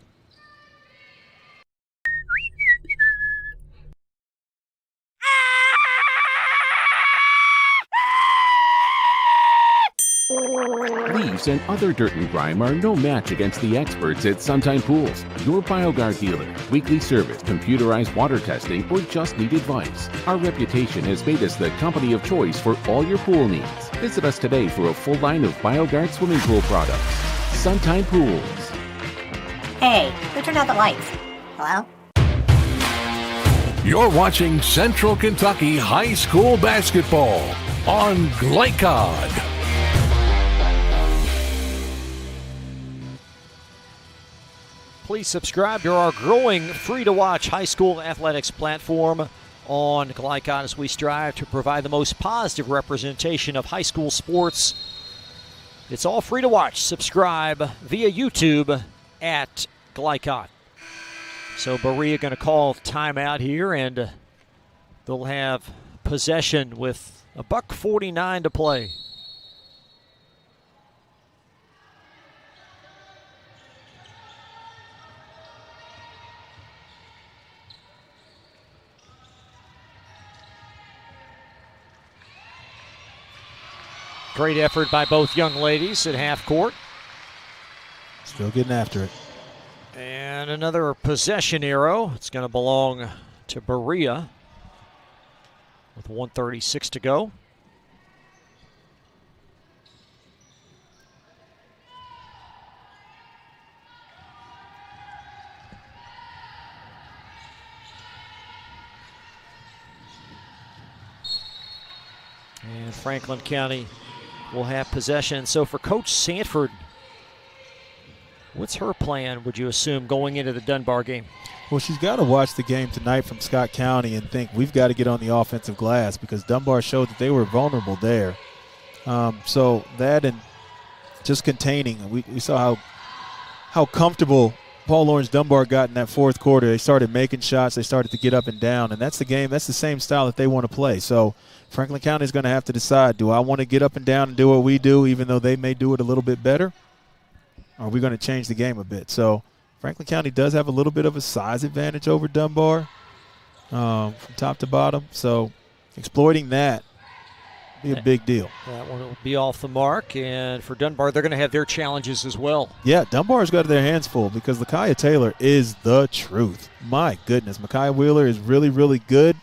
[SPEAKER 9] Leaves and other dirt and grime are no match against the experts at Suntime Pools, your BioGuard dealer. Weekly service, computerized water testing, or just need advice. Our reputation has made us the company of choice for all your pool needs. Visit us today for a full line of BioGuard swimming pool products. Suntime Pools.
[SPEAKER 10] Hey, who turned out the lights? Hello?
[SPEAKER 2] You're watching Central Kentucky High School Basketball on Glycod.
[SPEAKER 3] Please subscribe to our growing free-to-watch high school athletics platform on Glycod as we strive to provide the most positive representation of high school sports. It's all free to watch. Subscribe via YouTube at Glycod. So Berea going to call timeout here, and they'll have possession with $1:49 to play. Great effort by both young ladies at half court.
[SPEAKER 4] Still getting after it.
[SPEAKER 3] And another possession arrow. It's going to belong to Berea with 1:36 to go. And Franklin County will have possession. So for Coach Sanford, what's her plan, would you assume, going into the Dunbar game?
[SPEAKER 4] Well, she's got to watch the game tonight from Scott County and think we've got to get on the offensive glass because Dunbar showed that they were vulnerable there. So that and just containing. We saw how comfortable Paul Lawrence Dunbar got in that fourth quarter. They started making shots. They started to get up and down, and that's the game. That's the same style that they want to play. So Franklin County is going to have to decide, do I want to get up and down and do what we do, even though they may do it a little bit better? Or are we going to change the game a bit? So Franklin County does have a little bit of a size advantage over Dunbar from top to bottom. So exploiting that be a big deal.
[SPEAKER 3] That one will be off the mark. And for Dunbar, they're going to have their challenges as well.
[SPEAKER 4] Yeah, Dunbar's got their hands full because Lakia Taylor is the truth. My goodness, Micaiah Wheeler is really, really good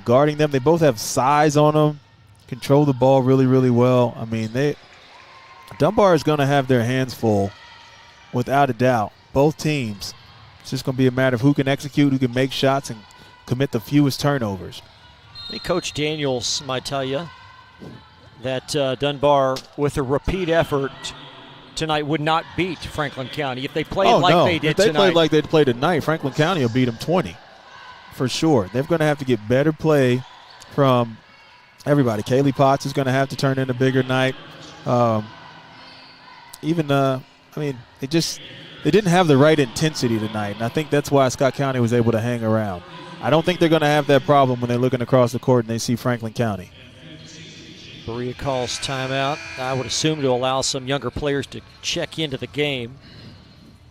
[SPEAKER 4] guarding them. They both have size on them, control the ball really, really well. I mean, Dunbar is going to have their hands full without a doubt. Both teams. It's just going to be a matter of who can execute, who can make shots, and commit the fewest turnovers.
[SPEAKER 3] I think Coach Daniels might tell you that Dunbar, with a repeat effort tonight, would not beat Franklin County if they played they did
[SPEAKER 4] if they
[SPEAKER 3] tonight.
[SPEAKER 4] played like they played tonight, Franklin County will beat them 20 for sure. They're going to have to get better play from everybody. Kaylee Potts is going to have to turn in a bigger night. They didn't have the right intensity tonight, and I think that's why Scott County was able to hang around. I don't think they're going to have that problem when they're looking across the court and they see Franklin County.
[SPEAKER 3] Berea calls timeout, I would assume to allow some younger players to check into the game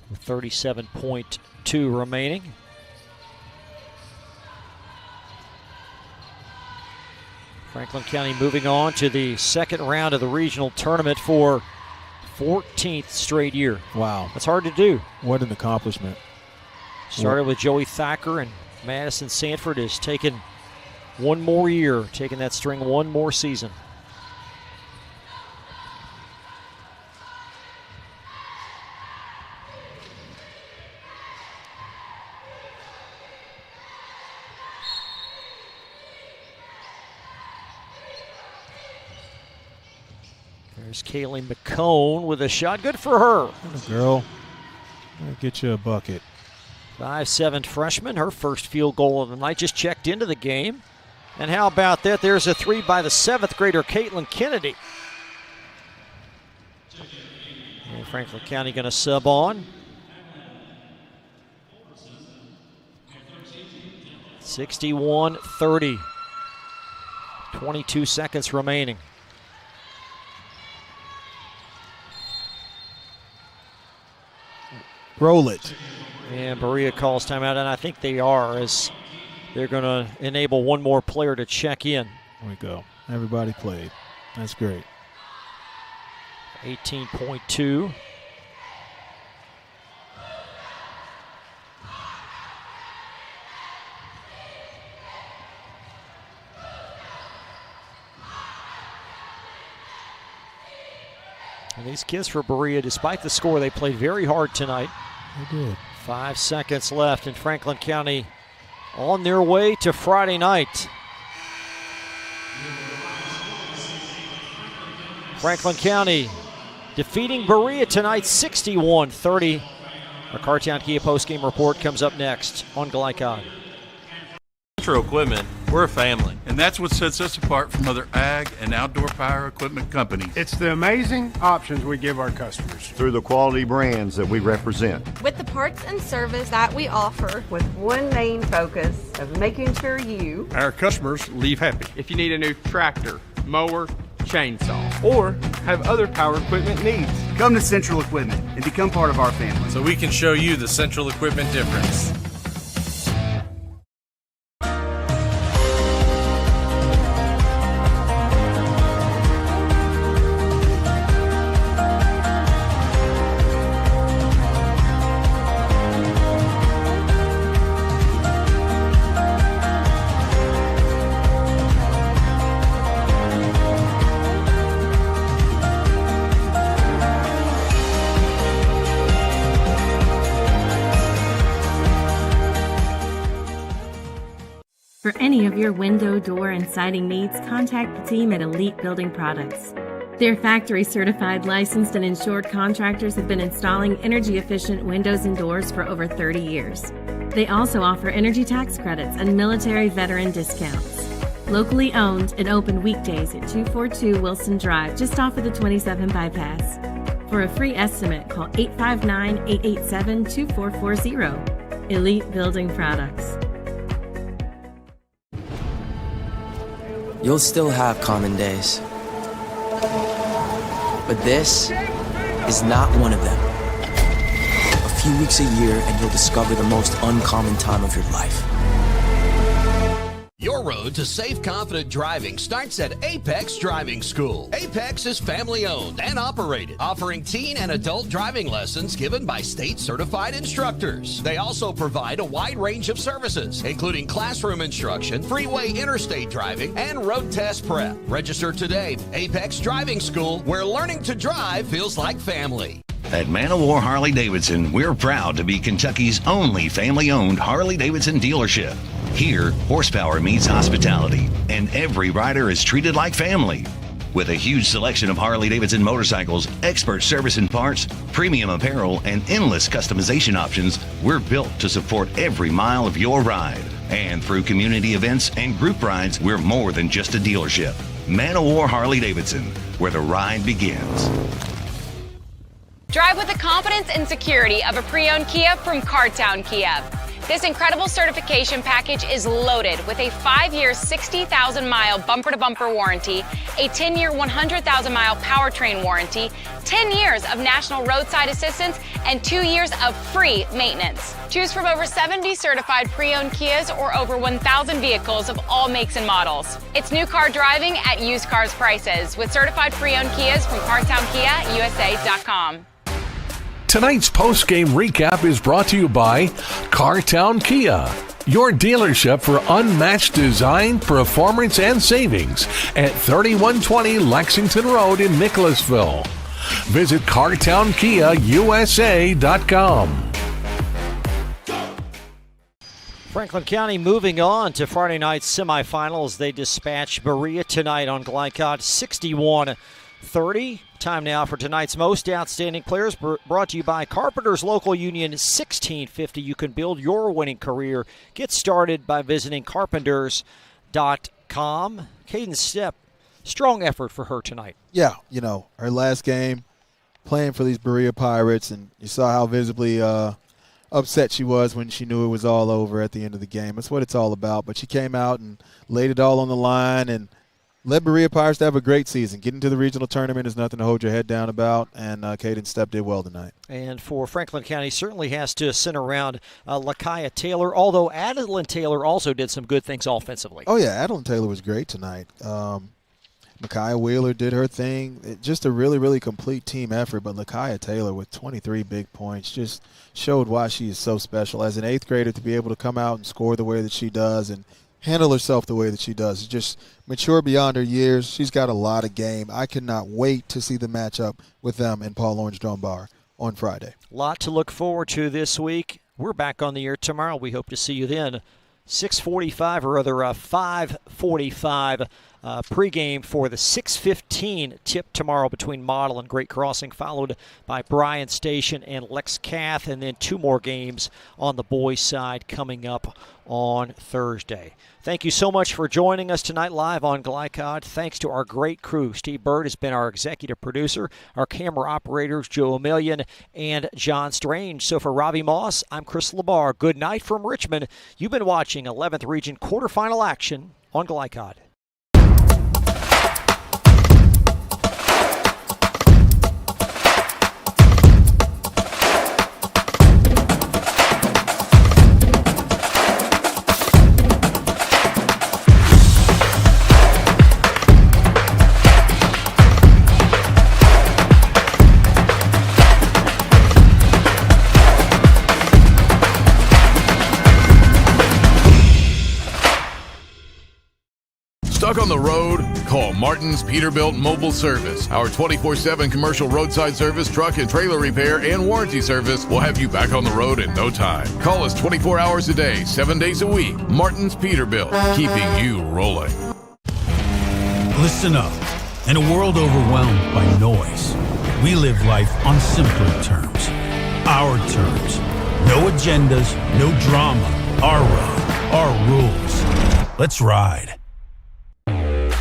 [SPEAKER 3] with 37.2 remaining. Franklin County moving on to the second round of the regional tournament for 14th straight year.
[SPEAKER 4] Wow.
[SPEAKER 3] That's hard to do.
[SPEAKER 4] What an accomplishment.
[SPEAKER 3] Started with Joey Thacker, and Madison Sanford has taken one more year, taking that string one more season. There's Kaylee McCone with a shot. Good for her.
[SPEAKER 4] Girl, I'll get you a bucket.
[SPEAKER 3] 5'7" freshman, her first field goal of the night, just checked into the game. And how about that? There's a three by the 7th grader, Caitlin Kennedy. And Franklin County going to sub on. 61-30. 22 seconds remaining.
[SPEAKER 4] Roll it.
[SPEAKER 3] And Berea calls timeout, and I think they are, as they're going to enable one more player to check in.
[SPEAKER 4] There we go. Everybody played. That's great.
[SPEAKER 3] 18.2. And these kids for Berea, despite the score, they played very hard tonight.
[SPEAKER 4] They did.
[SPEAKER 3] 5 seconds left, and Franklin County on their way to Friday night. Franklin County defeating Berea tonight 61-30. Our Cartown Kia postgame report comes up next on Glycod.
[SPEAKER 8] Central Equipment, we're a family.
[SPEAKER 19] And that's what sets us apart from other ag and outdoor power equipment companies.
[SPEAKER 20] It's the amazing options we give our customers.
[SPEAKER 21] Through the quality brands that we represent.
[SPEAKER 22] With the parts and service that we offer.
[SPEAKER 23] With one main focus of making sure you,
[SPEAKER 20] Our customers leave happy.
[SPEAKER 24] If you need a new tractor, mower, chainsaw, or have other power equipment needs,
[SPEAKER 25] Come to Central Equipment and become part of our family.
[SPEAKER 8] So we can show you the Central Equipment difference.
[SPEAKER 13] any of your window, door, and siding needs, contact the team at Elite Building Products. Their factory-certified, licensed, and insured contractors have been installing energy-efficient windows and doors for over 30 years. They also offer energy tax credits and military veteran discounts. Locally owned and open weekdays at 242 Wilson Drive, just off of the 27 bypass. For a free estimate, call 859-887-2440. Elite Building Products.
[SPEAKER 11] You'll still have common days. But this is not one of them. A few weeks a year and you'll discover the most uncommon time of your life.
[SPEAKER 1] Your road to safe, confident driving starts at Apex Driving School. Apex is family-owned and operated, offering teen and adult driving lessons given by state-certified instructors. They also provide a wide range of services, including classroom instruction, freeway interstate driving, and road test prep. Register today. Apex Driving School, where learning to drive feels like family.
[SPEAKER 5] At Man of War Harley-Davidson, we're proud to be Kentucky's only family-owned Harley-Davidson dealership. Here, horsepower meets hospitality, and every rider is treated like family. With a huge selection of Harley-Davidson motorcycles, expert service and parts, premium apparel, and endless customization options, we're built to support every mile of your ride. And through community events and group rides, we're more than just a dealership. Man of War Harley-Davidson, where the ride begins.
[SPEAKER 6] Drive with the confidence and security of a pre-owned Kia from Cartown Kia. This incredible certification package is loaded with a 5-year, 60,000-mile bumper-to-bumper warranty, a 10-year, 100,000-mile powertrain warranty, 10 years of national roadside assistance, and 2 years of free maintenance. Choose from over 70 certified pre-owned Kias or over 1,000 vehicles of all makes and models. It's new car driving at used cars prices with certified pre-owned Kias from CartownKiaUSA.com.
[SPEAKER 2] Tonight's post-game recap is brought to you by Cartown Kia, your dealership for unmatched design, performance, and savings at 3120 Lexington Road in Nicholasville. Visit CartownKiaUSA.com.
[SPEAKER 3] Franklin County moving on to Friday night's semifinals. They dispatch Berea tonight on Glycott 61-30. Time now for tonight's most outstanding players, brought to you by Carpenters Local Union 1650. You can build your winning career. Get started by visiting carpenters.com. Caden Stepp, strong effort for her tonight.
[SPEAKER 4] Yeah, you know, her last game playing for these Berea Pirates, and you saw how visibly upset she was when she knew it was all over at the end of the game. That's what it's all about. But she came out and laid it all on the line and led Berea Pirates to have a great season. Getting to the regional tournament is nothing to hold your head down about, and Caden Stepp did well tonight.
[SPEAKER 3] And for Franklin County, certainly has to center around Lakaya Taylor, although Adeline Taylor also did some good things offensively.
[SPEAKER 4] Oh, yeah, Adeline Taylor was great tonight. Micaiah Wheeler did her thing. Just a really, really complete team effort, but Lakaya Taylor with 23 big points just showed why she is so special. As an 8th grader, to be able to come out and score the way that she does and handle herself the way that she does. Just mature beyond her years. She's got a lot of game. I cannot wait to see the matchup with them and Paul Orange Dunbar on Friday.
[SPEAKER 3] A lot to look forward to this week. We're back on the air tomorrow. We hope to see you then. 6:45 or rather 5:45 pregame for the 6:15 tip tomorrow between Model and Great Crossing, followed by Bryan Station and Lex Cath, and then 2 more games on the boys' side coming up on Thursday. Thank you so much for joining us tonight live on Glycod. Thanks to our great crew. Steve Bird has been our executive producer, our camera operators, Joe Emilian and John Strange. So for Ravi Moss, I'm Chris Labar. Good night from Richmond. You've been watching 11th Region quarterfinal action on Glycod.
[SPEAKER 2] Stuck on the road? Call Martin's Peterbilt Mobile Service. Our 24/7 commercial roadside service, truck and trailer repair, and warranty service will have you back on the road in no time. Call us 24 hours a day, 7 days a week. Martin's Peterbilt, keeping you rolling.
[SPEAKER 12] Listen up. In a world overwhelmed by noise, we live life on simpler terms. Our terms. No agendas, no drama. Our road, our rules. Let's ride.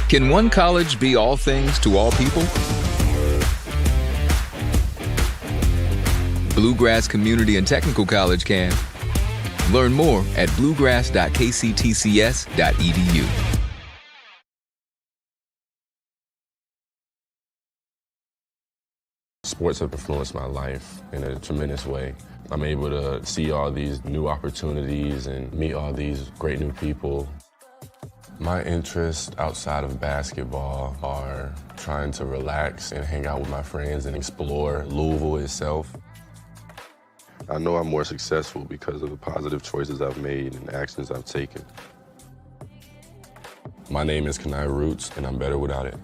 [SPEAKER 7] Can one college be all things to all people? Bluegrass Community and Technical College can. Learn more at bluegrass.kctcs.edu.
[SPEAKER 15] Sports have influenced my life in a tremendous way. I'm able to see all these new opportunities and meet all these great new people. My interests outside of basketball are trying to relax and hang out with my friends and explore Louisville itself.
[SPEAKER 16] I know I'm more successful because of the positive choices I've made and actions I've taken.
[SPEAKER 15] My name is Kanai Roots, and I'm better without it.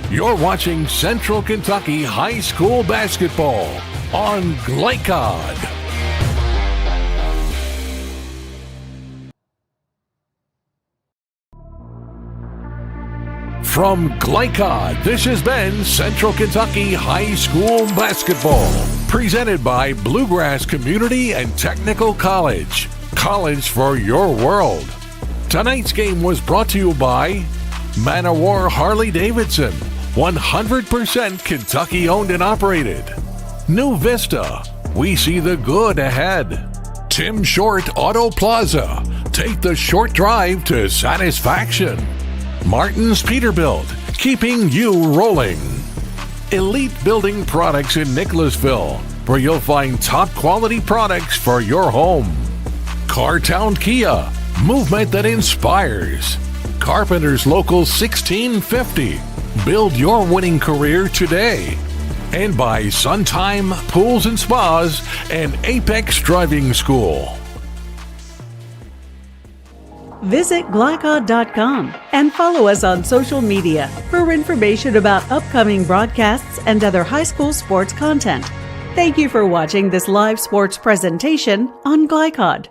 [SPEAKER 2] You're watching Central Kentucky High School Basketball on Glycod. From Glycod, this has been Central Kentucky High School Basketball, presented by Bluegrass Community and Technical College. College for your world. Tonight's game was brought to you by Man O' War Harley-Davidson, 100% Kentucky owned and operated. New Vista, we see the good ahead. Tim Short Auto Plaza, take the short drive to satisfaction. Martin's Peterbilt, keeping you rolling. Elite Building Products in Nicholasville, where you'll find top quality products for your home. Cartown Kia, movement that inspires. Carpenter's Local 1650, build your winning career today. And by Suntime Pools and Spas and Apex Driving School.
[SPEAKER 17] Visit Glycod.com and follow us on social media for information about upcoming broadcasts and other high school sports content. Thank you for watching this live sports presentation on Glycod.